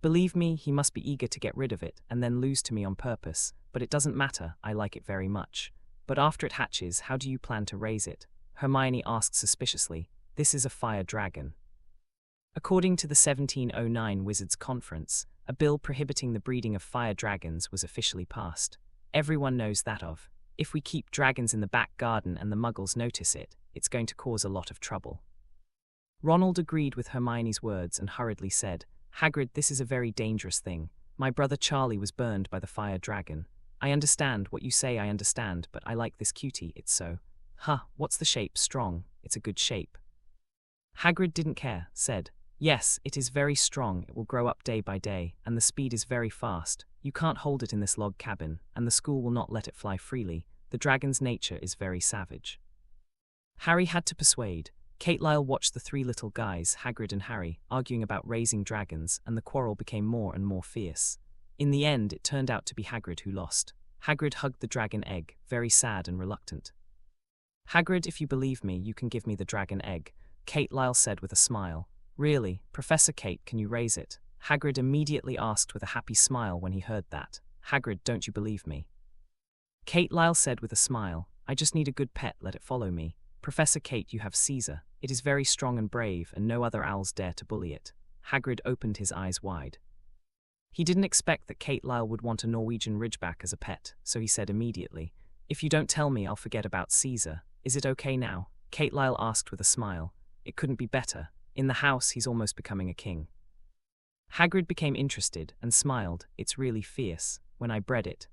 Believe me, he must be eager to get rid of it and then lose to me on purpose, but it doesn't matter, I like it very much. But after it hatches, how do you plan to raise it?" Hermione asked suspiciously. "This is a fire dragon." According to the 1709 Wizards' Conference, a bill prohibiting the breeding of fire dragons was officially passed. Everyone knows that of. If we keep dragons in the back garden and the muggles notice it, it's going to cause a lot of trouble. Ronald agreed with Hermione's words and hurriedly said, "Hagrid, this is a very dangerous thing. My brother Charlie was burned by the fire dragon. I understand what you say, I understand, but I like this cutie, it's so. Huh, what's the shape? Strong. It's a good shape." Hagrid didn't care, said, "Yes, it is very strong, it will grow up day by day, and the speed is very fast. You can't hold it in this log cabin, and the school will not let it fly freely. The dragon's nature is very savage." Harry had to persuade. Kate Lyle watched the three little guys, Hagrid and Harry, arguing about raising dragons, and the quarrel became more and more fierce. In the end, it turned out to be Hagrid who lost. Hagrid hugged the dragon egg, very sad and reluctant. "Hagrid, if you believe me, you can give me the dragon egg," Kate Lyle said with a smile. "Really, Professor Kate, can you raise it?" Hagrid immediately asked with a happy smile when he heard that. "Hagrid, don't you believe me?" Kate Lyle said with a smile, "I just need a good pet, let it follow me. Professor Kate, you have Caesar. It is very strong and brave, and no other owls dare to bully it." Hagrid opened his eyes wide. He didn't expect that Kate Lyle would want a Norwegian ridgeback as a pet, so he said immediately, "If you don't tell me, I'll forget about Caesar. Is it okay now?" Kate Lyle asked with a smile. "It couldn't be better. In the house, he's almost becoming a king. Hagrid became interested and smiled. It's really fierce, when I bred it.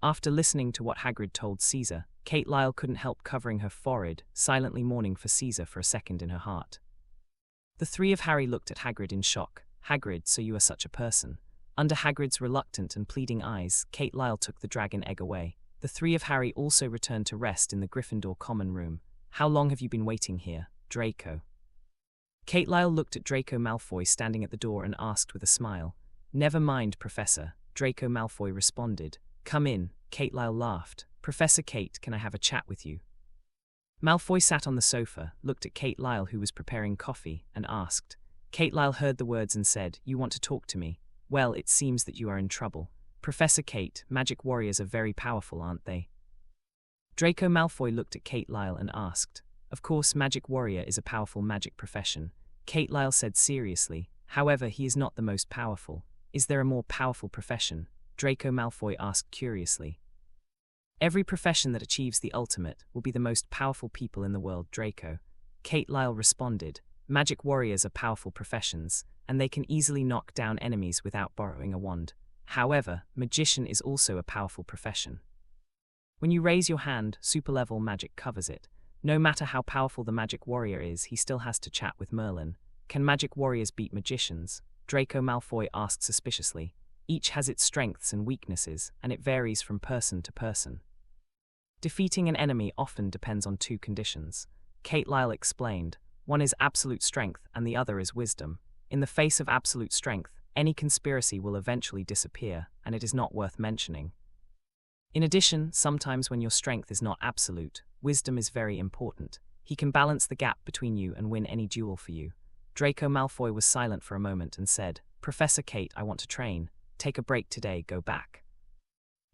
After listening to what Hagrid told Caesar, Kate Lyle couldn't help covering her forehead, silently mourning for Caesar for a second in her heart. The three of Harry looked at Hagrid in shock. Hagrid, so you are such a person. Under Hagrid's reluctant and pleading eyes, Kate Lyle took the dragon egg away. The three of Harry also returned to rest in the Gryffindor common room. How long have you been waiting here, Draco? Kate Lyle looked at Draco Malfoy standing at the door and asked with a smile. Never mind, Professor, Draco Malfoy responded. Come in, Kate Lyle laughed. Professor Kate, can I have a chat with you? Malfoy sat on the sofa, looked at Kate Lyle who was preparing coffee, and asked. Kate Lyle heard the words and said, You want to talk to me? Well, it seems that you are in trouble. Professor Kate, magic warriors are very powerful, aren't they? Draco Malfoy looked at Kate Lyle and asked. Of course, magic warrior is a powerful magic profession. Kate Lyle said seriously. However, he is not the most powerful. Is there a more powerful profession? Draco Malfoy asked curiously. Every profession that achieves the ultimate will be the most powerful people in the world, Draco. Kate Lyle responded. Magic warriors are powerful professions, and they can easily knock down enemies without borrowing a wand. However, magician is also a powerful profession. When you raise your hand, super-level magic covers it. No matter how powerful the magic warrior is, he still has to chat with Merlin. Can magic warriors beat magicians? Draco Malfoy asked suspiciously. Each has its strengths and weaknesses, and it varies from person to person. Defeating an enemy often depends on two conditions. Kate Lyle explained. One is absolute strength and the other is wisdom. In the face of absolute strength, any conspiracy will eventually disappear, and it is not worth mentioning. In addition, sometimes when your strength is not absolute, wisdom is very important. He can balance the gap between you and win any duel for you. Draco Malfoy was silent for a moment and said, Professor Kate, I want to train. Take a break today, go back.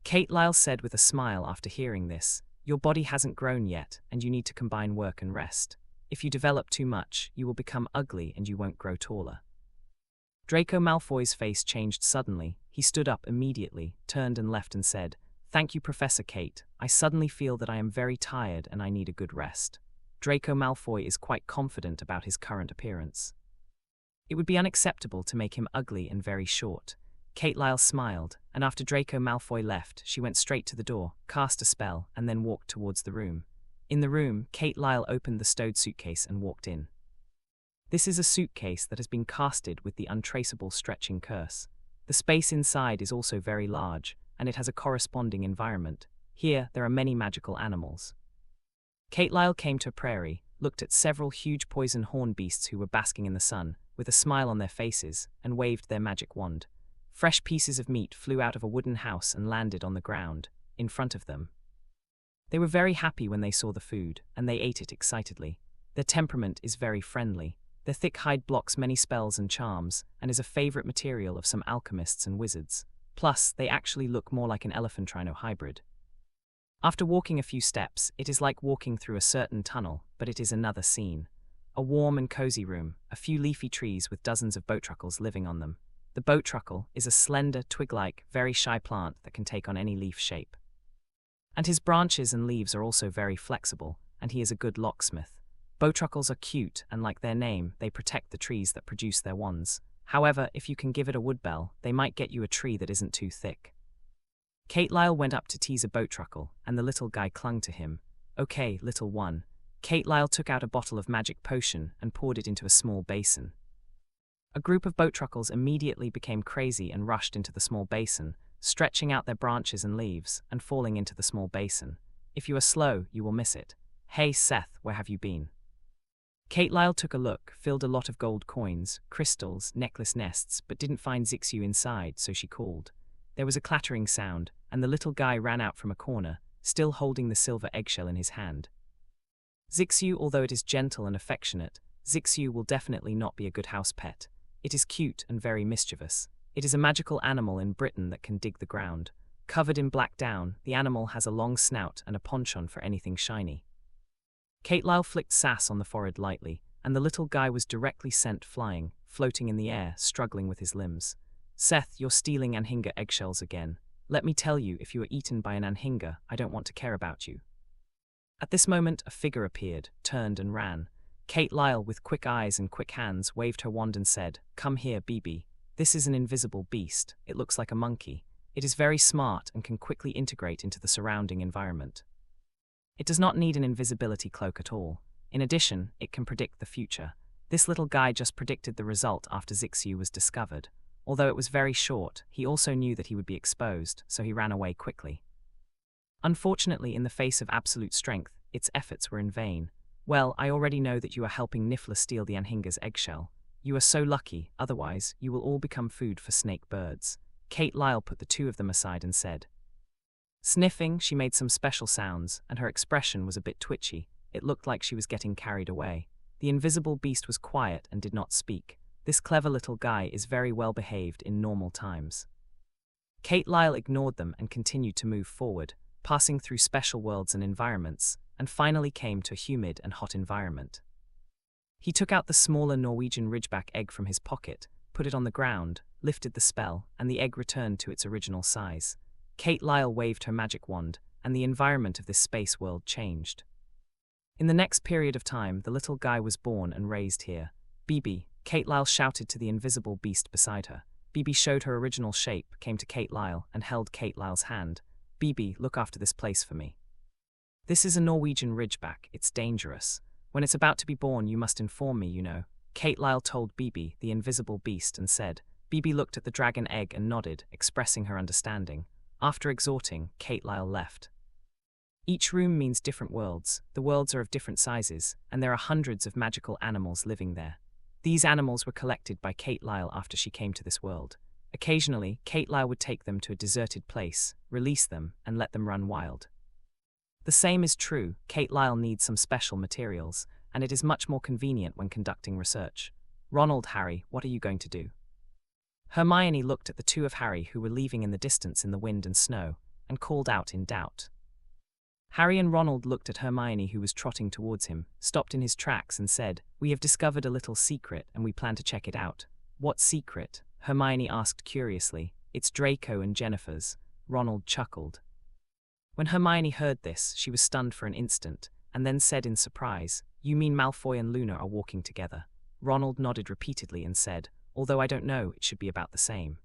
Kate Lyle said with a smile after hearing this, Your body hasn't grown yet, and you need to combine work and rest. If you develop too much, you will become ugly and you won't grow taller. Draco Malfoy's face changed suddenly. He stood up immediately, turned and left and said, Thank you, Professor Kate. I suddenly feel that I am very tired and I need a good rest. Draco Malfoy is quite confident about his current appearance. It would be unacceptable to make him ugly and very short. Kate Lyle smiled, and after Draco Malfoy left, she went straight to the door, cast a spell, and then walked towards the room. In the room, Kate Lyle opened the stowed suitcase and walked in. This is a suitcase that has been casted with the untraceable stretching curse. The space inside is also very large, and it has a corresponding environment. Here, there are many magical animals. Kate Lyle came to a prairie, looked at several huge poison horn beasts who were basking in the sun, with a smile on their faces, and waved their magic wand. Fresh pieces of meat flew out of a wooden house and landed on the ground, in front of them. They were very happy when they saw the food, and they ate it excitedly. Their temperament is very friendly. Their thick hide blocks many spells and charms, and is a favorite material of some alchemists and wizards. Plus, they actually look more like an elephant-rhino hybrid. After walking a few steps, it is like walking through a certain tunnel, but it is another scene. A warm and cozy room, a few leafy trees with dozens of boatruckles living on them. The boatruckle is a slender, twig-like, very shy plant that can take on any leaf shape. And his branches and leaves are also very flexible, and he is a good locksmith. Boatruckles are cute, and like their name, they protect the trees that produce their wands. However, if you can give it a woodbell, they might get you a tree that isn't too thick. Kate Lyle went up to tease a boatruckle, and the little guy clung to him. Okay, little one. Kate Lyle took out a bottle of magic potion and poured it into a small basin. A group of boatruckles immediately became crazy and rushed into the small basin, stretching out their branches and leaves, and falling into the small basin. If you are slow, you will miss it. Hey Seth, where have you been? Kate Lyle took a look, filled a lot of gold coins, crystals, necklace nests, but didn't find Zixu inside, so she called. There was a clattering sound, and the little guy ran out from a corner, still holding the silver eggshell in his hand. Zixu, although it is gentle and affectionate, Zixu will definitely not be a good house pet. It is cute and very mischievous. It is a magical animal in Britain that can dig the ground. Covered in black down, the animal has a long snout and a penchant for anything shiny. Kate Lyle flicked sass on the forehead lightly, and the little guy was directly sent flying, floating in the air, struggling with his limbs. Seth, you're stealing Anhinga eggshells again. Let me tell you, if you are eaten by an Anhinga, I don't want to care about you. At this moment, a figure appeared, turned and ran. Kate Lyle, with quick eyes and quick hands, waved her wand and said, "Come here, BB. This is an invisible beast. It looks like a monkey. It is very smart and can quickly integrate into the surrounding environment. It does not need an invisibility cloak at all. In addition, it can predict the future. This little guy just predicted the result after Zixu was discovered. Although it was very short, he also knew that he would be exposed, so he ran away quickly. Unfortunately, in the face of absolute strength, its efforts were in vain. Well, I already know that you are helping Niffler steal the Anhinga's eggshell. You are so lucky, otherwise, you will all become food for snake birds." Kate Lyle put the two of them aside and said. Sniffing, she made some special sounds, and her expression was a bit twitchy. It looked like she was getting carried away. The invisible beast was quiet and did not speak. This clever little guy is very well behaved in normal times. Kate Lyle ignored them and continued to move forward, passing through special worlds and environments, and finally came to a humid and hot environment. He took out the smaller Norwegian ridgeback egg from his pocket, put it on the ground, lifted the spell, and the egg returned to its original size. Kate Lyle waved her magic wand, and the environment of this space world changed. In the next period of time, the little guy was born and raised here. "BB," Kate Lyle shouted to the invisible beast beside her. BB showed her original shape, came to Kate Lyle, and held Kate Lyle's hand. "BB, look after this place for me. This is a Norwegian ridgeback. It's dangerous. When it's about to be born, you must inform me, you know." Kate Lyle told BB, the invisible beast, and said. BB looked at the dragon egg and nodded, expressing her understanding. After exhorting, Kate Lyle left. Each room means different worlds. The worlds are of different sizes, and there are hundreds of magical animals living there. These animals were collected by Kate Lyle after she came to this world. Occasionally, Kate Lyle would take them to a deserted place, release them, and let them run wild. The same is true. Kate Lyle needs some special materials, and it is much more convenient when conducting research. "Ronald, Harry, what are you going to do?" Hermione looked at the two of Harry who were leaving in the distance in the wind and snow, and called out in doubt. Harry and Ronald looked at Hermione, who was trotting towards him, stopped in his tracks and said, "We have discovered a little secret and we plan to check it out." "What secret?" Hermione asked curiously. "It's Draco and Jennifer's." Ronald chuckled. When Hermione heard this, she was stunned for an instant, and then said in surprise, "You mean Malfoy and Luna are walking together?" Ronald nodded repeatedly and said, "Although I don't know, it should be about the same."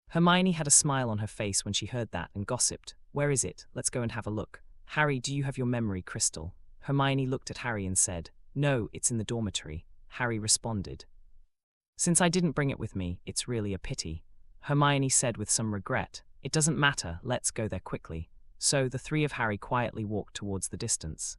Hermione had a smile on her face when she heard that and gossiped, "Where is it? Let's go and have a look." "Harry, do you have your memory crystal?" Hermione looked at Harry and said, "No, it's in the dormitory." Harry responded, "Since I didn't bring it with me, it's really a pity." Hermione said with some regret, "It doesn't matter, let's go there quickly." So the three of Harry quietly walked towards the distance.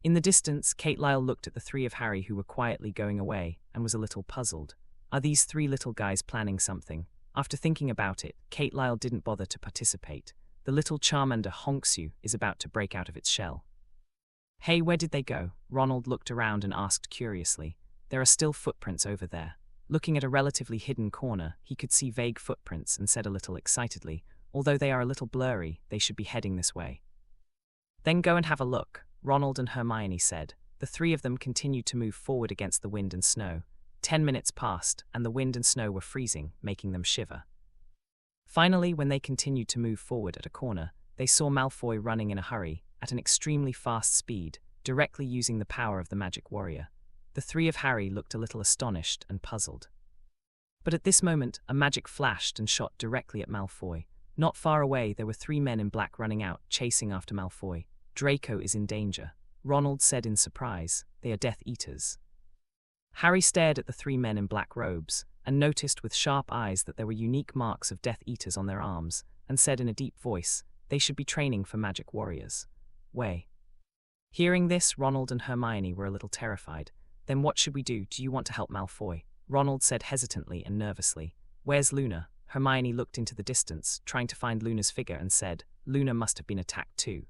In the distance, Kate Lyle looked at the three of Harry who were quietly going away, and was a little puzzled. Are these three little guys planning something? After thinking about it, Kate Lyle didn't bother to participate. The little Charmander Honksue is about to break out of its shell. "Hey, where did they go?" Ronald looked around and asked curiously. "There are still footprints over there." Looking at a relatively hidden corner, he could see vague footprints and said a little excitedly, "Although they are a little blurry, they should be heading this way." "Then go and have a look," Ronald and Hermione said. The three of them continued to move forward against the wind and snow. 10 minutes passed, and the wind and snow were freezing, making them shiver. Finally, when they continued to move forward at a corner, they saw Malfoy running in a hurry, at an extremely fast speed, directly using the power of the magic warrior. The three of Harry looked a little astonished and puzzled. But at this moment, a magic flashed and shot directly at Malfoy. Not far away, there were three men in black running out, chasing after Malfoy. "Draco is in danger," Ronald said in surprise. "They are Death Eaters." Harry stared at the three men in black robes, and noticed with sharp eyes that there were unique marks of Death Eaters on their arms, and said in a deep voice, "They should be training for magic warriors." Way. Hearing this, Ronald and Hermione were a little terrified. "Then what should we do? Do you want to help Malfoy?" Ronald said hesitantly and nervously. "Where's Luna?" Hermione looked into the distance, trying to find Luna's figure, and said, "Luna must have been attacked too."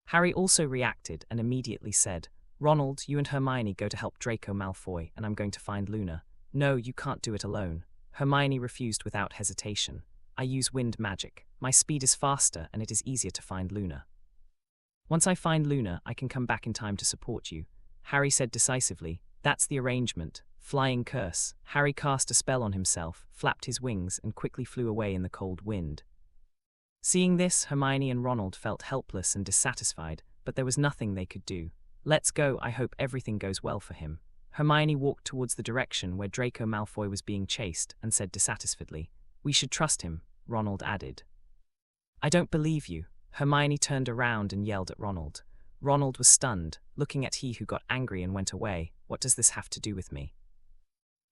Harry also reacted and immediately said, "Ronald, you and Hermione go to help Draco Malfoy, and I'm going to find Luna." "No, you can't do it alone." Hermione refused without hesitation. "I use wind magic. My speed is faster and it is easier to find Luna. Once I find Luna, I can come back in time to support you." Harry said decisively, "That's the arrangement." Flying curse. Harry cast a spell on himself, flapped his wings, and quickly flew away in the cold wind. Seeing this, Hermione and Ronald felt helpless and dissatisfied, but there was nothing they could do. Let's go, I hope everything goes well for him. Hermione walked towards the direction where Draco Malfoy was being chased and said dissatisfiedly, "We should trust him," Ronald added. "I don't believe you." Hermione turned around and yelled at Ronald. Ronald was stunned, looking at he who got angry and went away. What does this have to do with me?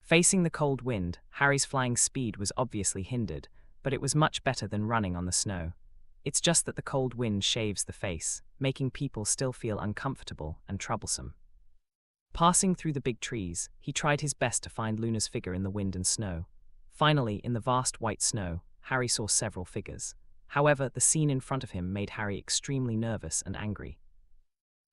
Facing the cold wind, Harry's flying speed was obviously hindered, but it was much better than running on the snow. It's just that the cold wind shaves the face, making people still feel uncomfortable and troublesome. Passing through the big trees, he tried his best to find Luna's figure in the wind and snow. Finally, in the vast white snow, Harry saw several figures. However, the scene in front of him made Harry extremely nervous and angry.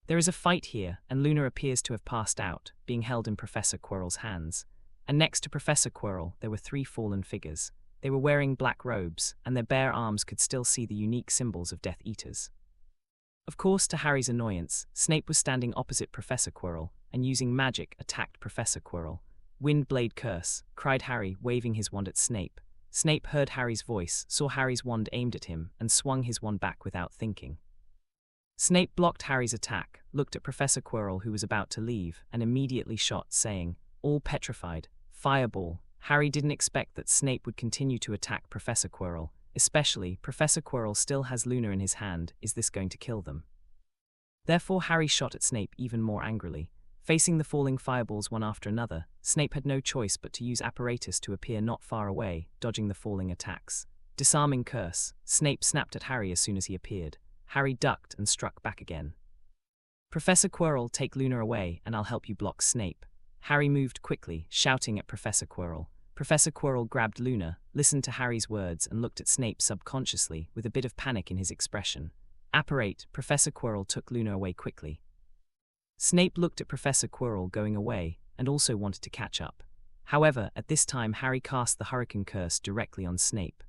There is a fight here, and Luna appears to have passed out, being held in Professor Quirrell's hands. And next to Professor Quirrell, there were 3 fallen figures. They were wearing black robes, and their bare arms could still see the unique symbols of Death Eaters. Of course, to Harry's annoyance, Snape was standing opposite Professor Quirrell, and using magic attacked Professor Quirrell. "Wind Blade Curse," cried Harry, waving his wand at Snape. Snape heard Harry's voice, saw Harry's wand aimed at him, and swung his wand back without thinking. Snape blocked Harry's attack, looked at Professor Quirrell who was about to leave, and immediately shot, saying, "All petrified. Fireball." Harry didn't expect that Snape would continue to attack Professor Quirrell, especially Professor Quirrell still has Luna in his hand. Is this going to kill them? Therefore Harry shot at Snape even more angrily. Facing the falling fireballs one after another, Snape had no choice but to use apparatus to appear not far away, dodging the falling attacks. Disarming Curse, Snape snapped at Harry as soon as he appeared. Harry ducked and struck back again. "Professor Quirrell, take Luna away, and I'll help you block Snape." Harry moved quickly, shouting at Professor Quirrell. Professor Quirrell grabbed Luna, listened to Harry's words, and looked at Snape subconsciously, with a bit of panic in his expression. Apparate, Professor Quirrell took Luna away quickly. Snape looked at Professor Quirrell going away, and also wanted to catch up. However, at this time Harry cast the Hurricane Curse directly on Snape.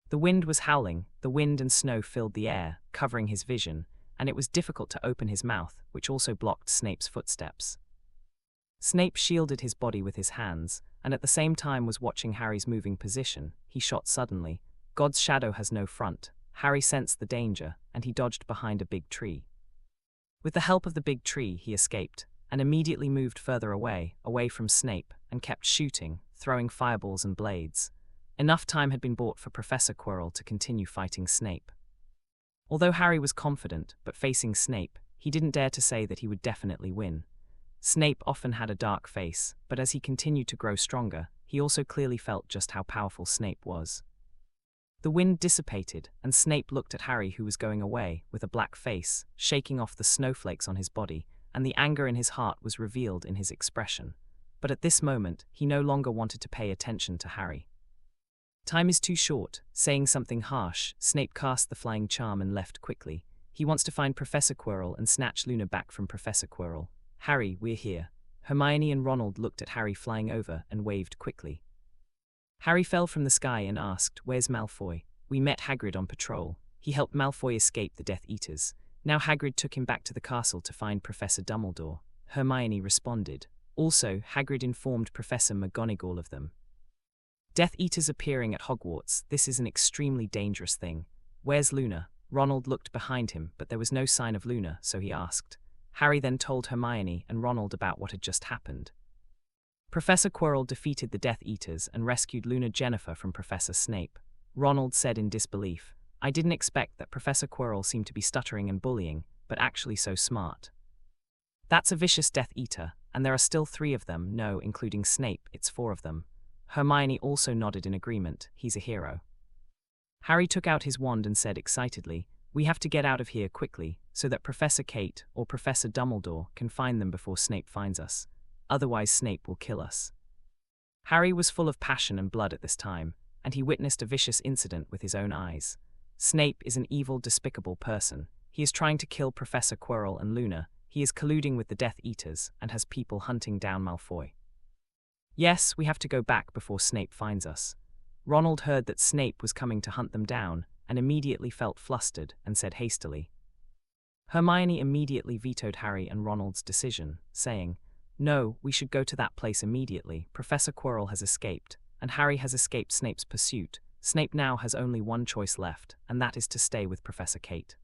The wind was howling, the wind and snow filled the air, covering his vision, and it was difficult to open his mouth, which also blocked Snape's footsteps. Snape shielded his body with his hands, and at the same time was watching Harry's moving position. He shot suddenly. God's shadow has no front. Harry sensed the danger, and he dodged behind a big tree. With the help of the big tree, he escaped, and immediately moved further away from Snape, and kept shooting, throwing fireballs and blades. Enough time had been bought for Professor Quirrell to continue fighting Snape. Although Harry was confident, but facing Snape, he didn't dare to say that he would definitely win. Snape often had a dark face, but as he continued to grow stronger, he also clearly felt just how powerful Snape was. The wind dissipated, and Snape looked at Harry who was going away, with a black face, shaking off the snowflakes on his body, and the anger in his heart was revealed in his expression. But at this moment, he no longer wanted to pay attention to Harry. Time is too short. Saying something harsh, Snape cast the flying charm and left quickly. He wants to find Professor Quirrell and snatch Luna back from Professor Quirrell. "Harry, we're here." Hermione and Ronald looked at Harry flying over and waved quickly. Harry fell from the sky and asked, "Where's Malfoy?" "We met Hagrid on patrol. He helped Malfoy escape the Death Eaters. Now Hagrid took him back to the castle to find Professor Dumbledore." Hermione responded. Also, Hagrid informed Professor McGonagall of them. Death Eaters appearing at Hogwarts. This is an extremely dangerous thing. "Where's Luna?" Ronald looked behind him, but there was no sign of Luna, so he asked. Harry then told Hermione and Ronald about what had just happened. Professor Quirrell defeated the Death Eaters and rescued Luna Jennifer from Professor Snape. Ronald said in disbelief, "I didn't expect that Professor Quirrell seemed to be stuttering and bullying, but actually so smart. That's a vicious Death Eater, and there are still 3 of them. No, including Snape, it's 4 of them." Hermione also nodded in agreement. "He's a hero." Harry took out his wand and said excitedly, "We have to get out of here quickly, so that Professor Kate or Professor Dumbledore can find them before Snape finds us. Otherwise Snape will kill us." Harry was full of passion and blood at this time, and he witnessed a vicious incident with his own eyes. Snape is an evil, despicable person. He is trying to kill Professor Quirrell and Luna. He is colluding with the Death Eaters and has people hunting down Malfoy. "Yes, we have to go back before Snape finds us." Ronald heard that Snape was coming to hunt them down, and immediately felt flustered and said hastily. Hermione immediately vetoed Harry and Ronald's decision, saying, "No, we should go to that place immediately. Professor Quirrell has escaped, and Harry has escaped Snape's pursuit. Snape now has only one choice left, and that is to stay with Professor Kate."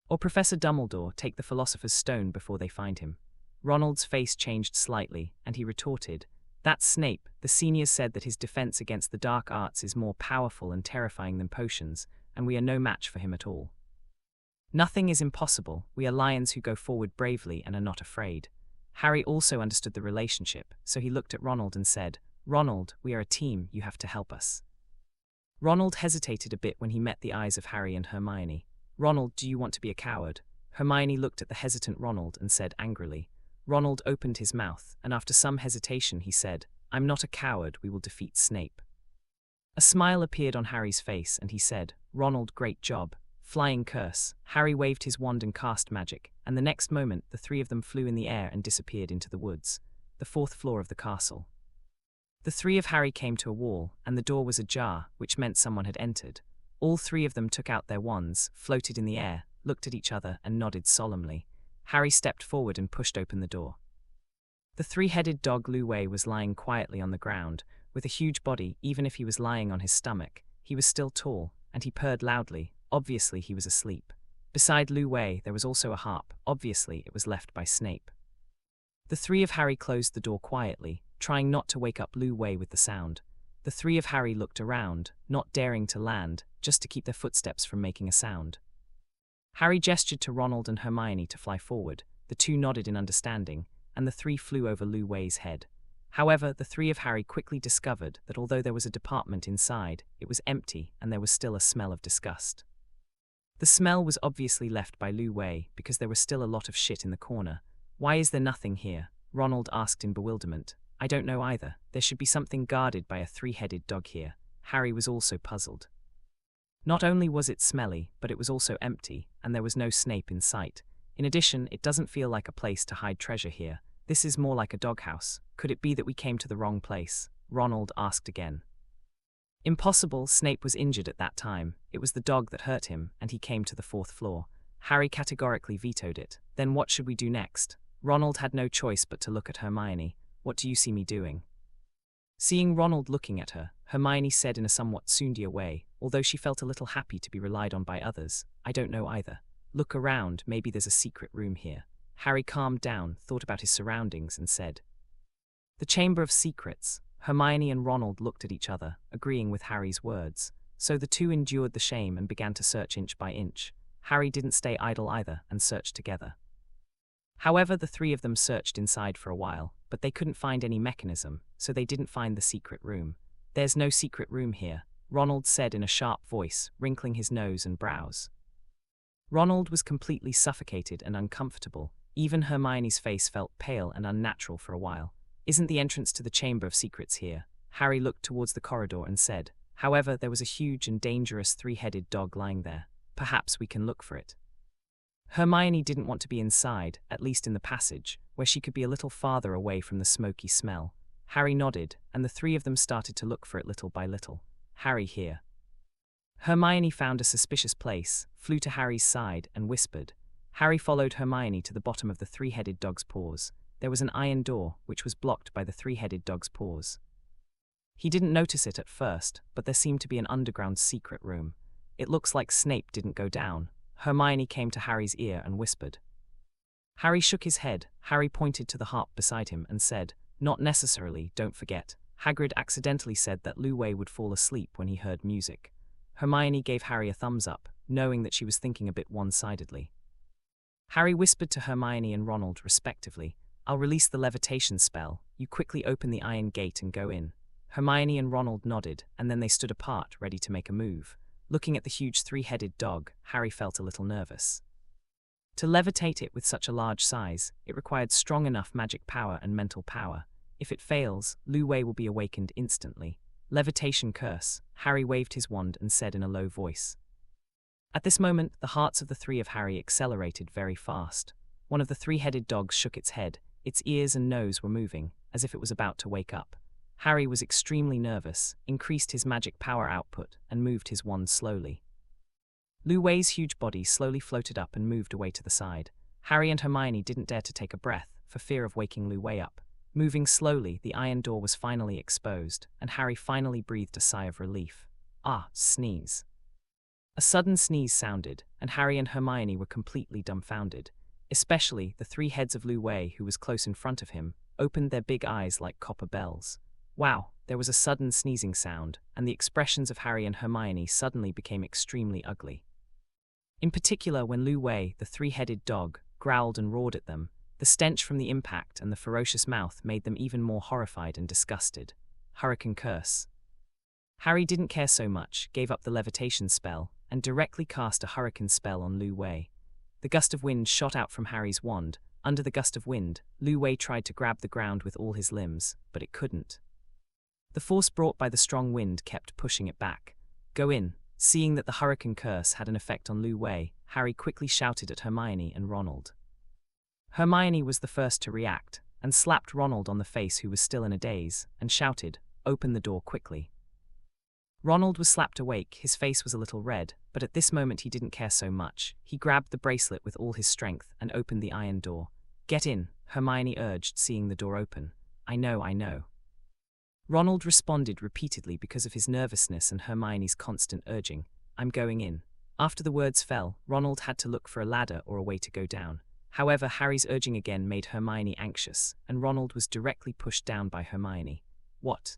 Or Professor Dumbledore take the Philosopher's Stone before they find him? Ronald's face changed slightly, and he retorted, "That's Snape. The seniors said that his defense against the dark arts is more powerful and terrifying than potions, and we are no match for him at all. Nothing is impossible. We are lions who go forward bravely and are not afraid." Harry also understood the relationship, so he looked at Ronald and said, "Ronald, we are a team, you have to help us." Ronald hesitated a bit when he met the eyes of Harry and Hermione. "Ronald, do you want to be a coward?" Hermione looked at the hesitant Ronald and said angrily. Ronald opened his mouth, and after some hesitation he said, "I'm not a coward, we will defeat Snape." A smile appeared on Harry's face, and he said, "Ronald, great job." Flying curse. Harry waved his wand and cast magic, and the next moment the three of them flew in the air and disappeared into the woods, the fourth floor of the castle. The three of Harry came to a wall, and the door was ajar, which meant someone had entered. All three of them took out their wands, floated in the air, looked at each other, and nodded solemnly. Harry stepped forward and pushed open the door. The three-headed dog Lu Wei was lying quietly on the ground. With a huge body, even if he was lying on his stomach, he was still tall, and he purred loudly. Obviously he was asleep. Beside Lu Wei there was also a harp. Obviously it was left by Snape. The three of Harry closed the door quietly, trying not to wake up Lu Wei with the sound. The three of Harry looked around, not daring to land, just to keep their footsteps from making a sound. Harry gestured to Ronald and Hermione to fly forward. The two nodded in understanding, and the three flew over Lu Wei's head. However, the three of Harry quickly discovered that although there was a department inside, it was empty and there was still a smell of disgust. The smell was obviously left by Lu Wei because there was still a lot of shit in the corner. "Why is there nothing here?" Ronald asked in bewilderment. "I don't know either. There should be something guarded by a three-headed dog here." Harry was also puzzled. Not only was it smelly, but it was also empty, and there was no Snape in sight. In addition, it doesn't feel like a place to hide treasure here. This is more like a doghouse. Could it be that we came to the wrong place? Ronald asked again. Impossible. Snape was injured at that time. It was the dog that hurt him, and he came to the fourth floor. Harry categorically vetoed it. Then what should we do next? Ronald had no choice but to look at Hermione. "What do you see me doing?" Seeing Ronald looking at her, Hermione said in a somewhat Sundia way, although she felt a little happy to be relied on by others, "I don't know either. Look around, maybe there's a secret room here." Harry calmed down, thought about his surroundings, and said, "The Chamber of Secrets." Hermione and Ronald looked at each other, agreeing with Harry's words. So the two endured the shame and began to search inch by inch. Harry didn't stay idle either, and searched together. However, the three of them searched inside for a while, but they couldn't find any mechanism, so they didn't find the secret room. "There's no secret room here," Ronald said in a sharp voice, wrinkling his nose and brows. Ronald was completely suffocated and uncomfortable. Even Hermione's face felt pale and unnatural for a while. "Isn't the entrance to the Chamber of Secrets here?" Harry looked towards the corridor and said. However, there was a huge and dangerous three-headed dog lying there. "Perhaps we can look for it." Hermione didn't want to be inside, at least in the passage, where she could be a little farther away from the smoky smell. Harry nodded, and the three of them started to look for it little by little. "Harry, here." Hermione found a suspicious place, flew to Harry's side, and whispered. Harry followed Hermione to the bottom of the three-headed dog's paws. There was an iron door, which was blocked by the three-headed dog's paws. He didn't notice it at first, but there seemed to be an underground secret room. "It looks like Snape didn't go down." Hermione came to Harry's ear and whispered. Harry shook his head. Harry pointed to the harp beside him and said, "Not necessarily, don't forget. Hagrid accidentally said that Lu Wei would fall asleep when he heard music." Hermione gave Harry a thumbs up, knowing that she was thinking a bit one-sidedly. Harry whispered to Hermione and Ronald respectively, "I'll release the levitation spell. You quickly open the iron gate and go in." Hermione and Ronald nodded, and then they stood apart, ready to make a move. Looking at the huge three-headed dog, Harry felt a little nervous. To levitate it with such a large size, it required strong enough magic power and mental power. If it fails, Lu Wei will be awakened instantly. "Levitation curse," Harry waved his wand and said in a low voice. At this moment, the hearts of the three of Harry accelerated very fast. One of the three-headed dogs shook its head. Its ears and nose were moving, as if it was about to wake up. Harry was extremely nervous, increased his magic power output, and moved his wand slowly. Lu Wei's huge body slowly floated up and moved away to the side. Harry and Hermione didn't dare to take a breath, for fear of waking Lu Wei up. Moving slowly, the iron door was finally exposed, and Harry finally breathed a sigh of relief. "Ah, sneeze." A sudden sneeze sounded, and Harry and Hermione were completely dumbfounded. Especially the three heads of Lu Wei, who was close in front of him, opened their big eyes like copper bells. Wow, there was a sudden sneezing sound, and the expressions of Harry and Hermione suddenly became extremely ugly. In particular, when Lu Wei, the three-headed dog, growled and roared at them, the stench from the impact and the ferocious mouth made them even more horrified and disgusted. Hurricane curse. Harry didn't care so much, gave up the levitation spell, and directly cast a hurricane spell on Lu Wei. The gust of wind shot out from Harry's wand. Under the gust of wind, Lu Wei tried to grab the ground with all his limbs, but it couldn't. The force brought by the strong wind kept pushing it back. Go in. Seeing that the hurricane curse had an effect on Lu Wei, Harry quickly shouted at Hermione and Ronald. Hermione was the first to react, and slapped Ronald on the face, who was still in a daze, and shouted, "Open the door quickly." Ronald was slapped awake, his face was a little red, but at this moment he didn't care so much. He grabbed the bracelet with all his strength and opened the iron door. "Get in," Hermione urged, seeing the door open. I know." Ronald responded repeatedly because of his nervousness and Hermione's constant urging. "I'm going in." After the words fell, Ronald had to look for a ladder or a way to go down. However, Harry's urging again made Hermione anxious, and Ronald was directly pushed down by Hermione. "What?"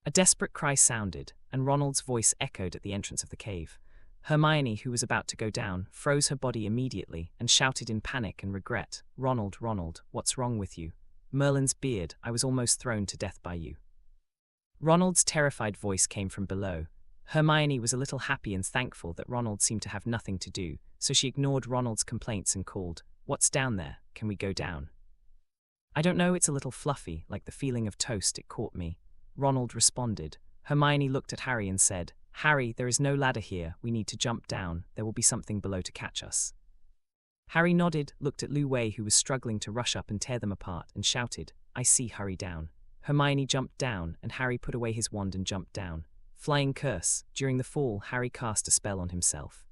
A desperate cry sounded, and Ronald's voice echoed at the entrance of the cave. Hermione, who was about to go down, froze her body immediately and shouted in panic and regret, Ronald, what's wrong with you? Merlin's beard, I was almost thrown to death by you." Ronald's terrified voice came from below. Hermione was a little happy and thankful that Ronald seemed to have nothing to do, so she ignored Ronald's complaints and called, "What's down there? Can we go down?" "I don't know, it's a little fluffy, like the feeling of toast, it caught me," Ronald responded. Hermione looked at Harry and said, "Harry, there is no ladder here, we need to jump down, there will be something below to catch us." Harry nodded, looked at Lu Wei, who was struggling to rush up and tear them apart, and shouted, "I see, hurry down." Hermione jumped down, and Harry put away his wand and jumped down. Flying curse. During the fall, Harry cast a spell on himself.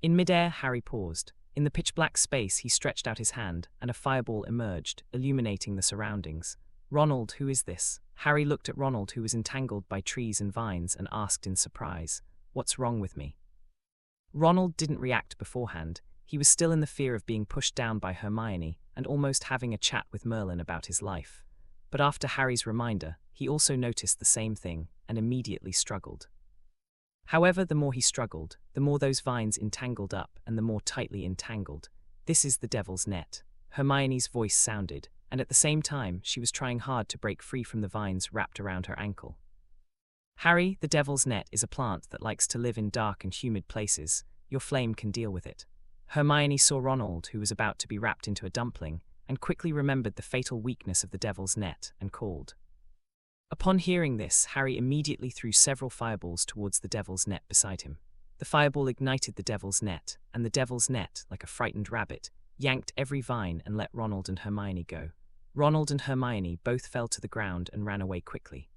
In midair, Harry paused. In the pitch-black space, he stretched out his hand, and a fireball emerged, illuminating the surroundings. "Ronald, who is this?" Harry looked at Ronald, who was entangled by trees and vines, and asked in surprise, "What's wrong with me?" Ronald didn't react beforehand. He was still in the fear of being pushed down by Hermione, and almost having a chat with Merlin about his life. But after Harry's reminder, he also noticed the same thing, and immediately struggled. However, the more he struggled, the more those vines entangled up, and the more tightly entangled. "This is the devil's net," Hermione's voice sounded, and at the same time, she was trying hard to break free from the vines wrapped around her ankle. "Harry, the devil's net is a plant that likes to live in dark and humid places. Your flame can deal with it." Hermione saw Ronald, who was about to be wrapped into a dumpling, and quickly remembered the fatal weakness of the devil's net, and called. Upon hearing this, Harry immediately threw several fireballs towards the devil's net beside him. The fireball ignited the devil's net, and the devil's net, like a frightened rabbit, yanked every vine and let Ronald and Hermione go. Ronald and Hermione both fell to the ground and ran away quickly.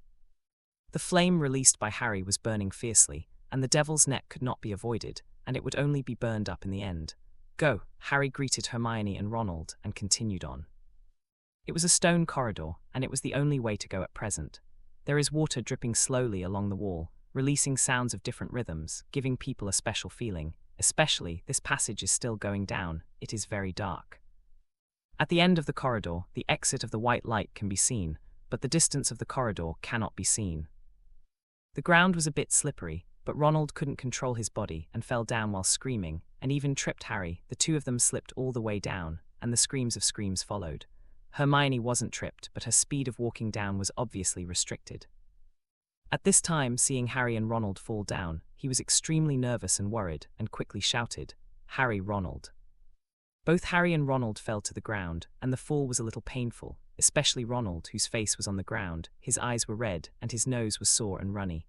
The flame released by Harry was burning fiercely, and the devil's net could not be avoided, and it would only be burned up in the end. "Go," Harry greeted Hermione and Ronald and continued on. It was a stone corridor, and it was the only way to go at present. There is water dripping slowly along the wall, releasing sounds of different rhythms, giving people a special feeling. Especially, this passage is still going down, it is very dark. At the end of the corridor, the exit of the white light can be seen, but the distance of the corridor cannot be seen. The ground was a bit slippery, but Ronald couldn't control his body and fell down while screaming, and even tripped Harry. The two of them slipped all the way down, and the screams of screams followed. Hermione wasn't tripped, but her speed of walking down was obviously restricted. At this time, seeing Harry and Ronald fall down, he was extremely nervous and worried, and quickly shouted, "Harry, Ronald." Both Harry and Ronald fell to the ground, and the fall was a little painful, especially Ronald, whose face was on the ground, his eyes were red, and his nose was sore and runny.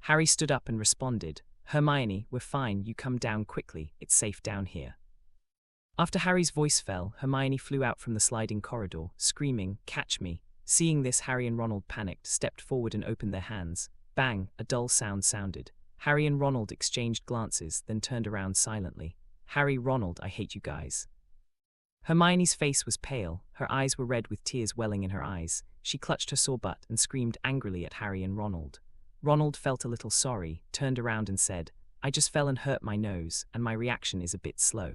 Harry stood up and responded, "Hermione, we're fine, you come down quickly, it's safe down here." After Harry's voice fell, Hermione flew out from the sliding corridor, screaming, "Catch me." Seeing this, Harry and Ronald panicked, stepped forward and opened their hands. Bang, a dull sound sounded. Harry and Ronald exchanged glances, then turned around silently. "Harry, Ronald, I hate you guys." Hermione's face was pale, her eyes were red with tears welling in her eyes. She clutched her sore butt and screamed angrily at Harry and Ronald. Ronald felt a little sorry, turned around and said, I just fell and hurt my nose, and my reaction is a bit slow.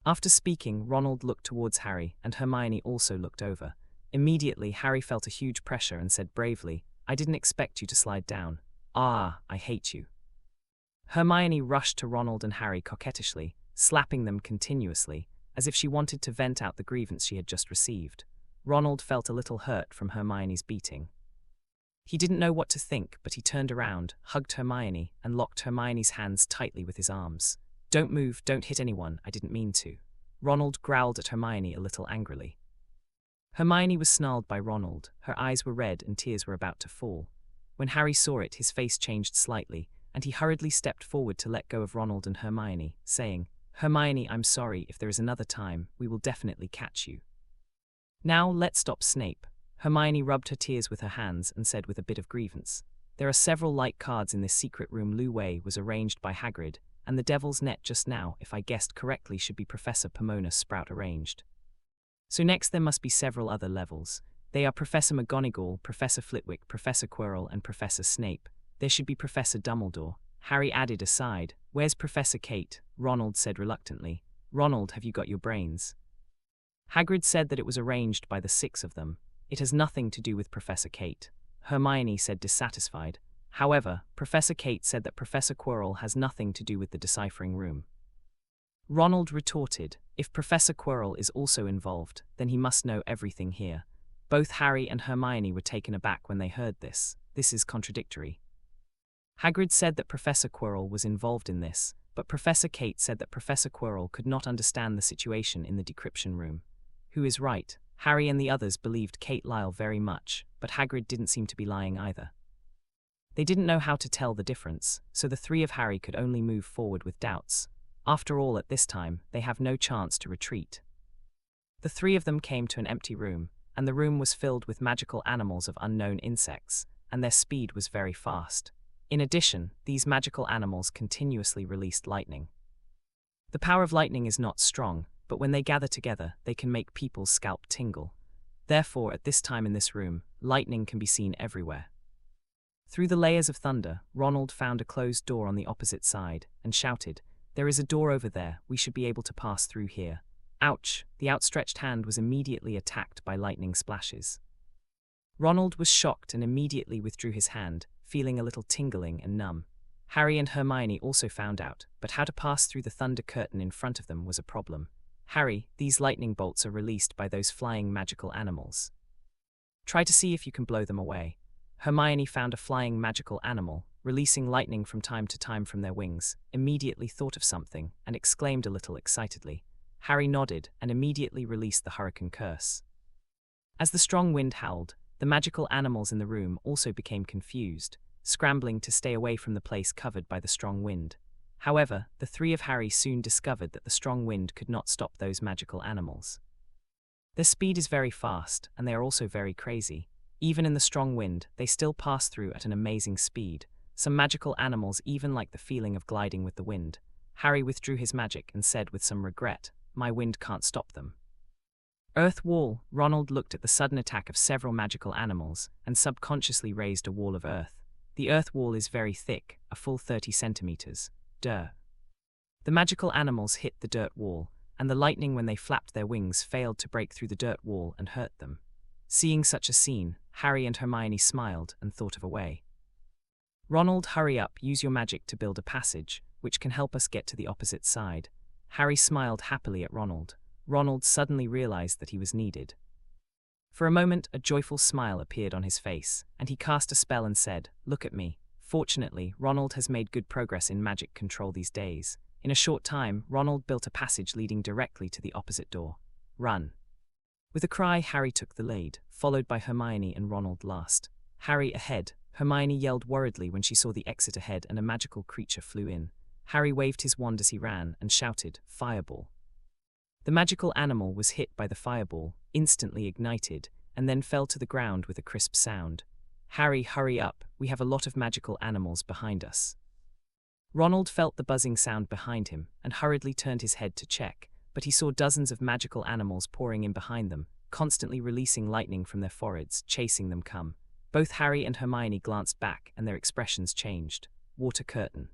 After speaking, Ronald looked towards Harry, and Hermione also looked over. Immediately, Harry felt a huge pressure and said bravely, I didn't expect you to slide down. Ah, I hate you. Hermione rushed to Ronald and Harry coquettishly, slapping them continuously, as if she wanted to vent out the grievance she had just received. Ronald felt a little hurt from Hermione's beating. He didn't know what to think, but he turned around, hugged Hermione, and locked Hermione's hands tightly with his arms. Don't move, don't hit anyone, I didn't mean to. Ronald growled at Hermione a little angrily. Hermione was snarled by Ronald, her eyes were red and tears were about to fall. When Harry saw it, his face changed slightly, and he hurriedly stepped forward to let go of Ronald and Hermione, saying, Hermione, I'm sorry, if there is another time, we will definitely catch you. Now, let's stop Snape. Hermione rubbed her tears with her hands and said with a bit of grievance, there are several light cards in this secret room Lu Wei was arranged by Hagrid, and the Devil's Net just now, if I guessed correctly, should be Professor Pomona Sprout arranged. So next there must be several other levels. They are Professor McGonagall, Professor Flitwick, Professor Quirrell, and Professor Snape. There should be Professor Dumbledore. Harry added aside, where's Professor Kate? Ronald said reluctantly. Ronald, have you got your brains? Hagrid said that it was arranged by the 6 of them. It has nothing to do with Professor Kate. Hermione said dissatisfied. However, Professor Kate said that Professor Quirrell has nothing to do with the deciphering room. Ronald retorted, if Professor Quirrell is also involved, then he must know everything here. Both Harry and Hermione were taken aback when they heard this. This is contradictory. Hagrid said that Professor Quirrell was involved in this, but Professor Kate said that Professor Quirrell could not understand the situation in the decryption room. Who is right? Harry and the others believed Kate Lyle very much, but Hagrid didn't seem to be lying either. They didn't know how to tell the difference, so the 3 of Harry could only move forward with doubts. After all, at this time, they have no chance to retreat. The 3 of them came to an empty room, and the room was filled with magical animals of unknown insects, and their speed was very fast. In addition, these magical animals continuously released lightning. The power of lightning is not strong, but when they gather together, they can make people's scalp tingle. Therefore, at this time in this room, lightning can be seen everywhere. Through the layers of thunder, Ronald found a closed door on the opposite side, and shouted, there is a door over there, we should be able to pass through here. Ouch! The outstretched hand was immediately attacked by lightning splashes. Ronald was shocked and immediately withdrew his hand, feeling a little tingling and numb. Harry and Hermione also found out, but how to pass through the thunder curtain in front of them was a problem. Harry, these lightning bolts are released by those flying magical animals. Try to see if you can blow them away. Hermione found a flying magical animal, releasing lightning from time to time from their wings, immediately thought of something, and exclaimed a little excitedly. Harry nodded and immediately released the hurricane curse. As the strong wind howled, the magical animals in the room also became confused, scrambling to stay away from the place covered by the strong wind. However, the 3 of Harry soon discovered that the strong wind could not stop those magical animals. Their speed is very fast, and they are also very crazy. Even in the strong wind, they still pass through at an amazing speed. Some magical animals even like the feeling of gliding with the wind. Harry withdrew his magic and said with some regret, my wind can't stop them. Earth wall. Ronald looked at the sudden attack of several magical animals and subconsciously raised a wall of earth. The earth wall is very thick, a full 30 centimeters. Duh. The magical animals hit the dirt wall, and the lightning when they flapped their wings failed to break through the dirt wall and hurt them. Seeing such a scene, Harry and Hermione smiled and thought of a way. Ronald, hurry up, use your magic to build a passage, which can help us get to the opposite side. Harry smiled happily at Ronald. Ronald suddenly realized that he was needed. For a moment, a joyful smile appeared on his face, and he cast a spell and said, look at me. Fortunately, Ronald has made good progress in magic control these days. In a short time, Ronald built a passage leading directly to the opposite door. Run. With a cry, Harry took the lead, followed by Hermione and Ronald last. Harry ahead. Hermione yelled worriedly when she saw the exit ahead and a magical creature flew in. Harry waved his wand as he ran and shouted, Fireball. The magical animal was hit by the fireball, instantly ignited, and then fell to the ground with a crisp sound. Harry, hurry up, we have a lot of magical animals behind us. Ronald felt the buzzing sound behind him and hurriedly turned his head to check, but he saw dozens of magical animals pouring in behind them, constantly releasing lightning from their foreheads, chasing them come. Both Harry and Hermione glanced back and their expressions changed. Water curtain.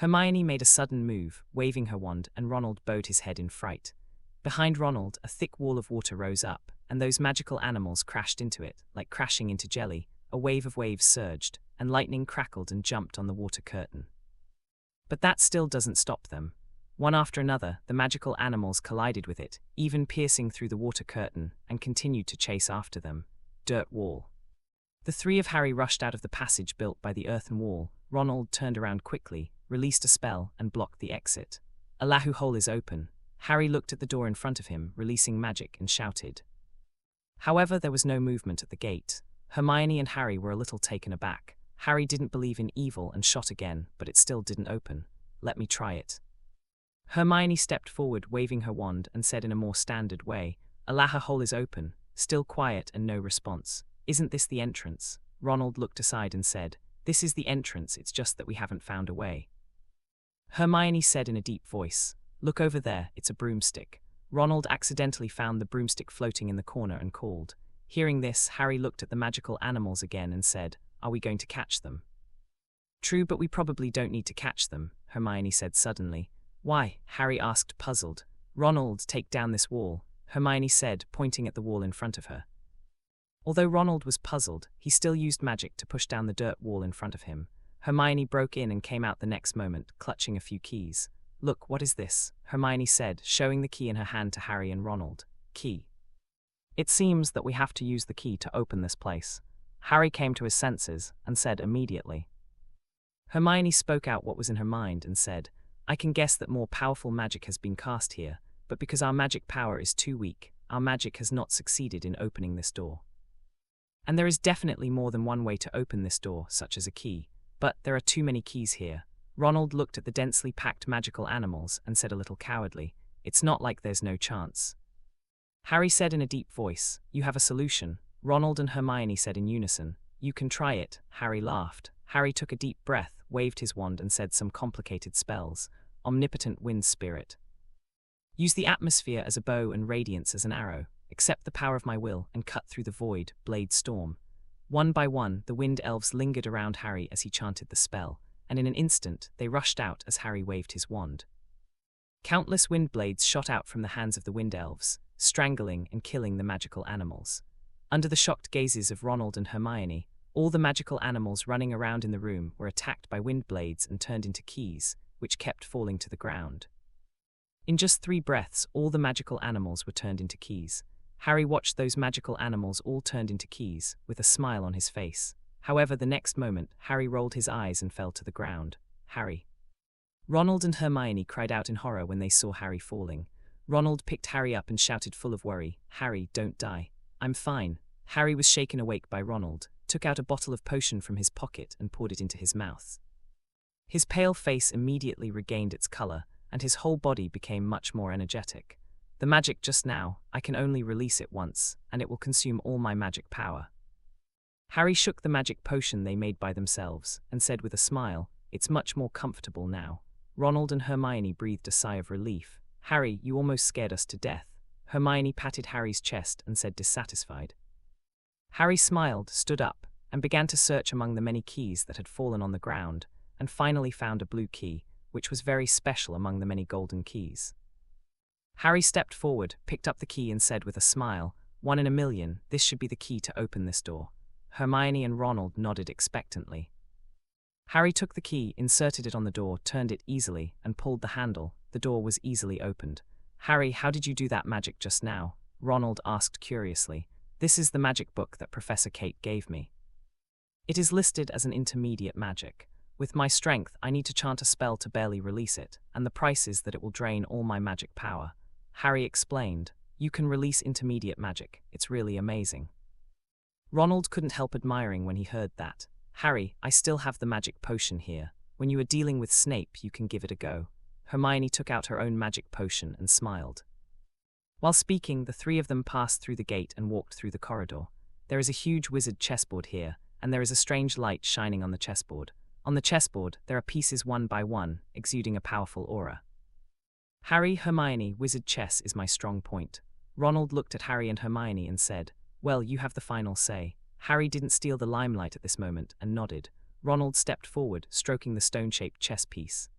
Hermione made a sudden move, waving her wand, and Ronald bowed his head in fright. Behind Ronald, a thick wall of water rose up, and those magical animals crashed into it, like crashing into jelly. A wave of waves surged, and lightning crackled and jumped on the water curtain. But that still doesn't stop them. One after another, the magical animals collided with it, even piercing through the water curtain, and continued to chase after them. Dirt wall. The three of Harry rushed out of the passage built by the earthen wall. Ronald turned around quickly, released a spell, and blocked the exit. Allahu hole is open. Harry looked at the door in front of him, releasing magic, and shouted. However, there was no movement at the gate. Hermione and Harry were a little taken aback. Harry didn't believe in evil and shot again, but it still didn't open. Let me try it. Hermione stepped forward, waving her wand, and said in a more standard way, Allahu hole is open. Still quiet and no response. Isn't this the entrance? Ronald looked aside and said, This is the entrance, it's just that we haven't found a way. Hermione said in a deep voice, Look over there, it's a broomstick. Ronald accidentally found the broomstick floating in the corner and called. Hearing this, Harry looked at the magical animals again and said, Are we going to catch them? True, but we probably don't need to catch them, Hermione said suddenly. Why? Harry asked, puzzled. Ronald, take down this wall, Hermione said, pointing at the wall in front of her. Although Ronald was puzzled, he still used magic to push down the dirt wall in front of him. Hermione broke in and came out the next moment, clutching a few keys. Look, what is this? Hermione said, showing the key in her hand to Harry and Ronald. Key. It seems that we have to use the key to open this place. Harry came to his senses and said immediately. Hermione spoke out what was in her mind and said, I can guess that more powerful magic has been cast here, but because our magic power is too weak, our magic has not succeeded in opening this door. And there is definitely more than one way to open this door, such as a key, but there are too many keys here. Ronald looked at the densely packed magical animals and said a little cowardly, It's not like there's no chance. Harry said in a deep voice, You have a solution. Ronald and Hermione said in unison, You can try it. Harry laughed. Harry took a deep breath, waved his wand and said some complicated spells. Omnipotent wind spirit. Use the atmosphere as a bow and radiance as an arrow. Accept the power of my will and cut through the void, blade storm. One by one, the wind elves lingered around Harry as he chanted the spell, and in an instant, they rushed out as Harry waved his wand. Countless wind blades shot out from the hands of the wind elves, strangling and killing the magical animals. Under the shocked gazes of Ronald and Hermione, all the magical animals running around in the room were attacked by wind blades and turned into keys, which kept falling to the ground. In just 3 breaths, all the magical animals were turned into keys. Harry watched those magical animals all turned into keys, with a smile on his face. However, the next moment, Harry rolled his eyes and fell to the ground. Harry. Ronald and Hermione cried out in horror when they saw Harry falling. Ronald picked Harry up and shouted full of worry, Harry, don't die. I'm fine. Harry was shaken awake by Ronald, took out a bottle of potion from his pocket and poured it into his mouth. His pale face immediately regained its color, and his whole body became much more energetic. The magic just now, I can only release it once, and it will consume all my magic power. Harry shook the magic potion they made by themselves, and said with a smile, It's much more comfortable now. Ronald and Hermione breathed a sigh of relief. Harry, you almost scared us to death. Hermione patted Harry's chest and said dissatisfied. Harry smiled, stood up, and began to search among the many keys that had fallen on the ground, and finally found a blue key, which was very special among the many golden keys. Harry stepped forward, picked up the key and said with a smile, 1 in a million, this should be the key to open this door. Hermione and Ronald nodded expectantly. Harry took the key, inserted it on the door, turned it easily, and pulled the handle. The door was easily opened. Harry, how did you do that magic just now? Ronald asked curiously. This is the magic book that Professor Kate gave me. It is listed as an intermediate magic. With my strength, I need to chant a spell to barely release it, and the price is that it will drain all my magic power. Harry explained, You can release intermediate magic. It's really amazing. Ronald couldn't help admiring when he heard that. Harry, I still have the magic potion here. When you are dealing with Snape, you can give it a go. Hermione took out her own magic potion and smiled. While speaking, the 3 of them passed through the gate and walked through the corridor. There is a huge wizard chessboard here, and there is a strange light shining on the chessboard. On the chessboard, there are pieces 1 by 1, exuding a powerful aura. Harry, Hermione, wizard chess is my strong point. Ronald looked at Harry and Hermione and said, Well, you have the final say. Harry didn't steal the limelight at this moment and nodded. Ronald stepped forward, stroking the stone-shaped chess piece.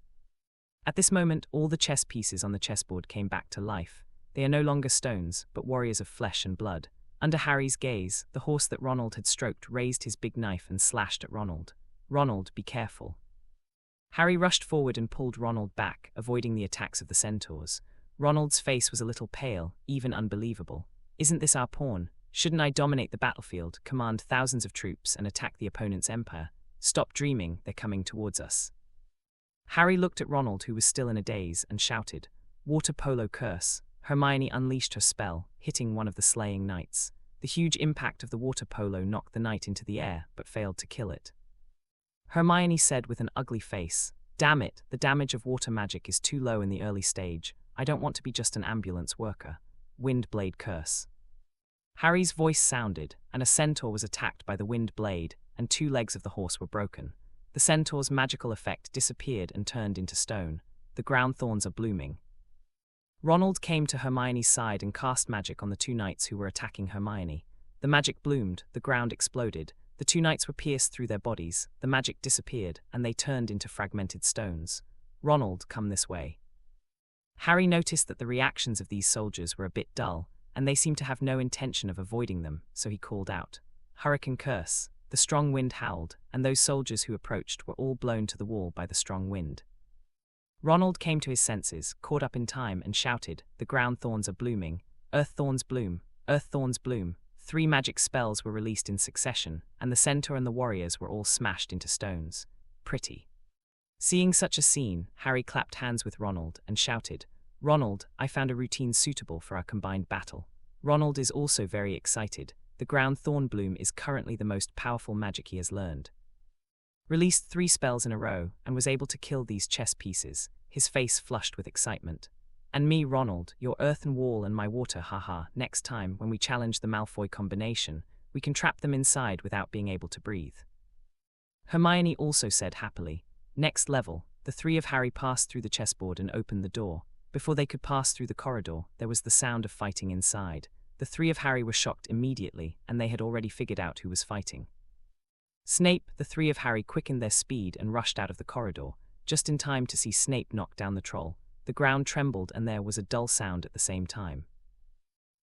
At this moment, all the chess pieces on the chessboard came back to life. They are no longer stones, but warriors of flesh and blood. Under Harry's gaze, the horse that Ronald had stroked raised his big knife and slashed at Ronald. "Ronald, be careful." Harry rushed forward and pulled Ronald back, avoiding the attacks of the centaurs. Ronald's face was a little pale, even unbelievable. "Isn't this our pawn? Shouldn't I dominate the battlefield, command thousands of troops, and attack the opponent's empire? Stop dreaming, they're coming towards us." Harry looked at Ronald, who was still in a daze, and shouted, "Water polo curse." Hermione unleashed her spell, hitting one of the slaying knights. The huge impact of the water polo knocked the knight into the air, but failed to kill it. Hermione said with an ugly face, "Damn it, the damage of water magic is too low in the early stage. I don't want to be just an ambulance worker. Wind blade curse." Harry's voice sounded, and a centaur was attacked by the wind blade, and 2 legs of the horse were broken. The centaur's magical effect disappeared and turned into stone. The ground thorns are blooming. Ronald came to Hermione's side and cast magic on the 2 knights who were attacking Hermione. The magic bloomed, the ground exploded, the 2 knights were pierced through their bodies, the magic disappeared, and they turned into fragmented stones. "Ronald, come this way." Harry noticed that the reactions of these soldiers were a bit dull, and they seemed to have no intention of avoiding them, so he called out, "Hurricane curse." The strong wind howled, and those soldiers who approached were all blown to the wall by the strong wind. Ronald came to his senses, caught up in time, and shouted, "The ground thorns are blooming. Earth thorns bloom. Earth thorns bloom." 3 magic spells were released in succession, and the centaur and the warriors were all smashed into stones. Pretty. Seeing such a scene, Harry clapped hands with Ronald and shouted, "Ronald, I found a routine suitable for our combined battle." Ronald is also very excited. The ground thorn bloom is currently the most powerful magic he has learned. Released 3 spells in a row, and was able to kill these chess pieces, his face flushed with excitement. "And me, Ronald, your earthen wall and my water, haha. Next time, when we challenge the Malfoy combination, we can trap them inside without being able to breathe." Hermione also said happily, "Next level." The 3 of Harry passed through the chessboard and opened the door. Before they could pass through the corridor, there was the sound of fighting inside. The 3 of Harry were shocked immediately, and they had already figured out who was fighting. Snape, the 3 of Harry quickened their speed and rushed out of the corridor, just in time to see Snape knock down the troll. The ground trembled and there was a dull sound at the same time.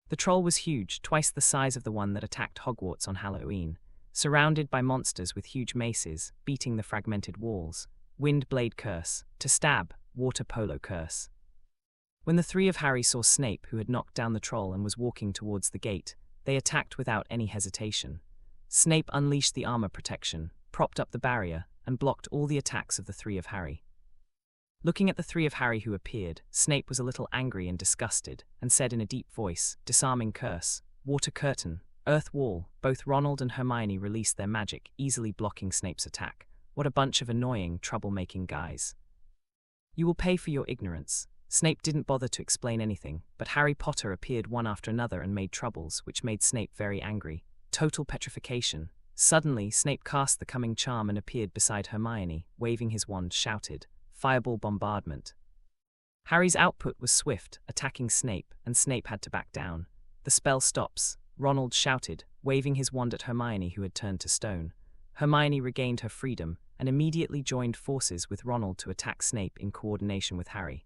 The troll was huge, twice the size of the one that attacked Hogwarts on Halloween, surrounded by monsters with huge maces, beating the fragmented walls. Wind blade curse. To stab. Water polo curse. When the 3 of Harry saw Snape, who had knocked down the troll and was walking towards the gate, they attacked without any hesitation. Snape unleashed the armor protection, propped up the barrier, and blocked all the attacks of the 3 of Harry. Looking at the 3 of Harry who appeared, Snape was a little angry and disgusted, and said in a deep voice, "Disarming curse, water curtain, earth wall." Both Ronald and Hermione released their magic, easily blocking Snape's attack. What a bunch of annoying, troublemaking guys. "You will pay for your ignorance." Snape didn't bother to explain anything, but Harry Potter appeared one after another and made troubles, which made Snape very angry. Total petrification. Suddenly, Snape cast the coming charm and appeared beside Hermione, waving his wand, shouted, "Fireball bombardment." Harry's output was swift, attacking Snape, and Snape had to back down. "The spell stops," Ronald shouted, waving his wand at Hermione, who had turned to stone. Hermione regained her freedom and immediately joined forces with Ronald to attack Snape in coordination with Harry.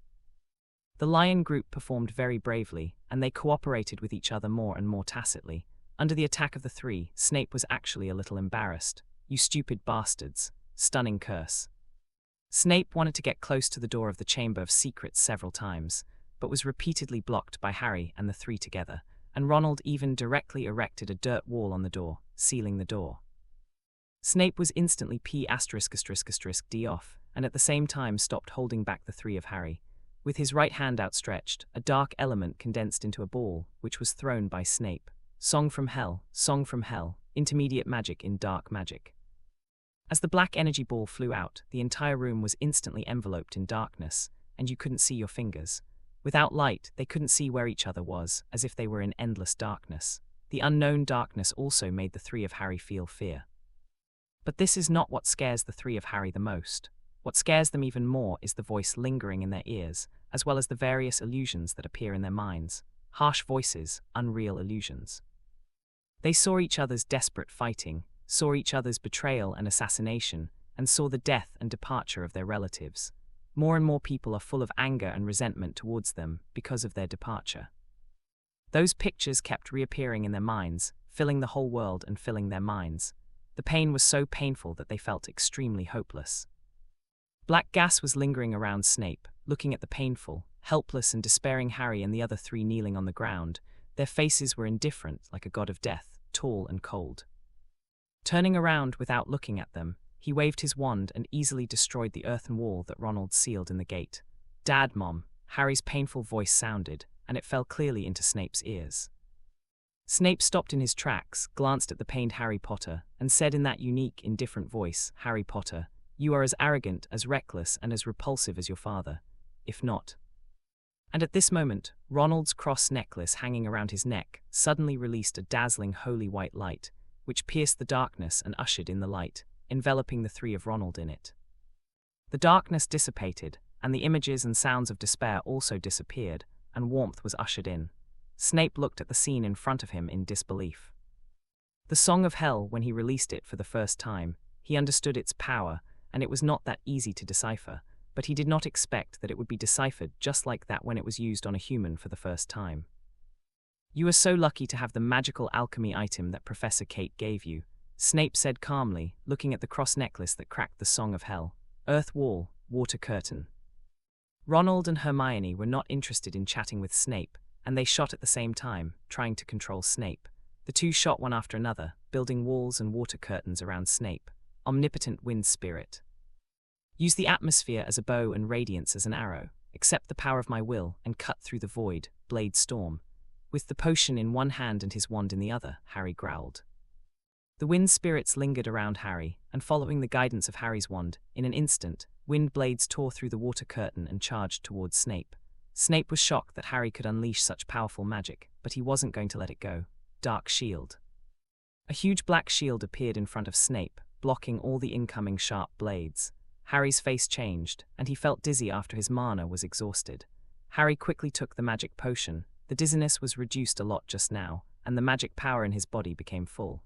The Lion group performed very bravely, and they cooperated with each other more and more tacitly. Under the attack of the 3, Snape was actually a little embarrassed. "You stupid bastards." Stunning curse. Snape wanted to get close to the door of the Chamber of Secrets several times, but was repeatedly blocked by Harry and the 3 together, and Ronald even directly erected a dirt wall on the door, sealing the door. Snape was instantly P***D off, and at the same time stopped holding back the 3 of Harry. With his right hand outstretched, a dark element condensed into a ball, which was thrown by Snape. Song from Hell, intermediate magic in dark magic. As the black energy ball flew out, the entire room was instantly enveloped in darkness, and you couldn't see your fingers. Without light, they couldn't see where each other was, as if they were in endless darkness. The unknown darkness also made the 3 of Harry feel fear. But this is not what scares the 3 of Harry the most. What scares them even more is the voice lingering in their ears, as well as the various illusions that appear in their minds. Harsh voices, unreal illusions. They saw each other's desperate fighting, saw each other's betrayal and assassination, and saw the death and departure of their relatives. more and more people are full of anger and resentment towards them because of their departure. Those pictures kept reappearing in their minds, filling the whole world and filling their minds. The pain was so painful that they felt extremely hopeless. Black gas was lingering around Snape, looking at the painful, helpless and despairing Harry and the other three kneeling on the ground. Their faces were indifferent, like a god of death, tall and cold. Turning around without looking at them, he waved his wand and easily destroyed the earthen wall that Ronald sealed in the gate. "Dad, Mom," Harry's painful voice sounded, and it fell clearly into Snape's ears. Snape stopped in his tracks, glanced at the pained Harry Potter, and said in that unique, indifferent voice, "Harry Potter, you are as arrogant, as reckless, and as repulsive as your father, if not." And at this moment, Ronald's cross necklace hanging around his neck suddenly released a dazzling holy white light, which pierced the darkness and ushered in the light, enveloping the three of Ronald in it. The darkness dissipated, and the images and sounds of despair also disappeared, and warmth was ushered in. Snape looked at the scene in front of him in disbelief. The Song of Hell, when he released it for the first time, he understood its power, and it was not that easy to decipher, but he did not expect that it would be deciphered just like that when it was used on a human for the first time. "You are so lucky to have the magical alchemy item that Professor Kate gave you," Snape said calmly, looking at the cross necklace that cracked the Song of Hell. Earth wall, water curtain. Ronald and Hermione were not interested in chatting with Snape, and they shot at the same time, trying to control Snape. The two shot one after another, building walls and water curtains around Snape. Omnipotent wind spirit. "Use the atmosphere as a bow and radiance as an arrow. Accept the power of my will and cut through the void, blade storm." With the potion in one hand and his wand in the other, Harry growled. The wind spirits lingered around Harry, and following the guidance of Harry's wand, in an instant, wind blades tore through the water curtain and charged towards Snape. Snape was shocked that Harry could unleash such powerful magic, but he wasn't going to let it go. Dark shield. A huge black shield appeared in front of Snape, blocking all the incoming sharp blades. Harry's face changed, and he felt dizzy after his mana was exhausted. Harry quickly took the magic potion. The dizziness was reduced a lot just now, and the magic power in his body became full.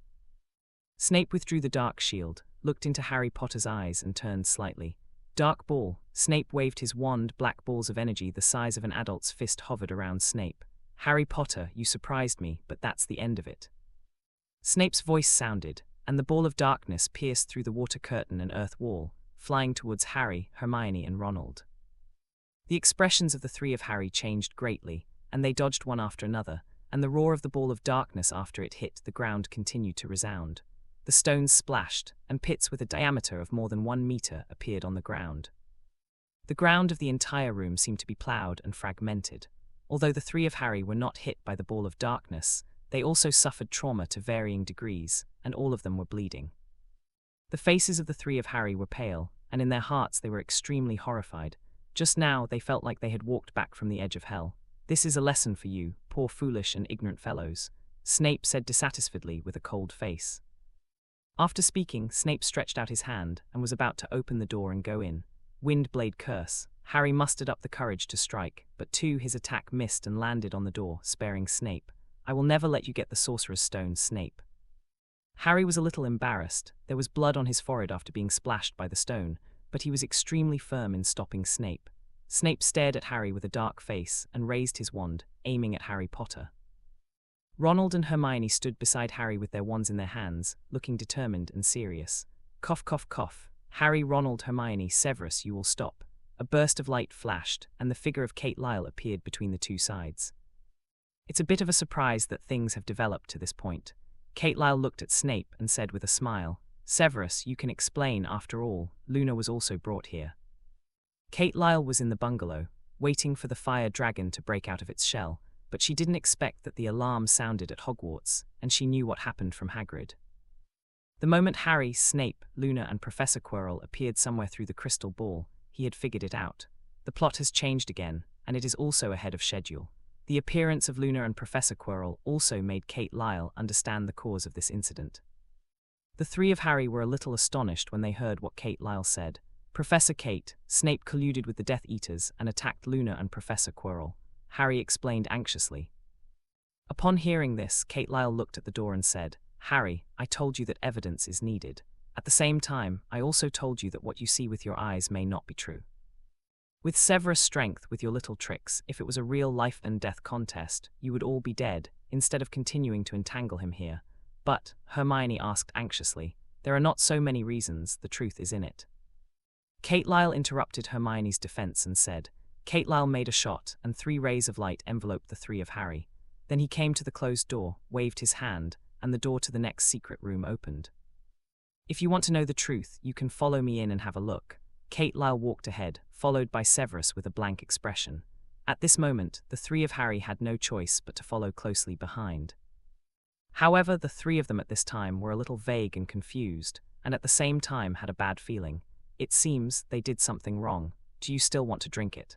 Snape withdrew the dark shield, looked into Harry Potter's eyes and turned slightly. Dark ball. Snape waved his wand. Black balls of energy the size of an adult's fist hovered around Snape. "Harry Potter, you surprised me, but that's the end of it." Snape's voice sounded, and the ball of darkness pierced through the water curtain and earth wall, flying towards Harry, Hermione, and Ronald. The expressions of the three of Harry changed greatly, and they dodged one after another, and the roar of the ball of darkness after it hit the ground continued to resound. The stones splashed, and pits with a diameter of more than 1 meter appeared on the ground. The ground of the entire room seemed to be ploughed and fragmented. Although the three of Harry were not hit by the ball of darkness, they also suffered trauma to varying degrees, and all of them were bleeding. The faces of the three of Harry were pale, and in their hearts they were extremely horrified. Just now they felt like they had walked back from the edge of hell. "This is a lesson for you, poor foolish and ignorant fellows," Snape said dissatisfiedly with a cold face. After speaking, Snape stretched out his hand and was about to open the door and go in. Windblade curse. Harry mustered up the courage to strike, but his attack missed and landed on the door, sparing Snape. "I will never let you get the Sorcerer's Stone, Snape." Harry was a little embarrassed. There was blood on his forehead after being splashed by the stone, but he was extremely firm in stopping Snape. Snape stared at Harry with a dark face and raised his wand, aiming at Harry Potter. Ronald and Hermione stood beside Harry with their wands in their hands, looking determined and serious. Cough, cough, cough. "Harry, Ronald, Hermione, Severus, you will stop." A burst of light flashed, and the figure of Kate Lyle appeared between the two sides. It's a bit of a surprise that things have developed to this point. Kate Lyle looked at Snape and said with a smile, "Severus, you can explain, after all, Luna was also brought here." Kate Lyle was in the bungalow, waiting for the fire dragon to break out of its shell, but she didn't expect that the alarm sounded at Hogwarts, and she knew what happened from Hagrid. The moment Harry, Snape, Luna, and Professor Quirrell appeared somewhere through the crystal ball, he had figured it out. The plot has changed again, and it is also ahead of schedule. The appearance of Luna and Professor Quirrell also made Kate Lyle understand the cause of this incident. The three of Harry were a little astonished when they heard what Kate Lyle said. "Professor Kate, Snape colluded with the Death Eaters and attacked Luna and Professor Quirrell," Harry explained anxiously. Upon hearing this, Kate Lyle looked at the door and said, "Harry, I told you that evidence is needed. At the same time, I also told you that what you see with your eyes may not be true." With Severus' strength, with your little tricks, if it was a real life and death contest, you would all be dead, instead of continuing to entangle him here. But, Hermione asked anxiously, there are not so many reasons, the truth is in it. Kate Lyle interrupted Hermione's defense and said, Kate Lyle made a shot, and 3 rays of light enveloped the 3 of Harry. Then he came to the closed door, waved his hand, and the door to the next secret room opened. If you want to know the truth, you can follow me in and have a look. Kate Lyle walked ahead, followed by Severus with a blank expression. At this moment, the 3 of Harry had no choice but to follow closely behind. However, the 3 of them at this time were a little vague and confused, and at the same time had a bad feeling. It seems they did something wrong. Do you still want to drink it?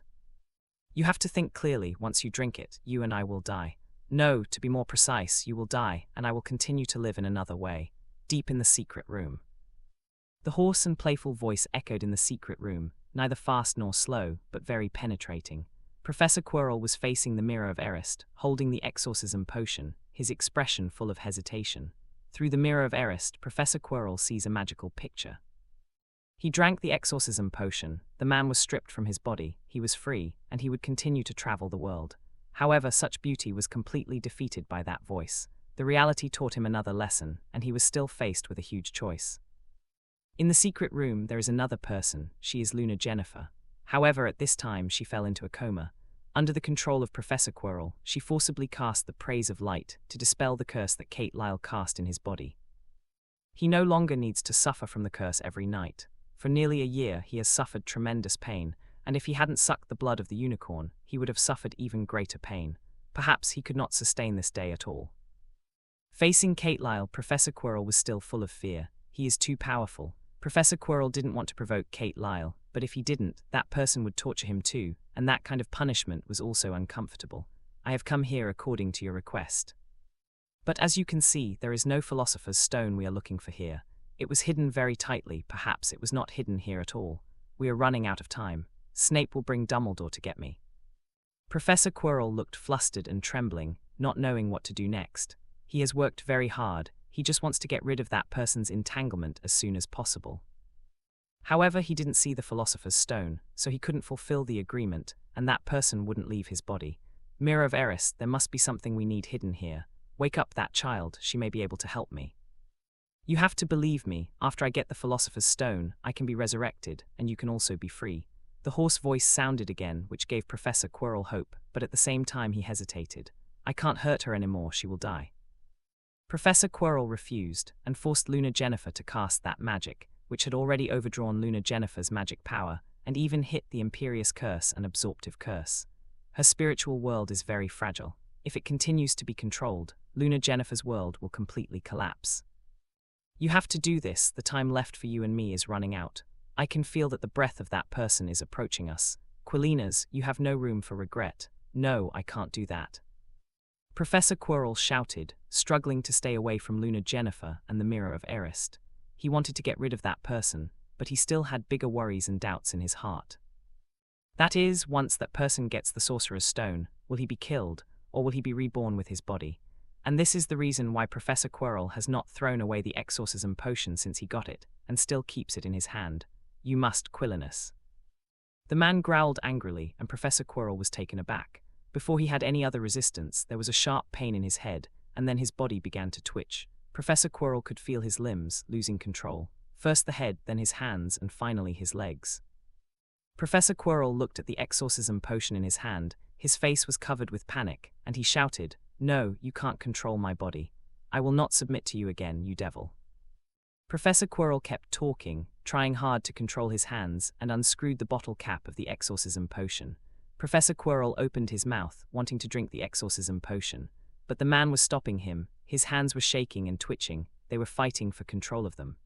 You have to think clearly. Once you drink it, you and I will die. No, to be more precise, you will die, and I will continue to live in another way, deep in the secret room. The hoarse and playful voice echoed in the secret room, neither fast nor slow, but very penetrating. Professor Quirrell was facing the Mirror of Erised, holding the exorcism potion, his expression full of hesitation. Through the Mirror of Erised, Professor Quirrell sees a magical picture. He drank the exorcism potion, the man was stripped from his body, he was free, and he would continue to travel the world. However, such beauty was completely defeated by that voice. The reality taught him another lesson, and he was still faced with a huge choice. In the secret room, there is another person. She is Luna Jennifer. However, at this time, she fell into a coma. Under the control of Professor Quirrell, she forcibly cast the praise of light to dispel the curse that Kate Lyle cast in his body. He no longer needs to suffer from the curse every night. For nearly a year, he has suffered tremendous pain, and if he hadn't sucked the blood of the unicorn, he would have suffered even greater pain. Perhaps he could not sustain this day at all. Facing Kate Lyle, Professor Quirrell was still full of fear. He is too powerful. Professor Quirrell didn't want to provoke Kate Lyle, but if he didn't, that person would torture him too, and that kind of punishment was also uncomfortable. I have come here according to your request. But as you can see, there is no philosopher's stone we are looking for here. It was hidden very tightly. Perhaps it was not hidden here at all. We are running out of time. Snape will bring Dumbledore to get me. Professor Quirrell looked flustered and trembling, not knowing what to do next. He has worked very hard. He just wants to get rid of that person's entanglement as soon as possible. However, he didn't see the philosopher's stone, so he couldn't fulfill the agreement, and that person wouldn't leave his body. Mirror of Erised, there must be something we need hidden here. Wake up that child, she may be able to help me. You have to believe me, after I get the philosopher's stone, I can be resurrected, and you can also be free. The hoarse voice sounded again, which gave Professor Quirrell hope, but at the same time he hesitated. I can't hurt her anymore, she will die. Professor Quirrell refused, and forced Luna Jennifer to cast that magic, which had already overdrawn Luna Jennifer's magic power, and even hit the Imperious Curse and Absorptive Curse. Her spiritual world is very fragile. If it continues to be controlled, Luna Jennifer's world will completely collapse. You have to do this, the time left for you and me is running out. I can feel that the breath of that person is approaching us. Quillinas, you have no room for regret. No, I can't do that. Professor Quirrell shouted, struggling to stay away from Luna Jennifer and the Mirror of Erised. He wanted to get rid of that person, but he still had bigger worries and doubts in his heart. That is, once that person gets the Sorcerer's Stone, will he be killed, or will he be reborn with his body? And this is the reason why Professor Quirrell has not thrown away the exorcism potion since he got it, and still keeps it in his hand. You must, Quillinus. The man growled angrily, and Professor Quirrell was taken aback. Before he had any other resistance, there was a sharp pain in his head, and then his body began to twitch. Professor Quirrell could feel his limbs losing control. First the head, then his hands, and finally his legs. Professor Quirrell looked at the exorcism potion in his hand. His face was covered with panic, and he shouted, "No, you can't control my body. I will not submit to you again, you devil." Professor Quirrell kept talking, trying hard to control his hands, and unscrewed the bottle cap of the exorcism potion. Professor Quirrell opened his mouth, wanting to drink the exorcism potion, but the man was stopping him. His hands were shaking and twitching. They were fighting for control of them.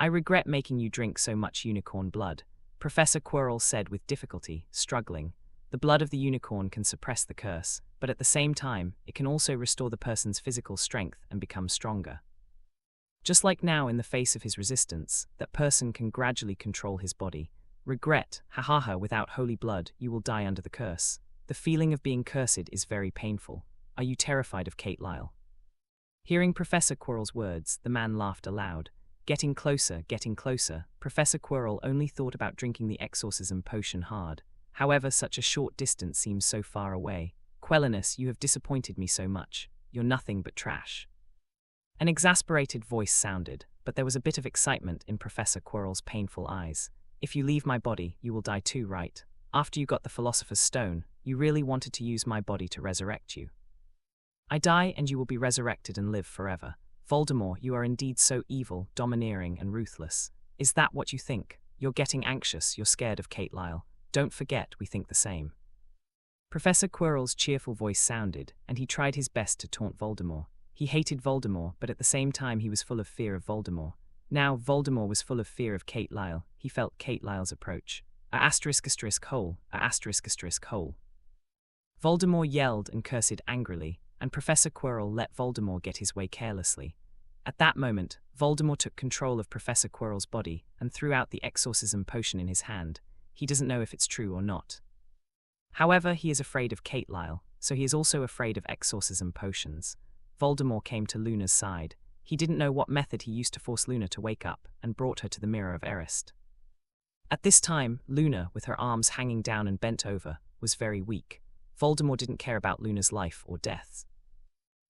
"I regret making you drink so much unicorn blood," Professor Quirrell said with difficulty, struggling. The blood of the unicorn can suppress the curse, but at the same time, it can also restore the person's physical strength and become stronger. Just like now in the face of his resistance, that person can gradually control his body. Regret, ha, without holy blood, you will die under the curse. The feeling of being cursed is very painful. Are you terrified of Kate Lyle? Hearing Professor Quirrell's words, the man laughed aloud. Getting closer, getting closer. Professor Quirrell only thought about drinking the exorcism potion hard. However, such a short distance seems so far away. Quellinus, you have disappointed me so much. You're nothing but trash. An exasperated voice sounded, but there was a bit of excitement in Professor Quirrell's painful eyes. If you leave my body, you will die too, right? After you got the Philosopher's Stone, you really wanted to use my body to resurrect you. I die and you will be resurrected and live forever. Voldemort, you are indeed so evil, domineering, and ruthless. Is that what you think? You're getting anxious, you're scared of Kate Lyle. Don't forget, we think the same. Professor Quirrell's cheerful voice sounded, and he tried his best to taunt Voldemort. He hated Voldemort, but at the same time he was full of fear of Voldemort. Now, Voldemort was full of fear of Kate Lyle. He felt Kate Lyle's approach. **hole. Voldemort yelled and cursed angrily, and Professor Quirrell let Voldemort get his way carelessly. At that moment, Voldemort took control of Professor Quirrell's body and threw out the exorcism potion in his hand. He doesn't know if it's true or not. However, he is afraid of Kate Lyle, so he is also afraid of exorcism potions. Voldemort came to Luna's side. He didn't know what method he used to force Luna to wake up and brought her to the Mirror of Erised. At this time, Luna, with her arms hanging down and bent over, was very weak. Voldemort didn't care about Luna's life or death.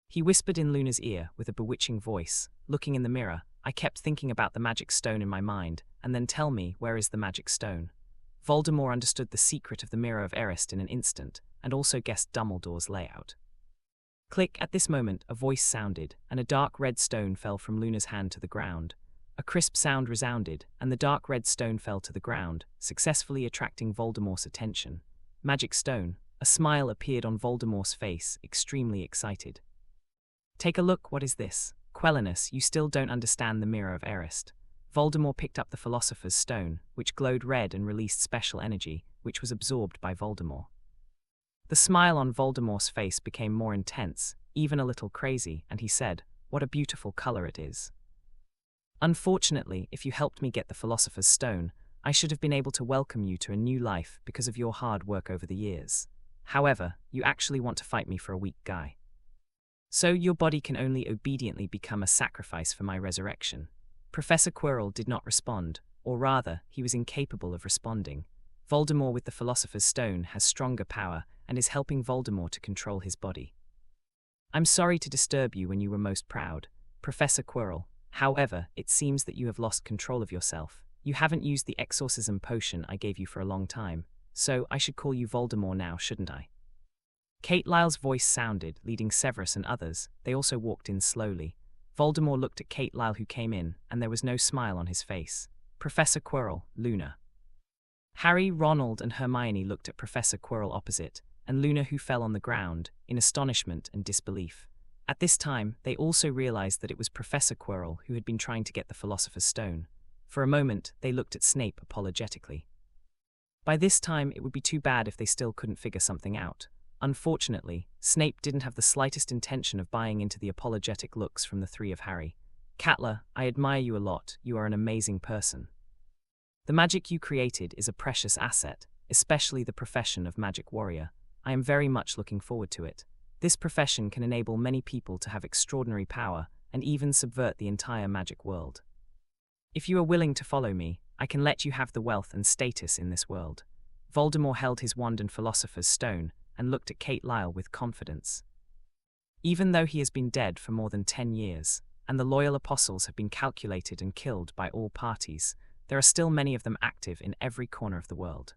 He whispered in Luna's ear with a bewitching voice, looking in the mirror. I kept thinking about the magic stone in my mind, and then tell me, where is the magic stone? Voldemort understood the secret of the Mirror of Erised in an instant, and also guessed Dumbledore's layout. Click, at this moment, a voice sounded, and a dark red stone fell from Luna's hand to the ground. A crisp sound resounded, and the dark red stone fell to the ground, successfully attracting Voldemort's attention. Magic stone. A smile appeared on Voldemort's face, extremely excited. Take a look, what is this? Quellinus, you still don't understand the Mirror of Erised. Voldemort picked up the Philosopher's Stone, which glowed red and released special energy, which was absorbed by Voldemort. The smile on Voldemort's face became more intense, even a little crazy, and he said, "What a beautiful color it is." Unfortunately, if you helped me get the Philosopher's Stone, I should have been able to welcome you to a new life because of your hard work over the years. However, you actually want to fight me for a weak guy. So your body can only obediently become a sacrifice for my resurrection. Professor Quirrell did not respond, or rather, he was incapable of responding. Voldemort with the Philosopher's Stone has stronger power and is helping Voldemort to control his body. I'm sorry to disturb you when you were most proud, Professor Quirrell. However, it seems that you have lost control of yourself. You haven't used the exorcism potion I gave you for a long time, so I should call you Voldemort now, shouldn't I? Kate Lyle's voice sounded, leading Severus and others. They also walked in slowly. Voldemort looked at Kate Lyle, who came in, and there was no smile on his face. Professor Quirrell, Luna. Harry, Ronald, and Hermione looked at Professor Quirrell opposite, and Luna, who fell on the ground, in astonishment and disbelief. At this time, they also realized that it was Professor Quirrell who had been trying to get the Philosopher's Stone. For a moment, they looked at Snape apologetically. By this time, it would be too bad if they still couldn't figure something out. Unfortunately, Snape didn't have the slightest intention of buying into the apologetic looks from the three of Harry. Catler, I admire you a lot. You are an amazing person. The magic you created is a precious asset, especially the profession of magic warrior. I am very much looking forward to it. This profession can enable many people to have extraordinary power and even subvert the entire magic world. If you are willing to follow me, I can let you have the wealth and status in this world. Voldemort held his wand and Philosopher's Stone and looked at Kate Lyle with confidence. Even though he has been dead for more than 10 years, and the loyal apostles have been calculated and killed by all parties, there are still many of them active in every corner of the world.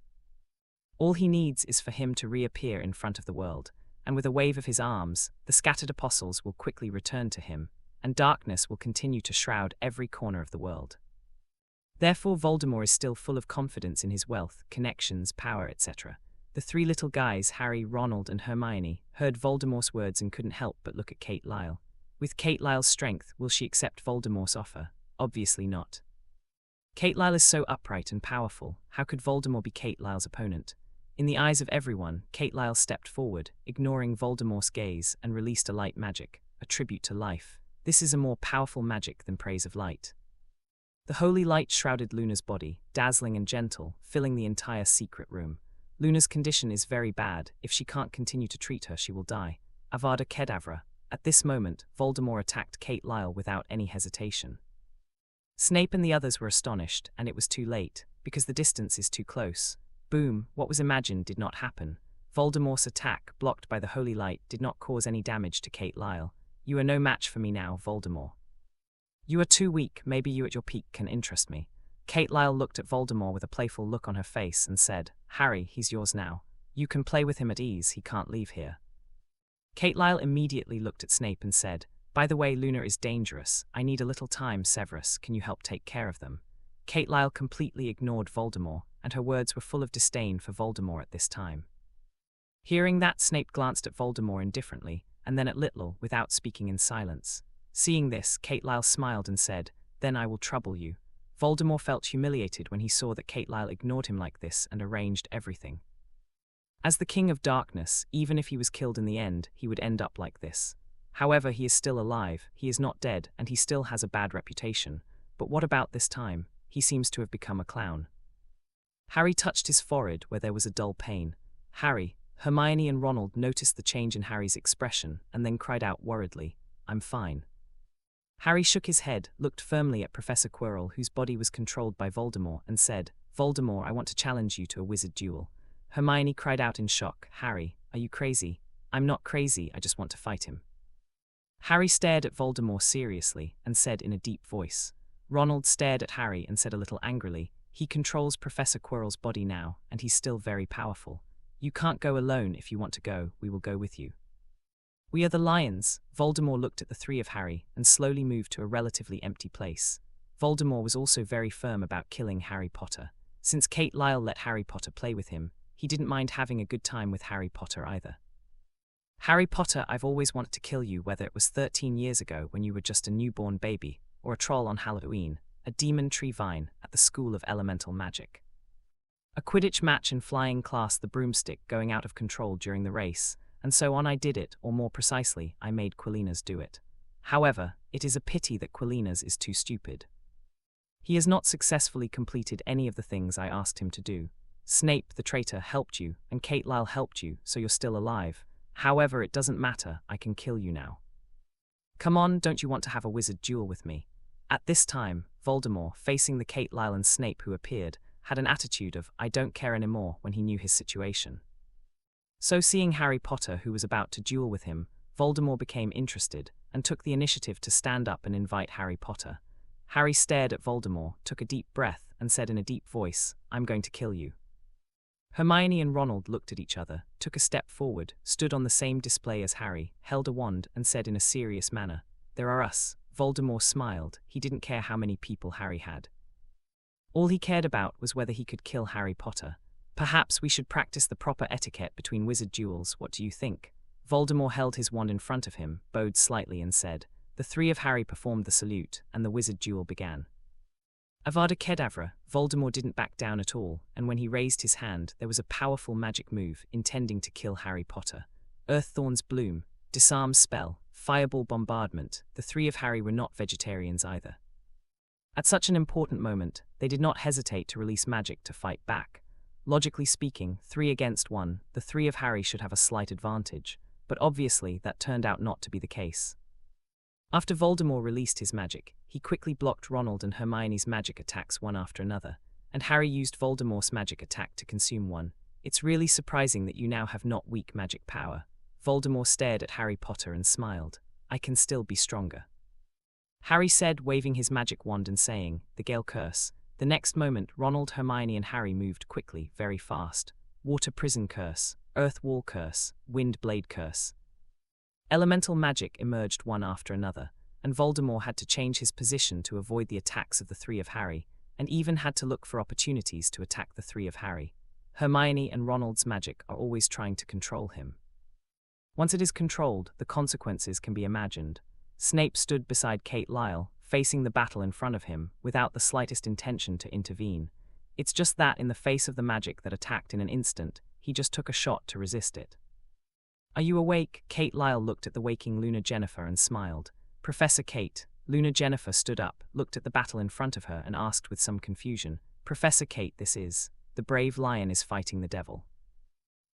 All he needs is for him to reappear in front of the world, and with a wave of his arms, the scattered apostles will quickly return to him, and darkness will continue to shroud every corner of the world. Therefore, Voldemort is still full of confidence in his wealth, connections, power, etc. The three little guys, Harry, Ronald, and Hermione, heard Voldemort's words and couldn't help but look at Kate Lyle. With Kate Lyle's strength, will she accept Voldemort's offer? Obviously not. Kate Lyle is so upright and powerful. How could Voldemort be Kate Lyle's opponent? In the eyes of everyone, Kate Lyle stepped forward, ignoring Voldemort's gaze, and released a light magic, a tribute to life. This is a more powerful magic than praise of light. The holy light shrouded Luna's body, dazzling and gentle, filling the entire secret room. Luna's condition is very bad. If she can't continue to treat her, she will die. Avada Kedavra. At this moment, Voldemort attacked Kate Lyle without any hesitation. Snape and the others were astonished, and it was too late, because the distance is too close. Boom, what was imagined did not happen. Voldemort's attack, blocked by the holy light, did not cause any damage to Kate Lyle. You are no match for me now, Voldemort. You are too weak, maybe you at your peak can interest me. Kate Lyle looked at Voldemort with a playful look on her face and said, Harry, he's yours now. You can play with him at ease, he can't leave here. Kate Lyle immediately looked at Snape and said, By the way, Luna is dangerous. I need a little time, Severus. Can you help take care of them? Kate Lyle completely ignored Voldemort, and her words were full of disdain for Voldemort at this time. Hearing that, Snape glanced at Voldemort indifferently, and then at Little, without speaking in silence. Seeing this, Kate Lyle smiled and said, Then I will trouble you. Voldemort felt humiliated when he saw that Kate Lyle ignored him like this and arranged everything. As the King of Darkness, even if he was killed in the end, he would end up like this. However, he is still alive, he is not dead, and he still has a bad reputation. But what about this time? He seems to have become a clown. Harry touched his forehead where there was a dull pain. Harry, Hermione and Ronald noticed the change in Harry's expression and then cried out worriedly, I'm fine. Harry shook his head, looked firmly at Professor Quirrell, whose body was controlled by Voldemort, and said, Voldemort, I want to challenge you to a wizard duel. Hermione cried out in shock, Harry, are you crazy? I'm not crazy, I just want to fight him. Harry stared at Voldemort seriously and said in a deep voice. Ronald stared at Harry and said a little angrily, He controls Professor Quirrell's body now, and he's still very powerful. You can't go alone. If you want to go, we will go with you. We are the Lions. Voldemort looked at the three of Harry and slowly moved to a relatively empty place. Voldemort was also very firm about killing Harry Potter. Since Kate Lyle let Harry Potter play with him, he didn't mind having a good time with Harry Potter either. Harry Potter, I've always wanted to kill you, whether it was 13 years ago when you were just a newborn baby, or a troll on Halloween, a demon tree vine at the School of Elemental Magic. A Quidditch match in flying class, the broomstick going out of control during the race, and so on. I did it, or more precisely, I made Quillinas do it. However, it is a pity that Quillinas is too stupid. He has not successfully completed any of the things I asked him to do. Snape, the traitor, helped you, and Kate Lyle helped you, so you're still alive. However, it doesn't matter, I can kill you now. Come on, don't you want to have a wizard duel with me? At this time, Voldemort, facing the Kate Lyle and Snape who appeared, had an attitude of, I don't care anymore when he knew his situation. So seeing Harry Potter, who was about to duel with him, Voldemort became interested and took the initiative to stand up and invite Harry Potter. Harry stared at Voldemort, took a deep breath, and said in a deep voice, I'm going to kill you. Hermione and Ronald looked at each other, took a step forward, stood on the same display as Harry, held a wand, and said in a serious manner, There are us. Voldemort smiled. He didn't care how many people Harry had. All he cared about was whether he could kill Harry Potter. Perhaps we should practice the proper etiquette between wizard duels, what do you think? Voldemort held his wand in front of him, bowed slightly and said. The three of Harry performed the salute, and the wizard duel began. Avada Kedavra, Voldemort didn't back down at all, and when he raised his hand, there was a powerful magic move intending to kill Harry Potter. Earththorn's Bloom, Disarm Spell, Fireball Bombardment. The three of Harry were not vegetarians either. At such an important moment, they did not hesitate to release magic to fight back. Logically speaking, 3 against 1, the three of Harry should have a slight advantage, but obviously that turned out not to be the case. After Voldemort released his magic, he quickly blocked Ronald and Hermione's magic attacks one after another, and Harry used Voldemort's magic attack to consume one. It's really surprising that you now have not weak magic power. Voldemort stared at Harry Potter and smiled. I can still be stronger. Harry said, waving his magic wand and saying, the Gale Curse. The next moment, Ronald, Hermione and Harry moved quickly, very fast. Water Prison Curse, Earth Wall Curse, Wind Blade Curse. Elemental magic emerged one after another, and Voldemort had to change his position to avoid the attacks of the three of Harry, and even had to look for opportunities to attack the three of Harry. Hermione and Ronald's magic are always trying to control him. Once it is controlled, the consequences can be imagined. Snape stood beside Kate Lyle, facing the battle in front of him, without the slightest intention to intervene. It's just that in the face of the magic that attacked in an instant, he just took a shot to resist it. Are you awake? Kate Lyle looked at the waking Luna Jennifer and smiled. Professor Kate. Luna Jennifer stood up, looked at the battle in front of her and asked with some confusion, Professor Kate, this is. The brave lion is fighting the devil.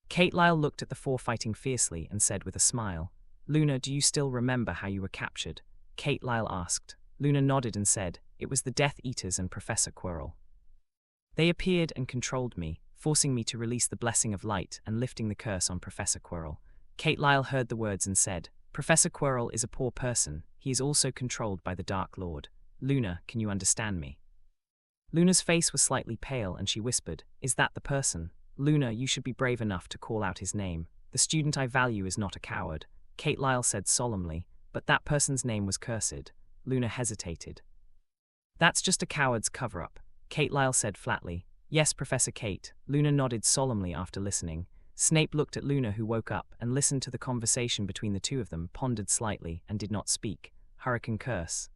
Kate Lyle looked at the four fighting fiercely and said with a smile, Luna, do you still remember how you were captured? Kate Lyle asked. Luna nodded and said, It was the Death Eaters and Professor Quirrell. They appeared and controlled me, forcing me to release the blessing of light and lifting the curse on Professor Quirrell. Kate Lyle heard the words and said, "Professor Quirrell is a poor person. He is also controlled by the Dark Lord. Luna, can you understand me?" Luna's face was slightly pale and she whispered, "Is that the person? Luna, you should be brave enough to call out his name. The student I value is not a coward." Kate Lyle said solemnly, "But that person's name was cursed." Luna hesitated. "That's just a coward's cover-up," Kate Lyle said flatly. "Yes, Professor Kate." Luna nodded solemnly after listening. Snape looked at Luna, who woke up and listened to the conversation between the two of them, pondered slightly, and did not speak. Hurricane curse.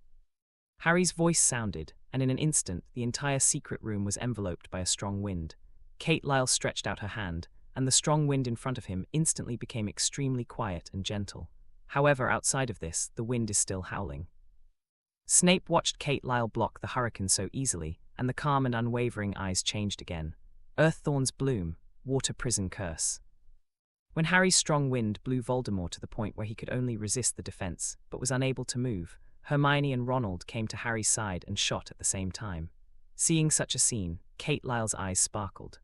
Harry's voice sounded, and in an instant the entire secret room was enveloped by a strong wind. Kate Lyle stretched out her hand, and the strong wind in front of him instantly became extremely quiet and gentle. However, outside of this, the wind is still howling. Snape watched Kate Lyle block the hurricane so easily, and the calm and unwavering eyes changed again. Earth thorns bloom, water prison curse. When Harry's strong wind blew Voldemort to the point where he could only resist the defense, but was unable to move, Hermione and Ronald came to Harry's side and shot at the same time. Seeing such a scene, Kate Lyle's eyes sparkled.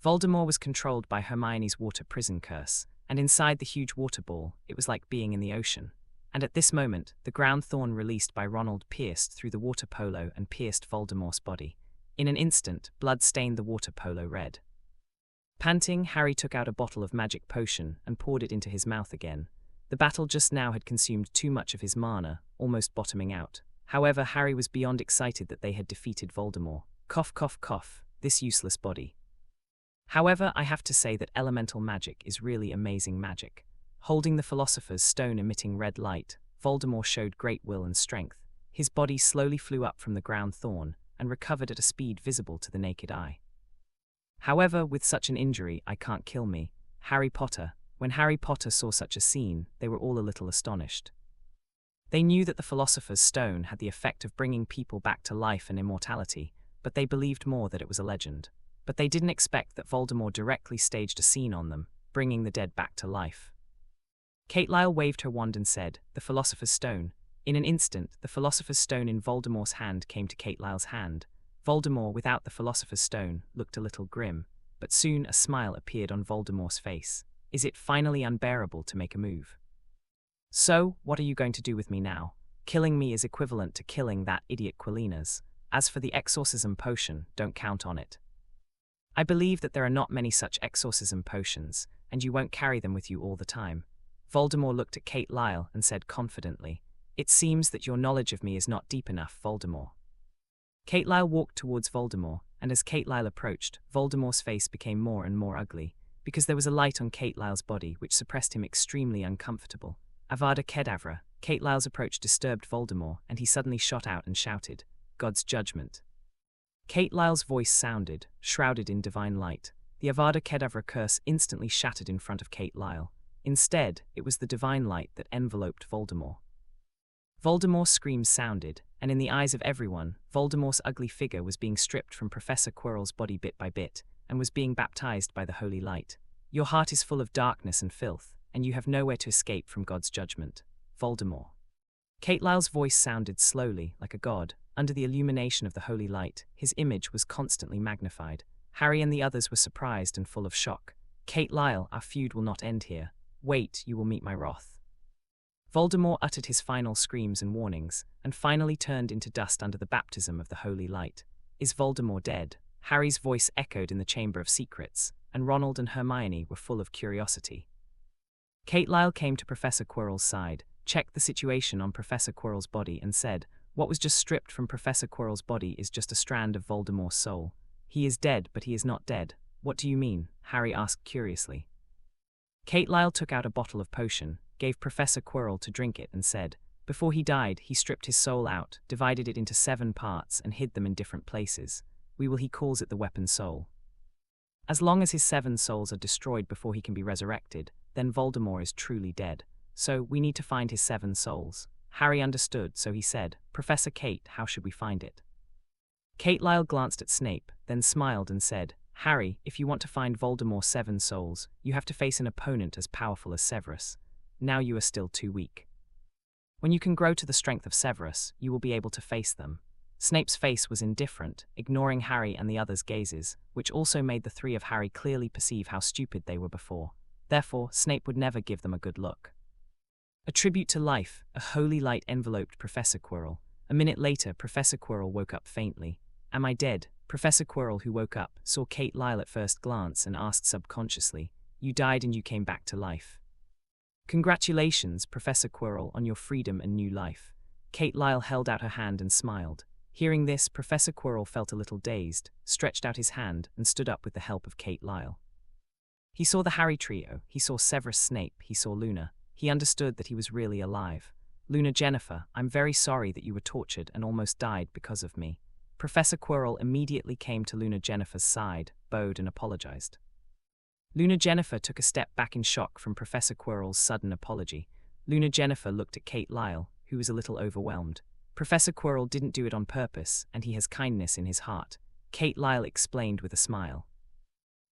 Voldemort was controlled by Hermione's water prison curse, and inside the huge water ball, it was like being in the ocean. And at this moment, the ground thorn released by Ronald pierced through the water polo and pierced Voldemort's body. In an instant, blood stained the water polo red. Panting, Harry took out a bottle of magic potion and poured it into his mouth again. The battle just now had consumed too much of his mana, almost bottoming out. However, Harry was beyond excited that they had defeated Voldemort. Cough, cough, cough, this useless body. However, I have to say that elemental magic is really amazing magic. Holding the Philosopher's Stone emitting red light, Voldemort showed great will and strength. His body slowly flew up from the ground thorn and recovered at a speed visible to the naked eye. However, with such an injury, I can't kill me. Harry Potter. When Harry Potter saw such a scene, they were all a little astonished. They knew that the Philosopher's Stone had the effect of bringing people back to life and immortality, but they believed more that it was a legend. But they didn't expect that Voldemort directly staged a scene on them, bringing the dead back to life. Kate Lyle waved her wand and said, "The Philosopher's Stone." In an instant, the Philosopher's Stone in Voldemort's hand came to Kate Lyle's hand. Voldemort, without the Philosopher's Stone, looked a little grim, but soon a smile appeared on Voldemort's face. Is it finally unbearable to make a move? "So, what are you going to do with me now? Killing me is equivalent to killing that idiot Quilinas. As for the exorcism potion, don't count on it. I believe that there are not many such exorcism potions, and you won't carry them with you all the time." Voldemort looked at Kate Lyle and said confidently, "It seems that your knowledge of me is not deep enough, Voldemort." Kate Lyle walked towards Voldemort, and as Kate Lyle approached, Voldemort's face became more and more ugly, because there was a light on Kate Lyle's body which suppressed him extremely uncomfortable. Avada Kedavra. Kate Lyle's approach disturbed Voldemort, and he suddenly shot out and shouted, "God's judgment." Kate Lyle's voice sounded, shrouded in divine light. The Avada Kedavra curse instantly shattered in front of Kate Lyle. Instead, it was the divine light that enveloped Voldemort. Voldemort's screams sounded, and in the eyes of everyone, Voldemort's ugly figure was being stripped from Professor Quirrell's body bit by bit, and was being baptized by the holy light. Your heart is full of darkness and filth, and you have nowhere to escape from God's judgment. Voldemort. Kate Lyle's voice sounded slowly, like a god. Under the illumination of the holy light, his image was constantly magnified. Harry and the others were surprised and full of shock. "Kate Lyle, our feud will not end here. Wait, you will meet my wrath." Voldemort uttered his final screams and warnings, and finally turned into dust under the baptism of the holy light. Is Voldemort dead? Harry's voice echoed in the Chamber of Secrets, and Ronald and Hermione were full of curiosity. Kate Lyle came to Professor Quirrell's side, checked the situation on Professor Quirrell's body, and said, "What was just stripped from Professor Quirrell's body is just a strand of Voldemort's soul. He is dead, but he is not dead." "What do you mean?" Harry asked curiously. Kate Lyle took out a bottle of potion, gave Professor Quirrell to drink it, and said, "Before he died, he stripped his soul out, divided it into 7 parts, and hid them in different places. He calls it the weapon soul. As long as his 7 souls are destroyed before he can be resurrected, then Voldemort is truly dead. So we need to find his 7 souls." Harry understood, so he said, "Professor Kate, how should we find it?" Kate Lyle glanced at Snape, then smiled and said, "Harry, if you want to find Voldemort's 7 souls, you have to face an opponent as powerful as Severus. Now you are still too weak. When you can grow to the strength of Severus, you will be able to face them." Snape's face was indifferent, ignoring Harry and the others' gazes, which also made the three of Harry clearly perceive how stupid they were before. Therefore, Snape would never give them a good look. A tribute to life, a holy light enveloped Professor Quirrell. A minute later, Professor Quirrell woke up faintly. "Am I dead?" Professor Quirrell, who woke up, saw Kate Lyle at first glance and asked subconsciously, "You died and you came back to life." "Congratulations, Professor Quirrell, on your freedom and new life." Kate Lyle held out her hand and smiled. Hearing this, Professor Quirrell felt a little dazed, stretched out his hand, and stood up with the help of Kate Lyle. He saw the Harry trio, he saw Severus Snape, he saw Luna. He understood that he was really alive. "Luna Jennifer, I'm very sorry that you were tortured and almost died because of me." Professor Quirrell immediately came to Luna Jennifer's side, bowed and apologized. Luna Jennifer took a step back in shock from Professor Quirrell's sudden apology. Luna Jennifer looked at Kate Lyle, who was a little overwhelmed. "Professor Quirrell didn't do it on purpose, and he has kindness in his heart," Kate Lyle explained with a smile.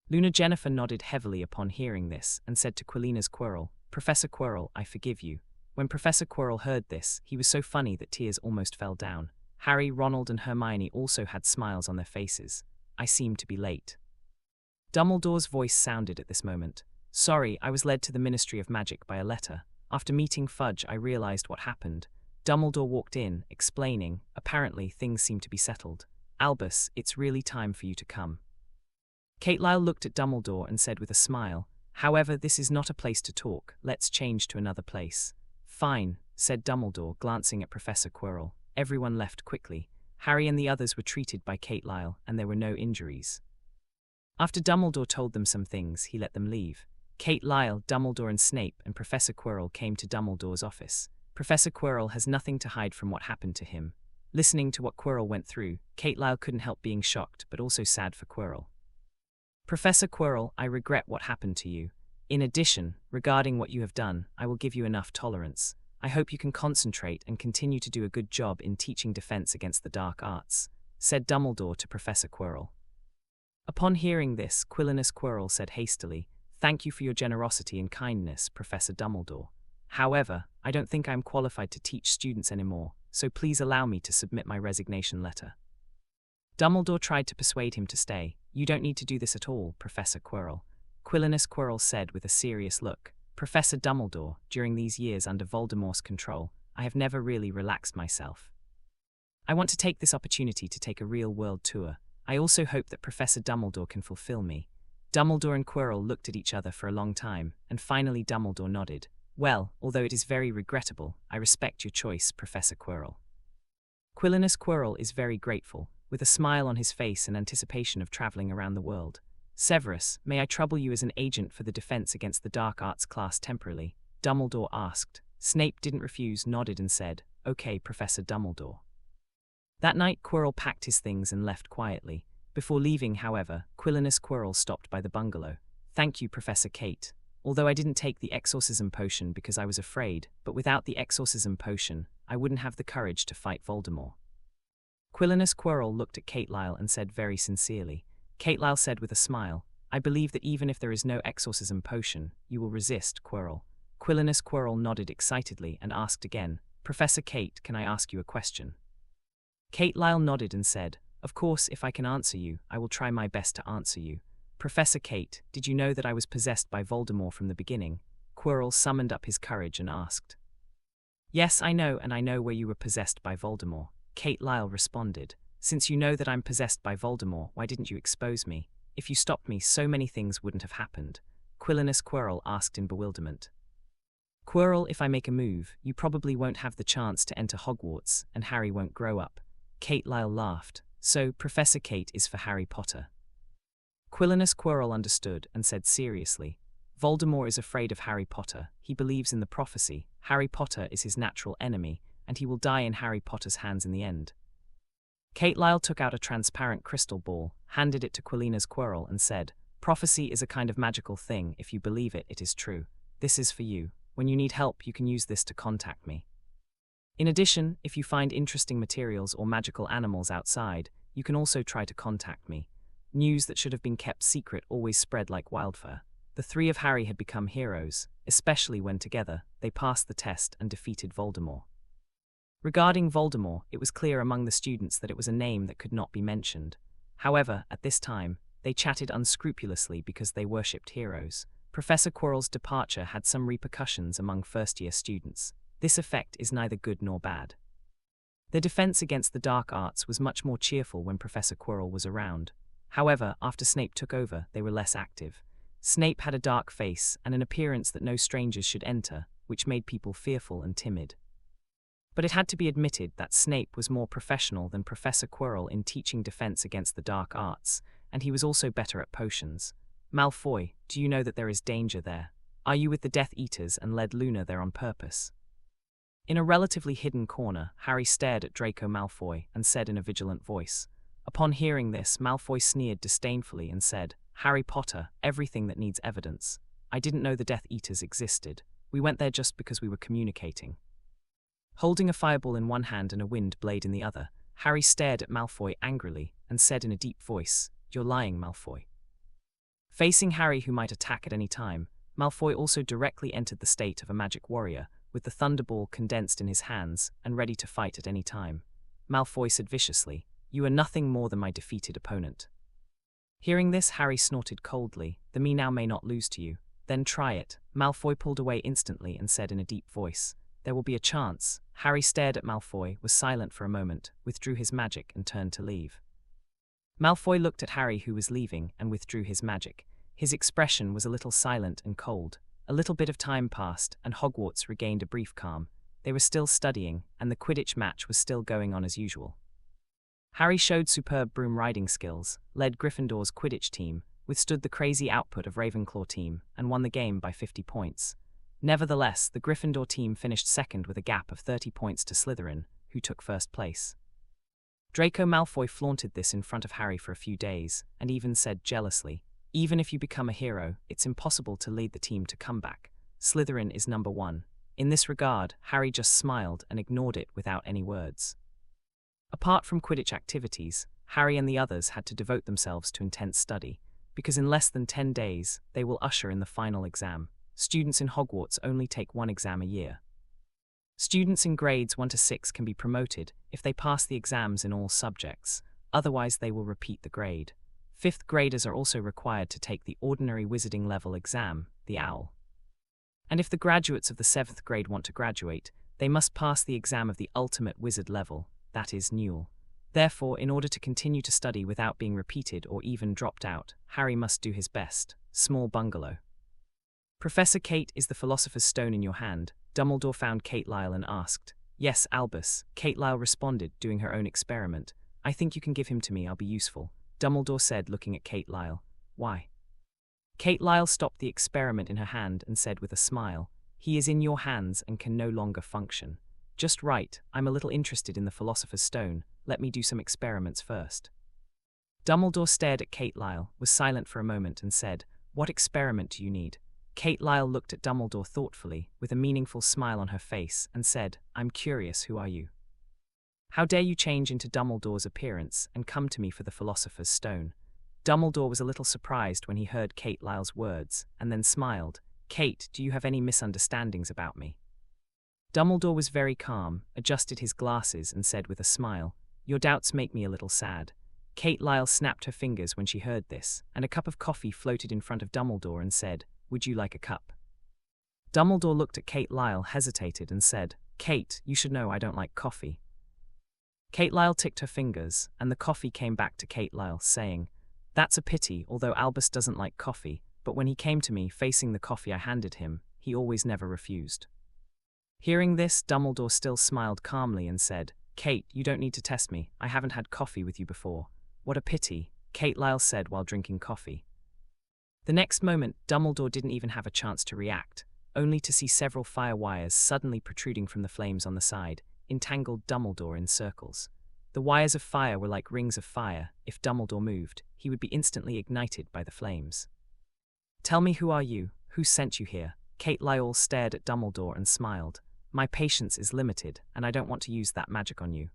Luna Jennifer nodded heavily upon hearing this and said to Quilina's Quirrell, "Professor Quirrell, I forgive you." When Professor Quirrell heard this, he was so funny that tears almost fell down. Harry, Ronald and Hermione also had smiles on their faces. "I seem to be late." Dumbledore's voice sounded at this moment. "Sorry, I was led to the Ministry of Magic by a letter. After meeting Fudge, I realized what happened." Dumbledore walked in, explaining, "Apparently, things seem to be settled. Albus, it's really time for you to come." Kate Lyle looked at Dumbledore and said with a smile, "However, this is not a place to talk. Let's change to another place." "Fine," said Dumbledore, glancing at Professor Quirrell. Everyone left quickly. Harry and the others were treated by Kate Lyle, and there were no injuries. After Dumbledore told them some things, he let them leave. Kate Lyle, Dumbledore and Snape and Professor Quirrell came to Dumbledore's office. Professor Quirrell has nothing to hide from what happened to him. Listening to what Quirrell went through, Kate Lyle couldn't help being shocked, but also sad for Quirrell. "Professor Quirrell, I regret what happened to you. In addition, regarding what you have done, I will give you enough tolerance. I hope you can concentrate and continue to do a good job in teaching defense against the dark arts," said Dumbledore to Professor Quirrell. Upon hearing this, Quillinus Quirrell said hastily, "Thank you for your generosity and kindness, Professor Dumbledore. However, I don't think I am qualified to teach students anymore, so please allow me to submit my resignation letter." Dumbledore tried to persuade him to stay. "You don't need to do this at all, Professor Quirrell," Quillinus Quirrell said with a serious look. "Professor Dumbledore, during these years under Voldemort's control, I have never really relaxed myself. I want to take this opportunity to take a real-world tour. I also hope that Professor Dumbledore can fulfill me." Dumbledore and Quirrell looked at each other for a long time, and finally Dumbledore nodded. "Well, although it is very regrettable, I respect your choice, Professor Quirrell." Quillinus Quirrell is very grateful, with a smile on his face in anticipation of traveling around the world. "Severus, may I trouble you as an agent for the Defense Against the Dark Arts class temporarily?" Dumbledore asked. Snape didn't refuse, nodded and said, "Okay, Professor Dumbledore." That night, Quirrell packed his things and left quietly. Before leaving, however, Quillinus Quirrell stopped by the bungalow. "Thank you, Professor Kate. Although I didn't take the exorcism potion because I was afraid, but without the exorcism potion, I wouldn't have the courage to fight Voldemort." Quillinus Quirrell looked at Kate Lyle and said very sincerely. Kate Lyle said with a smile, "I believe that even if there is no exorcism potion, you will resist, Quirrell." Quillinus Quirrell nodded excitedly and asked again, "Professor Kate, can I ask you a question?" Kate Lyle nodded and said, "Of course, if I can answer you, I will try my best to answer you." "Professor Kate, did you know that I was possessed by Voldemort from the beginning?" Quirrell summoned up his courage and asked. "Yes, I know, and I know where you were possessed by Voldemort," Kate Lyle responded. "Since you know that I'm possessed by Voldemort, why didn't you expose me? If you stopped me, so many things wouldn't have happened." Quillinus Quirrell asked in bewilderment. "Quirrell, if I make a move, you probably won't have the chance to enter Hogwarts, and Harry won't grow up." Kate Lyle laughed. "So, Professor Kate is for Harry Potter." Quillinus Quirrell understood and said seriously, "Voldemort is afraid of Harry Potter. He believes in the prophecy. Harry Potter is his natural enemy, and he will die in Harry Potter's hands in the end." Kate Lyle took out a transparent crystal ball, handed it to Quillinus Quirrell and said, "Prophecy is a kind of magical thing. If you believe it, it is true. This is for you. When you need help, you can use this to contact me. In addition, if you find interesting materials or magical animals outside, you can also try to contact me." News that should have been kept secret always spread like wildfire. The three of Harry had become heroes, especially when together, they passed the test and defeated Voldemort. Regarding Voldemort, it was clear among the students that it was a name that could not be mentioned. However, at this time, they chatted unscrupulously because they worshipped heroes. Professor Quirrell's departure had some repercussions among first-year students. This effect is neither good nor bad. Their defense against the dark arts was much more cheerful when Professor Quirrell was around. However, after Snape took over, they were less active. Snape had a dark face and an appearance that no strangers should enter, which made people fearful and timid. But it had to be admitted that Snape was more professional than Professor Quirrell in teaching defense against the dark arts, and he was also better at potions. Malfoy, do you know that there is danger there? Are you with the Death Eaters and led Luna there on purpose? In a relatively hidden corner, Harry stared at Draco Malfoy and said in a vigilant voice. Upon hearing this, Malfoy sneered disdainfully and said, Harry Potter, everything that needs evidence. I didn't know the Death Eaters existed. We went there just because we were communicating. Holding a fireball in one hand and a wind blade in the other, Harry stared at Malfoy angrily and said in a deep voice, You're lying, Malfoy. Facing Harry, who might attack at any time, Malfoy also directly entered the state of a magic warrior, with the thunderball condensed in his hands and ready to fight at any time. Malfoy said viciously, You are nothing more than my defeated opponent. Hearing this, Harry snorted coldly, The me now may not lose to you. Then try it. Malfoy pulled away instantly and said in a deep voice, There will be a chance. Harry stared at Malfoy, was silent for a moment, withdrew his magic and turned to leave. Malfoy looked at Harry, who was leaving, and withdrew his magic. His expression was a little silent and cold. A little bit of time passed, and Hogwarts regained a brief calm. They were still studying, and the Quidditch match was still going on as usual. Harry showed superb broom riding skills, led Gryffindor's Quidditch team, withstood the crazy output of Ravenclaw team, and won the game by 50 points. Nevertheless, the Gryffindor team finished second with a gap of 30 points to Slytherin, who took first place. Draco Malfoy flaunted this in front of Harry for a few days, and even said jealously, Even if you become a hero, it's impossible to lead the team to comeback. Slytherin is number 1. In this regard, Harry just smiled and ignored it without any words. Apart from Quidditch activities, Harry and the others had to devote themselves to intense study, because in less than 10 days, they will usher in the final exam. Students in Hogwarts only take one exam a year. Students in grades 1 to 6 can be promoted if they pass the exams in all subjects, otherwise they will repeat the grade. 5th graders are also required to take the ordinary wizarding level exam, the OWL. And if the graduates of the 7th grade want to graduate, they must pass the exam of the ultimate wizard level, that is Newell. Therefore, in order to continue to study without being repeated or even dropped out, Harry must do his best. Small bungalow. Professor Kate, is the Philosopher's Stone in your hand? Dumbledore found Kate Lyle and asked. Yes, Albus, Kate Lyle responded, doing her own experiment. I think you can give him to me, I'll be useful. Dumbledore said, looking at Kate Lyle. Why? Kate Lyle stopped the experiment in her hand and said with a smile, He is in your hands and can no longer function. Just right, I'm a little interested in the Philosopher's Stone, let me do some experiments first. Dumbledore stared at Kate Lyle, was silent for a moment and said, What experiment do you need? Kate Lyle looked at Dumbledore thoughtfully, with a meaningful smile on her face, and said, I'm curious, who are you? How dare you change into Dumbledore's appearance and come to me for the Philosopher's Stone? Dumbledore was a little surprised when he heard Kate Lyle's words, and then smiled. Kate, do you have any misunderstandings about me? Dumbledore was very calm, adjusted his glasses and said with a smile, Your doubts make me a little sad. Kate Lyle snapped her fingers when she heard this, and a cup of coffee floated in front of Dumbledore and said, Would you like a cup? Dumbledore looked at Kate Lyle, hesitated and said, Kate, you should know I don't like coffee. Kate Lyle ticked her fingers, and the coffee came back to Kate Lyle, saying, That's a pity, although Albus doesn't like coffee, but when he came to me facing the coffee I handed him, he always never refused. Hearing this, Dumbledore still smiled calmly and said, Kate, you don't need to test me, I haven't had coffee with you before. What a pity, Kate Lyle said while drinking coffee. The next moment, Dumbledore didn't even have a chance to react, only to see several fire wires suddenly protruding from the flames on the side, entangled Dumbledore in circles. The wires of fire were like rings of fire. If Dumbledore moved, he would be instantly ignited by the flames. Tell me, who are you? Who sent you here? Kate Lyle stared at Dumbledore and smiled. My patience is limited, and I don't want to use that magic on you.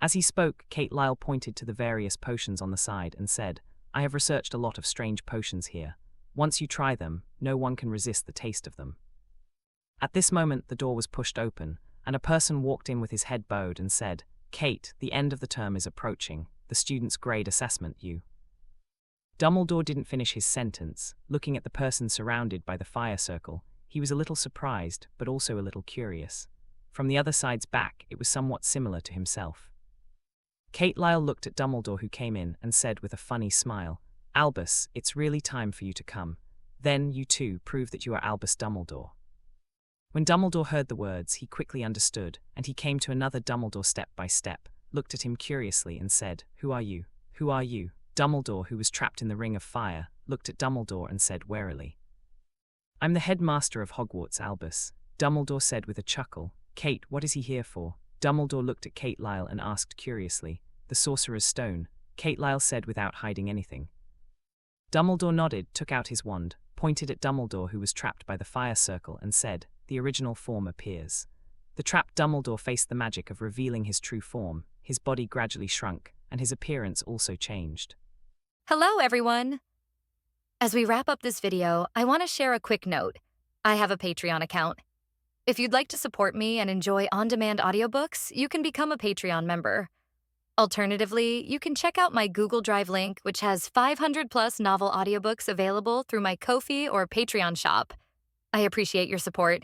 As he spoke, Kate Lyle pointed to the various potions on the side and said, I have researched a lot of strange potions here. Once you try them, no one can resist the taste of them. At this moment, the door was pushed open, and a person walked in with his head bowed and said, "Kate, the end of the term is approaching. The student's grade assessment, you." Dumbledore didn't finish his sentence. Looking at the person surrounded by the fire circle, he was a little surprised, but also a little curious. From the other side's back, it was somewhat similar to himself. Kate Lyle looked at Dumbledore, who came in, and said with a funny smile, "Albus, it's really time for you to come. Then, you too, prove that you are Albus Dumbledore." When Dumbledore heard the words, he quickly understood, and he came to another Dumbledore step by step, looked at him curiously and said, "Who are you? Who are you?" Dumbledore, who was trapped in the ring of fire, looked at Dumbledore and said warily, "I'm the headmaster of Hogwarts, Albus." Dumbledore said with a chuckle, "Kate, what is he here for?" Dumbledore looked at Kate Lyle and asked curiously, "The Sorcerer's Stone," Kate Lyle said without hiding anything. Dumbledore nodded, took out his wand, pointed at Dumbledore, who was trapped by the fire circle, and said, "The original form appears." The trapped Dumbledore faced the magic of revealing his true form. His body gradually shrunk, and his appearance also changed. Hello, everyone! As we wrap up this video, I want to share a quick note. I have a Patreon account. If you'd like to support me and enjoy on-demand audiobooks, you can become a Patreon member. Alternatively, you can check out my Google Drive link, which has 500+ novel audiobooks available through my Ko-fi or Patreon shop. I appreciate your support.